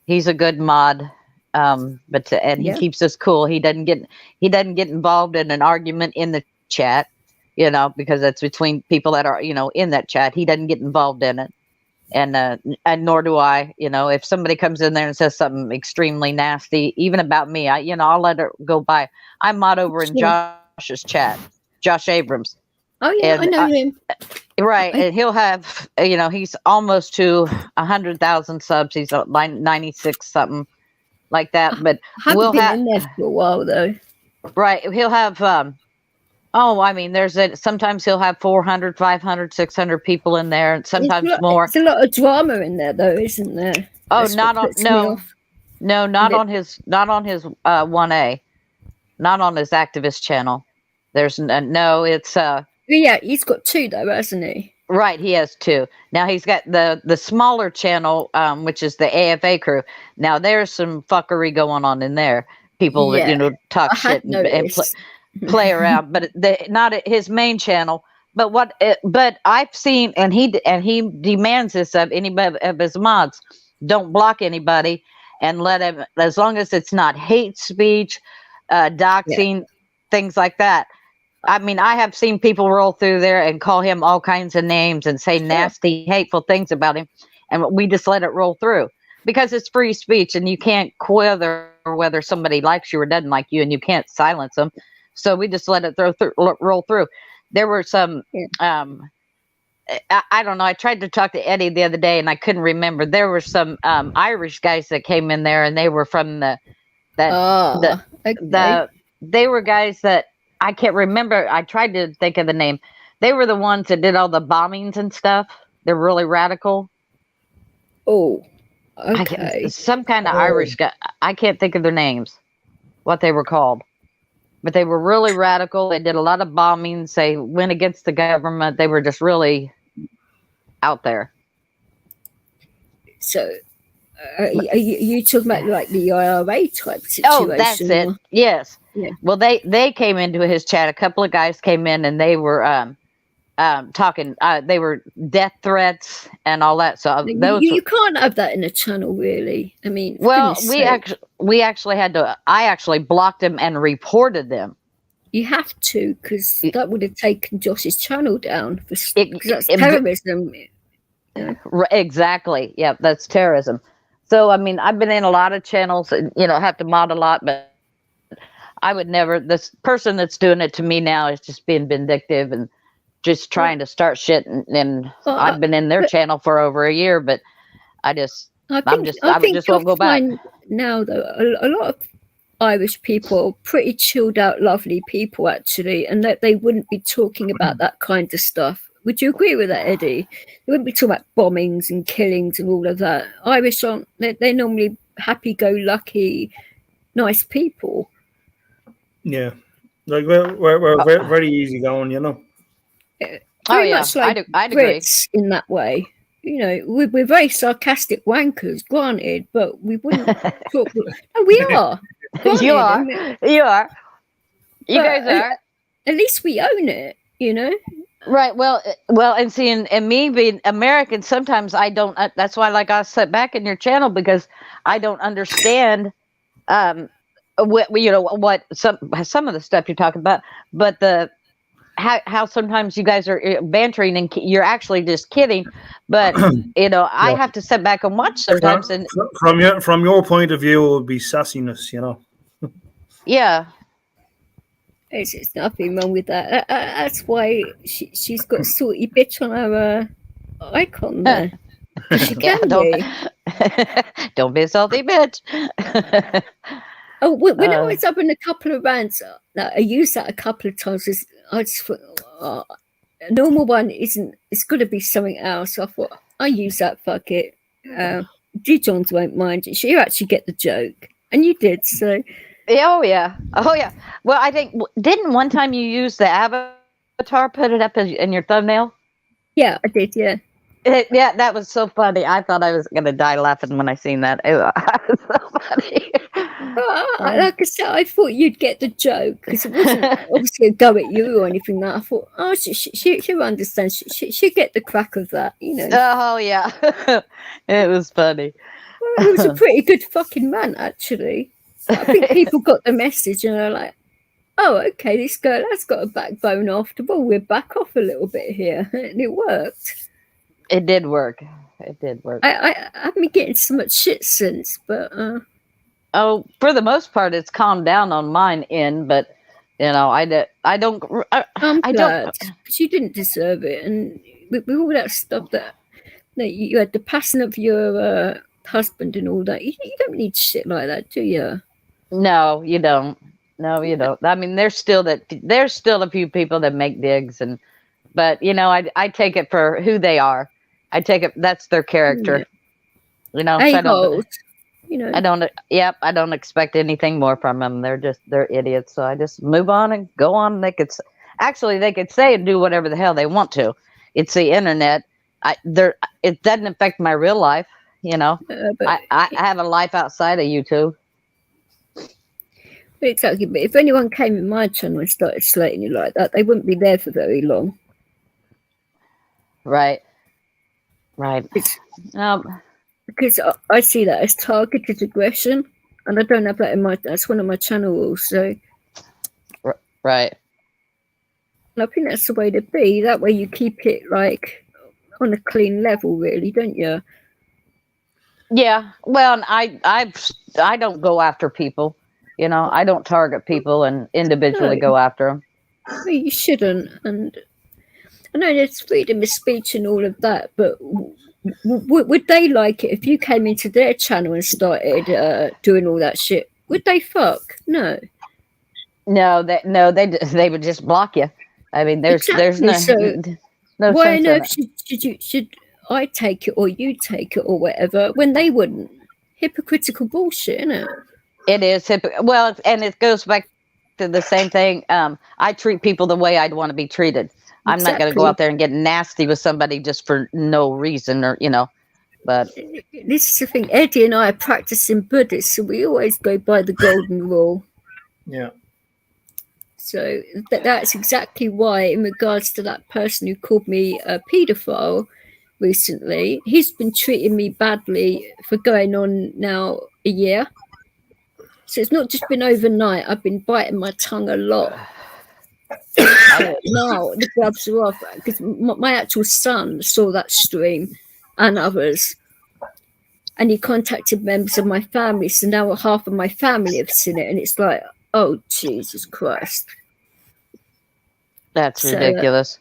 He's a good mod, but he keeps us cool. He doesn't get involved in an argument in the chat, you know, because that's between people that are, you know, in that chat. He doesn't get involved in it, and nor do I. You know, if somebody comes in there and says something extremely nasty, even about me, I'll let it go by. I mod over in Josh's chat, Josh Abrams. Oh yeah, I know him. Right, and he'll have, you know, he's almost to 100,000 subs. He's 96 something like that. But we'll have been in there for a while though. Right, he'll have. I mean, sometimes he'll have 400, 500, 600 people in there, and sometimes more. There's a lot of drama in there, though, isn't there? Oh, not on his 1A, not on his activist channel. There's no. It's Yeah, he's got 2 though, hasn't he? Right, he has 2. Now he's got the smaller channel, which is the AFA crew. Now there's some fuckery going on in there. People that, you know, talk shit and play around, but not at his main channel. But but I've seen, and he demands this of anybody of his mods. Don't block anybody, and let him, as long as it's not hate speech, doxing, things like that. I mean, I have seen people roll through there and call him all kinds of names and say nasty, hateful things about him. And we just let it roll through because it's free speech, and you can't whether somebody likes you or doesn't like you, and you can't silence them. So we just let it roll through. There were some, I don't know. I tried to talk to Eddie the other day and I couldn't remember. There were some Irish guys that came in there, and they were from they were guys that, I can't remember. I tried to think of the name. They were the ones that did all the bombings and stuff. They're really radical. Oh, okay. Some kind of Irish guy. I can't think of their names, what they were called. But they were really radical. They did a lot of bombings. They went against the government. They were just really out there. So, are you talking about like the IRA type situation? Oh, that's it. Yes. Yeah. Well, they came into his chat. A couple of guys came in, and they were talking. They were death threats and all that. So you can't have that in a channel, really. I mean, well, we actually had to. I actually blocked them and reported them. You have to, because that would have taken Josh's channel down. Because that's terrorism. Exactly. Yeah, that's terrorism. So I mean, I've been in a lot of channels, and have to mod a lot, but I would never. This person that's doing it to me now is just being vindictive and just trying to start shit. And I've been in their channel for over a year, but I just won't go back. Now, though, a lot of Irish people are pretty chilled out, lovely people, actually, and that they wouldn't be talking about that kind of stuff. Would you agree with that, Eddie? They wouldn't be talking about bombings and killings and all of that. Irish aren't. They're normally happy-go-lucky, nice people. Yeah, like we're very easygoing, Very much like I'd Brits in that way. We're very sarcastic wankers, granted, but we wouldn't talk. No, we are. Granted, You are. You guys are. At least we own it, Right. Well, and seeing and me being American, sometimes I don't. That's why, I sit back in your channel, because I don't understand. What some of the stuff you're talking about, but how sometimes you guys are bantering and you're actually just kidding, but I have to sit back and watch sometimes. And from your point of view, it would be sassiness, Yeah. It's nothing wrong with that. That's why she's got salty bitch on her icon there. She can be. Don't be a salty bitch. Oh, when I was up in a couple of rants, I used that a couple of times. I just thought, a normal one isn't. It's got to be something else. So I thought I use that. Fuck it. Johns won't mind. You actually get the joke, and you did. So. Oh yeah. Well, I think didn't one time you use the avatar, put it up in your thumbnail? Yeah, I did. Yeah. Yeah, that was so funny. I thought I was gonna die laughing when I seen that. It was so funny. Like I said, I thought you'd get the joke because it wasn't obviously a go at you or anything. That I thought, oh, she'll understand. She'll get the crack of that, you know. Oh yeah, it was funny. Well, he was a pretty good fucking man, actually. I think people got the message and are like, oh, okay, this girl has got a backbone after all. We're back off a little bit here, and it worked. It did work. It did work. I haven't been getting so much shit since, but oh, for the most part, it's calmed down on mine end. But you know, I'm glad because you didn't deserve it, and with all that stuff that you had the passing of your husband and all that, you don't need shit like that, do you? No, you don't. No, you don't. I mean, there's still a few people that make digs, but you know, I take it for who they are. I take it that's their character. You know, so I don't expect anything more from them. They're idiots. So I just move on and go on. They could say and do whatever the hell they want to. It's the internet. It doesn't affect my real life. You know, I have a life outside of YouTube. Exactly, but if anyone came in my channel and started slating you like that, they wouldn't be there for very long. Right. Because I see that as targeted aggression, and I don't have that in my. That's one of my channel rules. So, right. And I think that's the way to be. That way, you keep it like on a clean level, really, don't you? Yeah. Well, I don't go after people. You know, I don't target people and individually go after them. Well, you shouldn't. And I know there's freedom of speech and all of that, but would they like it if you came into their channel and started doing all that shit? Would they fuck? No. No, they would just block you. I mean, there's no why on sense earth should I take it or you take it or whatever when they wouldn't? Hypocritical bullshit, isn't it? It is. Well, and it goes back to the same thing. I treat people the way I'd want to be treated. I'm not going to go out there and get nasty with somebody just for no reason, or you know. But this is the thing. Eddie and I are practicing Buddhists, so we always go by the golden rule. Yeah. So that's exactly why, in regards to that person who called me a paedophile recently, he's been treating me badly for going on now a year. So it's not just been overnight. I've been biting my tongue a lot. Now the gloves are off because my actual son saw that stream and others, and he contacted members of my family. So now half of my family have seen it, and it's like, oh Jesus Christ, that's ridiculous.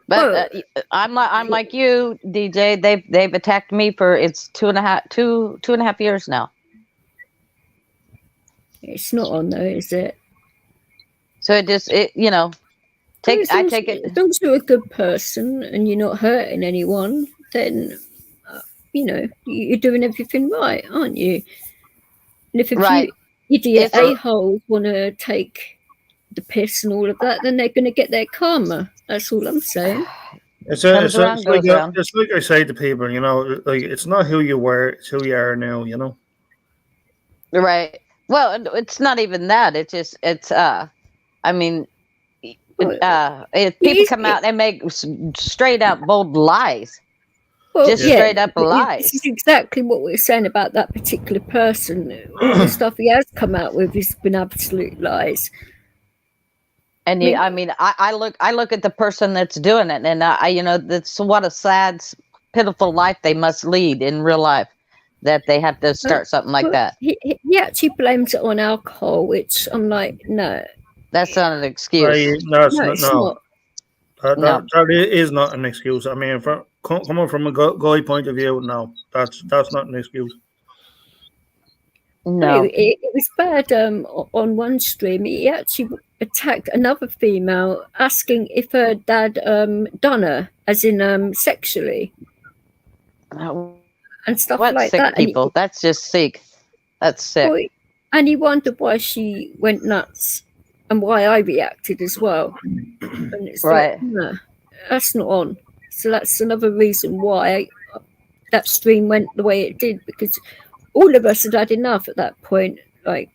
But I'm like you, DJ. They've attacked me for it's two and a half years now. It's not on though, is it? So you know, I take it. As long as you're a good person and you're not hurting anyone, then you know you're doing everything right, aren't you? And if you idiot a-holes want to take the piss and all of that, then they're going to get their karma. That's all I'm saying. It's like I say to people, you know, like it's not who you were, it's who you are now, you know. Right. Well, it's not even that. I mean, if people come out and make straight up bold lies, straight up lies. This is exactly what we're saying about that particular person. The stuff he has come out with has been absolute lies. And I mean, I look at the person that's doing it, and you know, that's what a sad, pitiful life they must lead in real life. That they have to start something like that. He actually blames it on alcohol, which I'm like, no. That's not an excuse. That is not an excuse. I mean, coming from a guy point of view, no, that's not an excuse. No. It was bad on one stream. He actually attacked another female, asking if her dad done her, as in sexually, and stuff What like sick that. people? That's just sick. That's sick. And he wondered why she went nuts and why I reacted as well. And it's Right. like, no, that's not on. So that's another reason why that stream went the way it did, because all of us had had enough at that point. Like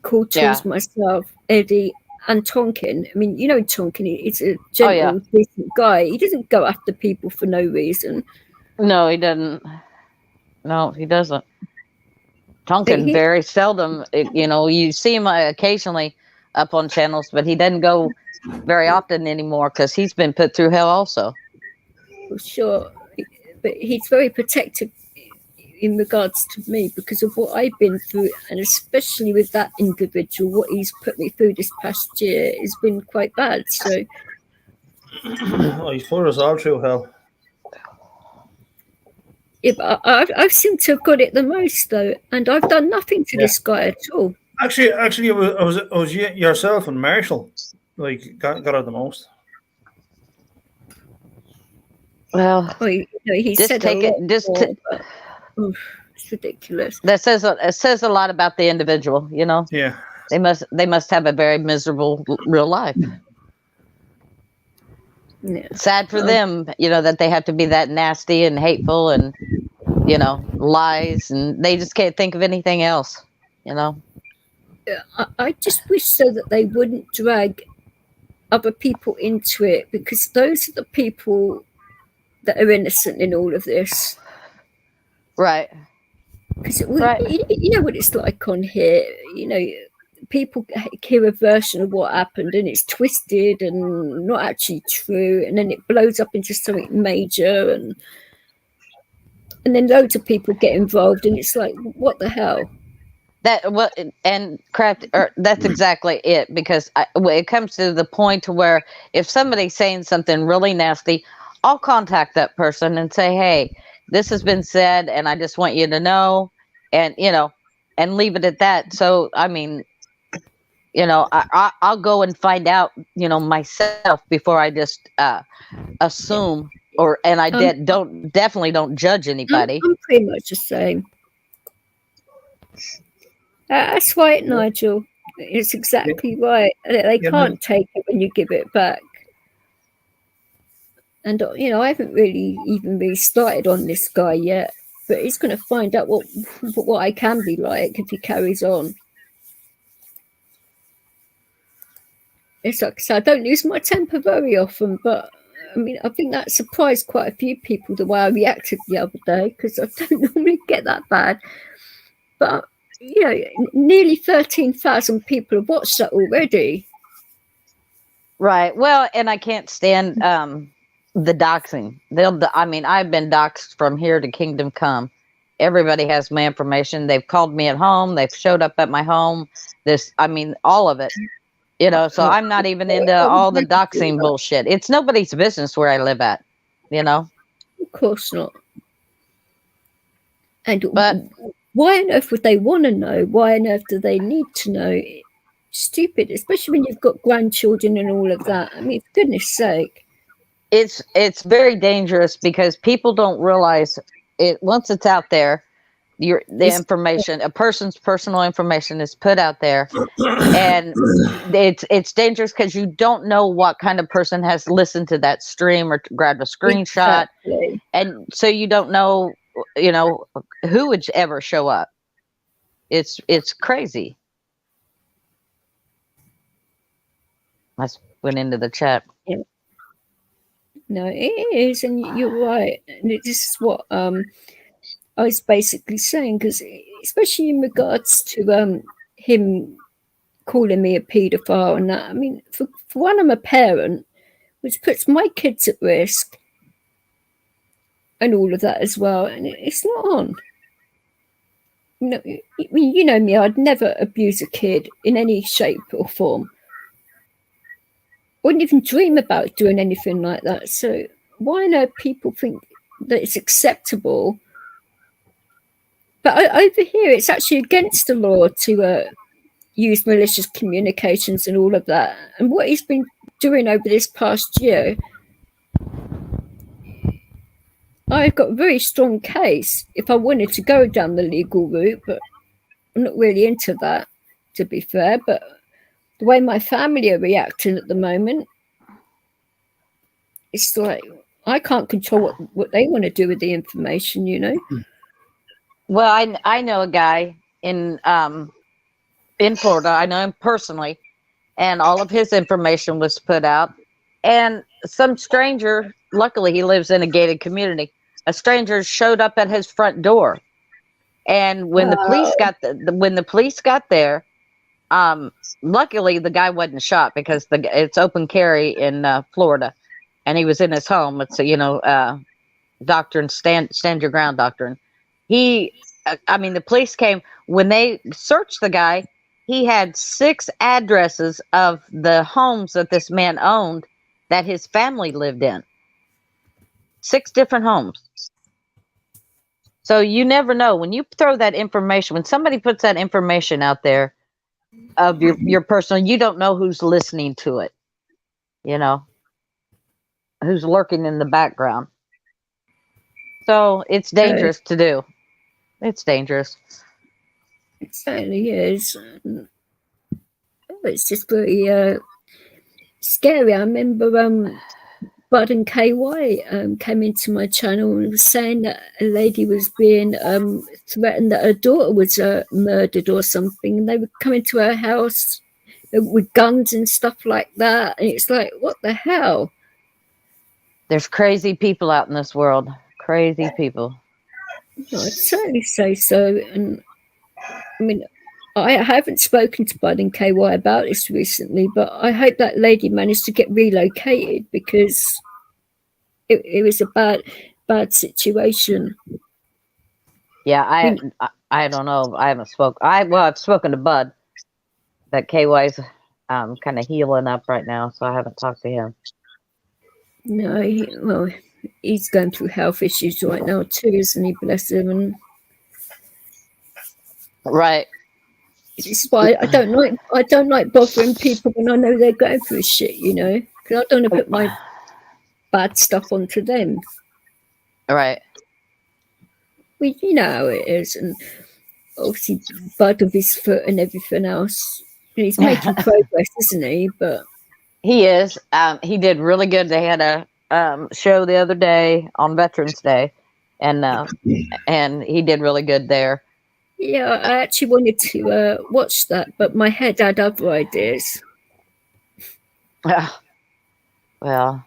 Cool Tools, myself, Eddie, and Tonkin. I mean, you know, Tonkin, he's a gentle, decent guy. He doesn't go after people for no reason. No, he doesn't. No, he doesn't. Tonkin very seldom, you see him occasionally up on channels, but he doesn't go very often anymore because he's been put through hell also. For sure. But he's very protective in regards to me because of what I've been through, and especially with that individual, what he's put me through this past year has been quite bad. So he's put us all through hell. Yeah, but I seem to have got it the most though, and I've done nothing to this guy at all. Actually, it was yourself and Marshall, like got it the most. Well, he just said take it. Just it's ridiculous. That says a lot about the individual. Yeah, they must have a very miserable real life. Yeah. Sad for them, that they have to be that nasty and hateful and, lies, and they just can't think of anything else, I just wish so that they wouldn't drag other people into it, because those are the people that are innocent in all of this. Right. Because you know what it's like on here, people hear a version of what happened and it's twisted and not actually true, and then it blows up into something major, and then loads of people get involved, and it's like, what the hell? That's exactly it, because it comes to the point where if somebody's saying something really nasty, I'll contact that person and say, hey, this has been said and I just want you to know, and and leave it at that. So I mean, I'll go and find out, myself before I just assume, and I definitely don't judge anybody. I'm pretty much the same. That's right, Nigel. It's exactly right. They can't take it when you give it back. And I haven't really started on this guy yet, but he's going to find out what I can be like if he carries on. It's like, so I don't lose my temper very often, but I mean, I think that surprised quite a few people the way I reacted the other day, because I don't normally get that bad. But nearly 13,000 people have watched that already. Right. Well, and I can't stand the doxing. I've been doxed from here to Kingdom Come. Everybody has my information. They've called me at home. They've showed up at my home. All of it. So I'm not even into all the doxing bullshit. It's nobody's business where I live at, Of course not. But why on earth would they want to know? Why on earth do they need to know? Stupid, especially when you've got grandchildren and all of that. I mean, for goodness sake. It's very dangerous because people don't realize it. Once it's out there, information, a person's personal information is put out there, and it's dangerous because you don't know what kind of person has listened to that stream or grabbed a screenshot. Exactly. And so you don't know, who would ever show up. It's crazy. I went into the chat. Yeah. No, it is, and you're right. And this is what I was basically saying, because especially in regards to him calling me a paedophile and that. I mean, for one, I'm a parent, which puts my kids at risk, and all of that as well. And it's not on. You know me. I'd never abuse a kid in any shape or form. Wouldn't even dream about doing anything like that. So why on earth people think that it's acceptable? But over here, it's actually against the law to use malicious communications and all of that. And what he's been doing over this past year, I've got a very strong case if I wanted to go down the legal route, but I'm not really into that, to be fair. But the way my family are reacting at the moment, it's like I can't control what they want to do with the information, you know. Well, I know a guy in Florida. I know him personally, and all of his information was put out. And some stranger, luckily he lives in a gated community, a stranger showed up at his front door. And when the police got there, luckily the guy wasn't shot because it's open carry in Florida, and he was in his home. It's doctrine, stand your ground doctrine. The police came when they searched the guy. He had 6 addresses of the homes that this man owned that his family lived in. 6 different homes. So you never know when you throw that information, when somebody puts that information out there of your personal, you don't know who's listening to it, you know, who's lurking in the background. So it's dangerous to do. It's dangerous. It certainly is. It's just very scary. I remember Bud and KY came into my channel and was saying that a lady was being threatened that her daughter was murdered or something. And they would come into her house with guns and stuff like that. And it's like, what the hell? There's crazy people out in this world. Crazy people. I'd certainly say so. And I mean, I haven't spoken to Bud and KY about this recently, but I hope that lady managed to get relocated because it was a bad situation. Yeah, I don't know. I haven't spoken. I've spoken to Bud. That KY's kind of healing up right now, so I haven't talked to him. No, he's going through health issues right now too, isn't he? Bless him. And right. This is why I don't like bothering people when I know they're going through shit, you know, because I don't want to put my bad stuff onto them. Right. Well, you know how it is, and obviously Bud of his foot and everything else. And he's making progress, isn't he? But he is. He did really good. They had a show the other day on Veterans Day, and he did really good there. Yeah, I actually wanted to watch that, but my head had other ideas. Well,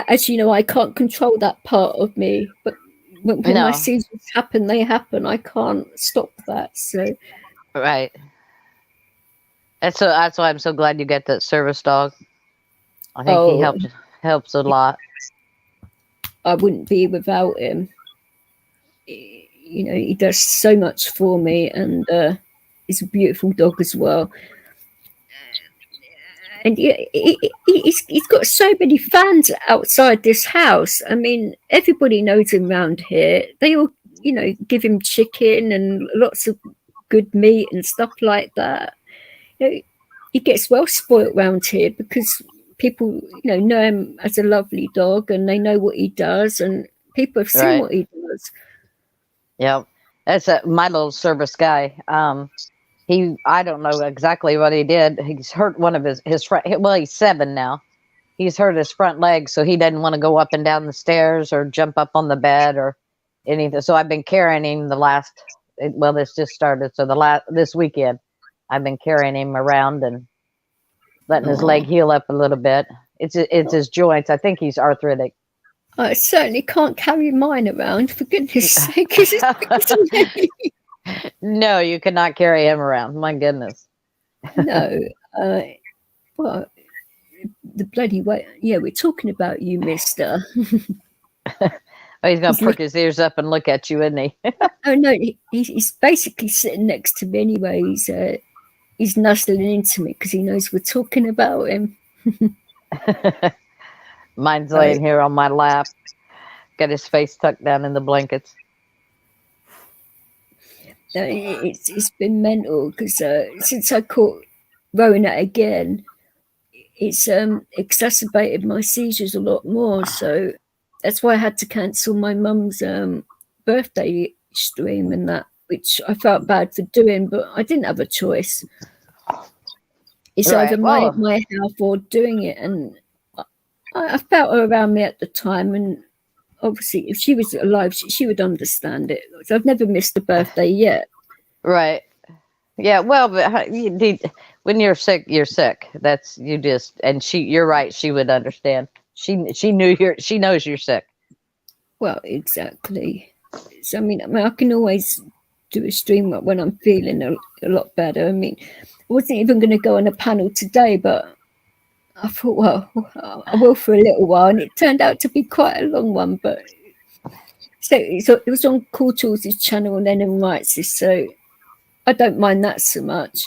as you know, I can't control that part of me. But when my seasons happen, they happen. I can't stop that. So, right. That's why I'm so glad you get that service dog. I think he helps a lot. I wouldn't be without him. You know, he does so much for me, and he's a beautiful dog as well. And he's got so many fans outside this house. I mean, everybody knows him around here. They all, you know, give him chicken and lots of good meat and stuff like that. You know, he gets well spoiled around here because people, you know him as a lovely dog, and they know what he does, and people have seen what he does. Yeah, that's my little service guy. I don't know exactly what he did. He's hurt one of his front. Well, he's 7 now. He's hurt his front leg, so he doesn't want to go up and down the stairs or jump up on the bed or anything. So I've been carrying him this just started. So this weekend, I've been carrying him around and letting his leg heal up a little bit. It's his joints. I think he's arthritic. I certainly can't carry mine around, for goodness sake. No, you cannot carry him around. My goodness. No. Well, the bloody way. Yeah, we're talking about you, mister. Oh, he's going to perk his ears up and look at you, isn't he? Oh, no, he's basically sitting next to me anyway. He's nuzzling into me because he knows we're talking about him. Mine's laying here on my lap. Got his face tucked down in the blankets. It's been mental because since I caught Rona again, it's exacerbated my seizures a lot more. So that's why I had to cancel my mum's birthday stream and that, which I felt bad for doing, but I didn't have a choice. It's either my health or doing it, and I felt her around me at the time, and obviously if she was alive, she would understand it. So I've never missed a birthday yet. Right. Yeah. Well, but when you're sick, you're sick. That's you just, and you're right. She would understand. She knows you're sick. Well, exactly. So I mean, I can always do a stream when I'm feeling a lot better. I mean, I wasn't even going to go on a panel today, but I thought, well, I will for a little while, and it turned out to be quite a long one. But so it was on Cool Tools' channel and then in Wright's, so I don't mind that so much.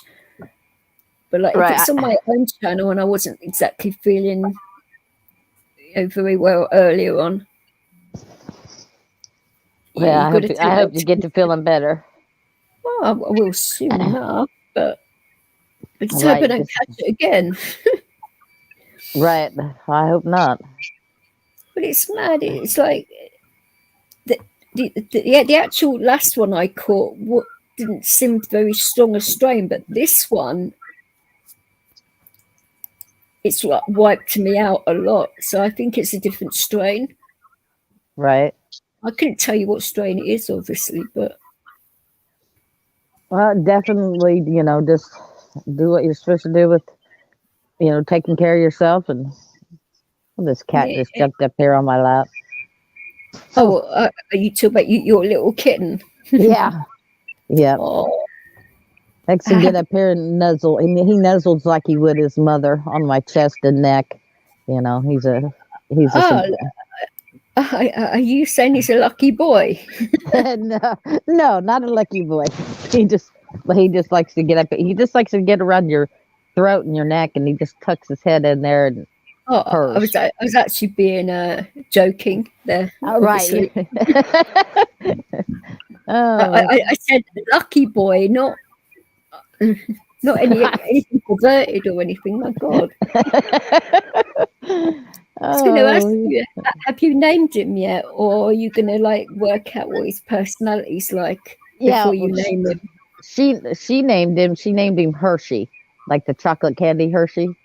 But like if it's on my own channel and I wasn't exactly feeling very well earlier on. Yeah, I hope you get to feeling better. Well, I will soon enough, but I just hope I don't catch it again. Right. I hope not. But it's mad. It's like the actual last one I caught didn't seem very strong a strain, but this one, it's like wiped me out a lot. So I think it's a different strain. Right. I couldn't tell you what strain it is, obviously, but. Well, definitely, just do what you're supposed to do with, taking care of yourself. And this cat just jumped up here on my lap. Oh, are you talking about your little kitten? Yeah. Yeah. Oh. Likes to get up here and nuzzle. He nuzzles like he would his mother on my chest and neck. He's a. Are you saying he's a lucky boy? No, not a lucky boy. He just likes to get up. He just likes to get around your throat and your neck, and he just tucks his head in there and purrs. I was actually being joking there. Right. I said lucky boy, not anything perverted or anything. My God. I was going to ask you, have you named him yet, or are you going to work out what his personality's like before you name him? She named him. She named him Hershey, like the chocolate candy Hershey.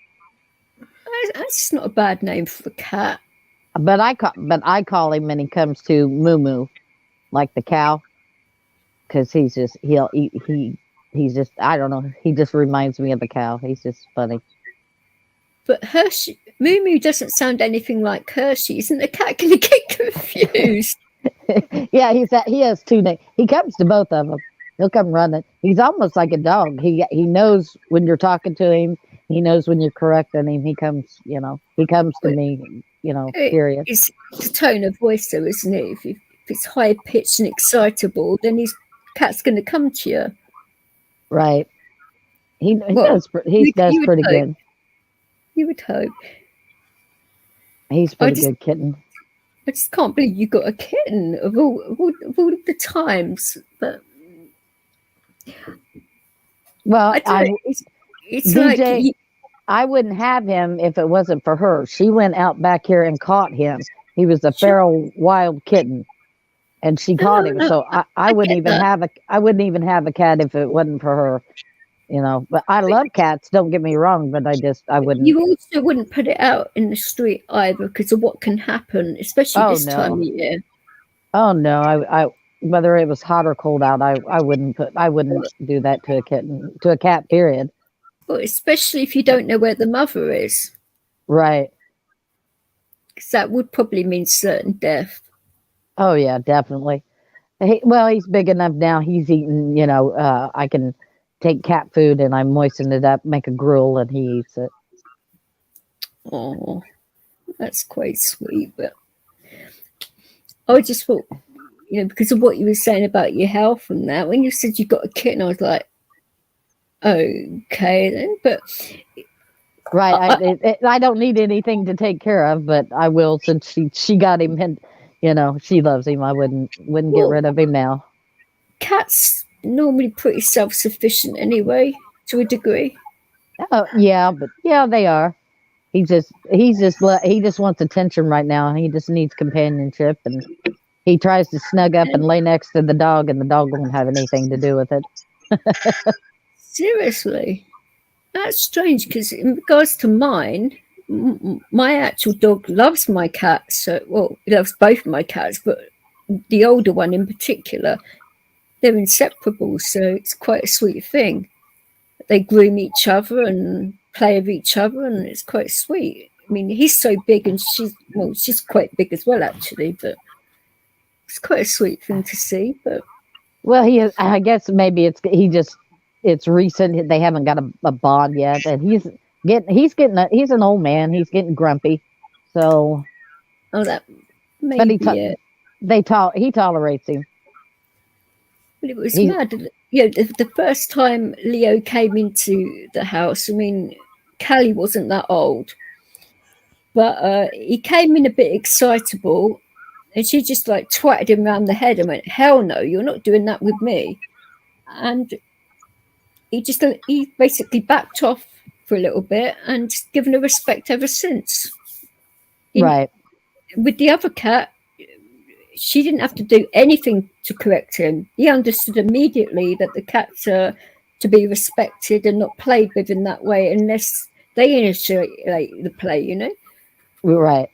That's not a bad name for a cat. But I call him when he comes to Moo Moo, like the cow, because he's just I don't know. He just reminds me of a cow. He's just funny. But Hershey, Moo Moo doesn't sound anything like Hershey. Isn't the cat going to get confused? Yeah, he has two names. He comes to both of them. He'll come running. He's almost like a dog. He knows when you're talking to him. He knows when you're correcting him. He comes to me, period. It's the tone of voice, though, isn't it? If it's high pitched and excitable, then his cat's going to come to you. Right. He does pretty good. You would hope. He's pretty good kitten. I just can't believe you got a kitten of all the times. But well, it's DJ, I wouldn't have him if it wasn't for her. She went out back here and caught him. He was a feral wild kitten, and she caught him. So I wouldn't even have a cat if it wasn't for her. But I love cats. Don't get me wrong, but I wouldn't. You also wouldn't put it out in the street either because of what can happen, especially this time of year. Oh no! I whether it was hot or cold out, I wouldn't do that to a cat. Period. Well, especially if you don't know where the mother is. Right. Because that would probably mean certain death. Oh yeah, definitely. He's big enough now. He's eating. I can take cat food and I moisten it up, make a gruel, and he eats it. Oh, that's quite sweet. But I just thought, because of what you were saying about your health and that, when you said you got a kitten, I was like, okay then. But right, I don't need anything to take care of, but I will since she got him, and she loves him. I wouldn't get rid of him now. Cats normally pretty self-sufficient anyway, to a degree. Oh, yeah, but yeah, they are. He just wants attention right now. He just needs companionship, and he tries to snug up and lay next to the dog, and the dog won't have anything to do with it. Seriously, that's strange because in regards to mine, my actual dog loves my cat. So, well, he loves both my cats, but the older one in particular, they're inseparable. So it's quite a sweet thing. They groom each other and play with each other, and it's quite sweet. I mean, he's so big, and she's quite big as well, actually. But it's quite a sweet thing to see. But well, I guess maybe it's recent. They haven't got a bond yet, and he's an old man. He's getting grumpy. So, that maybe but he tolerates him. But it was mad. You know, the first time Leo came into the house, I mean, Callie wasn't that old, but he came in a bit excitable, and she just like twatted him around the head and went, "Hell no, you're not doing that with me." And he basically backed off for a little bit and given her respect ever since. Right. With the other cat, she didn't have to do anything to correct him. He understood immediately that the cats are to be respected and not played with in that way unless they initiate the play, you know? Right.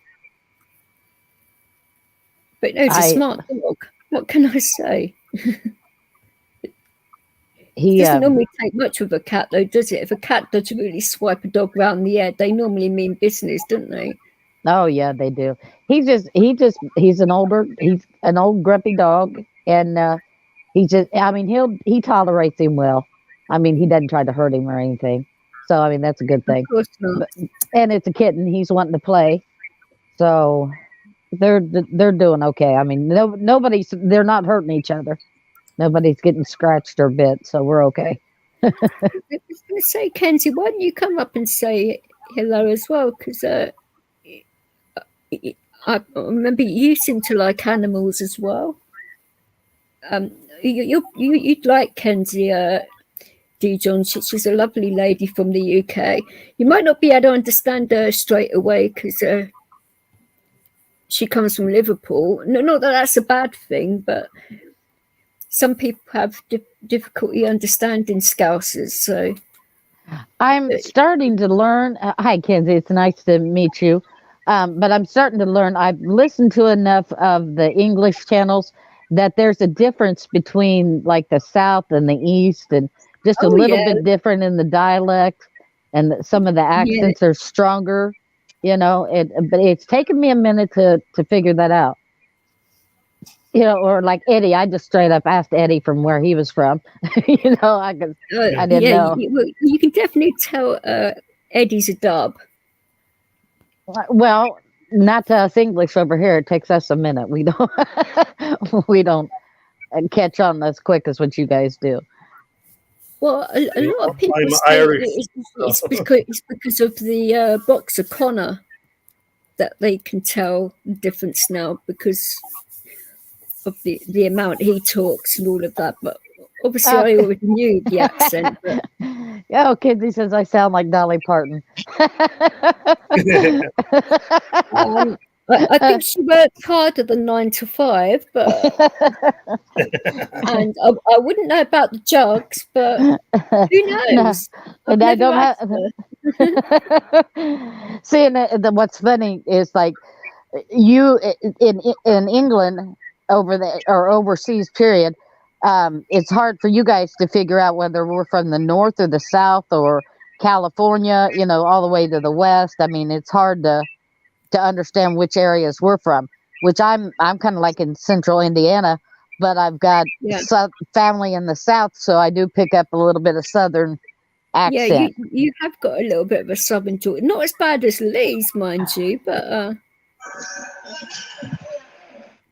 But no, it's a smart dog. What can I say? He doesn't normally take much with a cat, though, does it? If a cat does really swipe a dog round the head, they normally mean business, don't they? Oh yeah, they do. He's an old grumpy dog, and he tolerates him well. I mean, he doesn't try to hurt him or anything. So I mean, that's a good thing. Of course not. And it's a kitten. He's wanting to play, so they're doing okay. I mean, they're not hurting each other. Nobody's getting scratched or bit, so we're okay. I was going to say, Kenzie, why don't you come up and say hello as well? Because I remember you seem to like animals as well. You'd like Kenzie Dijon. She's a lovely lady from the UK. You might not be able to understand her straight away because she comes from Liverpool. No, not that that's a bad thing, but some people have difficulty understanding Scousers. So I'm starting to learn. Hi, Kenzie. It's nice to meet you. But I'm starting to learn. I've listened to enough of the English channels that there's a difference between like the South and the East, and just a little bit different in the dialect, and some of the accents are stronger. You know, but it's taken me a minute to figure that out. You know, or like Eddie, I just straight up asked Eddie from where he was from. You know, I didn't know. You can definitely tell Eddie's a dub. Well, not to us English over here. It takes us a minute. We don't catch on as quick as what you guys do. Well, a lot of people say it's because of the boxer Connor that they can tell the difference now because of the amount he talks and all of that. But obviously, I already knew the accent. But... Yeah, Kenzie says I sound like Dolly Parton. I think she worked harder than 9 to 5, but and I wouldn't know about the jugs, but who knows? No, and I don't have. See, and what's funny is like you in England over the or overseas period. It's hard for you guys to figure out whether we're from the north or the south or California, you know, all the way to the west. I mean, it's hard to understand which areas we're from, which I'm kind of like in central Indiana, but I've got family in the south, so I do pick up a little bit of southern accent. Yeah, you have got a little bit of a southern talk. Not as bad as Lee's, mind you, but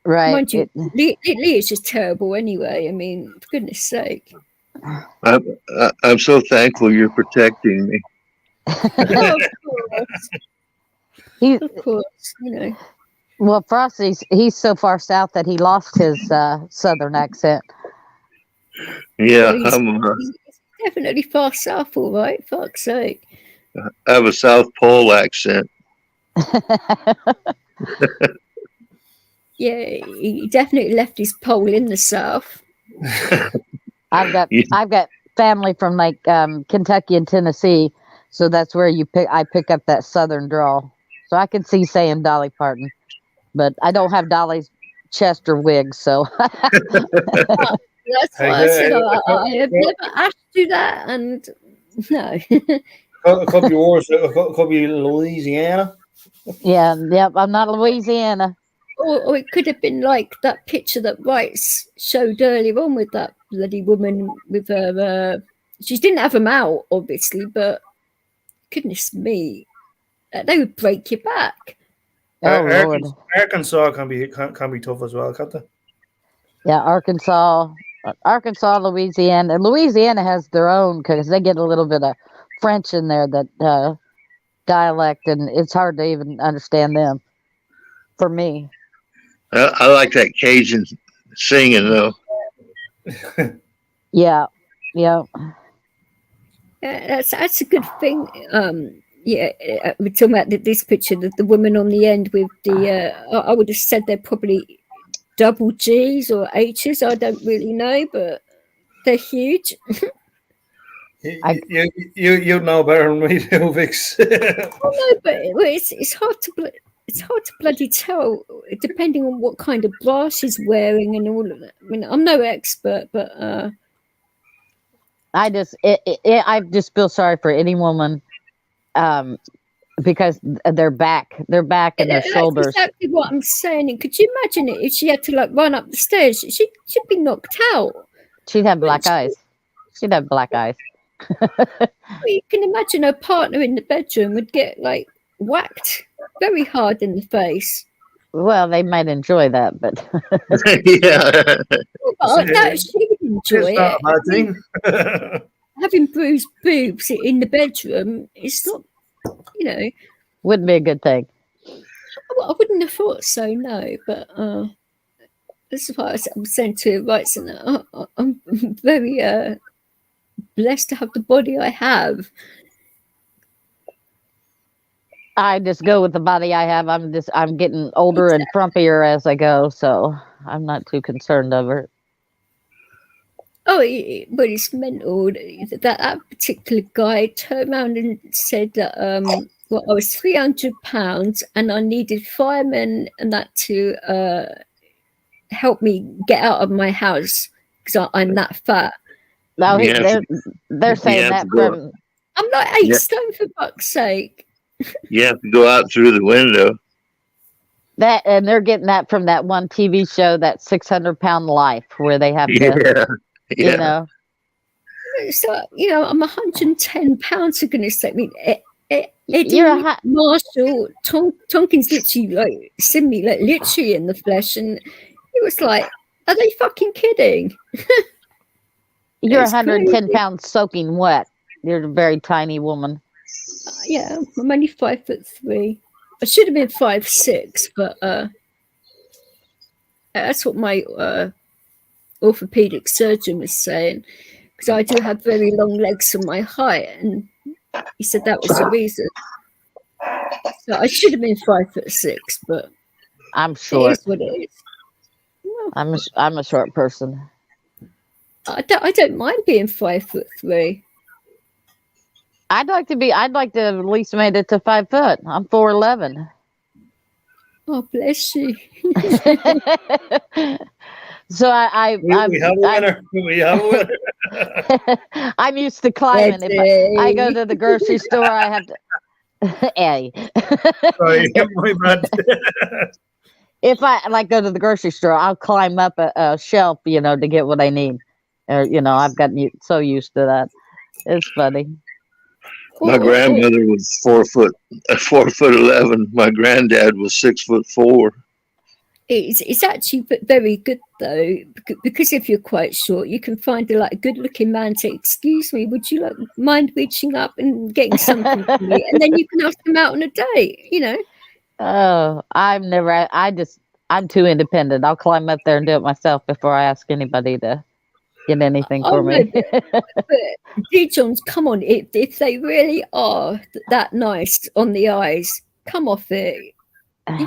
right. Mind you, Lee is just terrible anyway. I mean, for goodness sake. I'm so thankful you're protecting me. Of course, you know. Well, Frosty's he's so far south that he lost his southern accent. Yeah, Well, he's definitely far south, all right. Fuck's sake. I have a South Pole accent. Yeah, he definitely left his pole in the south. I've got family from like Kentucky and Tennessee, so that's where I pick up that southern drawl. So I can see saying Dolly Parton, but I don't have Dolly's chest or wig, so That's why I said I have never asked you that, and no. Could be worse. Could be Louisiana. Yeah, yep. I'm not Louisiana. Or it could have been like that picture that Wrights showed earlier on with that bloody woman with her. She didn't have them out, obviously, but goodness me, they would break your back. Oh Lord. Arkansas can be tough as well, can't they? Yeah, Arkansas, Louisiana. And Louisiana has their own because they get a little bit of French in there, that dialect, and it's hard to even understand them. For me, I like that Cajun singing though. yeah. That's a good thing. Yeah, we're talking about this picture, the woman on the end with the. I would have said they're probably double G's or H's. I don't really know, but they're huge. You know better than me, do, Vix. Oh, no, but it's hard to bloody tell, depending on what kind of bra she's wearing and all of that. I mean, I'm no expert, but I just feel sorry for any woman, because their back and their shoulders. That's exactly what I'm saying. And could you imagine it if she had to like run up the stairs? She'd be knocked out. She'd have black eyes. She'd have black eyes. Well, you can imagine her partner in the bedroom would get like whacked very hard in the face. Well, they might enjoy that, but Yeah. Well, that she would enjoy It's not a bad it. thing. Having bruised boobs in the bedroom, it's not, wouldn't be a good thing. Well, I wouldn't have thought so, no. But this is what I'm saying to Rights, and I'm very blessed to have the body I have. I just go with the body I have. I'm getting older and frumpier as I go, so I'm not too concerned over it. Oh, but it's mental. That particular guy turned around and said that I was £300 and I needed firemen and that to help me get out of my house because I'm that fat. No, they're saying that from. I'm like 8 stone, for fuck's sake. You have to go out through the window. That, and they're getting that from that one TV show, that 600-pound life, where they have to, you know. So, I'm 110 pounds, for goodness sake. I mean, Eddie Marshall, Tompkins literally like seen me like literally in the flesh, and it was like, are they fucking kidding? You're 110 pounds soaking wet. You're a very tiny woman. Yeah, I'm only 5'3". I should have been 5'6", but that's what my orthopedic surgeon was saying, because I do have very long legs for my height, and he said that was the reason. So I should have been 5'6", but I'm short. It is what it is. I'm a short person. I don't mind being 5'3". I'd like to have at least made it to 5 foot. I'm 4'11". Oh, bless you. So we have a winner. I'm used to climbing. If I go to the grocery store, I have to. Hey. Sorry, my bad. If I go to the grocery store, I'll climb up a shelf, to get what I need. Or, I've gotten so used to that. It's funny. My grandmother was 4'11". My granddad was 6'4". It's actually very good though, because if you're quite short, you can find a good-looking man to say, "Excuse me, would you mind reaching up and getting something for me?" And then you can ask them out on a date. Oh, I'm too independent. I'll climb up there and do it myself before I ask anybody to. get anything Oh, for no, me. but G. Johns, come on. If they really are that nice on the eyes, come off it.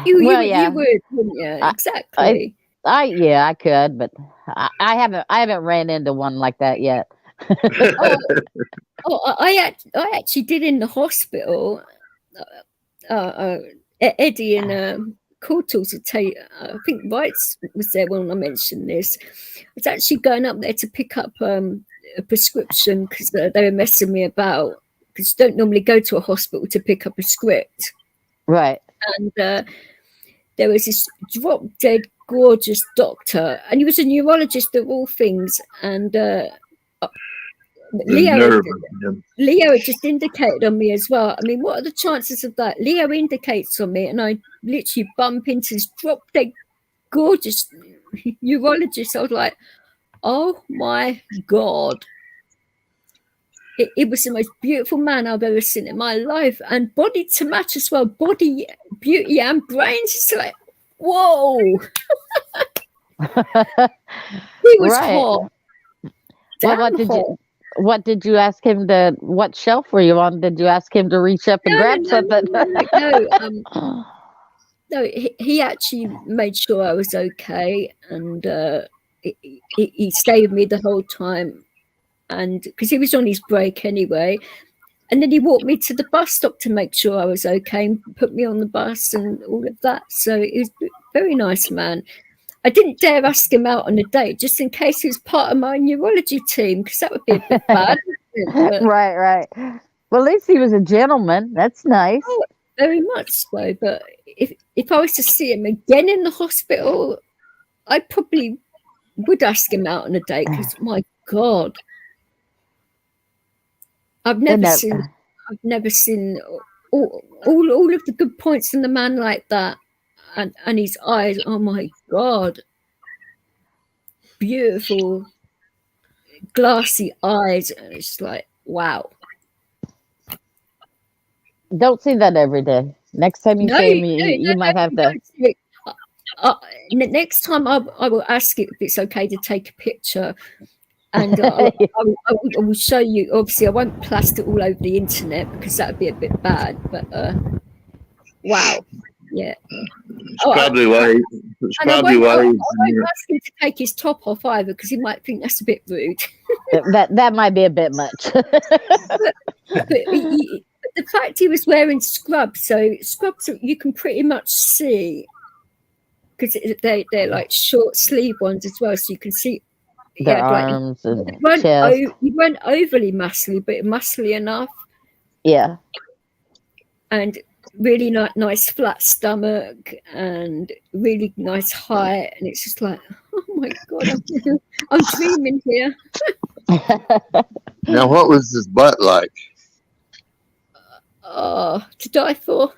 You Well, yeah. you would, wouldn't you? Exactly. Yeah, I could, but I haven't ran into one like that yet. I actually did in the hospital. Eddie and Courtals would tell you, I think Wrights was there when I mentioned this. I was actually going up there to pick up a prescription because they were messing me about, because you don't normally go to a hospital to pick up a script. Right. And there was this drop dead gorgeous doctor, and he was a neurologist of all things, and Leo had just indicated on me as well. I mean, what are the chances of that? Leo indicates on me, and I literally bump into this drop dead gorgeous neurologist. I was like, oh my God. It was the most beautiful man I've ever seen in my life, and body to match as well, body, beauty, and brains. It's like, whoa. He was hot. Well, what did you ask him to? What shelf were you on? Did you ask him to reach up and grab something? No, he actually made sure I was okay, and he stayed with me the whole time, and because he was on his break anyway. And then he walked me to the bus stop to make sure I was okay and put me on the bus and all of that. So he was a very nice man. I didn't dare ask him out on a date just in case he was part of my neurology team, because that would be a bit bad. Right. Well, at least he was a gentleman. That's nice. Oh, very much so. But if I was to see him again in the hospital, I probably would ask him out on a date, because my God. I've never seen all of the good points in the man like that, and his eyes. Oh my God, beautiful, glassy eyes, and it's like, wow. Don't see that every day. Next time you see me, you might have to. Next time, I will ask it if it's okay to take a picture. And I will show you. Obviously, I won't plaster it all over the internet because that would be a bit bad. But wow, yeah. It's probably why. I won't ask him to take his top off either, because he might think that's a bit rude. that might be a bit much. but the fact he was wearing scrubs, so scrubs you can pretty much see, because they're like short sleeve ones as well, so you can see. Their arms and chest. You weren't overly muscly, but muscly enough. Yeah. And really nice flat stomach and really nice height. And it's just like, oh my God, I'm dreaming here. Now, what was his butt like? To die for.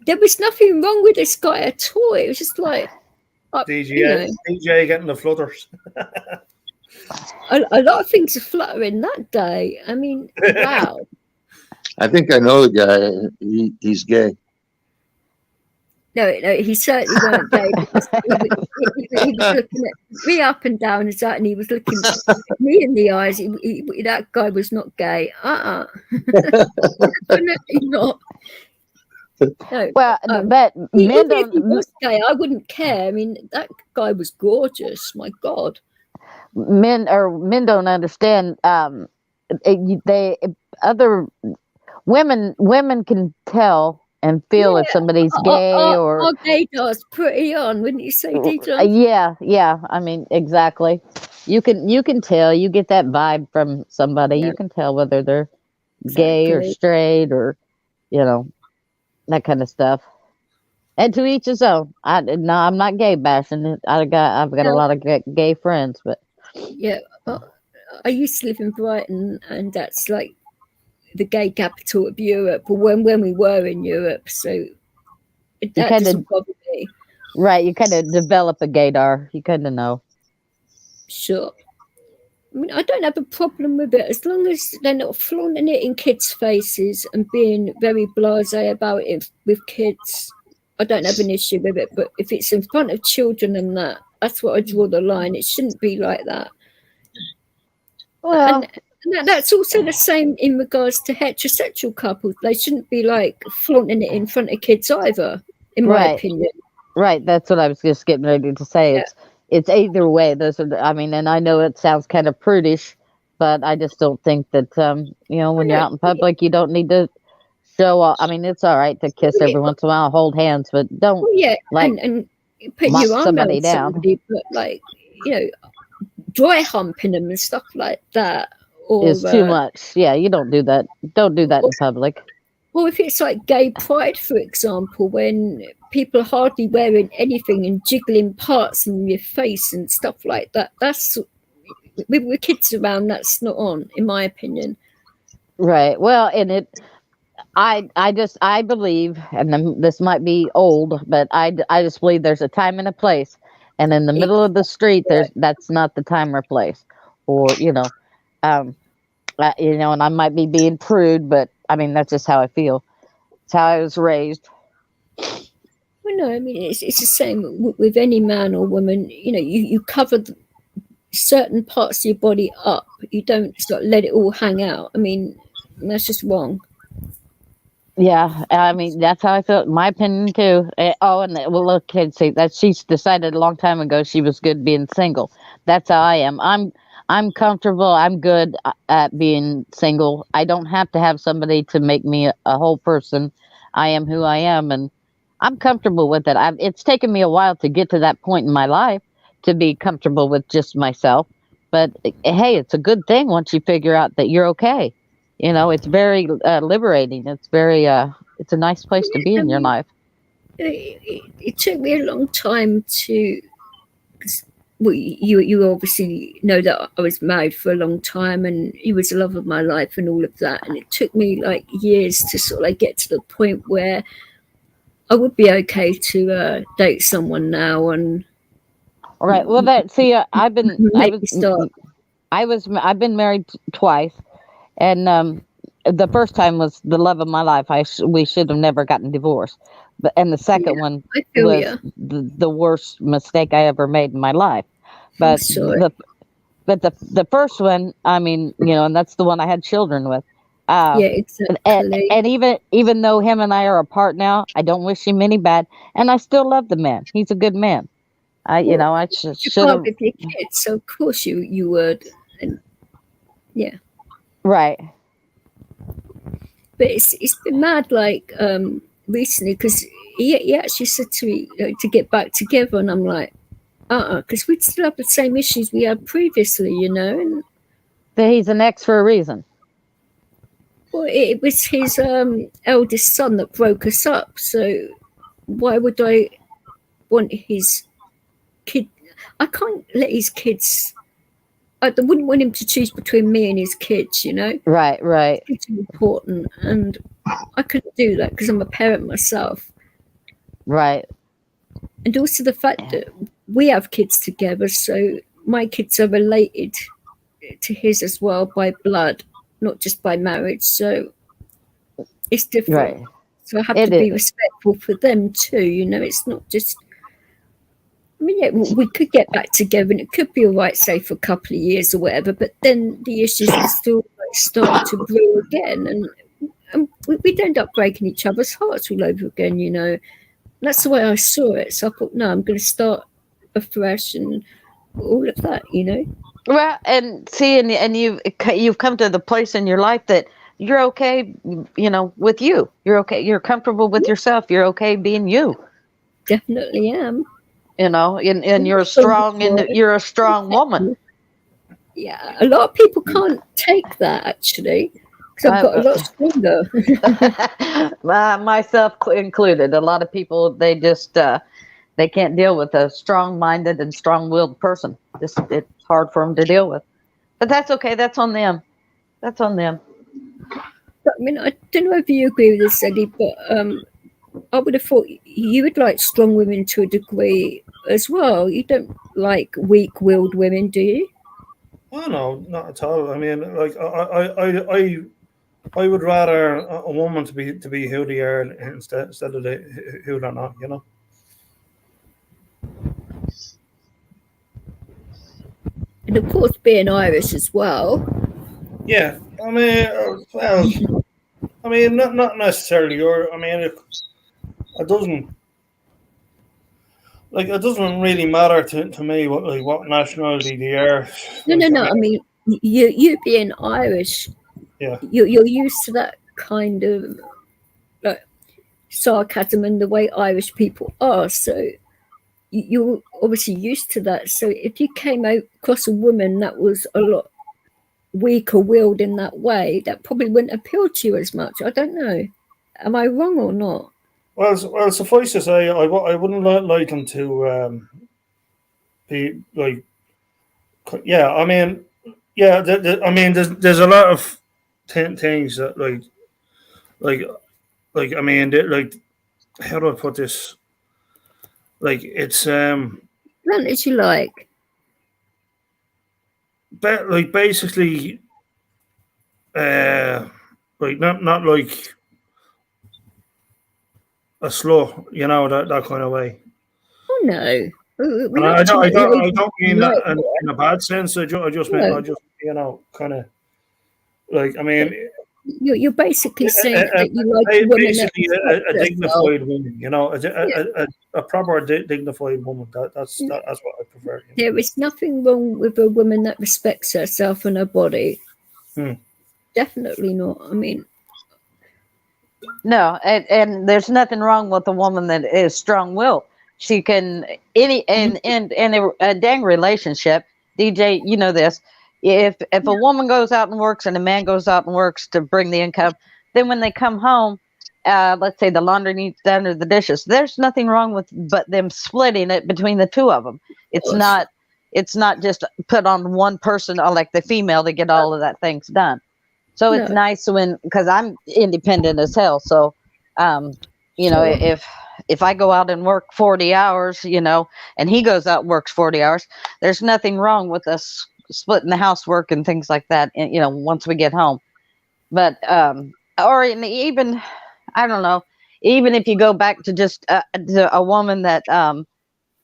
There was nothing wrong with this guy at all. It was just like, DJ getting the flutters. a lot of things are fluttering that day. I mean, wow. I think I know the guy. He's gay. No, he certainly weren't gay. He was looking at me up and down as that, and he was looking at me in the eyes. That guy was not gay. Definitely not. No, well, but even if he was gay, I wouldn't care. I mean, that guy was gorgeous. My God. Men don't understand. Women can tell and feel if somebody's gay or. Our gaydar's pretty on, wouldn't you say, DJ? Yeah. I mean, exactly. You can tell. You get that vibe from somebody. Yeah. You can tell whether they're gay or straight or, that kind of stuff. And to each his own. I'm not gay bashing. I've got a lot of gay friends, but yeah. I used to live in Brighton, and that's like the gay capital of Europe. When we were in Europe, so that doesn't bother me. Right, you kind of develop a gaydar. You kind of know. Sure. I mean, I don't have a problem with it as long as they're not flaunting it in kids' faces and being very blasé about it with kids. I don't have an issue with it, but if it's in front of children and that, That's what I draw the line. It shouldn't be like that. Well, And that's also the same in regards to heterosexual couples. They shouldn't be like flaunting it in front of kids either, in my right. opinion. Right. That's what I was just getting ready to say. Yeah. It's either way. Those are I mean, and I know it sounds kind of prudish, but I just don't think that when you're out in public, you don't need to show off. I mean, it's all right to kiss every once in a while, hold hands, but don't like and put lock your arm somebody around down. somebody, but like dry humping them and stuff like that, or Is too much. Yeah, you don't do that. Don't do that in public. or if it's like gay pride, for example, when people are hardly wearing anything and jiggling parts in your face and stuff like that. That's with kids around. That's not on, in my opinion. Right. Well, and I believe, and this might be old, but I just believe there's a time and a place, and in the middle of the street, that's not the time or place, or and I might be being prude, but I mean that's just how I feel. It's how I was raised. Well, no, I mean it's the same with any man or woman. You cover certain parts of your body up. You don't sort of let it all hang out. I mean, that's just wrong. Yeah, I mean that's how I felt. My opinion too. Look, kids, see that she's decided a long time ago she was good being single. That's how I am. I'm comfortable. I'm good at being single. I don't have to have somebody to make me a whole person. I am who I am, and I'm comfortable with it. It's taken me a while to get to that point in my life to be comfortable with just myself. But hey, it's a good thing once you figure out that you're okay. It's very liberating. It's very it's a nice place to be in your life. It took me a long time to. Well, you obviously know that I was married for a long time, and he was the love of my life, and all of that. And it took me like years to sort of like get to the point where I would be okay to date someone now. And all right, well, I've been married twice, and the first time was the love of my life. We should have never gotten divorced. And the second one was the worst mistake I ever made in my life. But the first one, I mean, and that's the one I had children with. Exactly. And even though him and I are apart now, I don't wish him any bad, and I still love the man. He's a good man. I should have. With your kids, so of course you would, and yeah, right. But it's been mad like recently because he actually said to me to get back together, and I'm like, because we still have the same issues we had previously, And but he's an ex for a reason. Well, it was his eldest son that broke us up. So why would I want his kid? I can't let his kids. I wouldn't want him to choose between me and his kids, Right. It's important, and I couldn't do that because I'm a parent myself. Right. And also the fact that we have kids together, so my kids are related to his as well by blood, not just by marriage. So it's different. Right. So I have to be respectful for them too. It's not just. I mean, we could get back together and it could be all right, say, for a couple of years or whatever, but then the issues will still start to brew again, and we'd end up breaking each other's hearts all over again, That's the way I saw it. So I thought, no, I'm going to start afresh and all of that, Well, and see, and you've come to the place in your life that you're okay, with you. You're okay. You're comfortable with yourself. You're okay being you. Definitely am. And you're strong, and you're a strong woman. Yeah, a lot of people can't take that actually, because I've got a lot stronger. Myself included. A lot of people, they just they can't deal with a strong-minded and strong-willed person. It's hard for them to deal with, but that's okay. That's on them. But, I mean, I don't know if you agree with this, Eddie, but I would have thought you would like strong women to a degree as well. You don't like weak-willed women, do you? Oh no, not at all. I mean, like I would rather a woman to be who they are instead of who they're not. And of course, being Irish as well. Yeah, I mean, well, I mean, not necessarily. Or I mean, it doesn't really matter to me what nationality they are. No. I mean, you being Irish, yeah, you're used to that kind of like sarcasm and the way Irish people are. So you're obviously used to that. So if you came across a woman that was a lot weaker willed in that way, that probably wouldn't appeal to you as much. I don't know. Am I wrong or not? Well, suffice to say, I wouldn't like them to be like. Yeah, I mean, yeah. I mean, there's a lot of things that like. I mean, like, how do I put this? Like, it's Blunt as you like. Like basically, like not like a slow, you know, that kind of way. Oh no. And I don't mean that in a bad sense. I just mean, you know, kind of like, I mean, you're basically saying that you like women basically a dignified woman, you know, a proper dignified woman. That's what I prefer. You know? There is nothing wrong with a woman that respects herself and her body. Definitely not. I mean, no, and there's nothing wrong with a woman that is strong-willed. She can in a dang relationship, DJ, you know this. If a woman goes out and works and a man goes out and works to bring the income, then when they come home, let's say the laundry needs done or the dishes, there's nothing wrong with but them splitting it between the two of them. It's not just put on one person or like the female to get all of that things done. So it's nice because I'm independent as hell. So, you know, if I go out and work 40 hours, you know, and he goes out and works 40 hours, there's nothing wrong with us splitting the housework and things like that, and you know, once we get home. But or even, I don't know, even if you go back to just a woman that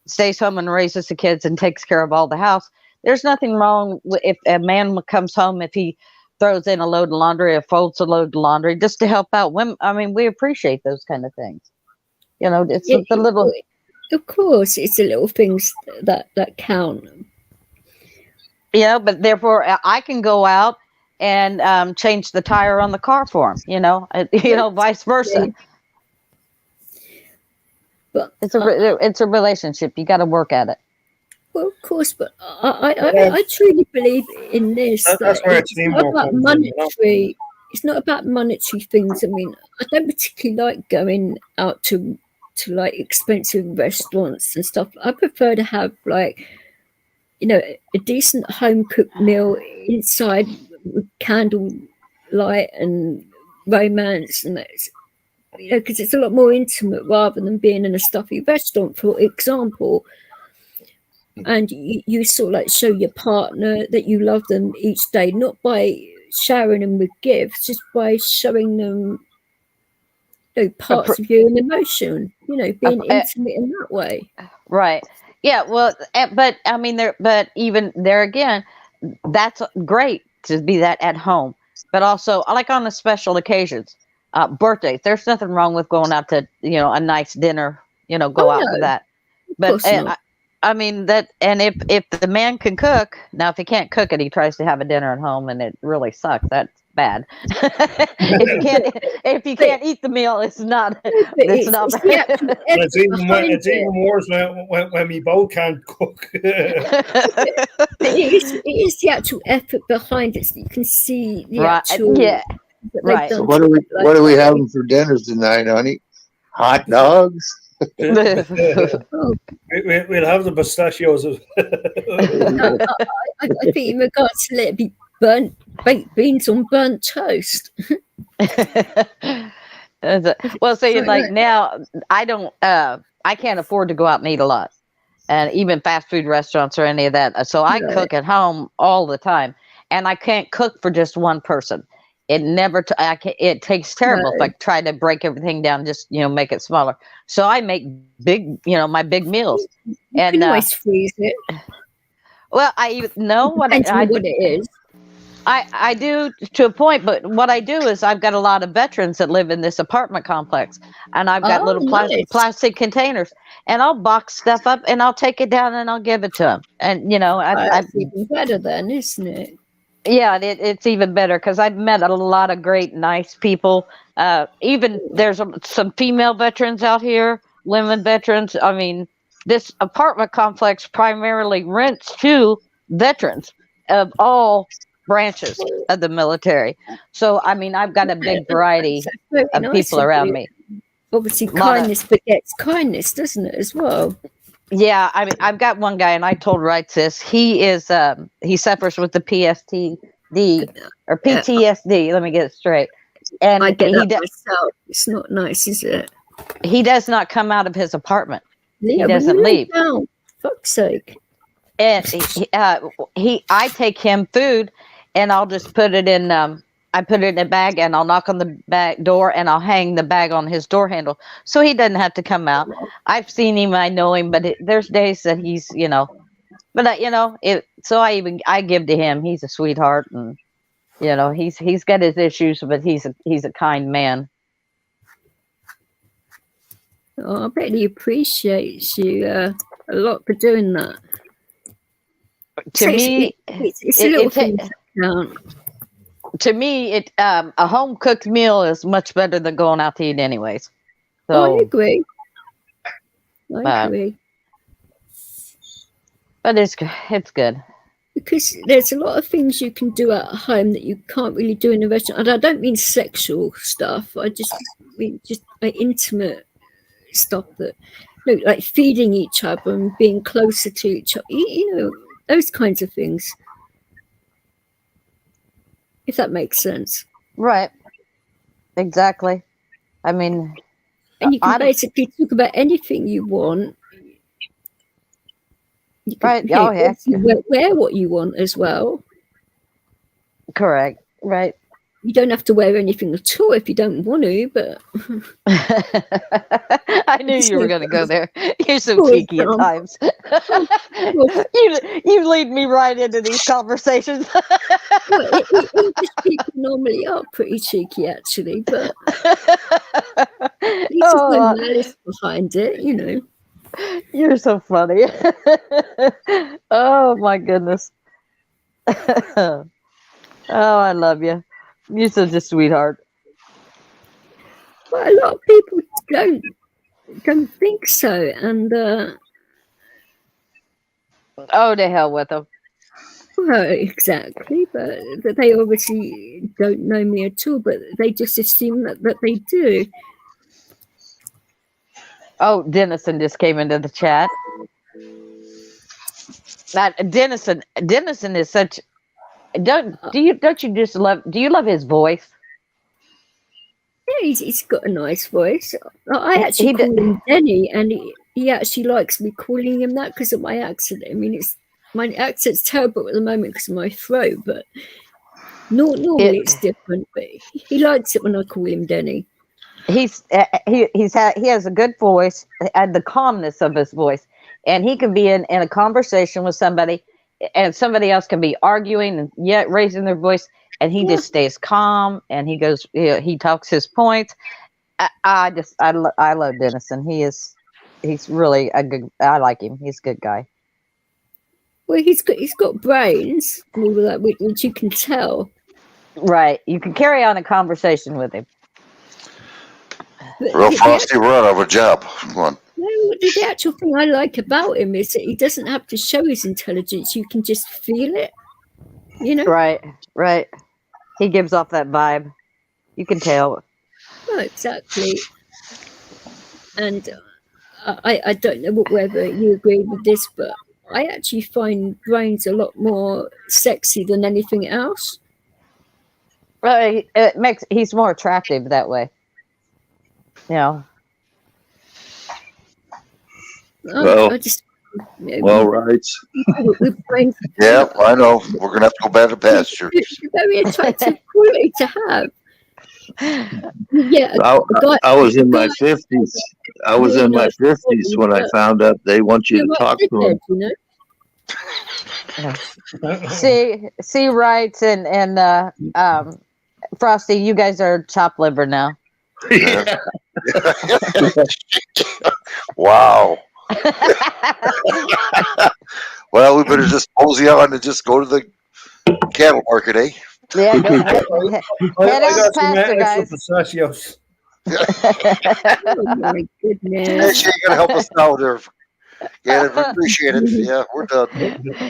stays home and raises the kids and takes care of all the house, there's nothing wrong if a man comes home, if he throws in a load of laundry or folds a load of laundry just to help out women. I mean, we appreciate those kind of things. You know, it's the little. Of course, it's the little things that count. Yeah, but therefore I can go out and change the tire on the car for him. You know, vice versa. But it's a relationship. You got to work at it. Well, of course, but I truly believe in this. That's where it's not about monetary. It's not about monetary things. I mean, I don't particularly like going out to like expensive restaurants and stuff. I prefer to have like, you know, a decent home cooked meal inside with candle light and romance, and that's, you know, because it's a lot more intimate rather than being in a stuffy restaurant, for example. And you sort of like show your partner that you love them each day, not by showering them with gifts, just by showing them, you know, parts of your emotion, you know, being intimate in that way. Right. Yeah. Well, but I mean, but even there again, that's great to be that at home, but also like on the special occasions, birthdays, there's nothing wrong with going out to, you know, a nice dinner, you know, go out for that. But I mean that, and if the man can cook, now if he can't cook it, he tries to have a dinner at home, and it really sucks. That's bad. if you can't eat the meal, it's not. It's not bad. It's even worse when we both can't cook. it is the actual effort behind it, so you can see the actual. Yeah. Right. So what are we having for dinners tonight, honey? Hot dogs. We'll have the pistachios. I think in regards to let it be burnt baked beans on burnt toast. Well, see, like now, I can't afford to go out and eat a lot, and even fast food restaurants or any of that. So I cook at home all the time, and I can't cook for just one person. It never. It tastes terrible if I try to break everything down, just, you know, make it smaller. So I make big, you know, my big meals. You can always freeze it. Well, I know what Depends on what it is. I do to a point, but what I do is I've got a lot of veterans that live in this apartment complex, and I've got little nice. plastic containers, and I'll box stuff up and I'll take it down and I'll give it to them. And That's even better then, isn't it? yeah, it's even better because I've met a lot of great, nice people. Even there's some female veterans out here, women veterans. I mean, this apartment complex primarily rents to veterans of all branches of the military. So, I mean, I've got a big variety of people around me. Obviously, kindness begets kindness, doesn't it, as well? Yeah, I mean, I've got one guy, and I told Wright this. He is he suffers with the PTSD or PTSD. Let me get it straight. And I get that myself. It's not nice, is it? He does not come out of his apartment. Yeah, he doesn't leave. Down. Fuck's sake. And I take him food, and I'll just put it in. I put it in a bag, and I'll knock on the back door, and I'll hang the bag on his door handle, so he doesn't have to come out. I've seen him, I know him, but there's days that he's, but so I give to him. He's a sweetheart, and he's got his issues, but he's a kind man. Oh, I bet he appreciates you a lot for doing that. To me, it's a little thing to count. To me, a home cooked meal is much better than going out to eat, anyways. So I agree. I agree. But it's good. Because there's a lot of things you can do at home that you can't really do in a restaurant. And I don't mean sexual stuff. I just mean intimate stuff that look like feeding each other and being closer to each other. Those kinds of things. If that makes sense. Right. Exactly. I mean, and you can basically talk about anything you want. You can, right. Oh, yeah. Wear what you want as well. Correct. Right. You don't have to wear anything at all if you don't want to, but I knew you were going to go there. You're so cheeky at times. You lead me right into these conversations. Well, English people normally are pretty cheeky, actually, but there's no malice behind it, You're so funny. Oh my goodness. Oh, I love you. You're such a sweetheart. Well, a lot of people don't think so, and oh, to hell with them. Well, exactly, but they obviously don't know me at all, but they just assume that they do. Oh, Dennison just came into the chat. That Dennison is such. Do you love his voice? Yeah, he's got a nice voice. I actually call him Denny, and he actually likes me calling him that because of my accent. I mean, my accent's terrible at the moment because of my throat, but normally it's different. But he likes it when I call him Denny. He has a good voice and the calmness of his voice, and he can be in a conversation with somebody, and somebody else can be arguing and yet raising their voice, and he just stays calm, and he goes, he talks his points. I love Dennison. He's really a good. I like him. He's a good guy. Well, he's got brains, which you can tell. Right, you can carry on a conversation with him. Real frosty run of a job. Come on. No, the actual thing I like about him is that he doesn't have to show his intelligence. You can just feel it, Right. He gives off that vibe. You can tell. No, exactly. And I don't know whether you agree with this, but I actually find brains a lot more sexy than anything else. Right, he's more attractive that way. Yeah. Well, right. Yeah, I know. We're gonna have to go back to pasture. It's a very attractive quality to have. Yeah, I was in my 50s. I was in my 50s when I found out they want you to talk to them. See writes and Frosty, you guys are chopped liver now. Yeah. Wow. Well, we better just mosey on and just go to the cattle market, eh? Yeah, go head I out got some pasture, extra guys. pistachios. Oh my Yeah, goodness. she ain't gonna help us now there. Yeah, we appreciate it. Yeah, we're done.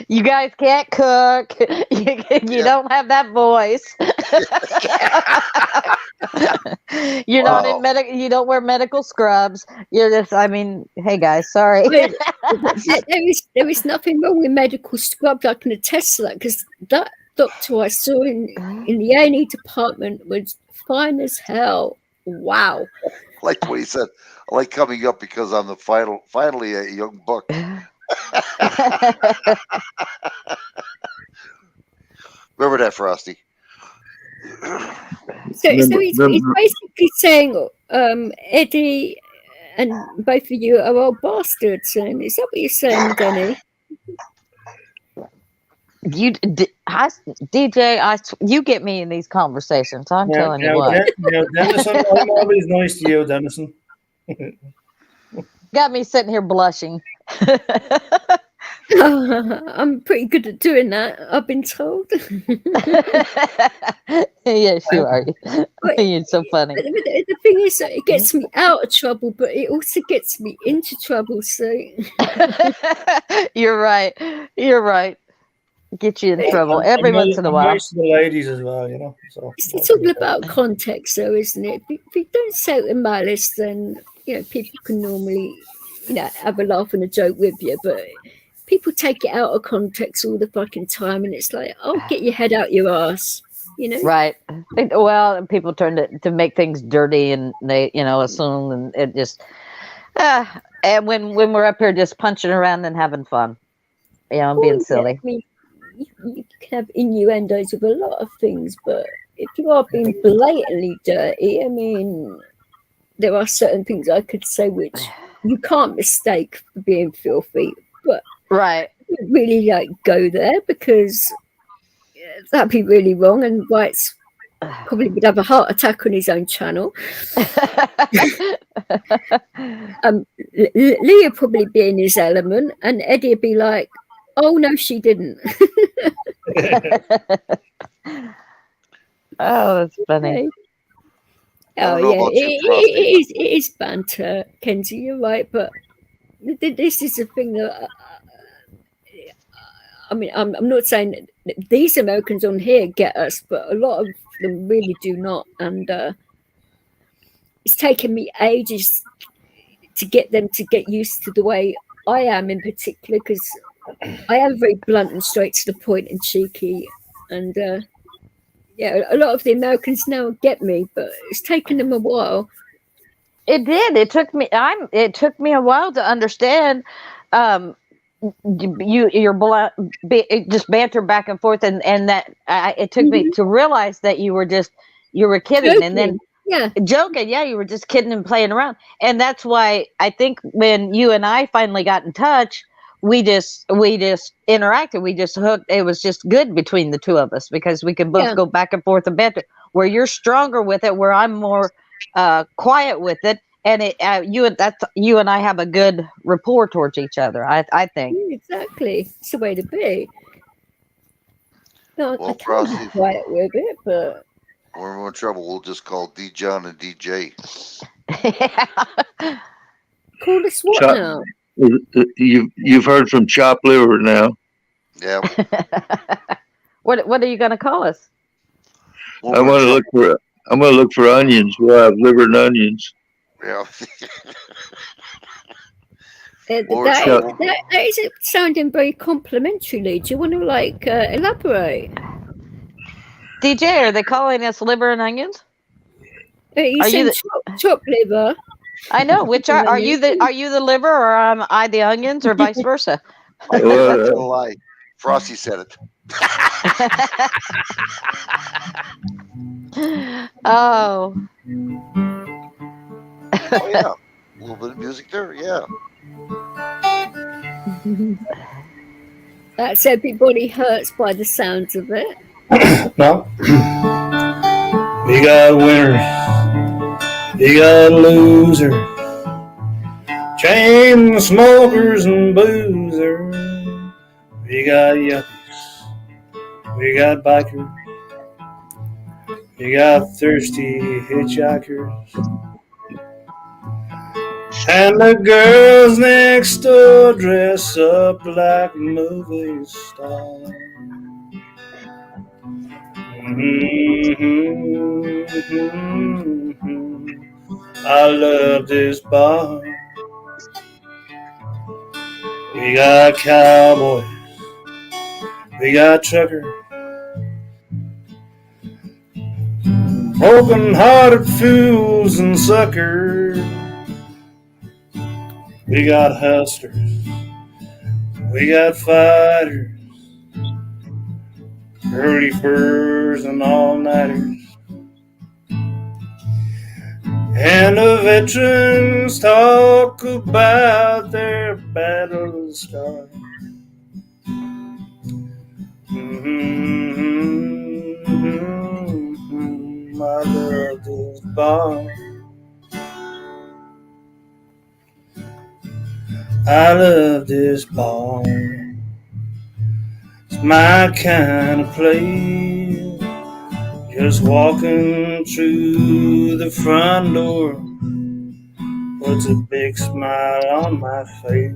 You guys can't cook. You don't have that voice. You're not in medical. You don't wear medical scrubs. You're just. I mean, hey guys, sorry. Wait, there is nothing wrong with medical scrubs. I can attest to that because that doctor I saw in the A&E department was fine as hell. Wow. Like what he said. I like coming up because I'm the finally a young buck. Remember that, Frosty. So he's basically saying, Eddie and both of you are all bastards. And is that what you're saying, Denny? DJ, you get me in these conversations. I'm telling you what. Dennison, I'm always nice to you, Dennison. Got me sitting here blushing. I'm pretty good at doing that, I've been told. Yes, you are. You're so funny. But the thing is that it gets me out of trouble, but it also gets me into trouble. So you're right. You're right. Get you in trouble every once in a while. Nice to the ladies as well, you know. So it's all about context, though, isn't it? If you don't say it in malice, then people can normally, have a laugh and a joke with you. But people take it out of context all the fucking time, and it's like, oh, get your head out your ass, Right. Well, people turn to make things dirty, and they, assume, and it just. And when we're up here just punching around and having fun, being silly. I mean, you can have innuendos of a lot of things, but if you are being blatantly dirty, I mean, there are certain things I could say which you can't mistake for being filthy, but right, really go there because that'd be really wrong. And White's probably would have a heart attack on his own channel. Lee would probably be in his element, and Eddie would be like, "Oh no, she didn't." Oh, that's funny. Oh yeah, it is banter, Kenzie. You're right, but this is the thing that I mean. I'm not saying that these Americans on here get us, but a lot of them really do not, and it's taken me ages to get them to get used to the way I am, in particular, because I am very blunt and straight to the point and cheeky, and a lot of the Americans now get me, but it's taken them a while. It did. It took me. It took me a while to understand. You're blunt, just banter back and forth, and that it took me to realize that you were kidding, joking. And then joking. Yeah, you were just kidding and playing around, and that's why I think when you and I finally got in touch. We just interacted. We just hooked. It was just good between the two of us because we could both go back and forth and banter. Where you're stronger with it, where I'm more quiet with it, and you and I have a good rapport towards each other. I think exactly. It's the way to be. No, Well, I can't be quiet with it, but when we're in trouble, we'll just call D. John and DJ. Call us what now? You've heard from Chop Liver now. Yeah. What are you going to call us? I'm going to look for onions. We'll have liver and onions. Yeah. That is sounding very complimentary, Lee. Do you want to elaborate? DJ, are they calling us liver and onions? You said chop liver. I know. Which are you the liver, or am I the onions, or vice versa? That's a lie. Frosty said it. Oh. Oh yeah, a little bit of music there. Yeah. That's everybody hurts by the sounds of it. No. We got winners. We got losers. Chain smokers and boozers. We got yuppies. We got bikers. We got thirsty hitchhikers. And the girls next door dress up like movie stars. I love this bar. We got cowboys. We got truckers. Broken-hearted fools and suckers. We got hustlers. We got fighters. Early birds and all-nighters. And the veterans talk about their battle scars. I love this bar. I love this bar. It's my kind of place. Just walking through the front door puts a big smile on my face.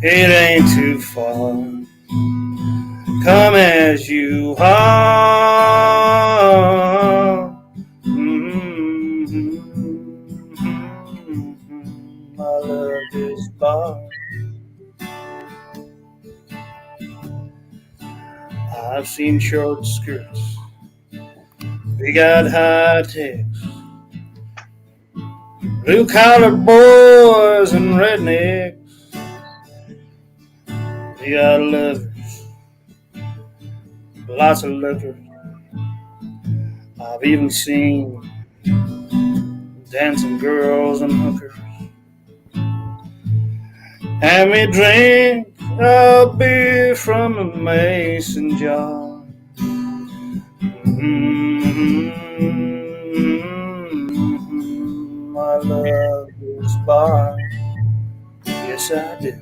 It ain't too far. Come as you are. I love this bar. I've seen short skirts. We got high techs. Blue collar boys and rednecks. We got lovers. Lots of lovers. I've even seen dancing girls and hookers. And we drink a beer from a mason jar. I love this bar. Yes, I do.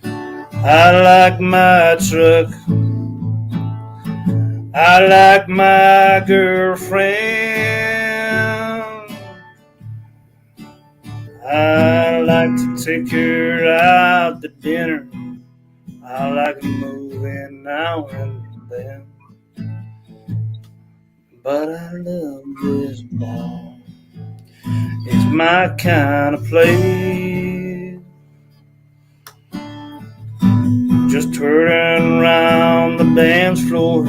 I like my truck. I like my girlfriend. I like to take her out to dinner. I like a movie now and then. But I love this bar. It's my kind of place. Just turning around the dance floor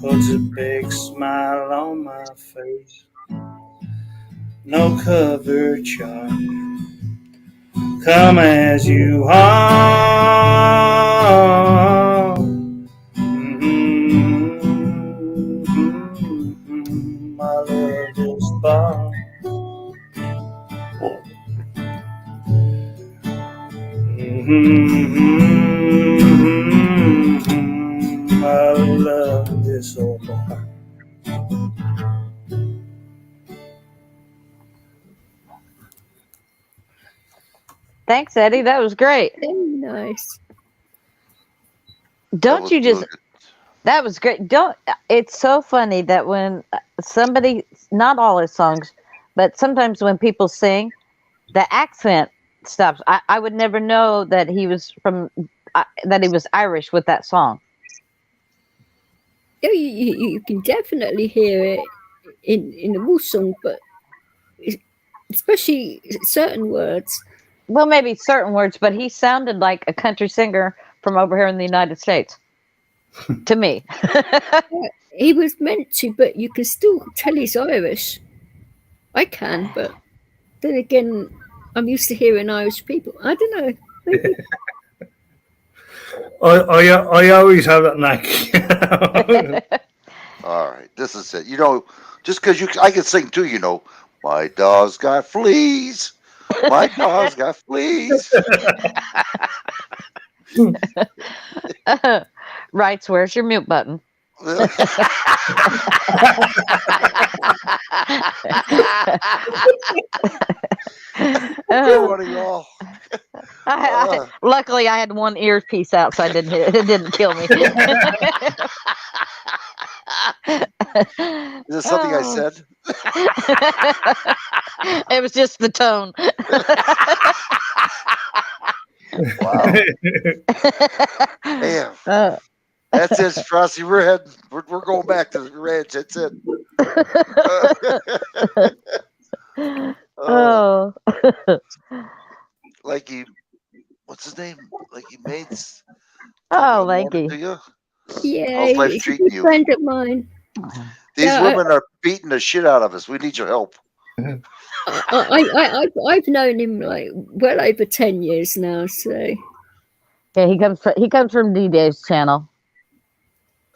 puts a big smile on my face. No cover charge. Come as you are. I love this bar. I love this old bar. Thanks, Eddie. That was great. Very nice. Don't you just? That was great. Don't. It's so funny that when somebody, not all his songs, but sometimes when people sing, the accent stops. I would never know that he was from that he was Irish with that song. Yeah, you can definitely hear it in the Wolf song, but especially certain words. Well, maybe certain words, but he sounded like a country singer from over here in the United States. To me. He was meant to, but you can still tell he's Irish. I can, but then again, I'm used to hearing Irish people. I don't know. Maybe. I always have that knack. All right, this is it. You know, just because I can sing too, you know, my dog's got fleas. My dog's got fleas. Writes, where's your mute button? Good one, y'all. Luckily, I had one earpiece out, so it didn't kill me. Is this something I said? It was just the tone. Wow. Damn. That's it, Frosty. We're heading. We're going back to the ranch. That's it. Oh. Lanky, what's his name? Lanky Mates. Oh, Lanky. Yeah, How's life he's a treating good you? friend of mine. These women are beating the shit out of us. We need your help. I've known him like well over 10 years now. So yeah, he comes from DJ's channel.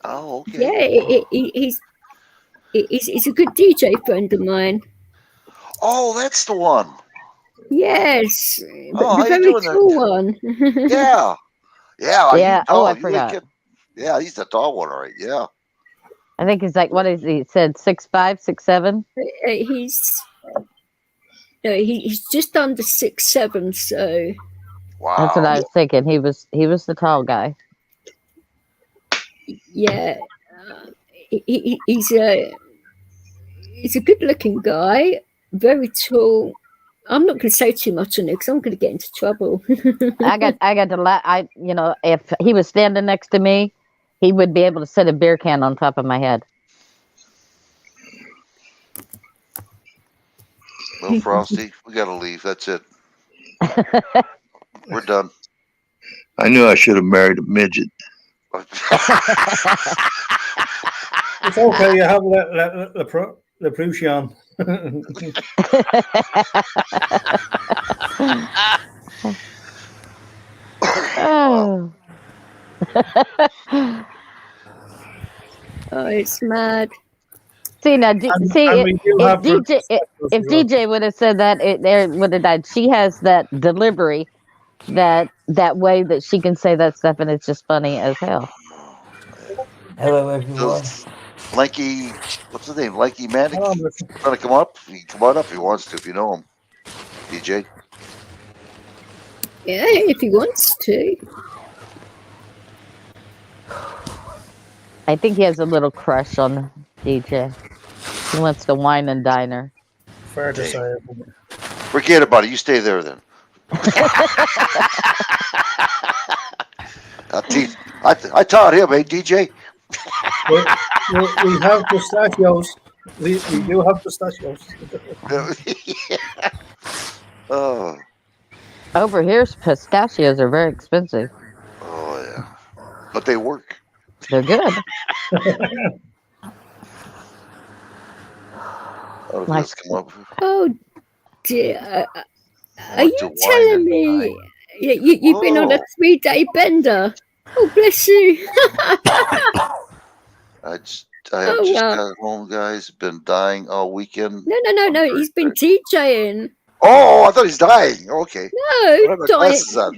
Oh, okay. Yeah, he's a good DJ friend of mine. Oh, that's the one. Yes, Oh, the how you very doing tall one. Yeah. Yeah. Yeah. Oh, I forgot. Yeah, he's the tall one, all right. Yeah. I think he's like, what is he? Said 6'5", 6'7". He's just under 6'7", so. Wow. That's what I was thinking. He was the tall guy. Yeah, he's a good-looking guy, very tall. I'm not going to say too much on it because I'm going to get into trouble. I got to if he was standing next to me, he would be able to set a beer can on top of my head. Well, Frosty, we got to leave. That's it. We're done. I knew I should have married a midget. It's okay. You have the Prussian. Oh. Oh, it's mad. See now, if DJ would have said that, there would have died. She has that delivery, that way that she can say that stuff, and it's just funny as hell. Hello, everyone. Lanky, what's his name? Lanky Manic. Trying to come up? He can come on up if he wants to, if you know him. DJ. Yeah, if he wants to. I think he has a little crush on DJ. He wants to wine and dine her. Fair to say. Forget about it. You stay there then. I taught him, DJ? We have pistachios. We do have pistachios. Oh. Over here, pistachios are very expensive. Oh, yeah. But they work. They're good. Oh dear. Are you telling me you've been on a 3-day bender? Oh, bless you. I have just got home, guys. Been dying all weekend. No. He's been DJing. Oh, I thought he's dying. Okay. No,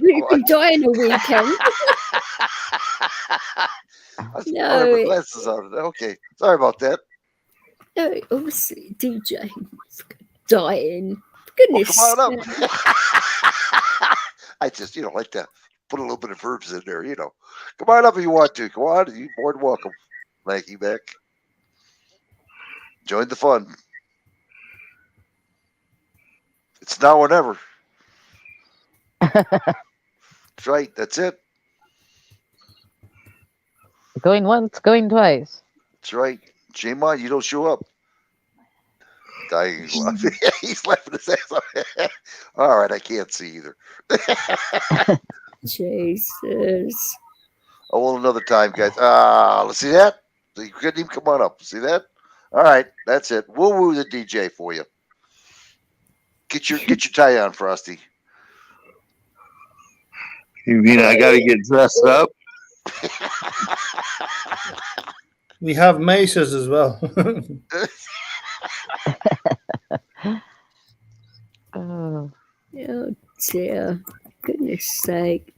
we've been dying a weekend. I have my glasses on. Okay. Sorry about that. No, obviously DJing. Dying. Goodness. Oh, come on up. I just, like to put a little bit of verbs in there, Come on up if you want to. Come on. You're more than welcome. Thank you, Beck. Join the fun. It's now or never. That's right. That's it. Going once, going twice. That's right. Shame on you, don't show up. Dying. He's laughing his ass off. All right, I can't see either. Jesus. Oh, well, another time, guys. Let's see that. You couldn't even come on up. See that? All right, that's it. We'll woo the DJ for you. Get your tie on, Frosty. You mean I got to get dressed up? We have maces as well. Oh. dear. Goodness sake.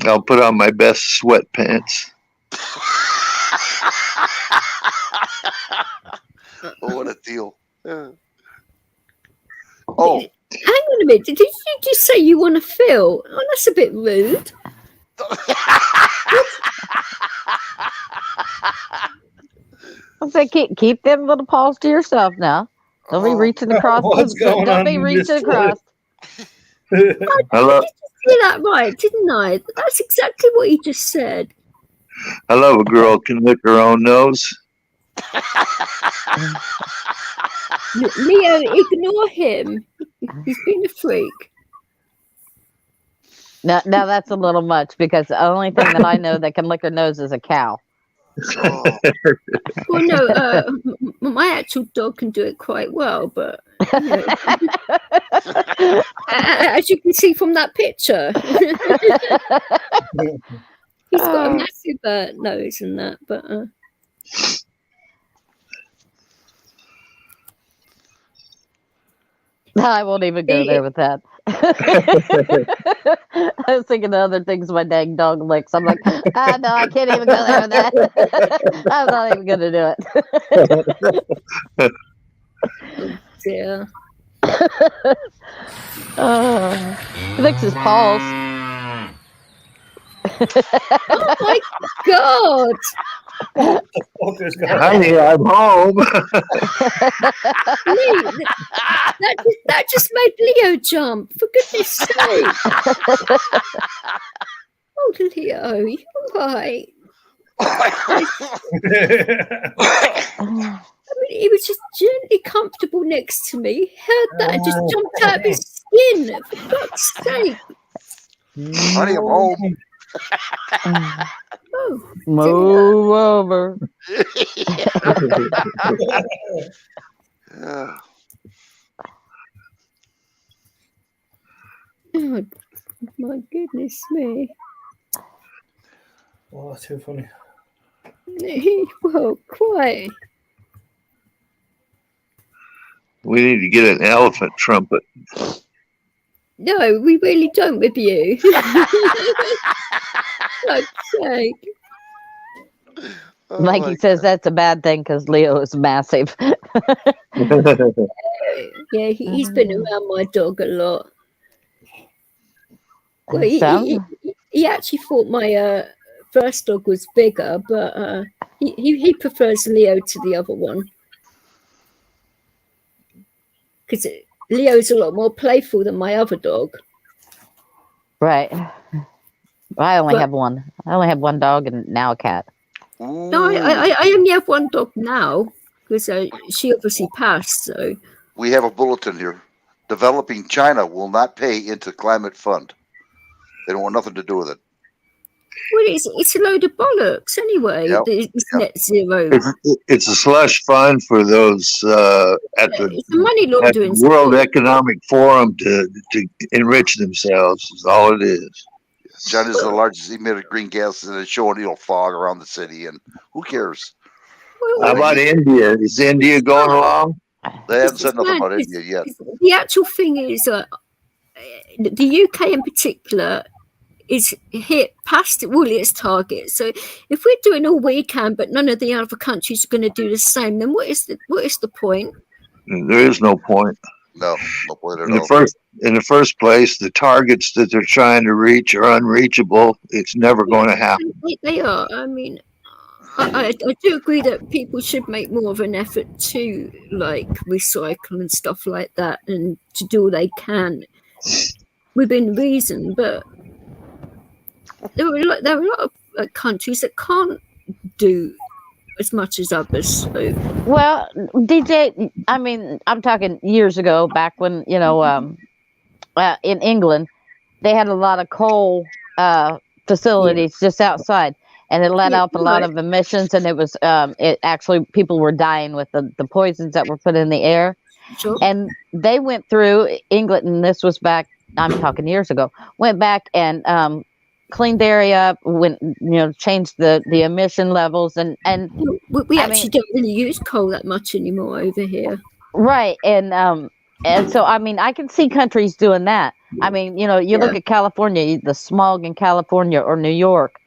I'll put on my best sweatpants. Oh, what a deal. Yeah. Oh, hang on a minute. Did you just say you want to fill? Oh, that's a bit rude. I say keep them little paws to yourself now. Don't be reaching across. Don't be reaching across. Hello. I did that right, didn't I? That's exactly what you just said. I love a girl who can lick her own nose. Leo, ignore him. He's been a freak. Now that's a little much because the only thing that I know that can lick her nose is a cow. Well, no, my actual dog can do it quite well, but you know, as you can see from that picture, he's got a massive nose and that. But I won't even go there with that. I was thinking of other things my dang dog licks. I'm like, no, I can't even go there with that. I'm not even going to do it. Yeah. He licks his paws. Oh my God! Honey, I'm home. that just made Leo jump. For goodness sake! Oh, Leo, you're right. I mean, he was just gently comfortable next to me. He heard that and just jumped out of his skin. For God's sake! Honey, I'm home. Oh, move over. Yeah. Oh, my goodness me. Oh, that's too funny. Well, quite. We need to get an elephant trumpet. No, we really don't with you. God's sake. Like he says, that's a bad thing because Leo is massive. Yeah, he's been around my dog a lot. Well, he actually thought my first dog was bigger, but he prefers Leo to the other one. Because Leo's a lot more playful than my other dog. Right. I only have one. I only have one dog and now a cat. No, I only have one dog now because she obviously passed. So We have a bulletin here. Developing China will not pay into climate fund. They don't want nothing to do with it. well, it's a load of bollocks anyway. Yep. It's net zero. It's a slush fund for those at It's a money at the laundering. World Economic Forum to enrich themselves. Is all it is. China's the largest emitter of green gases, and it's showing fog around the city. And who cares? How about India? Is India going along? They haven't said nothing about India yet. The actual thing is, the UK in particular is hit past its target. So if we're doing all we can, but none of the other countries are going to do the same, then what is the point? There is no point. No point at In all. the first place, the targets that they're trying to reach are unreachable. It's never going to happen. They are. I mean, I do agree that people should make more of an effort to like recycle and stuff like that, and to do all they can within reason. But there are a lot of countries that can't do as much as others. So. Well, DJ, I mean, I'm talking years ago, back when, in England, they had a lot of coal facilities just outside, and it let out a lot of emissions, and it was, people were dying with the poisons that were put in the air. Sure. And they went through England, and this was back, I'm talking years ago, went back and cleaned the area up, changed the emission levels, and we actually don't really use coal that much anymore over here. Right, and so I mean, I can see countries doing that, I mean, you know, you look at California, the smog in California or New York,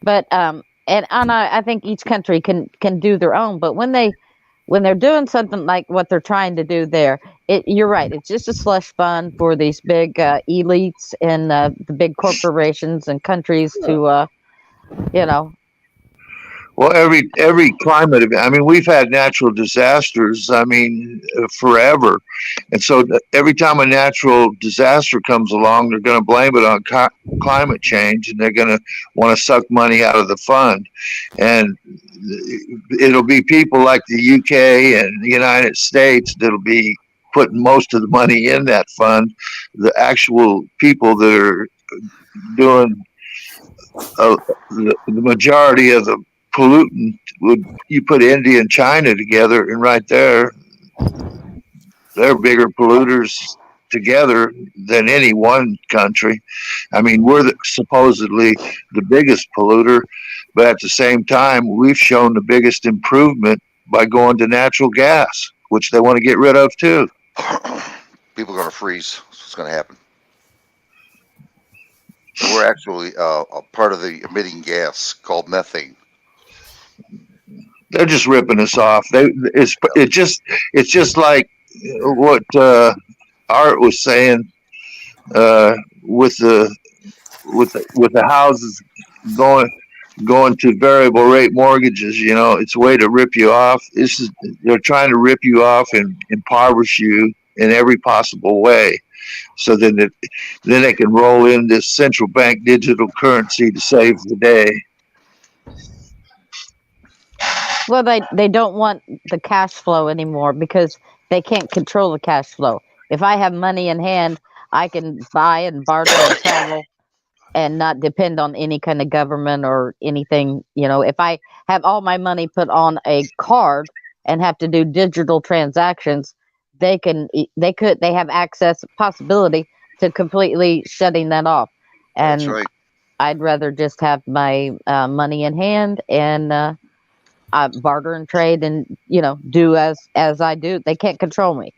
but and I think each country can do their own. But when they're doing something like what they're trying to do there, you're right. It's just a slush fund for these big elites and the big corporations and countries to, you know. Well, every climate event. I mean, we've had natural disasters. I mean, forever, and so every time a natural disaster comes along, they're going to blame it on climate change, and they're going to want to suck money out of the fund, and it'll be people like the UK and the United States that'll be putting most of the money in that fund. The actual people that are doing the majority of the pollutant you put India and China together, and right there, they're bigger polluters together than any one country. I mean, we're supposedly the biggest polluter, but at the same time, we've shown the biggest improvement by going to natural gas, which they want to get rid of too. People are going to freeze. That's what's going to happen. We're actually a part of the emitting gas called methane. They're just ripping us off. It's just like what Art was saying with the houses going to variable rate mortgages. You know, it's a way to rip you off. They're trying to rip you off and impoverish you in every possible way, so then they can roll in this central bank digital currency to save the day. Well, they don't want the cash flow anymore because they can't control the cash flow. If I have money in hand, I can buy and barter and travel and not depend on any kind of government or anything. You know, if I have all my money put on a card and have to do digital transactions, they have access possibility to completely shutting that off. And that's right. I'd rather just have my money in hand and barter and trade and, you know, do as I do. They can't control me.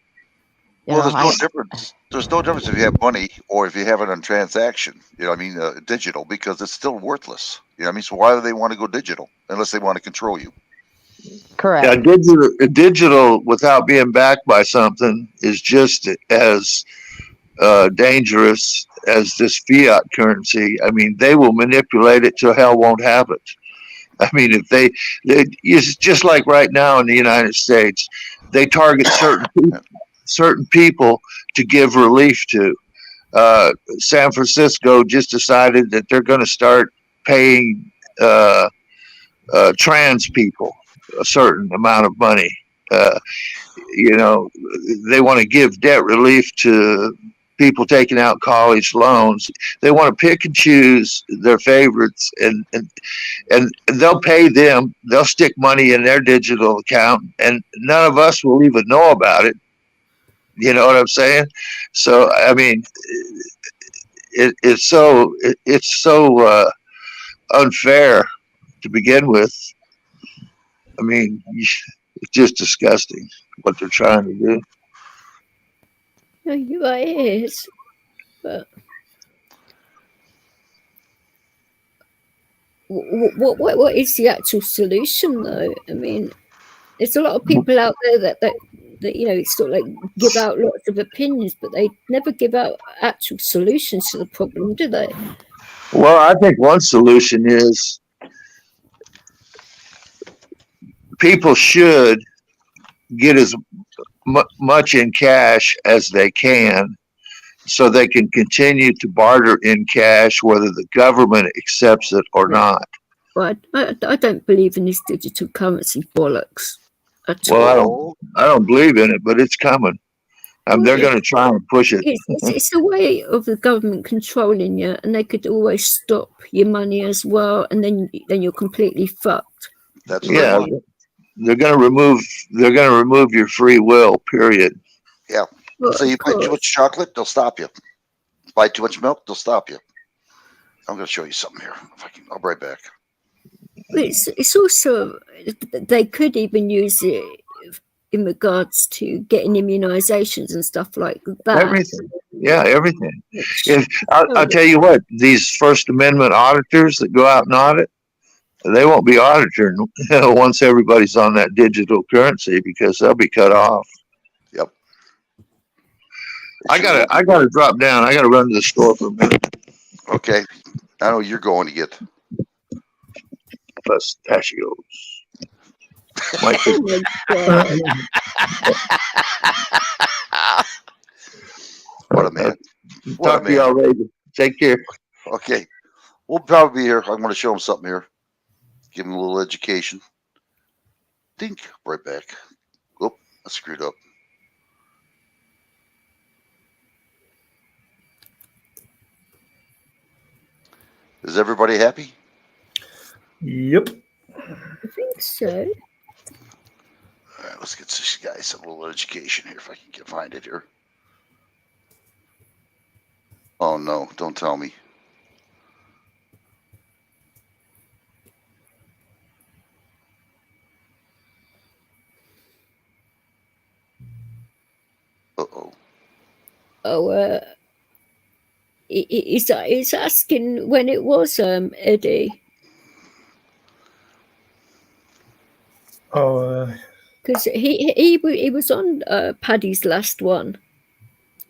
There's no difference. There's no difference if you have money or if you have it on transaction, you know what I mean, digital, because it's still worthless. You know what I mean? So why do they want to go digital unless they want to control you? Correct. Yeah, digital without being backed by something is just as dangerous as this fiat currency. I mean, they will manipulate it till hell won't have it. I mean, if it's just like right now in the United States, they target certain people to give relief to. San Francisco just decided that they're going to start paying trans people a certain amount of money. You know, they want to give debt relief to people taking out college loans. They want to pick and choose their favorites, and they'll pay them. They'll stick money in their digital account, and none of us will even know about it. You know what I'm saying? So I mean, it's so unfair to begin with. I mean, it's just disgusting what they're trying to do. No, you're right, it is. But what is the actual solution, though? I mean, there's a lot of people out there that you know, sort of like give out lots of opinions, but they never give out actual solutions to the problem, do they? Well, I think one solution is people should get as much in cash as they can so they can continue to barter in cash whether the government accepts it or not. Well, I don't believe in this digital currency bollocks at all. I don't believe in it, but it's coming. They're going to try and push it. It's a way of the government controlling you, and they could always stop your money as well, and then you're completely fucked. That's yeah. They're going to remove your free will. Period. Yeah. So you buy too much chocolate, they'll stop you. Buy too much milk, they'll stop you. I'm going to show you something here. I'll be right back. It's also, they could even use it in regards to getting immunizations and stuff like that. Everything. Yeah, everything. If I'll tell you what, these First Amendment auditors that go out and audit, they won't be auditing once everybody's on that digital currency because they'll be cut off. Yep. I gotta drop down. I gotta run to the store for a minute. Okay. I know you're going to get pistachios. What a man. Talk to y'all later. Take care. Okay. We'll probably be here. I'm going to show him something here. Give him a little education. Dink. Right back. Oop. I screwed up. Is everybody happy? Yep. I think so. All right, let's get this guy some little education here if I can find it here. Oh no, don't tell me. Uh-oh. Oh, he's asking when it was, Eddie. Oh, Because he was on Paddy's last one,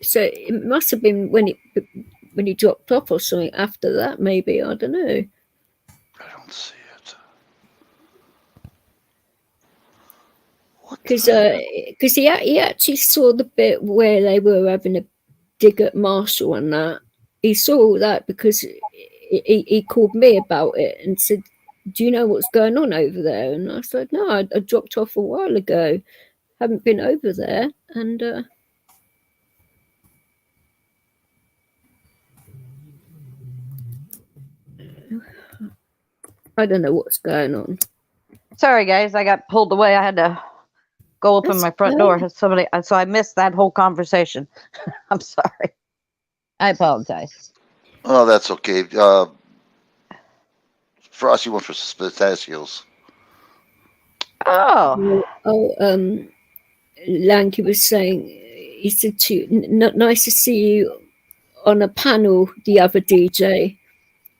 so it must have been when he dropped off or something after that. Maybe, I don't know. I don't see it. Because he actually saw the bit where they were having a dig at Marshall and that. He saw all that because he called me about it and said, "Do you know what's going on over there?" And I said, "No, I dropped off a while ago. Haven't been over there." And I don't know what's going on. Sorry, guys, I got pulled away. I had to go open my front door. So I missed that whole conversation. I'm sorry. I apologize. Oh, that's okay. Frosty went for pistachios. Oh. Lanky was saying, he said nice to see you on a panel, the other DJ.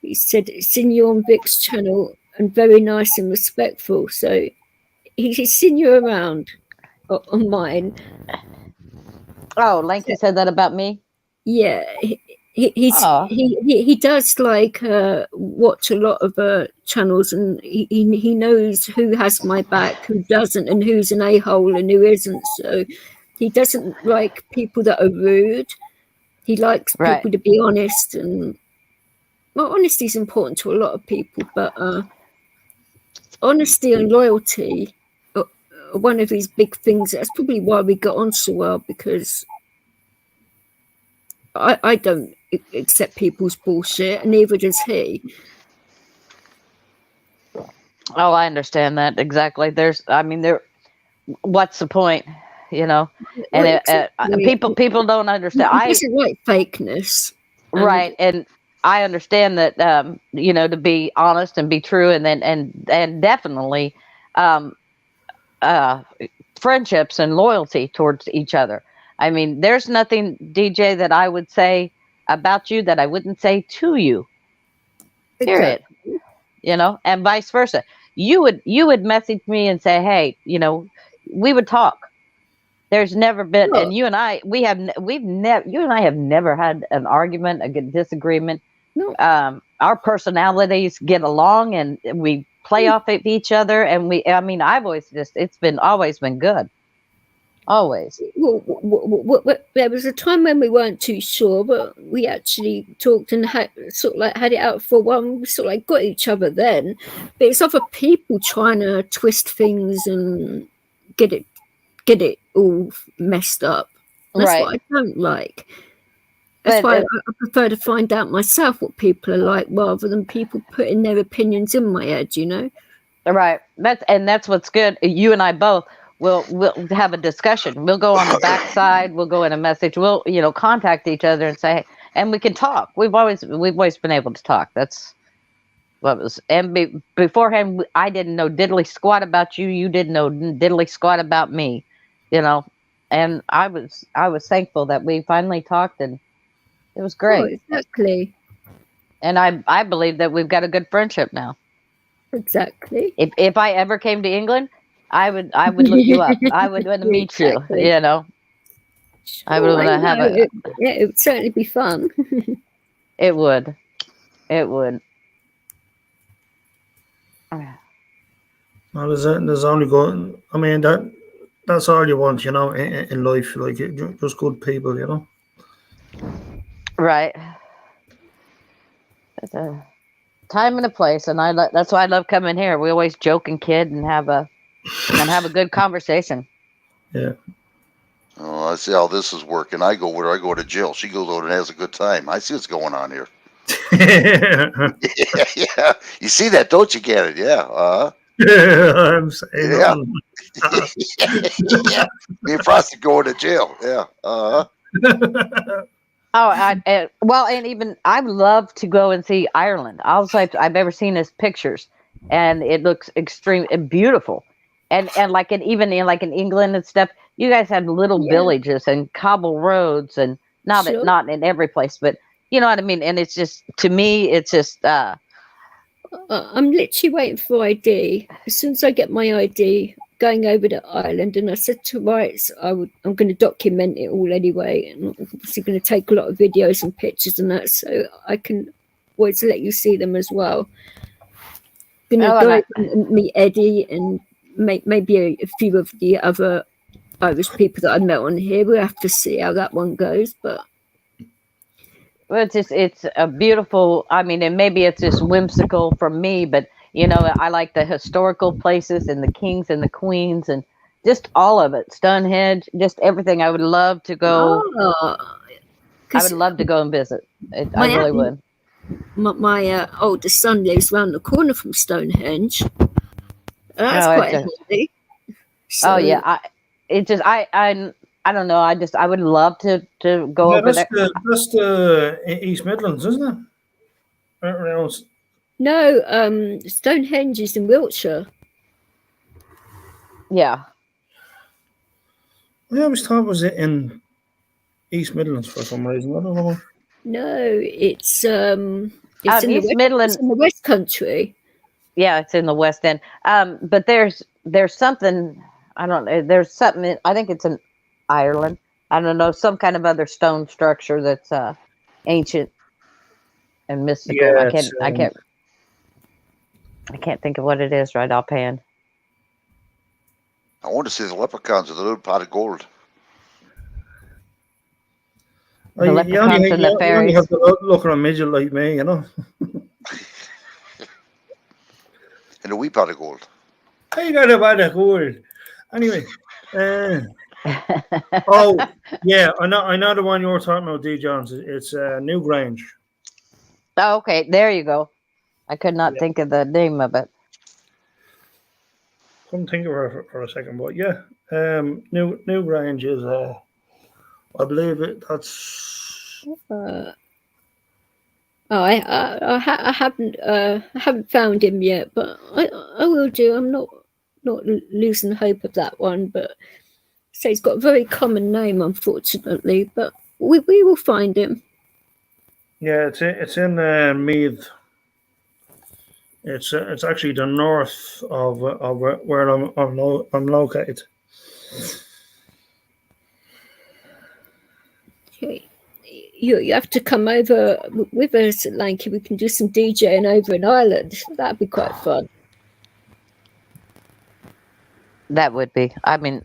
He said, seen you on Vic's channel and very nice and respectful. So he's seen you around on mine. Oh, Lanky said that about me? Yeah. He does like watch a lot of channels, and he knows who has my back, who doesn't, and who's an a-hole and who isn't. So he doesn't like people that are rude. He likes people to be honest, and well, honesty is important to a lot of people, but honesty and loyalty are one of these big things. That's probably why we got on so well, because I don't accept people's bullshit, and neither does he. Oh, I understand that exactly. What's the point, you know? And people don't understand. He doesn't like fakeness, right? And I understand that, to be honest and be true, and definitely friendships and loyalty towards each other. I mean, there's nothing, DJ, that I would say about you that I wouldn't say to you. Period. Exactly. You know, and vice versa. You would message me and say, "Hey, we would talk." There's never been, and you and I have never had an argument, a disagreement. No. Our personalities get along, and we play off of each other, and it's always been good. Always. Well, there was a time when we weren't too sure, but we actually talked and had it out for a while. We sort of got each other then. But it's other people trying to twist things and get it all messed up. That's what I don't like. That's why I prefer to find out myself what people are like, rather than people putting their opinions in my head. Right. That's what's good. You and I both. We'll have a discussion. We'll go on the backside. We'll go in a message. We'll contact each other and say, and we can talk. We've always been able to talk. That's what was. And beforehand, I didn't know diddly squat about you. You didn't know diddly squat about me. you know, and I was thankful that we finally talked, and it was great. Oh, exactly. And I believe that we've got a good friendship now. Exactly. If I ever came to England, I would look you up. I would want to meet you. Exactly. You know, I would want to have it would certainly be fun. It would. It would. Well, there's only good. I mean, that's all you want, you know, in life. Like, just good people, you know. Right. It's a time and a place, and that's why I love coming here. We always joke and kid and have a good conversation. Yeah. Oh, I see how this is working. I go where I go to jail. She goes out and has a good time. I see what's going on here. Yeah. You see that, don't you, Kenneth? Yeah. I'm saying. Yeah. Yeah. Me and Frosty going to jail. Yeah. Well, and even I would love to go and see Ireland. All I've ever seen is pictures, and it looks extreme and beautiful. And even in England and stuff, you guys have little villages and cobble roads, and not in every place, but you know what I mean. And it's just, to me, it's just. I'm literally waiting for ID. As soon as I get my ID, going over to Ireland, and I said to Rights, I'm going to document it all anyway, and I'm obviously going to take a lot of videos and pictures and that, so I can always let you see them as well. Going to go and meet Eddie and maybe a few of the other Irish people that I met on here. We'll have to see how that one goes, but. Well, it's a beautiful. I mean, and maybe it's just whimsical from me, but you know, I like the historical places and the kings and the queens and just all of it. Stonehenge, just everything. I would love to go. I would love to go and visit. I really would. My oldest son lives around the corner from Stonehenge. That's quite handy. Oh yeah, I don't know. I would love to go over there. That's the East Midlands, isn't it? No, Stonehenge is in Wiltshire. Yeah. I always thought it was in East Midlands for some reason. I don't know. No, it's in East Midlands. It's in the West Country. Yeah, it's in the West End. But there's something. I don't know. There's something. I think it's in Ireland. I don't know, some kind of other stone structure that's ancient and mystical. Yeah, I can't think of what it is right offhand. I want to see the leprechauns with a little pot of gold. The leprechauns and the fairies. You have to look at a midget like me, you know. And a wee pot of gold. I got a pot of gold. Anyway. Oh yeah, I know the one you were talking about, D. Jones. It's Newgrange. Oh, okay, there you go. I could not think of the name of it. Couldn't think of her for a second, but yeah, Newgrange is I believe that's. I haven't found him yet, but I will do. I'm not losing hope of that one, but. So he's got a very common name, unfortunately, but we will find him. Yeah, it's in Meath. It's actually the north of where I'm located. Okay, you have to come over with us, Lanky. We can do some DJing over in Ireland. That'd be quite fun. That would be. I mean,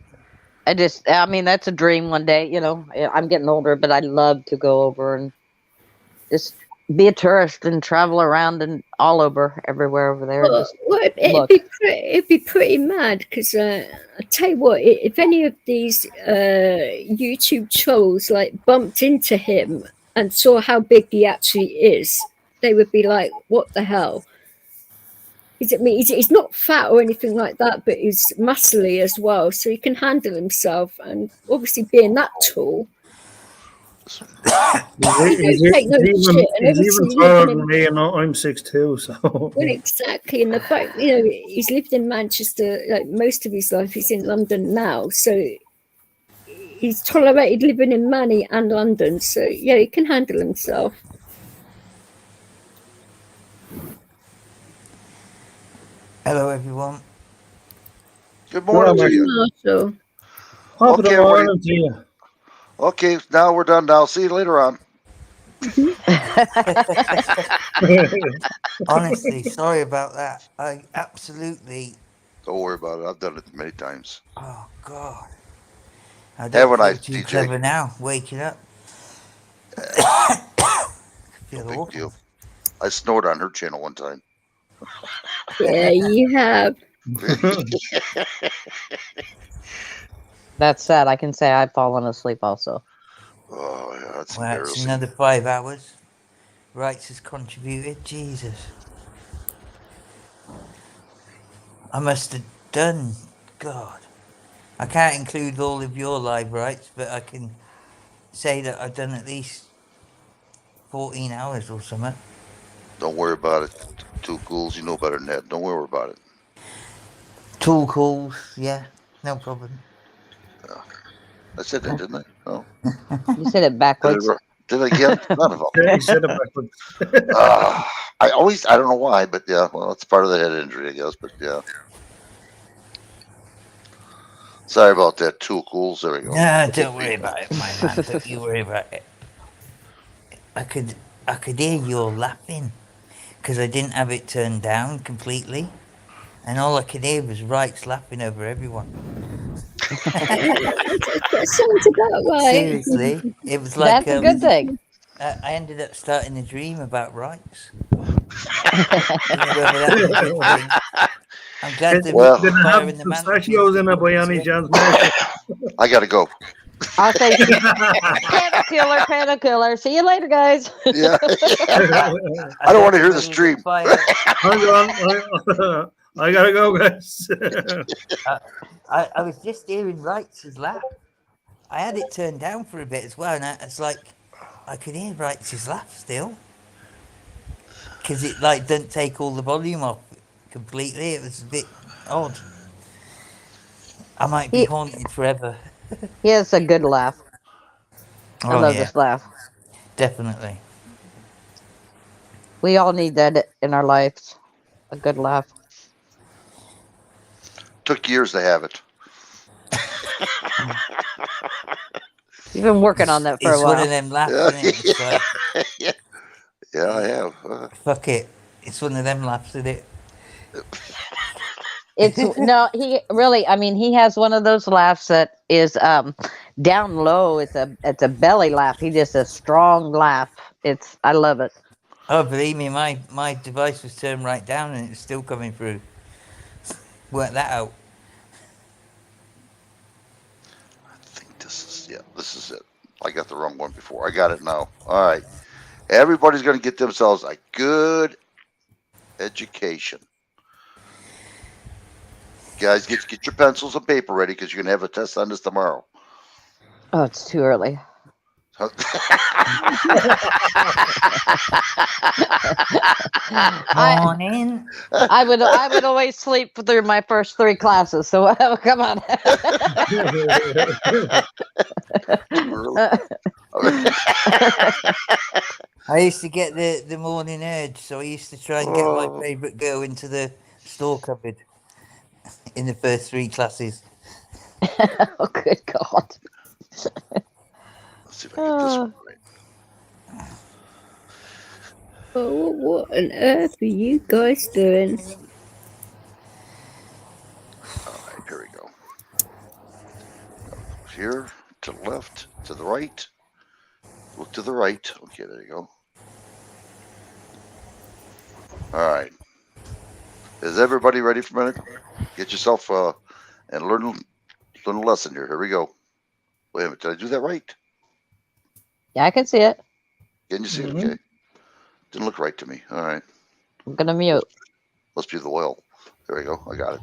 that's a dream one day, you know. I'm getting older, but I'd love to go over and just be a tourist and travel around and all over, everywhere over there. It'd be pretty mad because I tell you what, if any of these YouTube trolls like bumped into him and saw how big he actually is, they would be like, "What the hell?" He's not fat or anything like that, but he's muscly as well, so he can handle himself. And obviously, being that tall, he's even taller than me, and I'm 6'2", so. Well, exactly, and the fact he's lived in Manchester like most of his life. He's in London now, so he's tolerated living in Manny and London, so yeah, he can handle himself. Hello, everyone. Good morning to you. Marshall. Okay, everybody. Okay, now we're done. Now, see you later on. Honestly, sorry about that. I absolutely. Don't worry about it. I've done it many times. Oh God. I Have don't a feel nice too DJ. clever now. Waking up. No big deal. I snored on her channel one time. Yeah, you have. That's sad. I can say I've fallen asleep also. Oh, yeah, that's Well, it's embarrassing. another 5 hours. Rights has contributed. Jesus. I must have done. God. I can't include all of your live rights, but I can say that I've done at least 14 hours or something. Don't worry about it. Two Ghouls, you know better than that. Don't worry about it. Tool calls, yeah, no problem. I said that, didn't I? No. You said it backwards. Did I again? None of them. Yeah, you said it backwards. I don't know why, but yeah, well, it's part of the head injury, I guess, but yeah. Sorry about that, Two Ghouls. There we go. No, don't worry about it, my man. Don't you worry about it. I could hear you all laughing because I didn't have it turned down completely, and all I could hear was Rights laughing over everyone. That sounds about right. Seriously, it was like That's a good thing. I ended up starting a dream about rights. I'm glad they Well, were did it fire have in the man. pistachios in it by any chance, Marshall? I gotta go. I'll say panic killer. See you later, guys. Yeah. I don't want to hear the stream. Hang on. I gotta go, guys. I was just hearing Rights' laugh. I had it turned down for a bit as well, and it's like I could hear Rights' laugh still because it like didn't take all the volume off completely. It was a bit odd. I might be haunted forever. He has a good laugh. I love yeah. this laugh. Definitely. We all need that in our lives. A good laugh. Took years to have it. You've been working on that for a while. It's one of them laughs, isn't it? It's like, Yeah, I have. fuck it. It's one of them laughs, isn't it? It's no, he really. I mean, he has one of those laughs that is down low. It's a belly laugh. He just a strong laugh. I love it. Oh, believe me, my device was turned right down and it's still coming through. Work that out. This is it. I got the wrong one before. I got it now. All right. Everybody's going to get themselves a good education. Guys, get your pencils and paper ready because you're going to have a test on this tomorrow. Oh, it's too early. Morning. I would always sleep through my first 3 classes. So come on. I used to get the morning urge, so I used to try and get my favourite girl into the store cupboard in the first 3 classes. Oh, good God. Let's see if I get this one right. Oh, what on earth are you guys doing? All right, here we go. Here, to the left, to the right. Look to the right. Okay, there you go. All right. Is everybody ready for a minute? Get yourself and learn a lesson here. Here we go. Wait a minute. Did I do that right? Yeah, I can see it. Can you see it? Okay. Didn't look right to me. All right. I'm gonna mute. Must be the oil. There we go. I got it.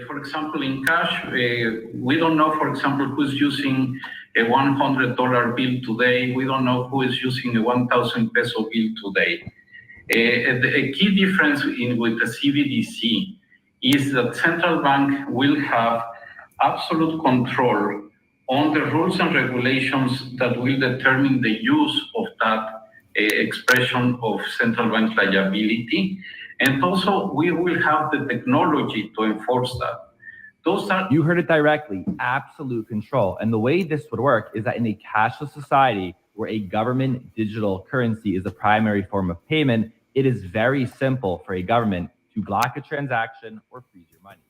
For example, in cash, we don't know, for example, who's using a $100 bill today. We don't know who is using a 1,000 peso bill today. A key difference with the CBDC is that central bank will have absolute control on the rules and regulations that will determine the use of that expression of central bank liability. And also, we will have the technology to enforce that. You heard it directly, absolute control. And the way this would work is that in a cashless society where a government digital currency is the primary form of payment, it is very simple for a government to block a transaction or freeze your money.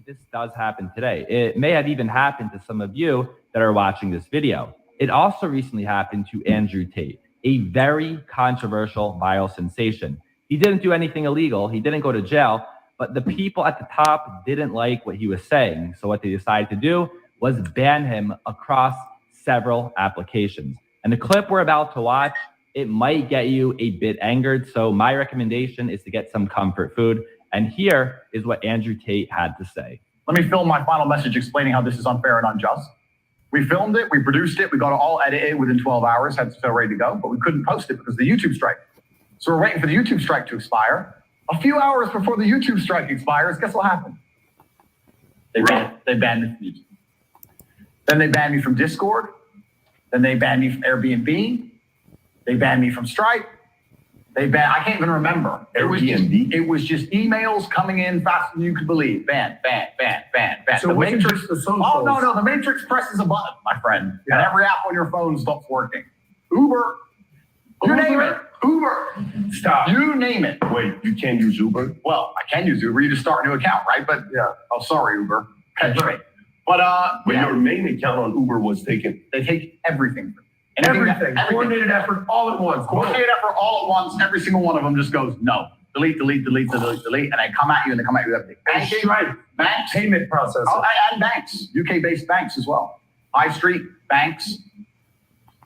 This does happen today. It may have even happened to some of you that are watching this video. It also recently happened to Andrew Tate, a very controversial viral sensation. He didn't do anything illegal. He didn't go to jail, but the people at the top didn't like what he was saying. So what they decided to do was ban him across several applications. And the clip we're about to watch, it might get you a bit angered. So my recommendation is to get some comfort food. And here is what Andrew Tate had to say. Let me film my final message explaining how this is unfair and unjust. We filmed it, we produced it, we got it all edited within 12 hours, had it ready to go, but we couldn't post it because of the YouTube strike. So we're waiting for the YouTube strike to expire. A few hours before the YouTube strike expires, guess what happened? They banned me from YouTube. Then they banned me from Discord. Then they banned me from Airbnb. They banned me from Stripe. I can't even remember. It was just emails coming in faster than you could believe. Ban. So the Matrix, the socials. Oh, no, the Matrix presses a button, my friend. Yeah. And every app on your phone stops working. Uber, You name it. Uber. Stop. You name it. Wait, you can't use Uber? Well, I can use Uber. You just start a new account, right? But yeah. Oh, sorry, Uber. Catch me. But But yeah, your main account on Uber was taken. they take everything. Everything. Coordinated effort all at once. Coordinated effort all at once. Every single one of them just goes no. Delete, delete, delete, delete, delete, and they come at you and they come at you with everything. And Stripe. Banks, Payment processor. oh, and banks, UK-based banks as well. High Street banks.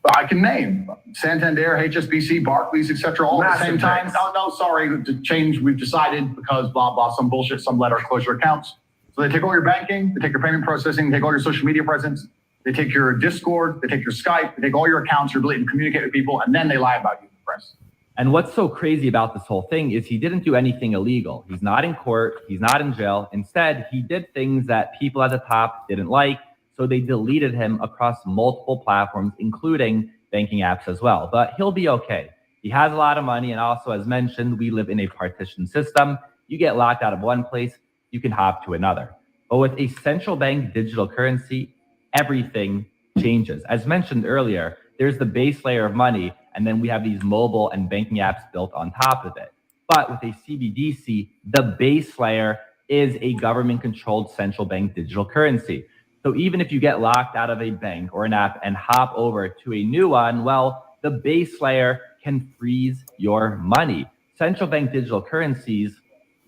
But I can name Santander, HSBC, Barclays, etc. all at the same Massive time. banks. Oh no, sorry, to change. We've decided because blah blah, some bullshit, some letter, close your accounts. So they take all your banking, they take your payment processing, they take all your social media presence, they take your Discord, they take your Skype, they take all your accounts, your ability to communicate with people, and then they lie about you in the press. And what's so crazy about this whole thing is he didn't do anything illegal. He's not in court. He's not in jail. Instead, he did things that people at the top didn't like. So they deleted him across multiple platforms, including banking apps as well. But he'll be okay. He has a lot of money. And also, as mentioned, we live in a partition system. You get locked out of one place, you can hop to another. But with a central bank digital currency, everything changes. As mentioned earlier, there's the base layer of money, and then we have these mobile and banking apps built on top of it. But with a CBDC, the base layer is a government-controlled central bank digital currency. So even if you get locked out of a bank or an app and hop over to a new one, well, the base layer can freeze your money. Central bank digital currencies,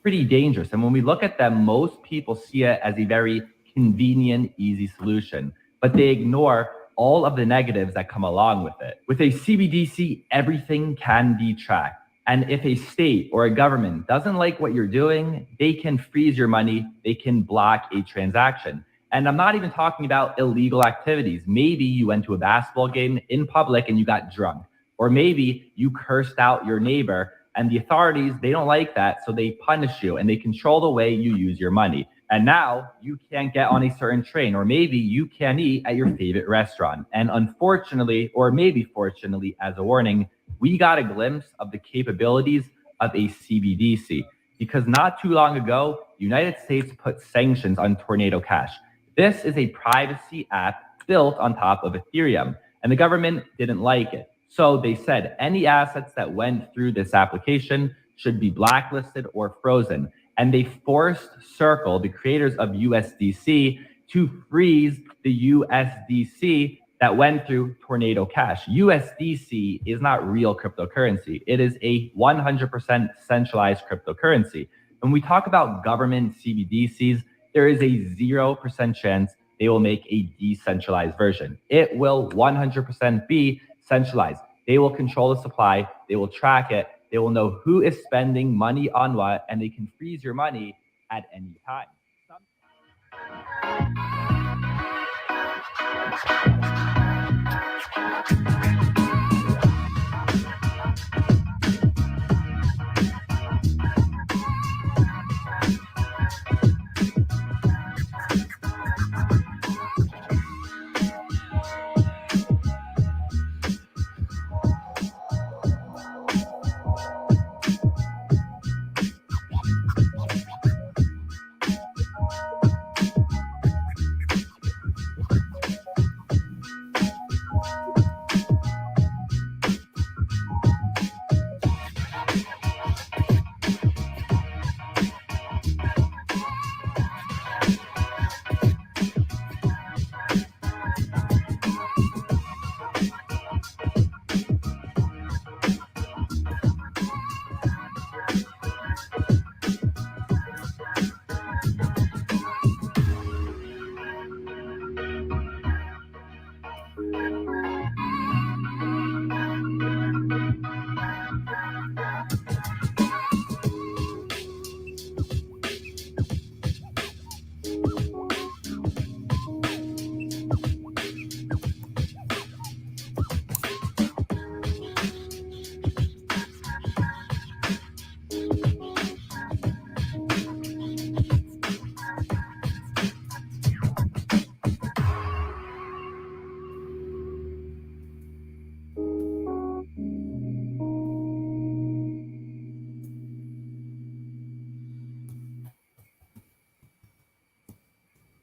pretty dangerous. And when we look at them, most people see it as a very convenient, easy solution, but they ignore all of the negatives that come along with it. With a CBDC, everything can be tracked. And if a state or a government doesn't like what you're doing, they can freeze your money, they can block a transaction. And I'm not even talking about illegal activities. Maybe you went to a basketball game in public and you got drunk. Or maybe you cursed out your neighbor and the authorities, they don't like that. So they punish you and they control the way you use your money. And now you can't get on a certain train, or maybe you can't eat at your favorite restaurant. And unfortunately, or maybe fortunately, as a warning, we got a glimpse of the capabilities of a CBDC, because not too long ago, the United States put sanctions on Tornado Cash. This is a privacy app built on top of Ethereum, and the government didn't like it. So they said any assets that went through this application should be blacklisted or frozen. And they forced Circle, the creators of USDC, to freeze the USDC that went through Tornado Cash. USDC is not real cryptocurrency. It is a 100% centralized cryptocurrency. When we talk about government CBDCs, there is a 0% chance they will make a decentralized version. It will 100% be centralized. They will control the supply, they will track it, they will know who is spending money on what, and they can freeze your money at any time.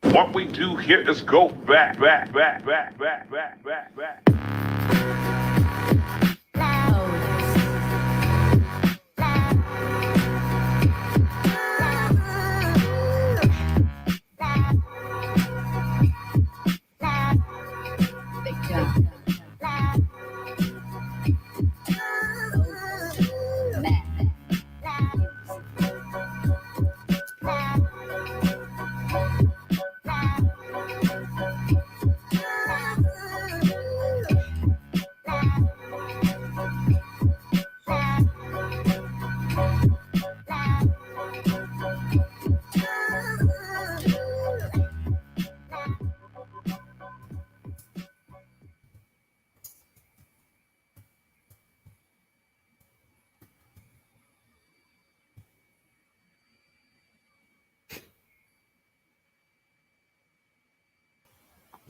What we do here is go back. Oh,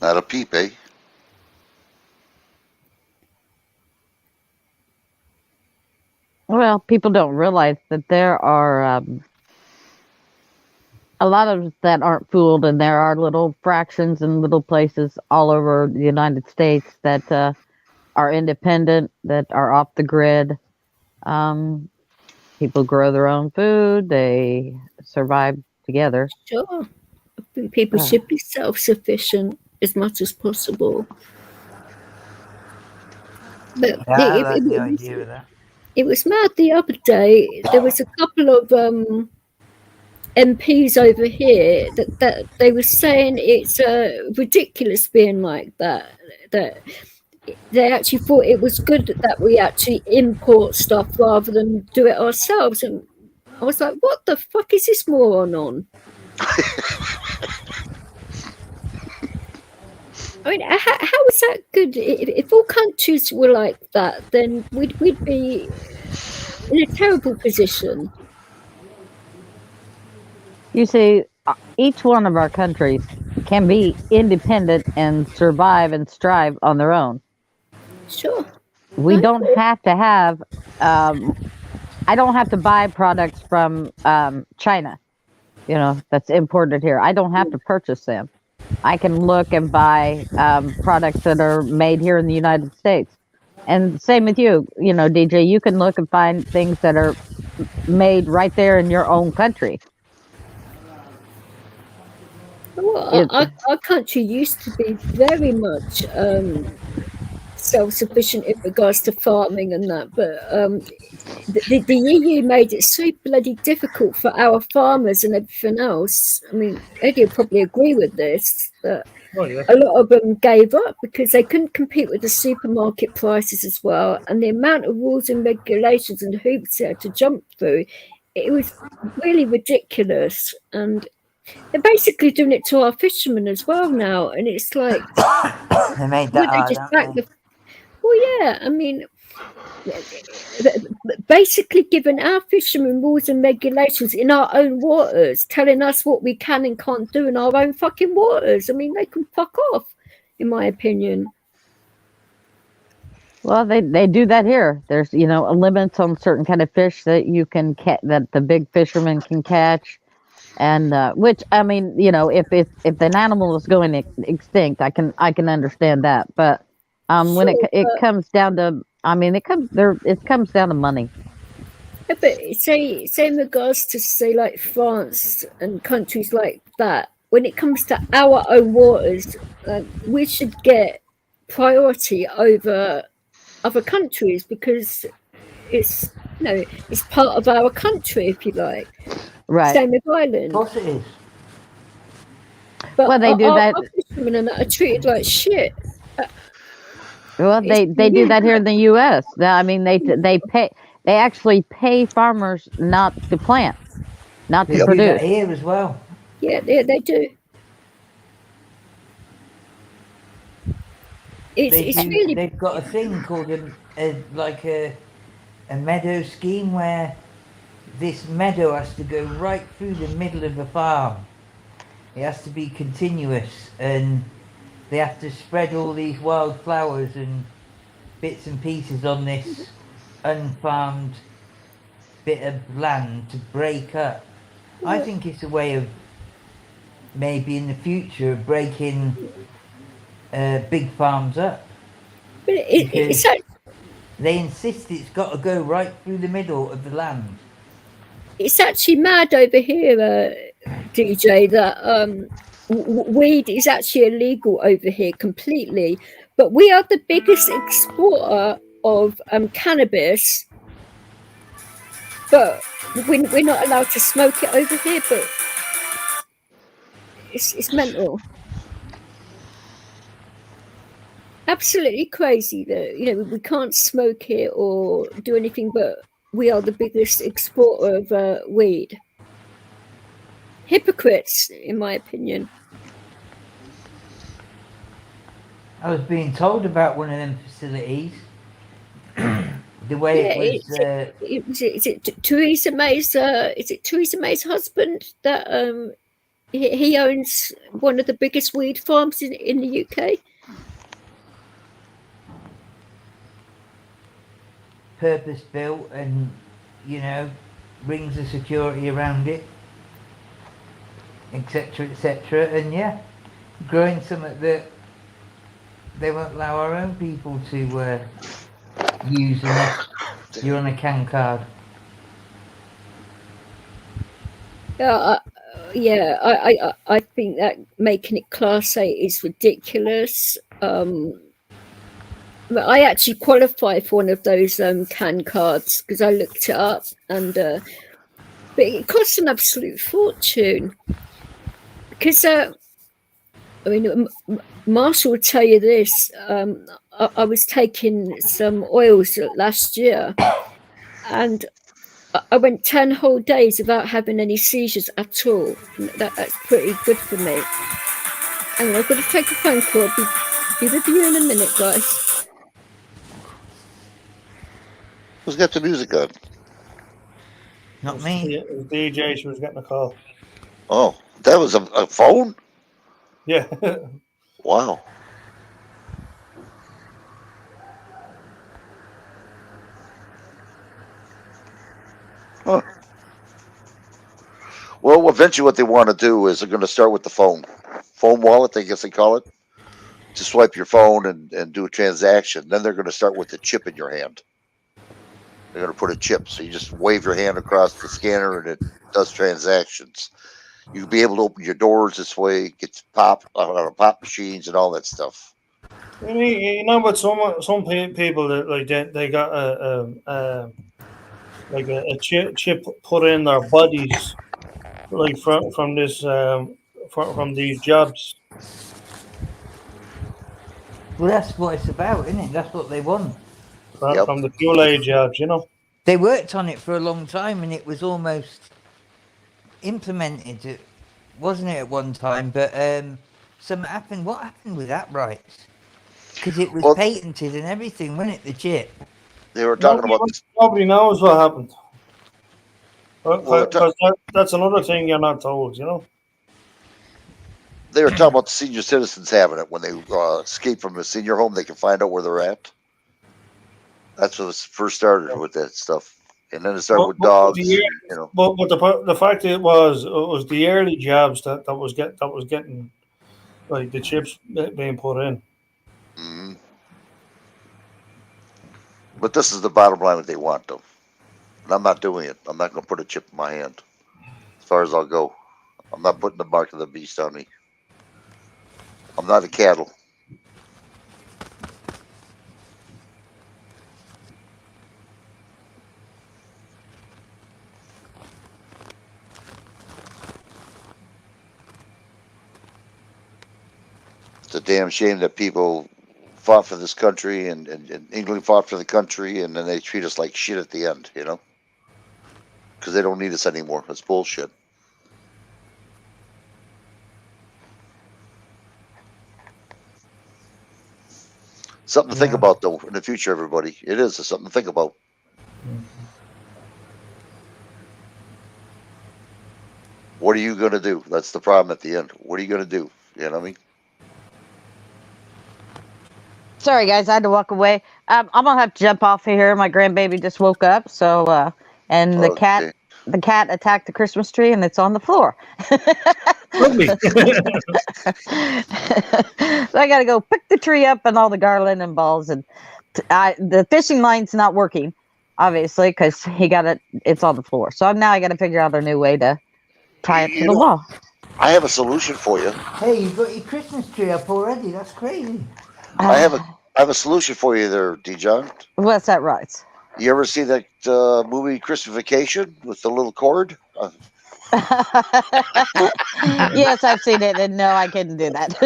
Not a peep, eh? Well, people don't realize that there are a lot of us that aren't fooled, and there are little fractions and little places all over the United States that are independent, that are off the grid. People grow their own food, they survive together. Sure. I think people should be self-sufficient as much as possible. But Yeah, I like the idea of that. it was mad the other day. There was a couple of MPs over here that they were saying it's ridiculous being like that. That they actually thought it was good that we actually import stuff rather than do it ourselves. And I was like, what the fuck is this moron on? I mean, how is that good? If all countries were like that, then we'd be in a terrible position. You see, each one of our countries can be independent and survive and strive on their own. Sure. We don't have to have, I don't have to buy products from China, you know, that's imported here. I don't have to purchase them. I can look and buy products that are made here in the United States. And same with you, you know, DJ, you can look and find things that are made right there in your own country. Well, our country used to be very much self-sufficient in regards to farming and that, but the EU made it so bloody difficult for our farmers and everything else. I mean, Eddie will probably agree with this, that a lot of them gave up because they couldn't compete with the supermarket prices as well, and the amount of rules and regulations and hoops they had to jump through, it was really ridiculous. And they're basically doing it to our fishermen as well now, and it's like they made that hard, well, yeah, I mean, basically giving our fishermen rules and regulations in our own waters, telling us what we can and can't do in our own fucking waters. I mean, they can fuck off, in my opinion. Well, they do that here. There's, you know, limits on certain kind of fish that you can catch, that the big fishermen can catch. And which, I mean, you know, if an animal is going extinct, I can understand that. But when it comes down to, I mean, it comes down to money. Yeah, but say in regards to, say, like France and countries like that, when it comes to our own waters, we should get priority over other countries because it's, you know, it's part of our country, if you like. Right. Same with Ireland. Of course it is. But well, they do that. Our fishermen are treated like shit. Well, they do that here in the U.S. I mean, they actually pay farmers not to plant, not to produce. Do that here as well. Yeah, they do. They've got a thing called a meadow scheme where this meadow has to go right through the middle of the farm. It has to be continuous, and they have to spread all these wild flowers and bits and pieces on this unfarmed bit of land to break up. I think it's a way of maybe in the future breaking big farms up. But they insist it's got to go right through the middle of the land. It's actually mad over here, DJ, that weed is actually illegal over here completely. But we are the biggest exporter of cannabis. But we're not allowed to smoke it over here. But it's mental. Absolutely crazy that, you know, we can't smoke here or do anything, but we are the biggest exporter of weed. Hypocrites, in my opinion. I was being told about one of them facilities. The way it was. Is it Theresa May's? Is it Theresa May's husband that he owns one of the biggest weed farms in the UK. Purpose built and, you know, rings of security around it, etc., etc. And yeah, growing something that they won't allow our own people to use unless you're on a CAN card. I think that making it Class A is ridiculous. I actually qualify for one of those CAN cards because I looked it up, and but it costs an absolute fortune. Because Marshall will tell you this. I was taking some oils last year, and I went 10 whole days without having any seizures at all. That's pretty good for me. And I've got to take a phone call. I'll be with you in a minute, guys. Who's got the music on? Not me. It was DJ. She was getting a call. Oh, that was a phone? Yeah. Wow. Huh. Well, eventually what they want to do is they're going to start with the phone wallet, I guess they call it, to swipe your phone and do a transaction. Then they're going to start with the chip in your hand. They're going to put a chip. So you just wave your hand across the scanner and it does transactions. You'll be able to open your doors this way, get pop machines and all that stuff. You know, but some people that like they got a chip put in their bodies, like from this from these jobs. Well, that's what it's about, isn't it? That's what they want. From the Kool-Aid jobs, you know. They worked on it for a long time, and it was almost implemented, wasn't it, at one time? But something happened. What happened with that rights? Because it was patented and everything, wasn't it? The chip. They were talking about this. Nobody knows what happened. Because that's another thing you're not told, you know. They were talking about the senior citizens having it when they escape from a senior home. They can find out where they're at. That's what first started with that stuff, and then it started with dogs. But the fact it was the early jobs that was getting like the chips being put in. Mm-hmm. But this is the bottom line that they want, though. And I'm not doing it. I'm not going to put a chip in my hand. As far as I'll go, I'm not putting the mark of the beast on me. I'm not a cattle. It's a damn shame that people fought for this country and England fought for the country, and then they treat us like shit at the end, you know? Because they don't need us anymore. That's bullshit. Something to think about, though, in the future, everybody. It is something to think about. What are you going to do? That's the problem at the end. What are you going to do? You know what I mean? Sorry, guys, I had to walk away. I'm gonna have to jump off of here. My grandbaby just woke up, so and the cat attacked the Christmas tree, and it's on the floor. So I got to go pick the tree up and all the garland and balls, and the fishing line's not working, obviously, because he got it. It's on the floor. So now I got to figure out a new way to tie it to the wall. I have a solution for you. Hey, you've got your Christmas tree up already. That's crazy. I have a solution for you there, D-John. What's that, right? You ever see that movie Christmasification with the little cord? Yes, I've seen it, and no, I couldn't do that.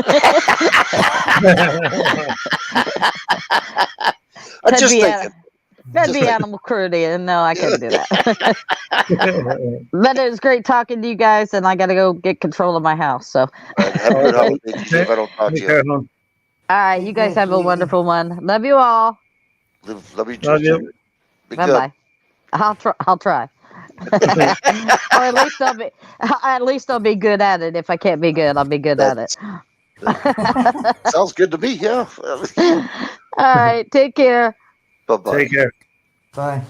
That'd be animal cruelty, and no, I couldn't do that. But it was great talking to you guys, and I got to go get control of my house. So, have a good holiday if I don't talk to you. All right, you guys have a wonderful one. Love you all. Love you too. Bye bye. I'll try. Or at least I'll be good at it. If I can't be good, I'll be good at it. Sounds good to me. Yeah. All right. Take care. Bye-bye. Take care. Bye.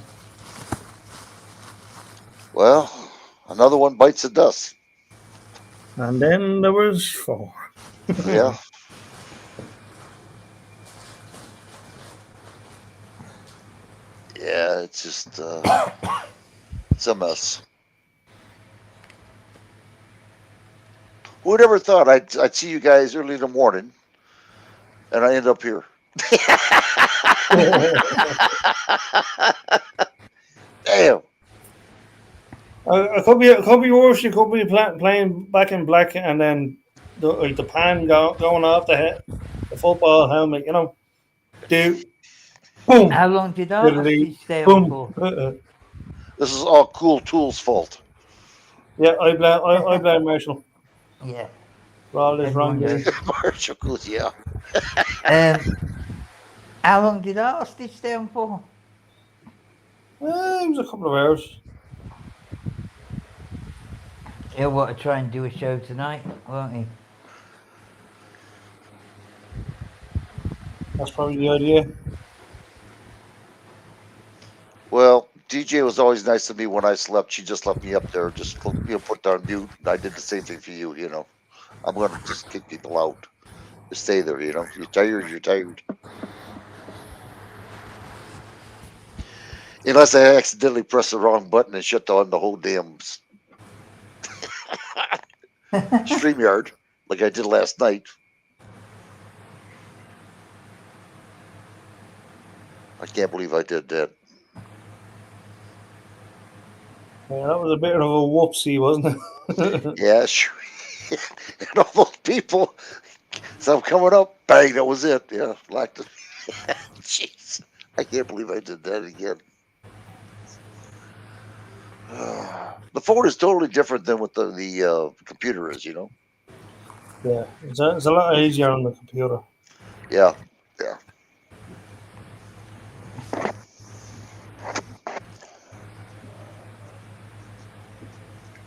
Well, another one bites the dust. And then there was 4. Yeah. Yeah, it's just it's a mess. Who'd ever thought I'd see you guys early in the morning, and I end up here. Damn. It could be worse. You could be playing back in black, and then the pan going off the football helmet. You know, boom. How long did I stay on for? This is all Cool Tools' fault. Yeah, I blame Marshall. Yeah. For all this wrong. Marshall Coos, yeah. How long did Armitage stay on for? It was a couple of hours. He'll want to try and do a show tonight, won't he? That's probably the idea. Well, DJ was always nice to me when I slept. She just left me up there, just put down mute. And I did the same thing for you. You know, I'm gonna just kick people out. Just stay there. You know, you're tired. You're tired. Unless I accidentally press the wrong button and shut down the whole damn StreamYard, like I did last night. I can't believe I did that. Yeah, that was a bit of a whoopsie, wasn't it? Yeah, sure. And all those people, so I'm coming up, bang, that was it. Yeah, like the jeez, I can't believe I did that again. The phone is totally different than what the computer is, you know. Yeah, it's a lot easier on the computer. Yeah, yeah.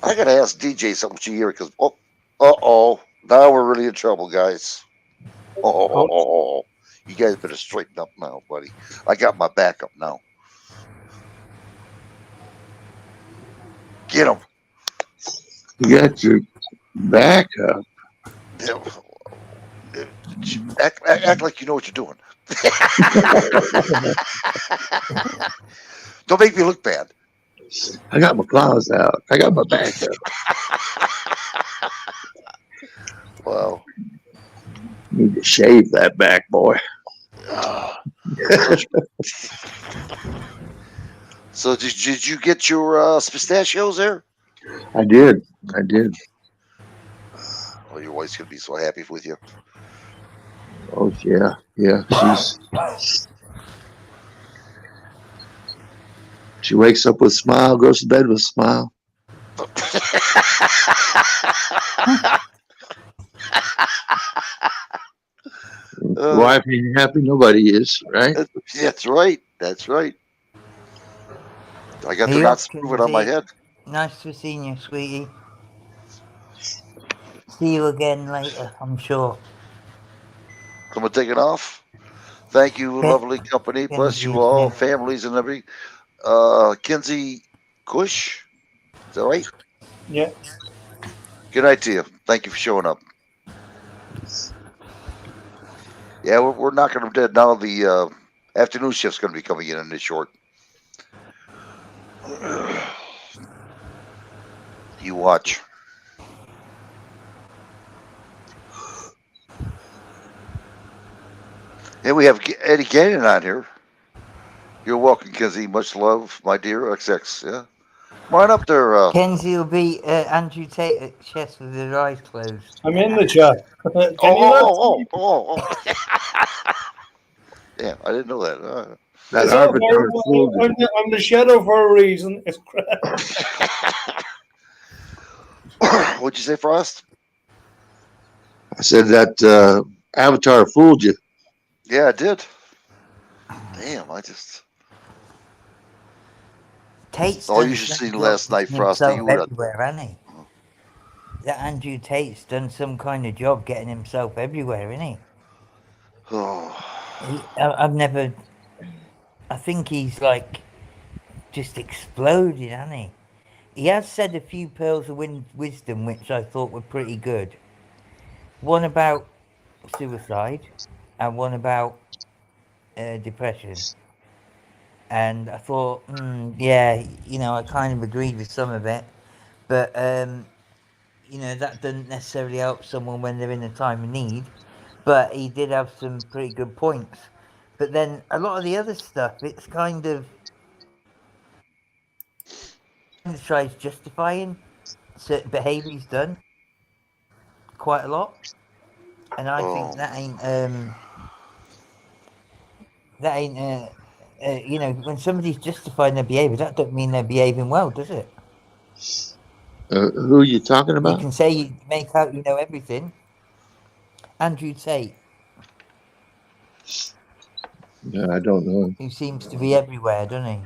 I gotta ask DJ something she hear because now we're really in trouble, guys. You guys better straighten up now, buddy. I got my backup now. Get him. You got your backup. Act like you know what you're doing. Don't make me look bad. I got my claws out. I got my backup. Wow. Need to shave that back, boy. So did you get your pistachios there? I did. Oh, your wife's gonna be so happy with you. Oh yeah. She wakes up with a smile, goes to bed with a smile. Wife ain't happy, nobody is, right? That's right. I got the knots moving on my head. Nice to see you, sweetie. See you again later, I'm sure. Someone taking off? Thank you, lovely company. Bless you all, families and everything. Kinsey Cush, is that right? Yeah. Good night to you. Thank you for showing up. Yeah, we're knocking them dead now. The afternoon shift's going to be coming in this short. You watch. And we have Eddie Cannon on here. You're welcome, Kenzie. Much love, my dear XX. Yeah. Come on up there. Kenzie will be Andrew Tate at chess with his eyes closed. I'm in the chat. Yeah, I didn't know that. That arbiter fooled you. I'm the shadow for a reason. It's crap. What'd you say, Frost? I said that avatar fooled you. Yeah, I did. Damn, Tate's Oh, done you should some see job last night, getting Frosty. himself You would have. everywhere, hasn't he? That Andrew Tate's done some kind of job getting himself everywhere, isn't he? Oh, I've never. I think he's like just exploded, hasn't he? He has said a few pearls of wisdom, which I thought were pretty good. One about suicide, and one about depression. And I thought, yeah, I kind of agreed with some of it, but that doesn't necessarily help someone when they're in a time of need. But he did have some pretty good points. But then a lot of the other stuff, it's kind of tries justifying certain behaviour he's done quite a lot, and I think that ain't when somebody's justifying their behaviour, that don't mean they're behaving well, does it? Who are you talking You about? can say you make out you know everything. Andrew Tate. Yeah, I don't know. Who seems to be everywhere, doesn't he?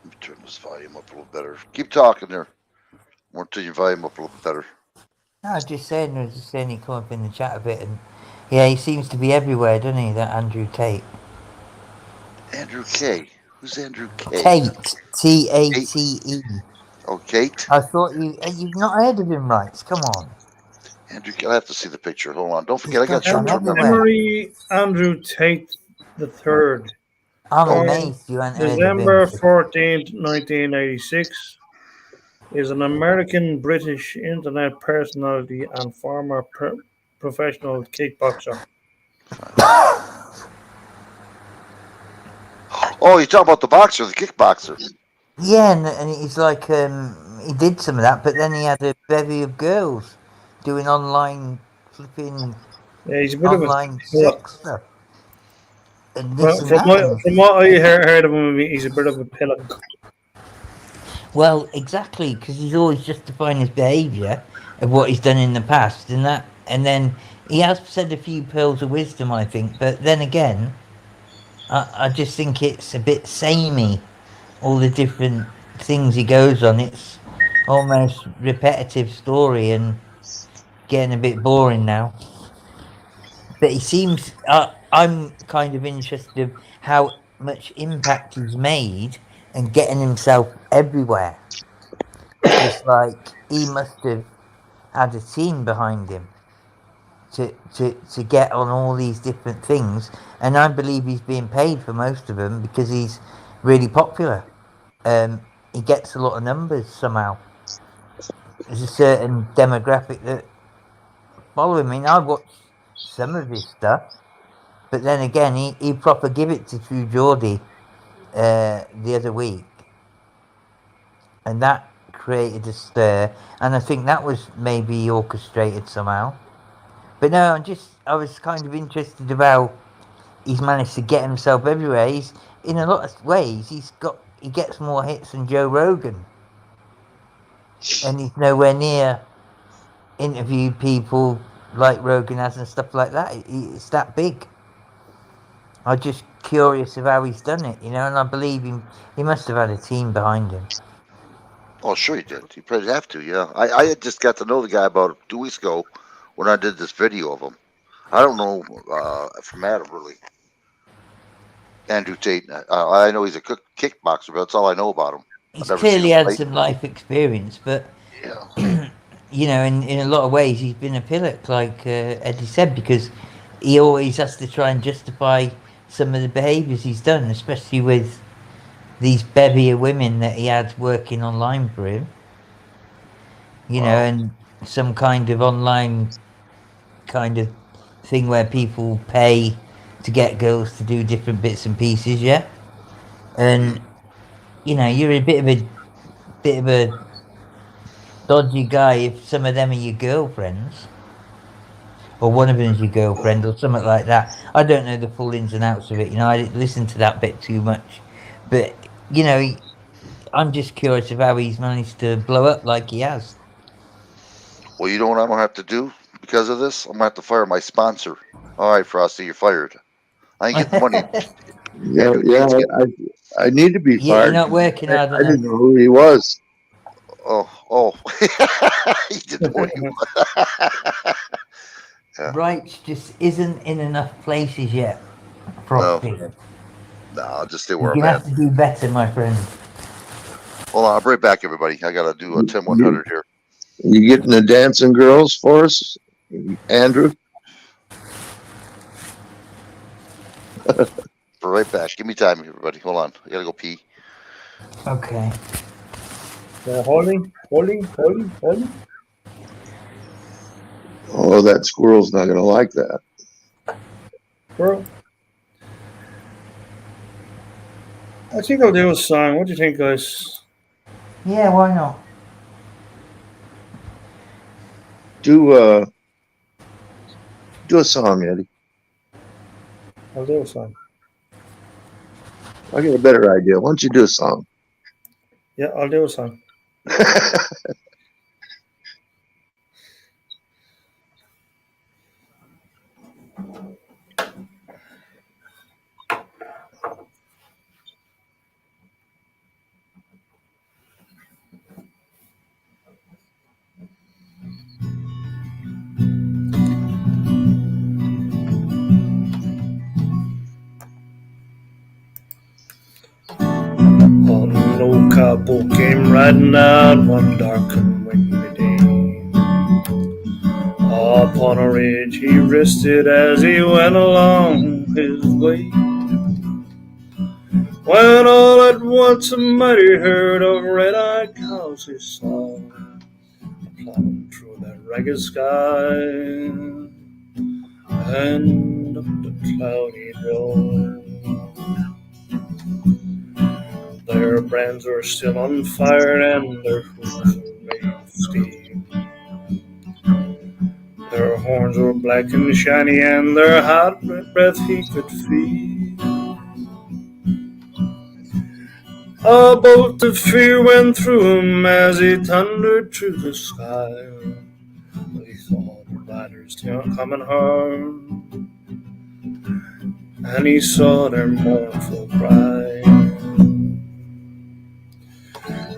Let me turn this volume up a little better. Keep talking there. More turn your volume up a little better. No, I was just saying he come up in the chat a bit, and yeah, he seems to be everywhere, doesn't he? That Andrew Tate. Andrew K. Who's Andrew K? Tate. T-A-T-E. Oh, Kate? I thought you've not heard of him, right? Come on. Andrew, I have to see the picture. Hold on. Don't forget, I got short-term memory. Henry Andrew Tate III. I'm Born amazed you haven't heard of December him. 14th, 1986. Is an American-British internet personality and former professional kickboxer. Oh, you're talking about the boxer, the kickboxer. Yeah, and he's like, he did some of that, but then he had a bevy of girls doing online flipping, he's a bit online of a sex stuff. And this and from that. what I heard of him, he's a bit of a pillock. Well, exactly, because he's always justifying his behaviour of what he's done in the past, and then he has said a few pearls of wisdom, I think, but then again, I just think it's a bit samey, all the different things he goes on. It's almost repetitive story and getting a bit boring now. But he seems, I'm kind of interested in how much impact he's made and getting himself everywhere. It's like he must have had a team behind him to get on all these different things, and I believe he's being paid for most of them because he's really popular. He gets a lot of numbers somehow. There's a certain demographic that follow him. I mean, I watched some of his stuff, but then again, he proper give it to True Geordie the other week, and that created a stir, and I think that was maybe orchestrated somehow. But no, I was kind of interested about he's managed to get himself everywhere. He's in a lot of ways he gets more hits than Joe Rogan, and he's nowhere near interviewed people like Rogan has and stuff like that. It's that big. I'm just curious of how he's done it, and I believe he must have had a team behind him. Oh, sure he did. He probably have to, yeah. I had just got to know the guy about 2 weeks ago when I did this video of him. I don't know from Adam, really. Andrew Tate. I know he's a kickboxer, but that's all I know about him. He's clearly had some life experience, but in a lot of ways he's been a pillock, like Eddie said, because he always has to try and justify some of the behaviours he's done, especially with these bevy of women that he had working online for him. And some kind of online kind of thing where people pay to get girls to do different bits and pieces, yeah. And you're a bit of a dodgy guy if some of them are your girlfriends, or one of them is your girlfriend, or something like that. I don't know the full ins and outs of it. I didn't listen to that bit too much, but I'm just curious of how he's managed to blow up like he has. Well, you know what I'm gonna have to do because of this? I'm gonna have to fire my sponsor. All right, Frosty, you're fired. I ain't get the money. Yeah. I need to be You're fired. not working hard I didn't enough. know who he was. Oh. He didn't know you. Yeah. Brights just isn't in enough places yet. No. Properly. No, I'll just stay You're where I'm gonna at. have to do better, my friend. Hold on, I'll be right back, everybody. I gotta do a 10-100 here. You getting the dancing girls for us, Andrew? Be right back. Give me time, everybody. Hold on. I gotta go pee. Okay. Holding. Oh, that squirrel's not gonna like that. Squirrel. I think I'll do a song. What do you think, guys? Yeah, why not? Do a song, Eddie. I'll do a song. I got a better idea. Why don't you do a song? Yeah, I'll do a song. An old cowboy came riding out one dark and windy day. Upon a ridge he rested as he went along his way. When all at once a mighty herd of red-eyed cows he saw plowing through that ragged sky and up the cloudy road. Their brands were still on fire and their hooves were made of steel. Their horns were black and shiny and their hot breath he could feel. A bolt of fear went through him as he thundered through the sky. He saw the riders coming hard, and he saw their mournful cry.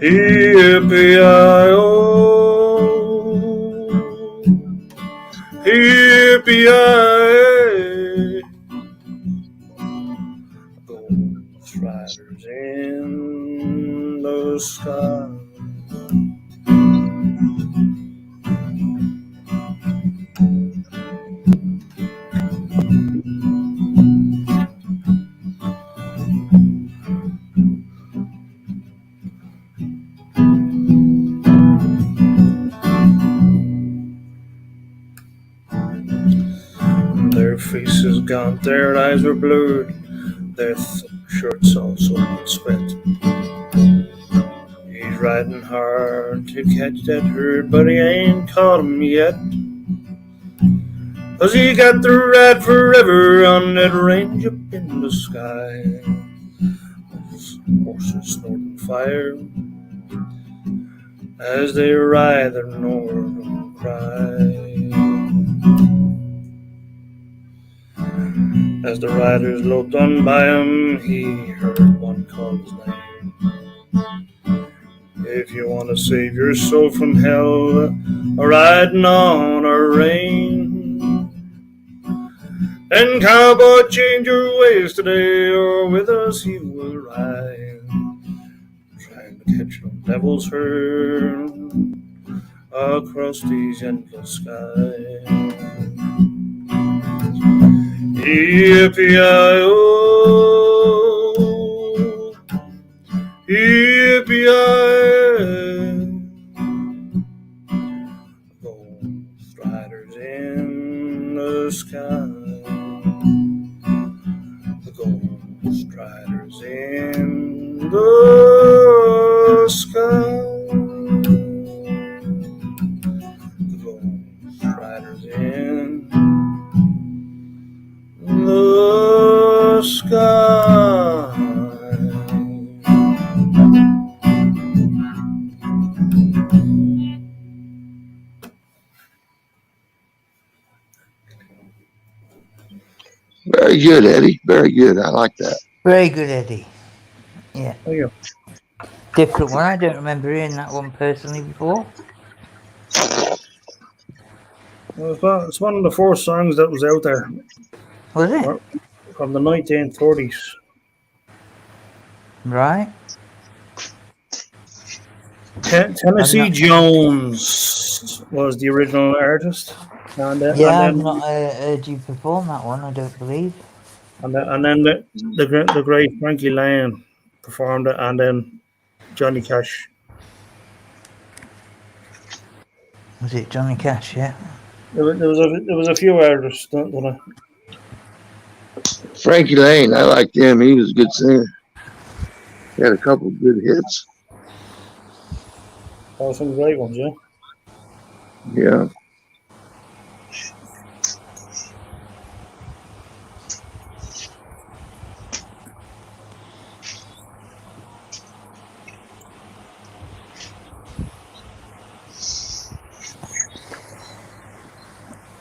Yippee-yi-oh, yippee-yi-ay, ghost riders in the sky. Their faces gaunt, their eyes were blurred, their shirts also with sweat. He's riding hard to catch that herd, but he ain't caught 'em yet. 'Cause he got to ride forever on that range up in the sky. His horses snorting fire as they ride their northern cry. As the riders loped on by him, he heard one call his name. If you want to save your soul from hell, riding on a rein, then cowboy, change your ways today, or with us you will ride, trying to catch the devil's herd across these endless skies. Yippee-yi-oh, yippee-yi-ay, ghost riders in the sky, the ghost riders in the sky, the ghost riders in the sky. Very good, Eddie. Very good. I like that. Very good, Eddie. Yeah. Thank you. Different one. I don't remember hearing that one personally before. Well, it's one of the first songs that was out there. Was it? From the 1930s. Right. Tennessee Jones was the original artist. And Yeah, I've then, not heard you perform that one, I don't believe. and then the great Frankie Lane performed it, and then Johnny Cash. Was it Johnny Cash? Yeah. There was a few artists, don't I? Frankie Lane, I liked him. He was a good singer. He had a couple good hits. Oh, some great ones, yeah. Yeah.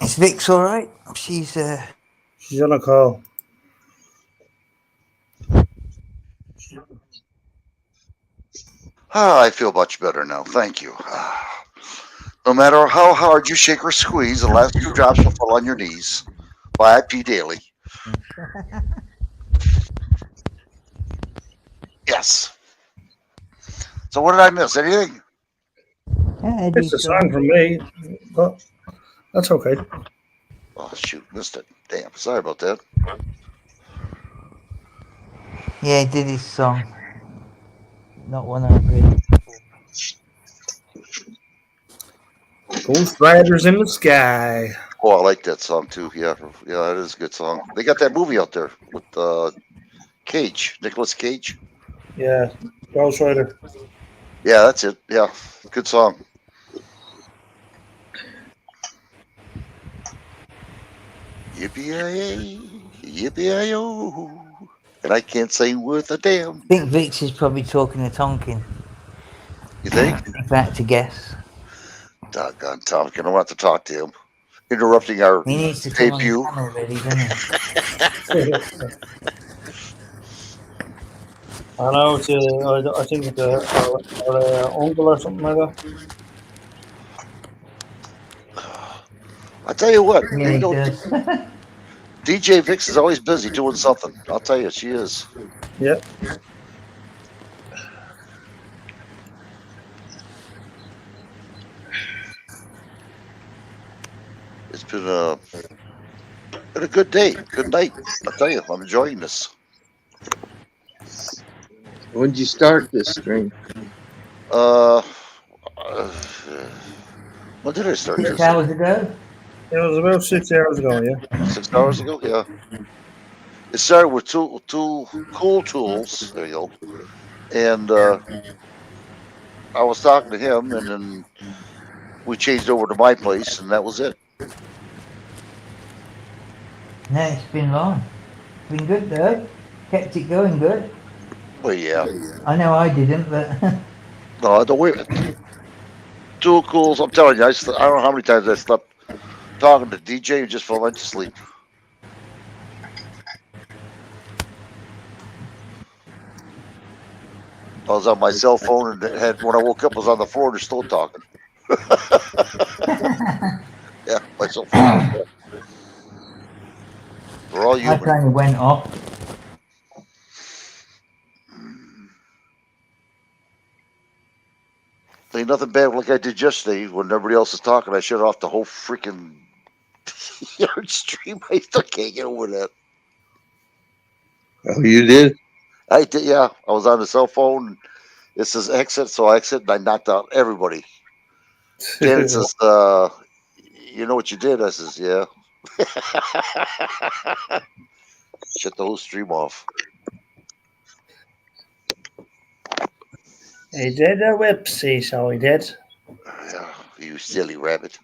Is Vix all right? She's on a call. I feel much better now. Thank you. No matter how hard you shake or squeeze, the last few drops will fall on your knees. By P. Daly. Yes. So what did I miss? Anything? Yeah, it's a song from me, but that's okay. Oh shoot, missed it. Damn, sorry about that. yeah, he did his song. Not one I've heard. Ghost Riders in the Sky. Oh, I like that song too. Yeah, it is a good song. They got that movie out there with Cage, Nicolas Cage. Yeah, Ghost Rider. Yeah, that's it. Yeah, good song. Yippee-yi-yay, yippee-yi-yo. And I can't say worth a damn. I think Vix is probably talking to Tonkin. You think? If I had to guess. Doggone Tonkin, I don't want to talk to him. Interrupting our He needs to come debut. on already, doesn't he? I know it's I think it's our uncle or something like that. I tell you what, Yeah, you know, he does. DJ Vix is always busy doing something. I'll tell you, she is. Yep. It's been a good day, good night. I'll tell you, I'm enjoying this. When did you start this stream? When did I start 6 this? hours ago? It was about 6 hours ago, yeah. 6 hours ago, yeah. It started with two cool tools. There you go. And I was talking to him, and then we changed over to my place, and that was it. No, it's been long. Been good though. Kept it going good. Well, yeah. I know I didn't, but No, don't wait. Two cools. I'm telling you, I don't know how many times I slept talking to DJ and just fell into sleep. I was on my cell phone and when I woke up, I was on the floor and still talking. Yeah, my cell phone. We're all I human. kind of went off. Ain't nothing bad like I did yesterday when everybody else is talking. I shut off the whole freaking yard stream. I still can't get over that. Oh, you did? I did, yeah. I was on the cell phone. It says exit, so I exit and I knocked out everybody. Then it says, you know what you did? I says, yeah. Shut the whole stream off. He did a whipsy, so he did. Yeah, you silly rabbit.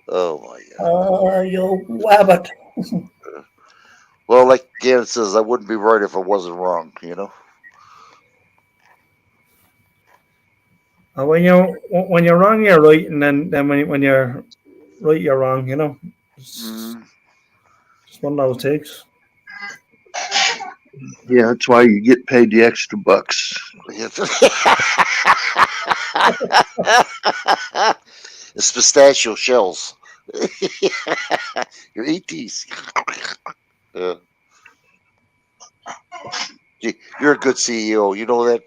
Oh my God. Oh, you wabbit. Well, like Gannon says, I wouldn't be right if I wasn't wrong, you know? When you're wrong, you're right, and then when you're right, you're wrong, you know? Mm, It's one of those takes. Yeah, that's why you get paid the extra bucks. it's pistachio shells. You eat these. You're a good CEO. You know that.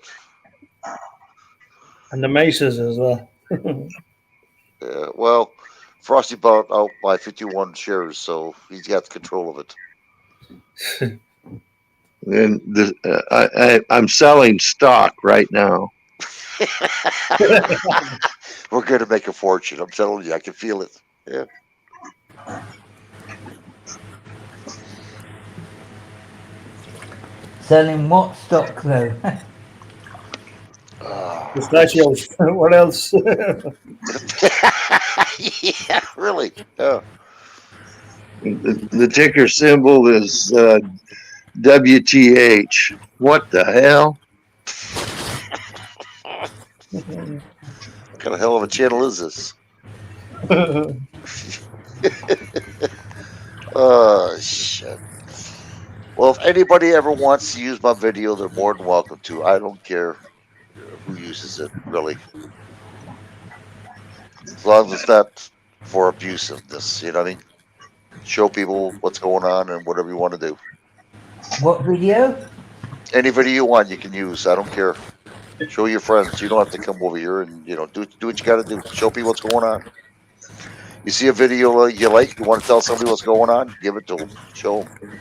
And the maces as well. Well, Frosty bought out my 51 shares, so he's got control of it. And I'm selling stock right now. We're going to make a fortune. I'm telling you, I can feel it. Yeah. Selling what stock though? Pistachios. What else? Yeah, really. Yeah. The ticker symbol is WTH. What the hell? What kind of hell of a channel is this? Oh, shit. Well, if anybody ever wants to use my video, they're more than welcome to. I don't care who uses it, really. As long as it's not for abusiveness, you know what I mean? Show people what's going on and whatever you want to do. What video? Any video you want, you can use. I don't care. Show your friends. You don't have to come over here and, do what you got to do. Show people what's going on. You see a video you like, you want to tell somebody what's going on, give it to them. Show them.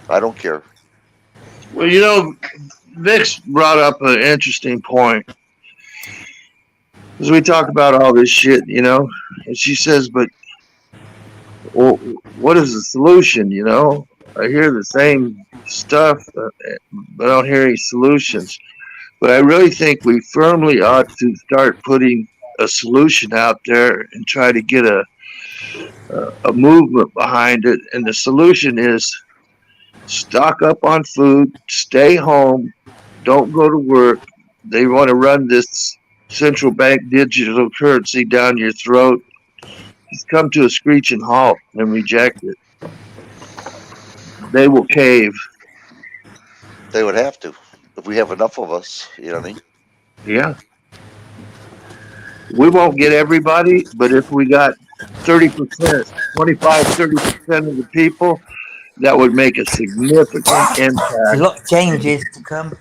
I don't care. Well, Vix brought up an interesting point. As we talk about all this shit, and she says, but well, what is the solution, I hear the same stuff, but I don't hear any solutions. But I really think we firmly ought to start putting a solution out there and try to get a movement behind it. And the solution is stock up on food, stay home, don't go to work. They want to run this central bank digital currency down your throat. Just come to a screeching halt and reject it. They will cave. They would have to. If we have enough of us, you know what I mean? Yeah. We won't get everybody, but if we got 30%, 25, 30% of the people, that would make a significant impact. A lot of changes to come.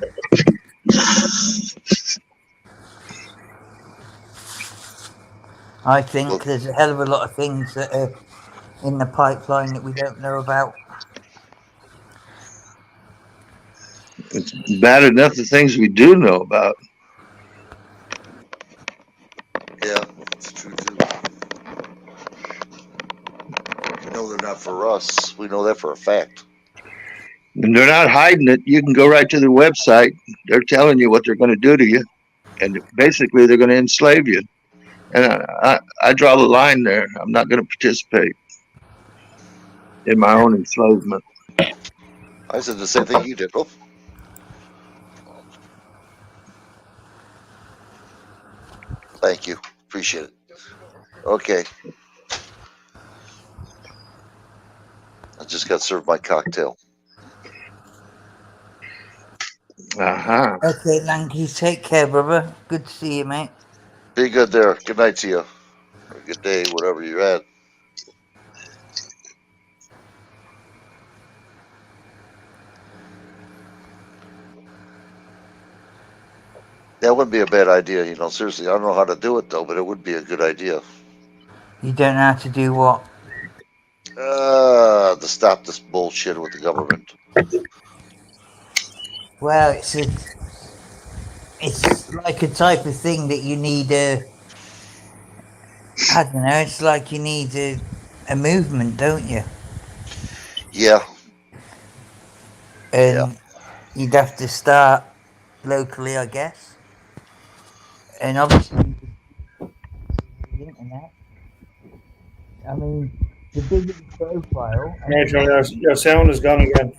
I think there's a hell of a lot of things that are in the pipeline that we don't know about. It's bad enough the things we do know about. Yeah, it's true too. We know they're not for us. We know that for a fact. And they're not hiding it. You can go right to their website. They're telling you what they're going to do to you. And basically, they're going to enslave you. And I draw the line there. I'm not going to participate in my own enslavement. I said the same thing you did. Oh. Thank you. Appreciate it. Okay. I just got served my cocktail. Uh-huh. Okay, Lanky, take care, brother. Good to see you, mate. Be good there. Good night to you. Or good day, whatever you're at. That wouldn't be a bad idea, seriously. I don't know how to do it, though, but it would be a good idea. You don't know how to do what? To stop this bullshit with the government. Well, it's like a type of thing that you need I don't know, it's like you need a movement, don't you? Yeah. And you'd have to start locally, I guess. And obviously, the internet. I mean, the bigger the profile. Your sound is gone again.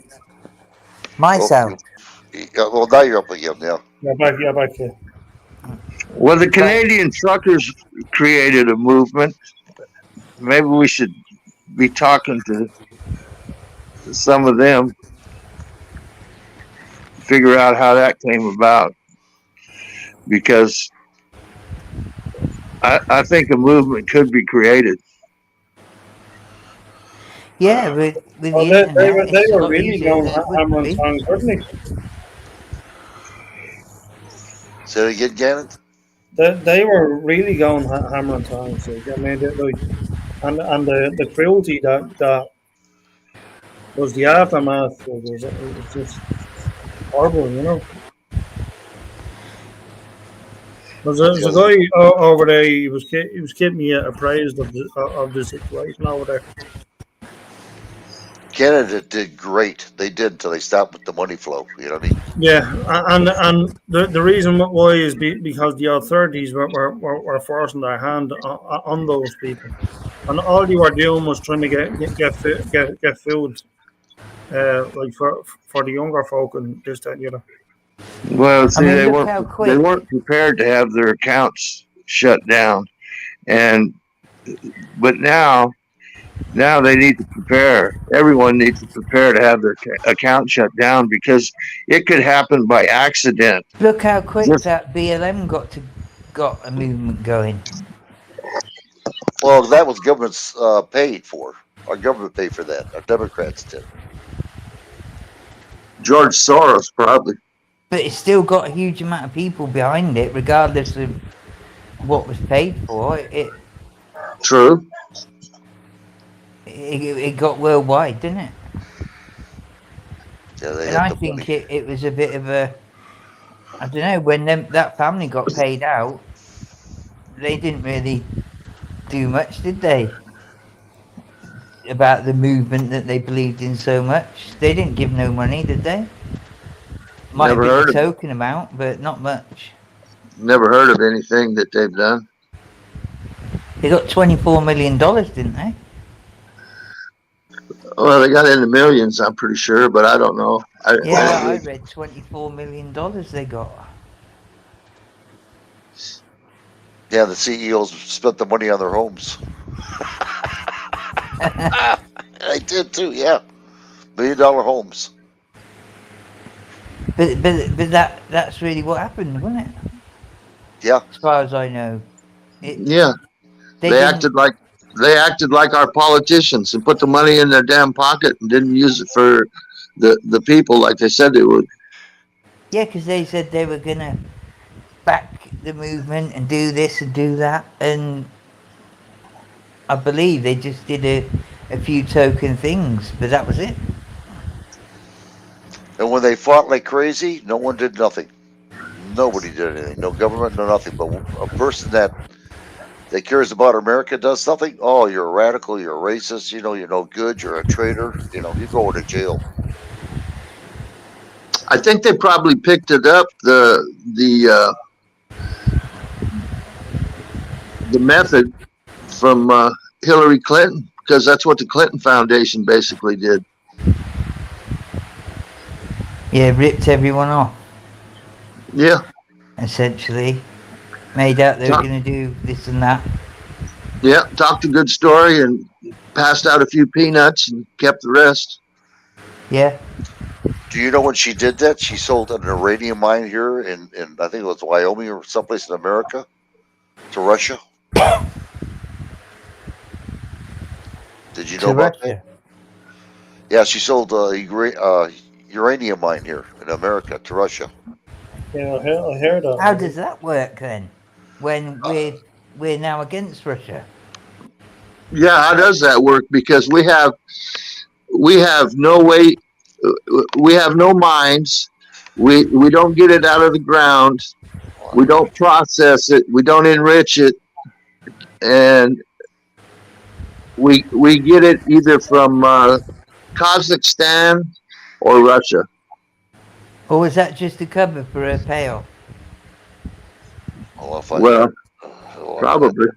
My sound. Well, now you're up again, yeah. Yeah, back here. Well, the Canadian truckers created a movement maybe we should be talking to some of them, figure out how that came about, because I think a movement could be created. Yeah, with the Well, internet, they it's were a lot really easier going than it would hammer be. and tongs, weren't Say it again, Gannon. they were really going hammer and tongs. Like, I mean, like, and the cruelty that was the aftermath was just horrible, you know. There's a guy over there. He was keeping me apprised of the situation over there. Canada did great. They did until they stopped with the money flow. You know what I mean? Yeah, and the reason why is because the authorities were forcing their hand on those people, and all they were doing was trying to get food, like for the younger folk and this, that, and the other. Well, see, mean, they look how quick. weren't prepared to have their accounts shut down, but now they need to prepare. Everyone needs to prepare to have their account shut down, because it could happen by accident. Look how quick that BLM got a movement going. Well, that was government's paid for. Our government paid for that. Our Democrats did. George Soros probably. But it's still got a huge amount of people behind it, regardless of what was paid for. True. It got worldwide, didn't it? Yeah, they and I think it was a bit of a, I don't know, when that family got paid out, they didn't really do much, did they? About the movement that they believed in so much. They didn't give no money, did they? Might Never have heard been a of token amount, but not much. Never heard of anything that they've done. They got $24 million, didn't they? Well, they got into millions, I'm pretty sure, but I don't know. I read $24 million they got. Yeah, the CEOs spent the money on their homes. I did too, yeah. $1 million homes. But that's really what happened, wasn't it? Yeah. As far as I know. Yeah. They acted like our politicians and put the money in their damn pocket and didn't use it for the people like they said they would. Yeah, because they said they were going to back the movement and do this and do that. And I believe they just did a few token things, but that was it. And when they fought like crazy, no one did nothing. Nobody did anything. No government, no nothing. But a person that cares about America does something, oh, you're a radical, you're a racist, you're no good, you're a traitor, you're going to jail. I think they probably picked it up, the method from Hillary Clinton, because that's what the Clinton Foundation basically did. Yeah, ripped everyone off. Yeah. Essentially. Made out they were going to do this and that. Yeah, talked a good story and passed out a few peanuts and kept the rest. Yeah. Do you know when she did that? She sold an uranium mine here in I think it was Wyoming or someplace in America to Russia. Did you know about that? Yeah, she sold a uranium mine here in America to Russia. Yeah, I heard that. How does that work then? When we're now against Russia? Yeah, how does that work? Because we have no way, we have no mines. We don't get it out of the ground. We don't process it. We don't enrich it, and we get it either from Kazakhstan or Russia. Or was that just a cover for a payoff? Well, probably.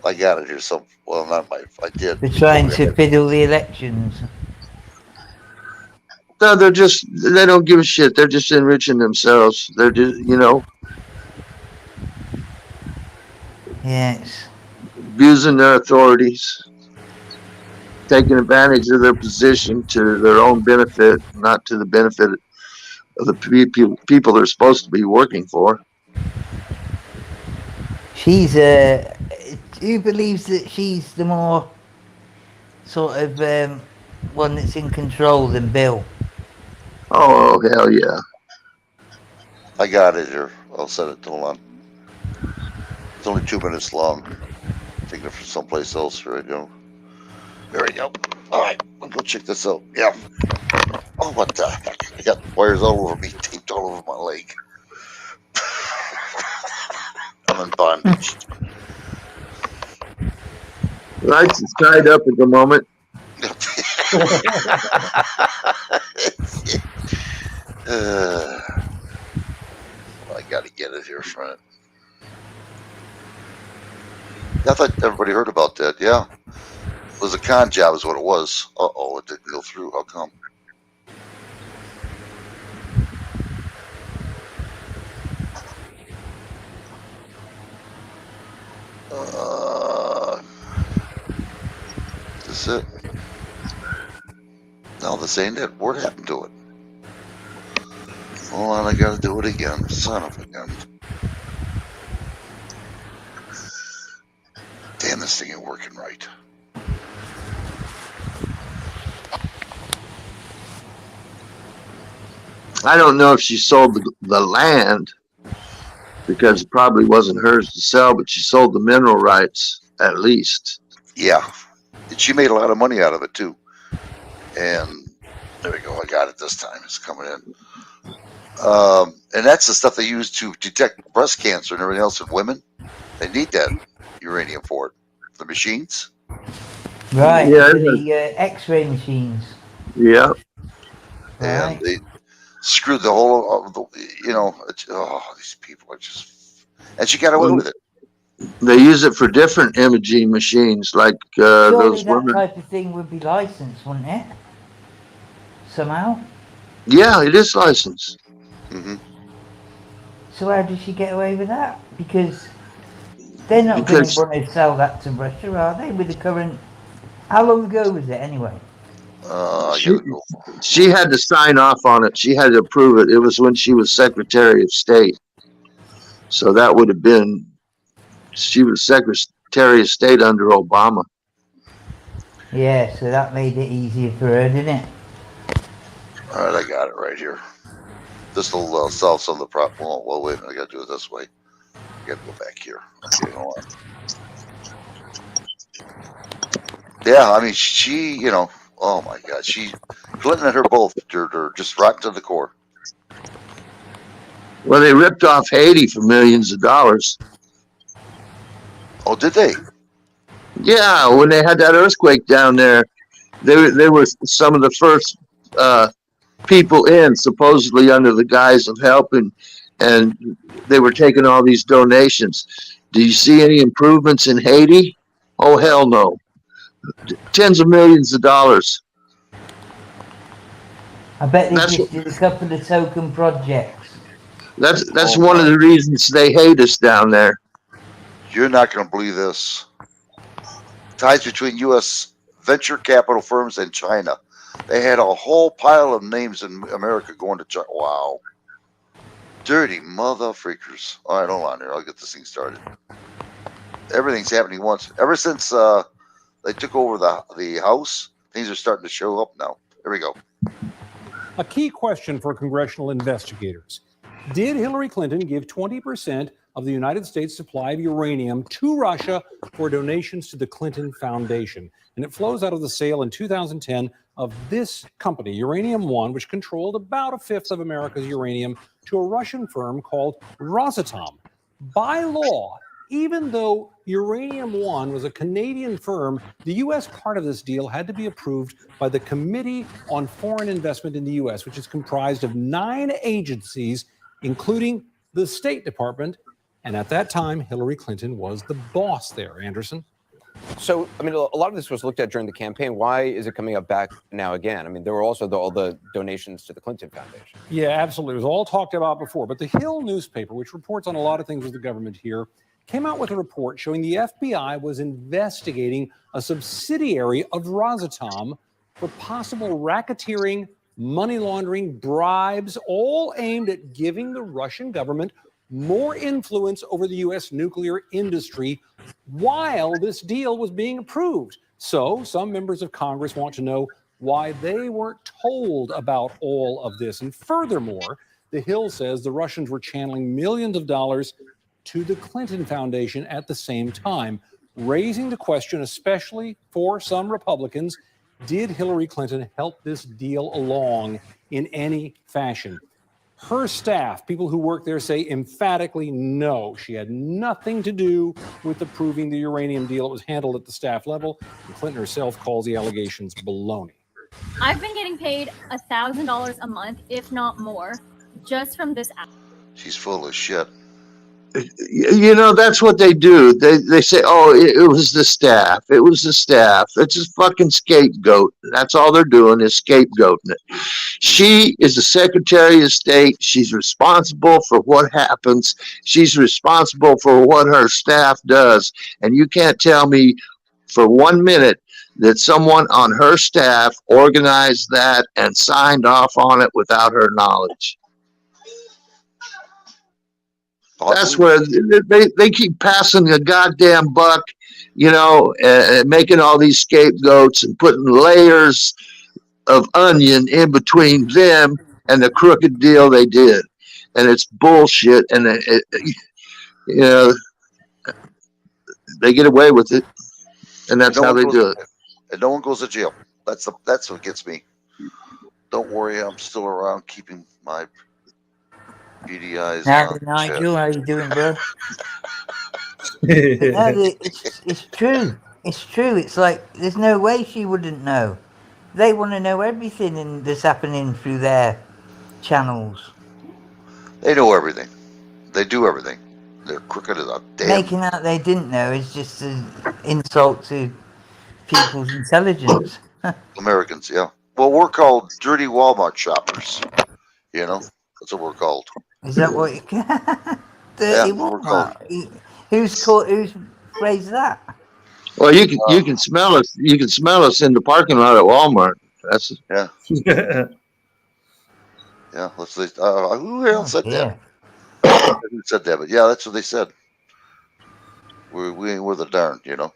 I got it here. I did. They're trying to fiddle the elections. No, they don't give a shit. They're just enriching themselves. They're just, Yes. abusing their authorities, taking advantage of their position to their own benefit, not to the benefit of the people they're supposed to be working for. She's who believes that she's the more sort of one that's in control than Bill? Oh, hell yeah. I got it here. I'll set it. Hold on. It's only 2 minutes long. Taking it from someplace else. Here we go. There we go. All right, let's go check this out. Yeah. Oh, what the heck? I got wires all over me, taped all over my leg. I'm in bondage. Lights is tied up at the moment. I gotta get it here, friend. I thought everybody heard about that. Yeah. It was a con job is what it was. Uh-oh, it didn't go through. How come? Is this it? No, this ain't it. What happened to it? Hold on, I gotta do it again. Son of a gun. Damn, this thing ain't working right. I don't know if she sold the land because it probably wasn't hers to sell, but she sold the mineral rights at least. Yeah. And she made a lot of money out of it too. And there we go. I got it this time. It's coming in. And that's the stuff they use to detect breast cancer and everything else in women. They need that uranium for it. The machines. Right. Yeah, The X-ray machines. Yeah. And they screwed the whole, you know, these people are just, and she got away with it. They use it for different imaging machines, like Surely those that women. type of thing would be licensed, wouldn't it? Somehow. Yeah, it is licensed. Mm-hmm. So how did she get away with that? Because they're not going to want to sell that to Russia, are they? With the current, how long ago was it anyway? She had to sign off on it. She had to approve it. It was when she was Secretary of State. So that would have been, she was Secretary of State under Obama. Yeah, so that made it easier for her, didn't it? All right, I got it right here. This will solve some of the problem. Well, wait a minute. I got to do it this way. I got to go back here. Okay, hold on. Yeah, I mean, she, you know, oh my God, Clinton and her both, they're just rotten to the core. Well, they ripped off Haiti for millions of dollars. Oh, did they? Yeah, when they had that earthquake down there, they were some of the first people in, supposedly under the guise of helping, and they were taking all these donations. Do you see any improvements in Haiti? Oh, hell no. Tens of millions of dollars. I bet they just did a couple of token projects. That's one of the reasons they hate us down there. You're not going to believe this. Ties between U.S. venture capital firms and China. They had a whole pile of names in America going to China. Wow. Dirty mother freakers. All right, hold on here. I'll get this thing started. Everything's happening once. Ever since they took over the House, things are starting to show up now. Here we go. A key question for congressional investigators. Did Hillary Clinton give 20% of the United States supply of uranium to Russia for donations to the Clinton Foundation? And it flows out of the sale in 2010 of this company, Uranium One, which controlled about a fifth of America's uranium, to a Russian firm called Rosatom. By law, even though Uranium One was a Canadian firm, the U.S. part of this deal had to be approved by the Committee on Foreign Investment in the U.S., which is comprised of 9 agencies, including the State Department. And at that time, Hillary Clinton was the boss there, Anderson. So, I mean, a lot of this was looked at during the campaign. Why is it coming up back now again? I mean, there were also all the donations to the Clinton Foundation. Yeah, absolutely. It was all talked about before. But the Hill newspaper, which reports on a lot of things with the government here, came out with a report showing the FBI was investigating a subsidiary of Rosatom for possible racketeering, money laundering, bribes, all aimed at giving the Russian government more influence over the U.S. nuclear industry while this deal was being approved. So some members of Congress want to know why they weren't told about all of this. And furthermore, The Hill says the Russians were channeling millions of dollars to the Clinton Foundation at the same time, raising the question, especially for some Republicans, did Hillary Clinton help this deal along in any fashion? Her staff, people who work there, say emphatically no. She had nothing to do with approving the uranium deal. It was handled at the staff level. And Clinton herself calls the allegations baloney. I've been getting paid $1,000 a month, if not more, just from this app. She's full of shit. You know, that's what they do. They say, oh, it was the staff. It was the staff. It's just fucking scapegoat. That's all they're doing is scapegoating it. She is the Secretary of State. She's responsible for what happens. She's responsible for what her staff does. And you can't tell me for 1 minute that someone on her staff organized that and signed off on it without her knowledge. That's where they keep passing the goddamn buck, you know, and making all these scapegoats and putting layers of onion in between them and the crooked deal they did. And it's bullshit. And, you know, they get away with it. And that's how they do it. And no one goes to jail. That's what gets me. Don't worry, I'm still around keeping my beady eyes. Nigel, how you doing, bro? It's true. It's true. It's like there's no way she wouldn't know. They want to know everything that's happening through their channels. They know everything. They do everything. They're crooked as a damn. Making out they didn't know is just an insult to people's intelligence. Americans, yeah. Well, we're called dirty Walmart shoppers. You know, that's what we're called. Is that what you Yeah, we're called. Who's phrased that? Well, you can smell us. You can smell us in the parking lot at Walmart. That's yeah. Yeah. Let's say, who else said that? Who said that? But yeah, that's what they said. We're the darn, you know.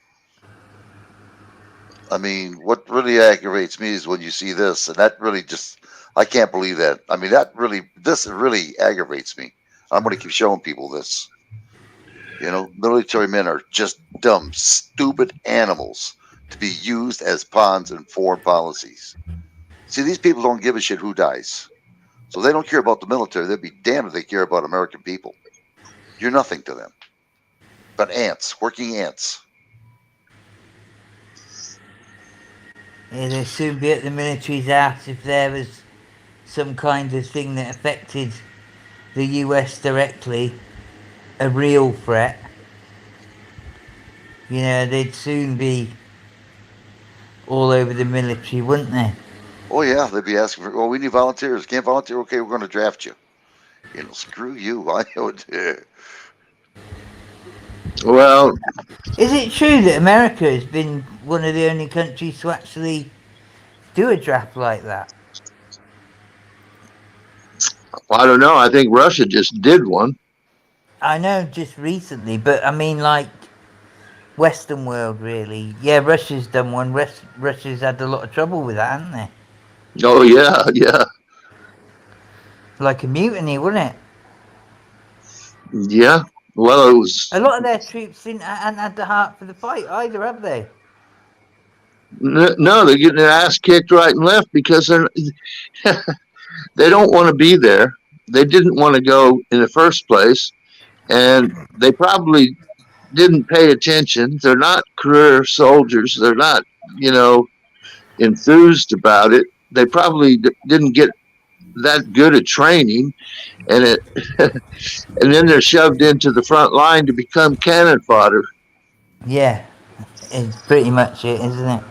I mean, what really aggravates me is when you see this, and that really just, I can't believe that. I mean, this really aggravates me. I'm going to keep showing people this. You know, military men are just dumb, stupid animals to be used as pawns in foreign policies. See, these people don't give a shit who dies. So they don't care about the military. They'd be damned if they care about American people. You're nothing to them. But ants, working ants. Yeah, they'll soon be at the military's ass if there was some kind of thing that affected the US directly, a real threat. You know, they'd soon be all over the military, wouldn't they? Oh yeah, they'd be asking for, well, we need volunteers. Can't volunteer? Okay, we're going to draft you. You know, screw you. I know it. Well, is it true that America has been one of the only countries to actually do a draft like that? I don't know. I think Russia just did one. I know just recently, but I mean like Western world really. Yeah, Russia's done one. Russia's had a lot of trouble with that, hasn't they? Oh yeah, yeah. Like a mutiny, wouldn't it? Yeah. Well, it was. A lot of their troops hadn't had the heart for the fight either, have they? No, they're getting their ass kicked right and left because they don't want to be there. They didn't want to go in the first place, and they probably didn't pay attention. They're not career soldiers. They're not, you know, enthused about it. They probably didn't get that good at training, and and then they're shoved into the front line to become cannon fodder. Yeah, it's pretty much it, isn't it?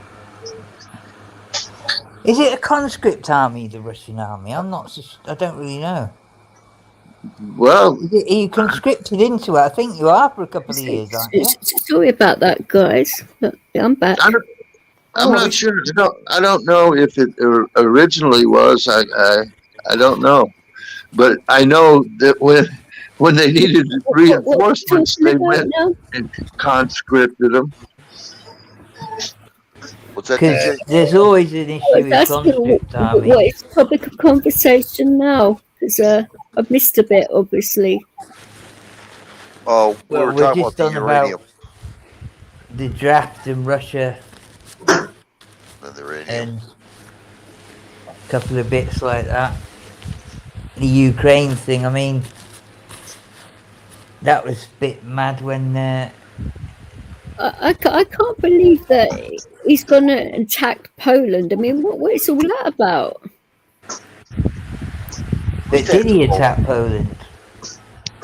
Is it a conscript army, the Russian army? I don't really know. Well, Are you conscripted into it? I think you are for a couple of years, aren't you? Sorry about that, guys. But I'm back. I'm not sure. I don't know if it originally was. I don't know, but I know that when they needed reinforcements, they went and conscripted them. What's that? Because there's always an issue with conscript army. What is the topic of conversation now? Because I've missed a bit, obviously. Oh, we were We're talking just about on the uranium. about the draft in Russia And the uranium. and a couple of bits like that. The Ukraine thing, I mean, that was a bit mad when... I can't believe that he's going to attack Poland. I mean, what is all that about? But did he attack Poland?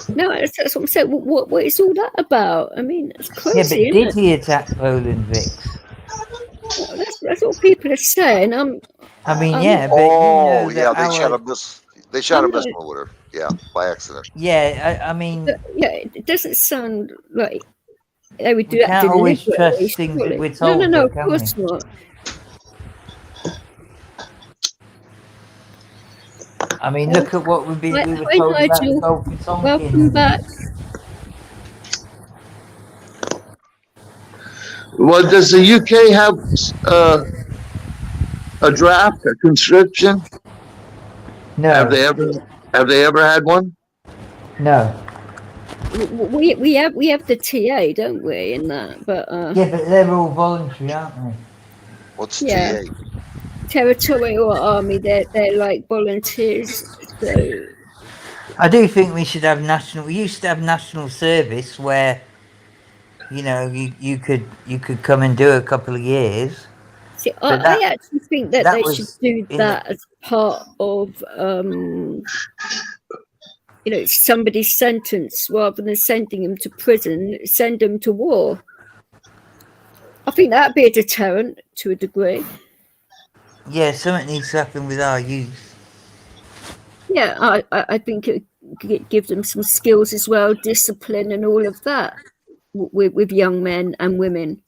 No, that's what I'm saying. What is all that about? I mean, it's crazy. Yeah, but isn't did he attack Poland, Vix? Well, that's what people are saying. I mean, I'm- yeah, but Oh, you know yeah, that they shot our- a miss. They shot a I'm not- missile with her. Yeah, by accident. Yeah, I mean, Yeah, it doesn't sound like they would do We that can't always deliberately, trust things that surely. we're No, told, of can course we? not. I mean, look at what we were Hi, told about the Nigel. Gulf of Tonkin. Welcome back. Well, does the UK have a draft, a conscription? No. Have they ever had one? No. We have the TA, don't we? In that, but Yeah, but they're all voluntary, aren't they? What's yeah. TA? Territorial Army. They're like volunteers. So I do think we should have national. We used to have national service where, you know, you could come and do a couple of years. see, But I actually think that they was should do in that as part of you know, somebody's sentence rather than sending them to prison. Send them to war. I think that'd be a deterrent to a degree. Yeah, something needs to happen with our youth. Yeah, I think it would give them some skills as well, discipline and all of that with young men and women.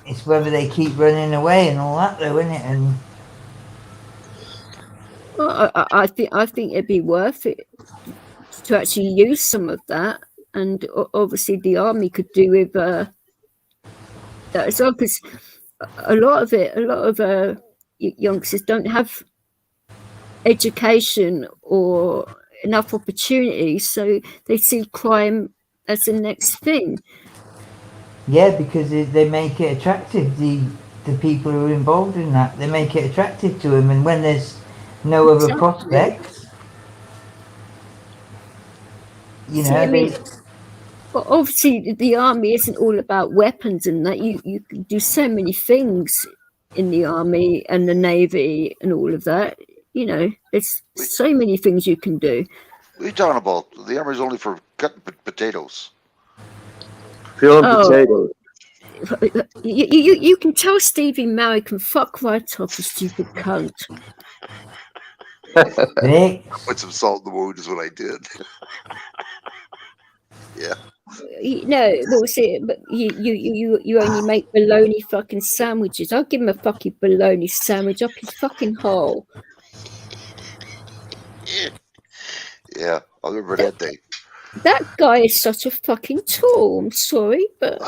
It's whether they keep running away and all that, though, isn't it? And Well, I think it'd be worth it to actually use some of that, and obviously the army could do with that as well, because a lot of youngsters don't have education or enough opportunities, so they see crime as the next thing. yeah, because they make it attractive. The people who are involved in that, they make it attractive to them, and when there's no other Exactly. prospects, you See, know, I mean, well, obviously the army isn't all about weapons and that. You can do so many things in the army and the navy and all of that. You know, there's so many things you can do. What are you talking about? The army's only for cutting potatoes. Peeling Oh. potatoes. You can tell Stevie Mary can fuck right off, a stupid cunt. Put some salt in the wound is what I did. Yeah. No, we'll see. But you only make bologna fucking sandwiches. I'll give him a fucking bologna sandwich up his fucking hole. Yeah, I remember that day. That guy is such a fucking tool. I'm sorry, but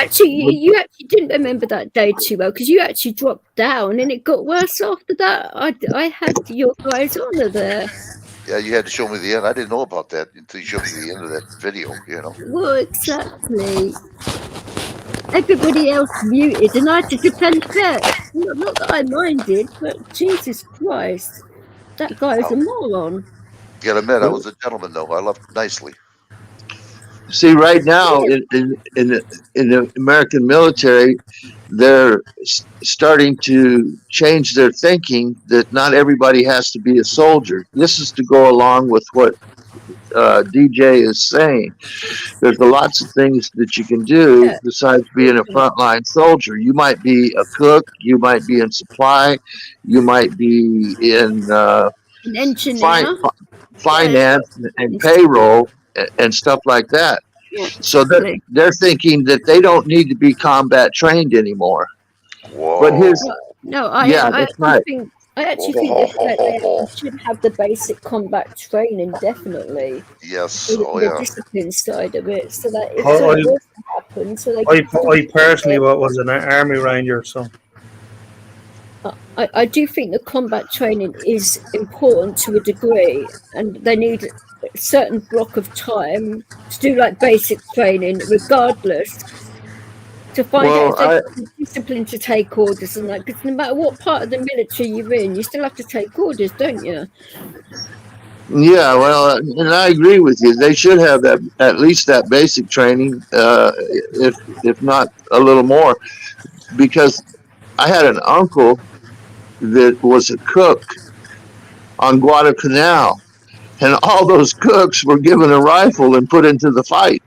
actually, you actually didn't remember that day too well because you actually dropped down, and it got worse after that. I had your guys' honor there. Yeah, you had to show me the end. I didn't know about that until you showed me the end of that video, you know. Well, exactly. Everybody else muted, and I had to defend that. Not that I minded, but Jesus Christ, that guy is a moron. You gotta admit, I was a gentleman, though. I left nicely. See, right now in the American military, they're starting to change their thinking that not everybody has to be a soldier. This is to go along with what DJ is saying. There's lots of things that you can do besides being a frontline soldier. You might be a cook, you might be in supply, you might be in an engineer, finance and payroll and stuff like that. Yeah, so they're thinking that they don't need to be combat trained anymore. Whoa. But his that's right. I actually think that they should have the basic combat training, definitely. Yes. The discipline side of it, so that if something was to happen, so they I personally was an army ranger, so. I do think the combat training is important to a degree, and they need a certain block of time to do like basic training, regardless, to find out if they're disciplined to take orders and that. Because no matter what part of the military you're in, you still have to take orders, don't you? Yeah, well, and I agree with you. They should have that, at least that basic training, if not a little more, because I had an uncle that was a cook on Guadalcanal, and all those cooks were given a rifle and put into the fight.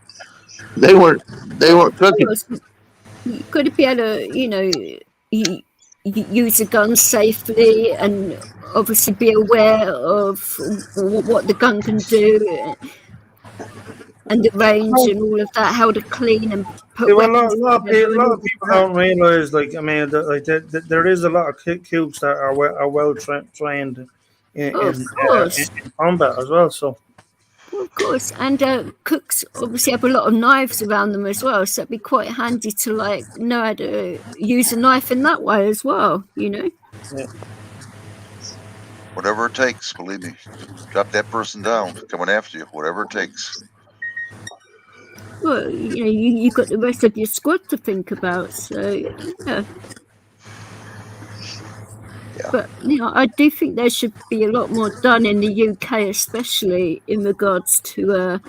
They weren't cooking. You got to be able to, use a gun safely, and obviously be aware of what the gun can do, and the range and all of that, how to clean and put weapons. A lot of people don't realize, there is a lot of cooks that are well trained in combat as well. So, of course, and cooks obviously have a lot of knives around them as well, so it'd be quite handy to know how to use a knife in that way as well. Yeah. Whatever it takes, believe me. Drop that person down, coming after you. Whatever it takes. Well, you got the rest of your squad to think about, so yeah. But I do think there should be a lot more done in the UK, especially in regards to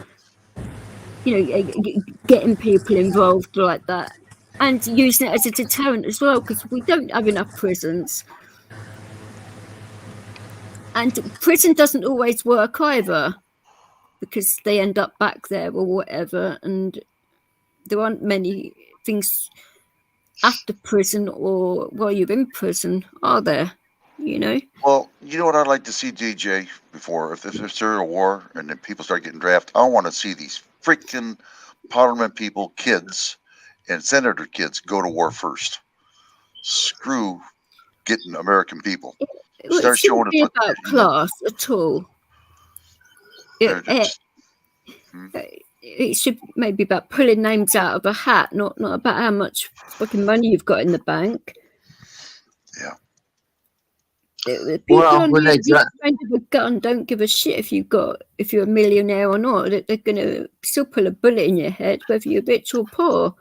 getting people involved like that, and using it as a deterrent as well, because we don't have enough prisons, and prison doesn't always work either, because they end up back there or whatever, and there aren't many things after prison or while you're in prison, are there? Well, you know what I'd like to see, DJ, before if there's a war and then people start getting drafted, I want to see these freaking parliament people, kids, and senator kids go to war first. Screw getting American people. It shouldn't be about class at all. It should maybe about pulling names out of a hat, not about how much fucking money you've got in the bank. Yeah. People on the end of a gun don't give a shit if you're a millionaire or not. They're going to still pull a bullet in your head, whether you're rich or poor.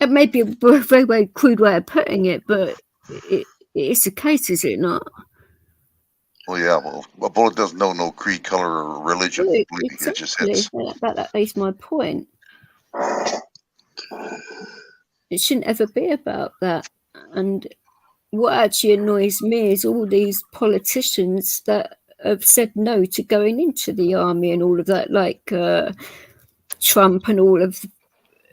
It may be a very, very crude way of putting it, but it is the case, is it not? Well, yeah. Well, a bullet doesn't know no creed, color, or religion. Exactly. It just hits. That is my point. It shouldn't ever be about that. And what actually annoys me is all these politicians that have said no to going into the army and all of that, like Trump and all of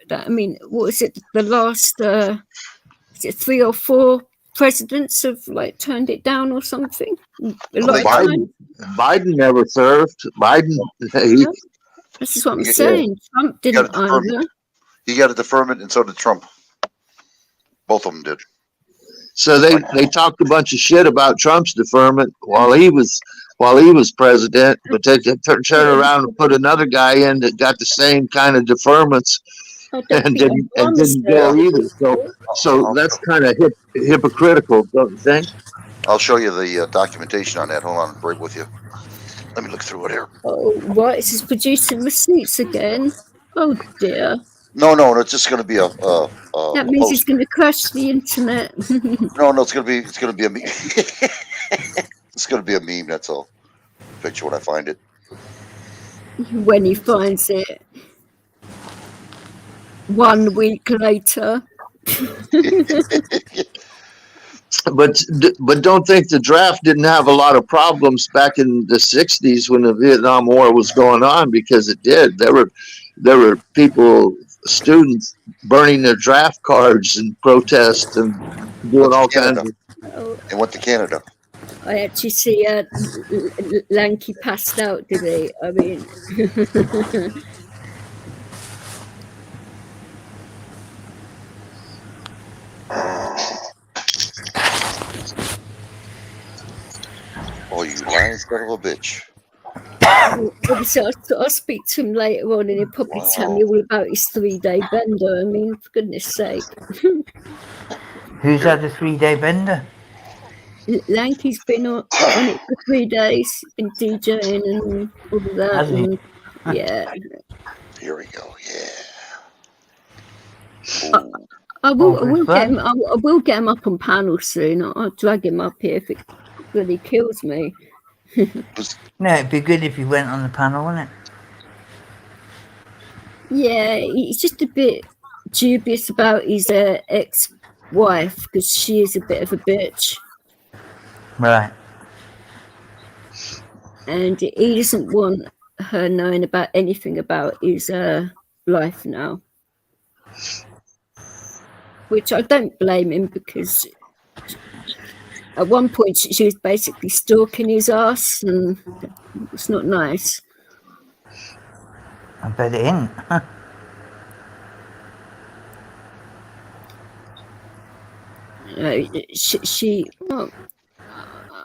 that. I mean, what is it? The last, is it 3 or 4 presidents have turned it down or something? Biden never served. This is what I'm saying. Trump didn't either. He got a deferment, and so did Trump. Both of them did. So they talked a bunch of shit about Trump's deferment while he was president, but they turned around and put another guy in that got the same kind of deferments and didn't go either. So that's kind of hypocritical, don't you think? I'll show you the documentation on that. Hold on, right with you. Let me look through it here. Oh, right. This is producing receipts again. Oh dear. No, it's just going to be that means he's going to crash the internet. No, it's going to be a meme. It's going to be a meme. That's all. Picture when I find it. when he finds it 1 week later. But don't think the draft didn't have a lot of problems back in the 60s when the Vietnam War was going on, because it did. There were people, students, burning their draft cards and protest and doing all kinds of. They went to Canada. I actually see Lanky passed out today. I mean, Oh, you lying son of a bitch. obviously I'll speak to him later on, and he'll probably tell me all about his 3-day bender. I mean, for goodness sake. Who's had a 3-day bender? Lanky's been on it for 3 days, been DJing and all of that. Has he? And, yeah. Here we go. I will get him up on panel soon. I'll drag him up here if it really kills me. No, it'd be good if you went on the panel, wouldn't it? Yeah, he's just a bit dubious about his ex-wife, because she is a bit of a bitch. Right. And he doesn't want her knowing about anything about his life now. Which I don't blame him, because at one point she was basically stalking his ass, and it's not nice. I bet it ain't.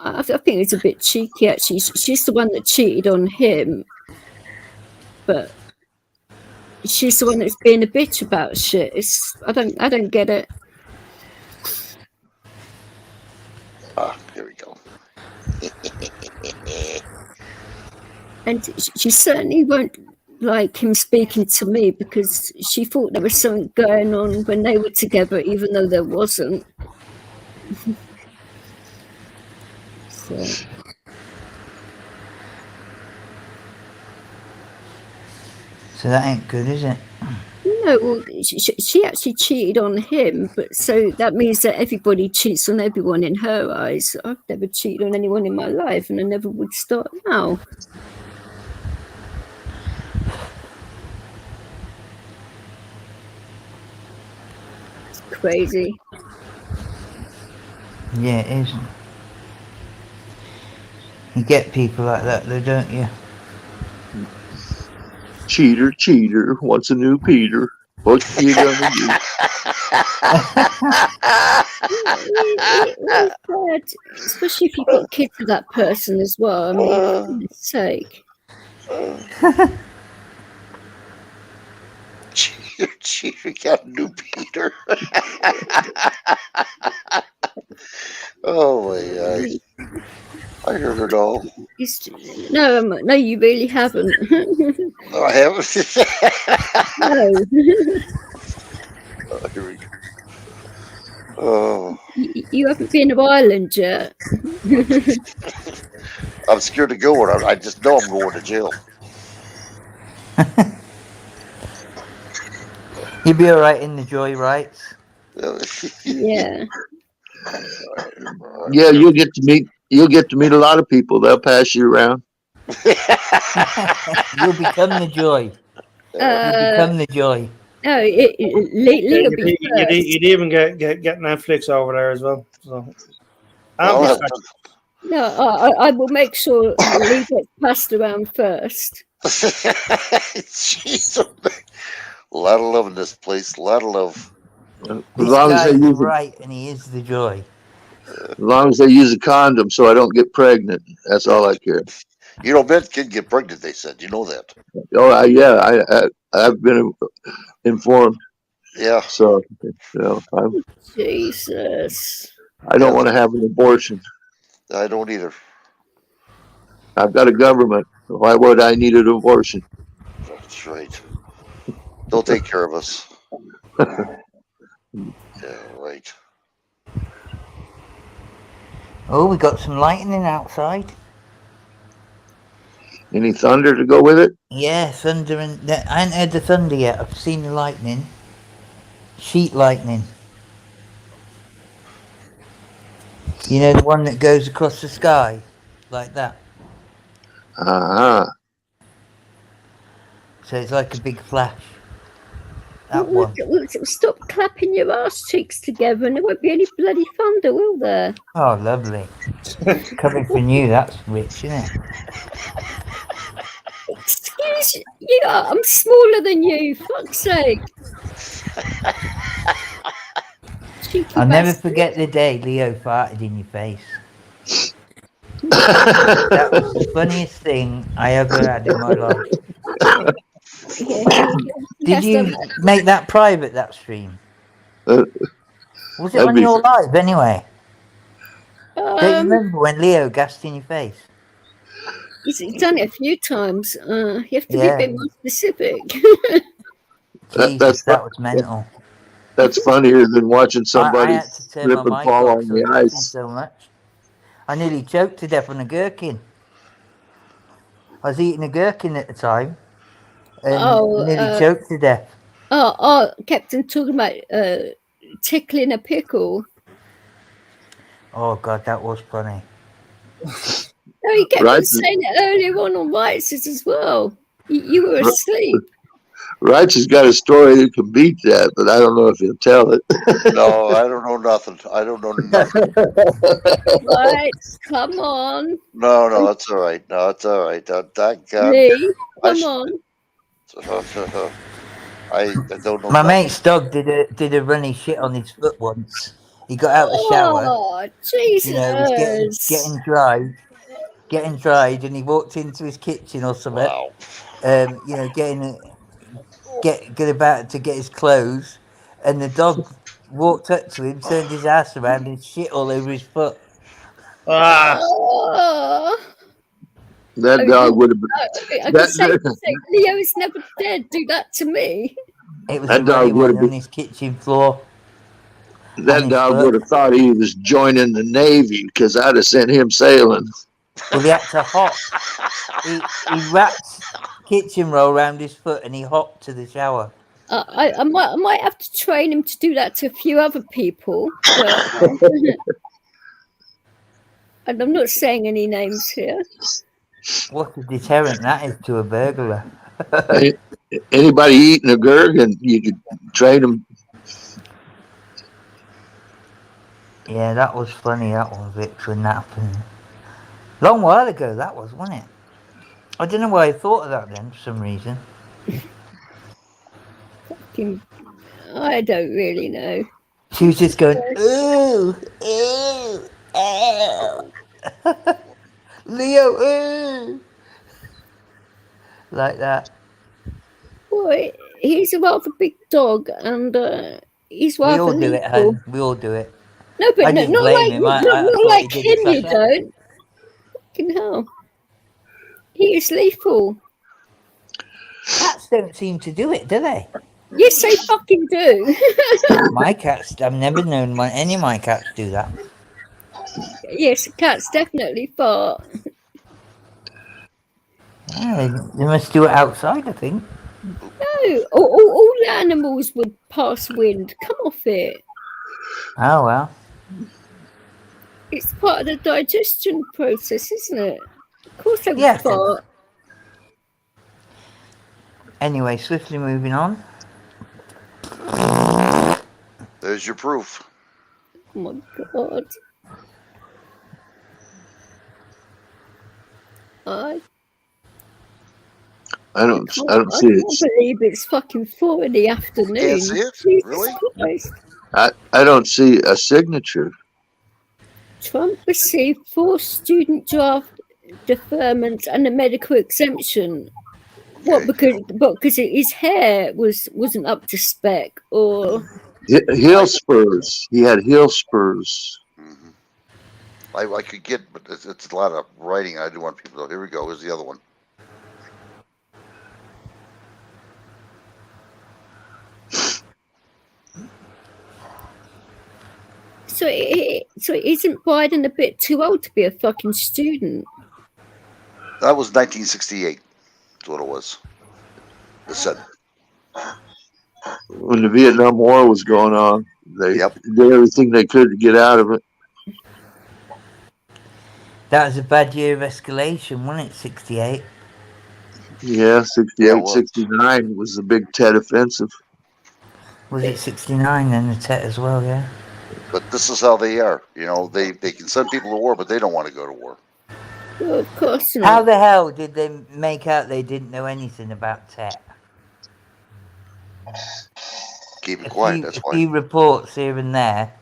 I think it's a bit cheeky, actually. She's the one that cheated on him, but she's the one that's being a bitch about shit. I don't get it. Here we go. And she certainly won't like him speaking to me, because she thought there was something going on when they were together, even though there wasn't. So. So that ain't good, is it? No, well, she actually cheated on him, but so that means that everybody cheats on everyone in her eyes. I've never cheated on anyone in my life, and I never would start now. It's crazy. Yeah, it is. You get people like that, though, don't you? Cheater, wants a new Peter. What you gonna do? It's bad, especially if you've got kids with that person as well. I mean, for goodness sake. Cheater got a new Peter. Oh my God. I heard it all. No, you really haven't. No, I haven't. No. Oh, here we go. Oh. You haven't been to Ireland yet. I'm scared to go. I just know I'm going to jail. You'll be all right in the joy rights. Yeah. Yeah, you'll get to meet a lot of people. They'll pass you around. You'll become the joy. You'll become the joy. No, Lee will be first. You'd even get Netflix over there as well. So, no, I will make sure Lee gets passed around first. Jeez, a lot of love in this place. A lot of love. As long as they use right, and he is the joy. As long as they use a condom, so I don't get pregnant. That's all I care. You know, men can get pregnant. They said. You know that. Oh, yeah. I've been informed. Yeah. So, Jesus. I don't want to have an abortion. I don't either. I've got a government. Why would I need an abortion? That's right. They'll take care of us. Yeah, right. Oh, we got some lightning outside. Any thunder to go with it? Yeah, thunder and I haven't heard the thunder yet. I've seen the lightning. Sheet lightning. You know, the one that goes across the sky like that. Uh-huh. So it's like a big flash. That one. Stop clapping your ass cheeks together and there won't be any bloody thunder, will there? Oh, lovely. Coming from you, that's rich, isn't it? Excuse you, I'm smaller than you, fuck's sake. I'll never forget the day Leo farted in your face. That was the funniest thing I ever had in my life. Did you make that private, that stream? Was it on your live anyway? Don't you remember when Leo gassed in your face? He's done it a few times. You have to be a bit more specific. Jesus, that was mental. That's funnier than watching somebody I had to turn slip my and mic fall off on so the it wasn't ice. so much. I nearly choked to death on a gherkin. I was eating a gherkin at the time. And nearly choked to death. Captain talking about tickling a pickle. Oh God, that was funny. No, you kept saying it earlier on Rights as well. You were asleep. Wrights has got a story that can beat that, but I don't know if he'll tell it. No, I don't know nothing. I don't know nothing. Right, come on. No, that's all right. No, it's all right. Lee, come on. I don't know. My mate's dog did a runny shit on his foot once. He got out of the shower. Oh, Jesus. You know, he was getting dried, and he walked into his kitchen or something. Wow. You know, get about to get his clothes, and the dog walked up to him, turned his ass around, and shit all over his foot. Oh. That dog would have been. I can say Leo's never dared do that to me. It was That a dog runny would one have on been. his kitchen floor. That dog would have thought he was joining the Navy because I'd have sent him sailing. Well, he had to hop. He wrapped kitchen roll around his foot and he hopped to the shower. I might have to train him to do that to a few other people. But, and I'm not saying any names here. What a deterrent that is to a burglar. Anybody eating a gherkin, you could train them. Yeah, that was funny. That was it when that happened. Long while ago, that was, wasn't it? I don't know why I thought of that then for some reason. I don't really know. She was just going, ooh, ooh, ooh. Leo, ooh. Like that. Well, he's a rather big dog, and he's rather We all do it, lethal. hun. We all do it. No, but I not didn't blame him. like, I not thought like he did him, it you like that. don't. Fucking hell. He is lethal. Cats don't seem to do it, do they? Yes, they fucking do. My cats, I've never known any of my cats do that. Yes, cats definitely fart. Oh, they must do it outside, I think. No, all animals would pass wind. Come off it. Oh, well. It's part of the digestion process, isn't it? Of course they would Yes. fart. Anyway, swiftly moving on. There's your proof. Oh my God. I don't see I it. can't believe it's fucking 4 in the afternoon. Can't see it? Jesus Really? Christ. I don't see a signature. Trump received 4 student draft deferments and a medical exemption. What? Because his hair wasn't up to spec, or Heel spurs. He had heel spurs. I could get, but it's a lot of writing. I do want people to. Here we go. Here's the other one. so isn't Biden a bit too old to be a fucking student? That was 1968. That's what it was. It said, When the Vietnam War was going on, they did everything they could to get out of it. That was a bad year of escalation, wasn't it? 68. Yeah, 68, 69 was the big Tet offensive. Was it 69 then, the Tet as well, yeah? but this is how they are. You know, they can send people to war, but they don't want to go to war. Well, of course not. How the hell did they make out they didn't know anything about Tet? Keep it quiet, that's A why. few reports here and there,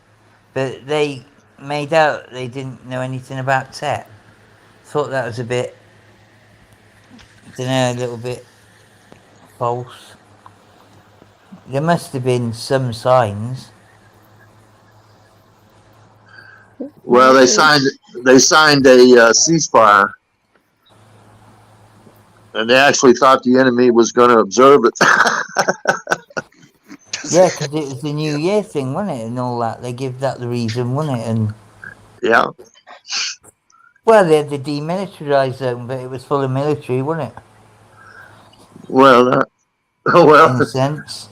but they made out they didn't know anything about Tet. Thought that was a bit, I don't know, a little bit false. There must have been some signs. Well, they signed a ceasefire, and they actually thought the enemy was going to observe it. Yeah, because it was the New Year thing, wasn't it, and all that. They give that the reason, wasn't it? And yeah. Well, they had the demilitarized zone, but it was full of military, wasn't it? Well, In a sense.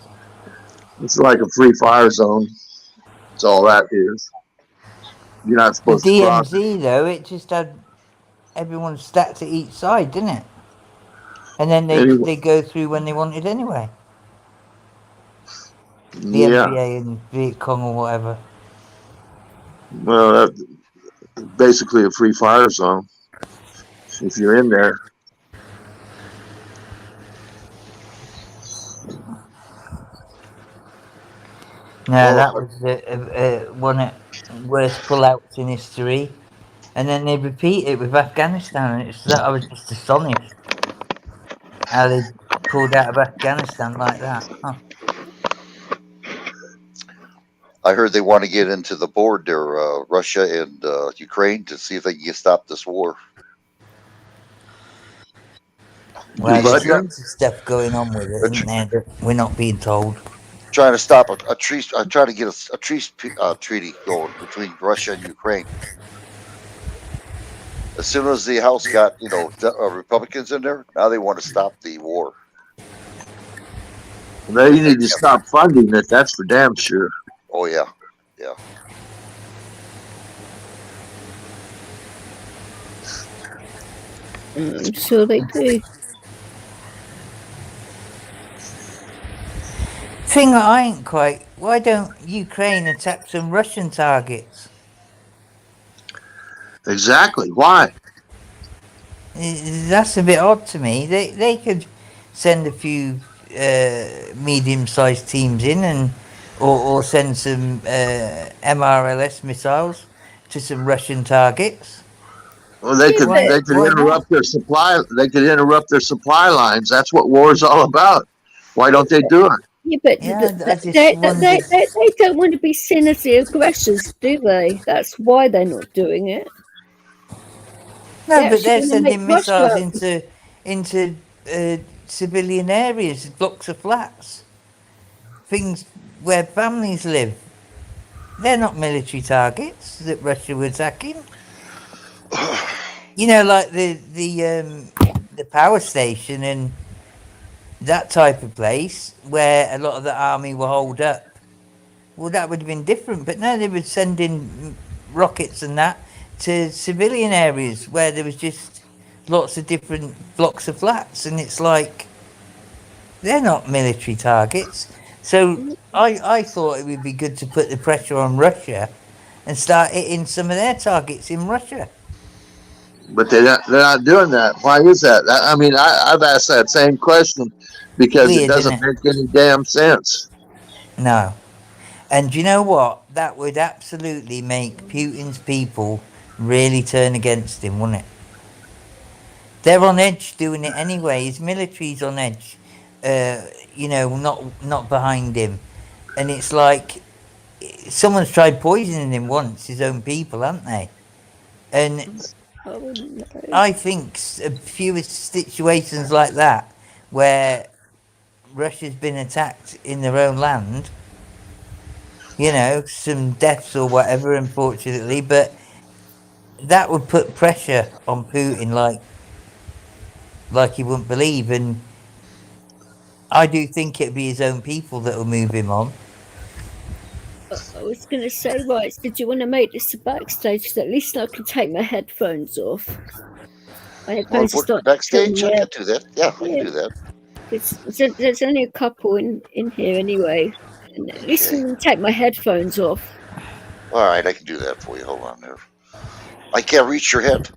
It's like a free fire zone. That's all that is. You're not The supposed to cross. DMZ, though, it just had everyone stacked at each side, didn't it? And then they go through when they wanted anyway. The Yeah. NBA and Viet Cong or whatever. Well, that's basically a free fire zone. If you're in there. No, that was one of the worst pullouts in history. And then they repeat it with Afghanistan, and I was just astonished how they pulled out of Afghanistan like that. Huh. I heard they want to get into the board there, Russia and Ukraine, to see if they can stop this war. Well, there's loads of stuff going on with it, isn't there, that we're not being told. Trying to stop a treaty, trying to get a treaty going between Russia and Ukraine. As soon as the House got, Republicans in there, now they want to stop the war. They need to stop funding it. That's for damn sure. Oh yeah, yeah. I'm sure they do. Thing that I ain't quite. Why don't Ukraine attack some Russian targets? Exactly. Why? That's a bit odd to me. They could send a few medium-sized teams in or send some MRLS missiles to some Russian targets. Well, they could interrupt their supply. They could interrupt their supply lines. That's what war is all about. Why don't they do it? Yeah, but they don't want to be seen as the aggressors, do they? That's why they're not doing it. No, but they're sending missiles into civilian areas, blocks of flats, things where families live. They're not military targets that Russia was attacking. You know, like the power station and that type of place where a lot of the army were holed up. Well, that would have been different, but no, they were sending rockets and that to civilian areas where there was just lots of different blocks of flats, and it's like they're not military targets. So I thought it would be good to put the pressure on Russia and start hitting some of their targets in Russia. But they're not doing that. Why is that? I mean, I've asked that same question because it doesn't make any damn sense. No. And you know what? That would absolutely make Putin's people really turn against him, wouldn't it? They're on edge doing it anyway. His military's on edge, not behind him. And it's like someone's tried poisoning him once, his own people, haven't they? And I think a few situations like that where Russia's been attacked in their own land, some deaths or whatever, unfortunately, but that would put pressure on Putin, like, like you wouldn't believe. And I do think it'd be his own people that will move him on. I was going to say, right, did you want to make this a backstage? Because at least I can take my headphones off. My headphones start backstage. I can do that. Yeah, I can do that. There's only a couple in here anyway. And at least I can take my headphones off. All right, I can do that for you. Hold on there. I can't reach your head.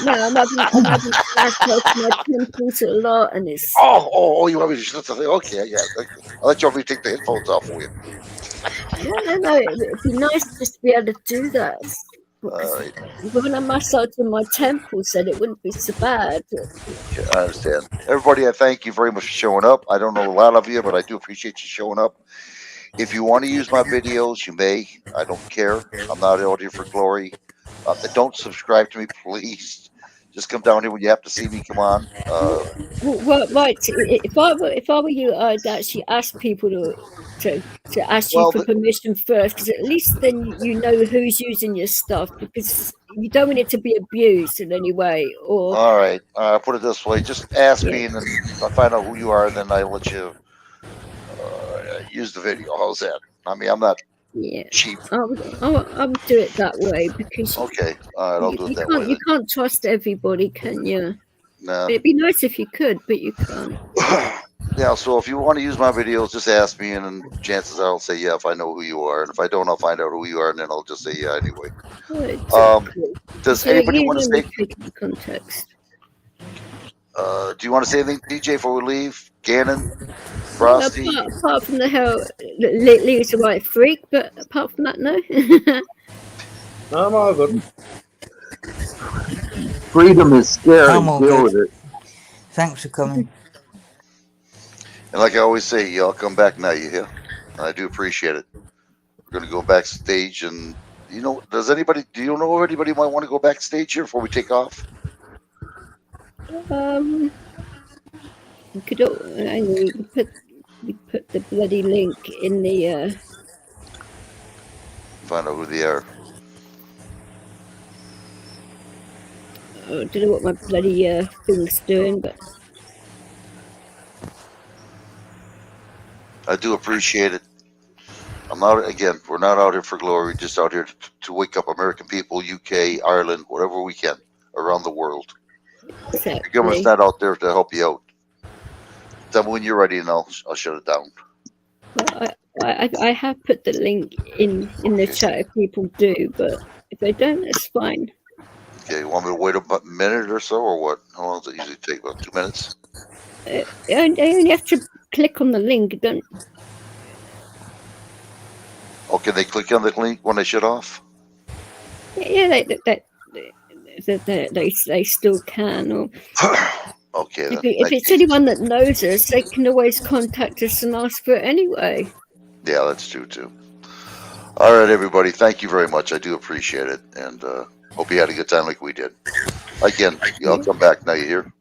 No, I'm having flashbacks to my temples a lot, and it's. Oh, you want me to shut the thing? Okay, yeah. I'll let you want me to take the headphones off for you. No. It'd be nice just to be able to do that. All right. When I massaged my temples, then it wouldn't be so bad. Okay, I understand. Everybody, I thank you very much for showing up. I don't know a lot of you, but I do appreciate you showing up. If you want to use my videos, you may. I don't care. I'm not out here for glory. Don't subscribe to me, please. Just come down here when you have to see me. Come on. Well, right. If I were you, I'd actually ask people to ask you for permission first, because at least then you know who's using your stuff, because you don't want it to be abused in any way. Or all right, I'll put it this way: just ask me, and then I'll find out who you are, and then I'll let you use the video. How's that? I mean, I'm not cheap. I'll do it that way, because okay, all right, I'll do it that way. You can't trust everybody, can you? No. It'd be nice if you could, but you can't. Yeah, so if you want to use my videos, just ask me, and then chances are I'll say yeah if I know who you are, and if I don't, I'll find out who you are, and then I'll just say yeah anyway. Does anybody want to say? Context. Do you want to say anything, DJ, before we leave? Gannon, Frosty. Apart from the hell, Lee's a right freak, but apart from that, no. I'm all good. Freedom is scary. Deal with it. Thanks for coming. And like I always say, y'all come back now, you hear? I do appreciate it. We're going to go backstage, and do you know if anybody might want to go backstage here before we take off? We put the bloody link in the. Find out who they are. I don't know what my bloody thing's doing, but. I do appreciate it. We're not out here for glory, just out here to wake up American people, UK, Ireland, whatever we can around the world. Exactly. The government's not out there to help you out. Tell me when you're ready, and I'll shut it down. Well, I have put the link in the chat if people do, but if they don't, it's fine. Okay, you want me to wait a minute or so, or what? How long does it usually take? About 2 minutes? I only have to click on the link. Don't. Oh, can they click on the link when they shut off? Yeah, they still can. Or okay. If it's anyone that knows us, they can always contact us and ask for it anyway. Yeah, that's true too. All right, everybody. Thank you very much. I do appreciate it, and hope you had a good time like we did. Again, y'all come back now. You hear?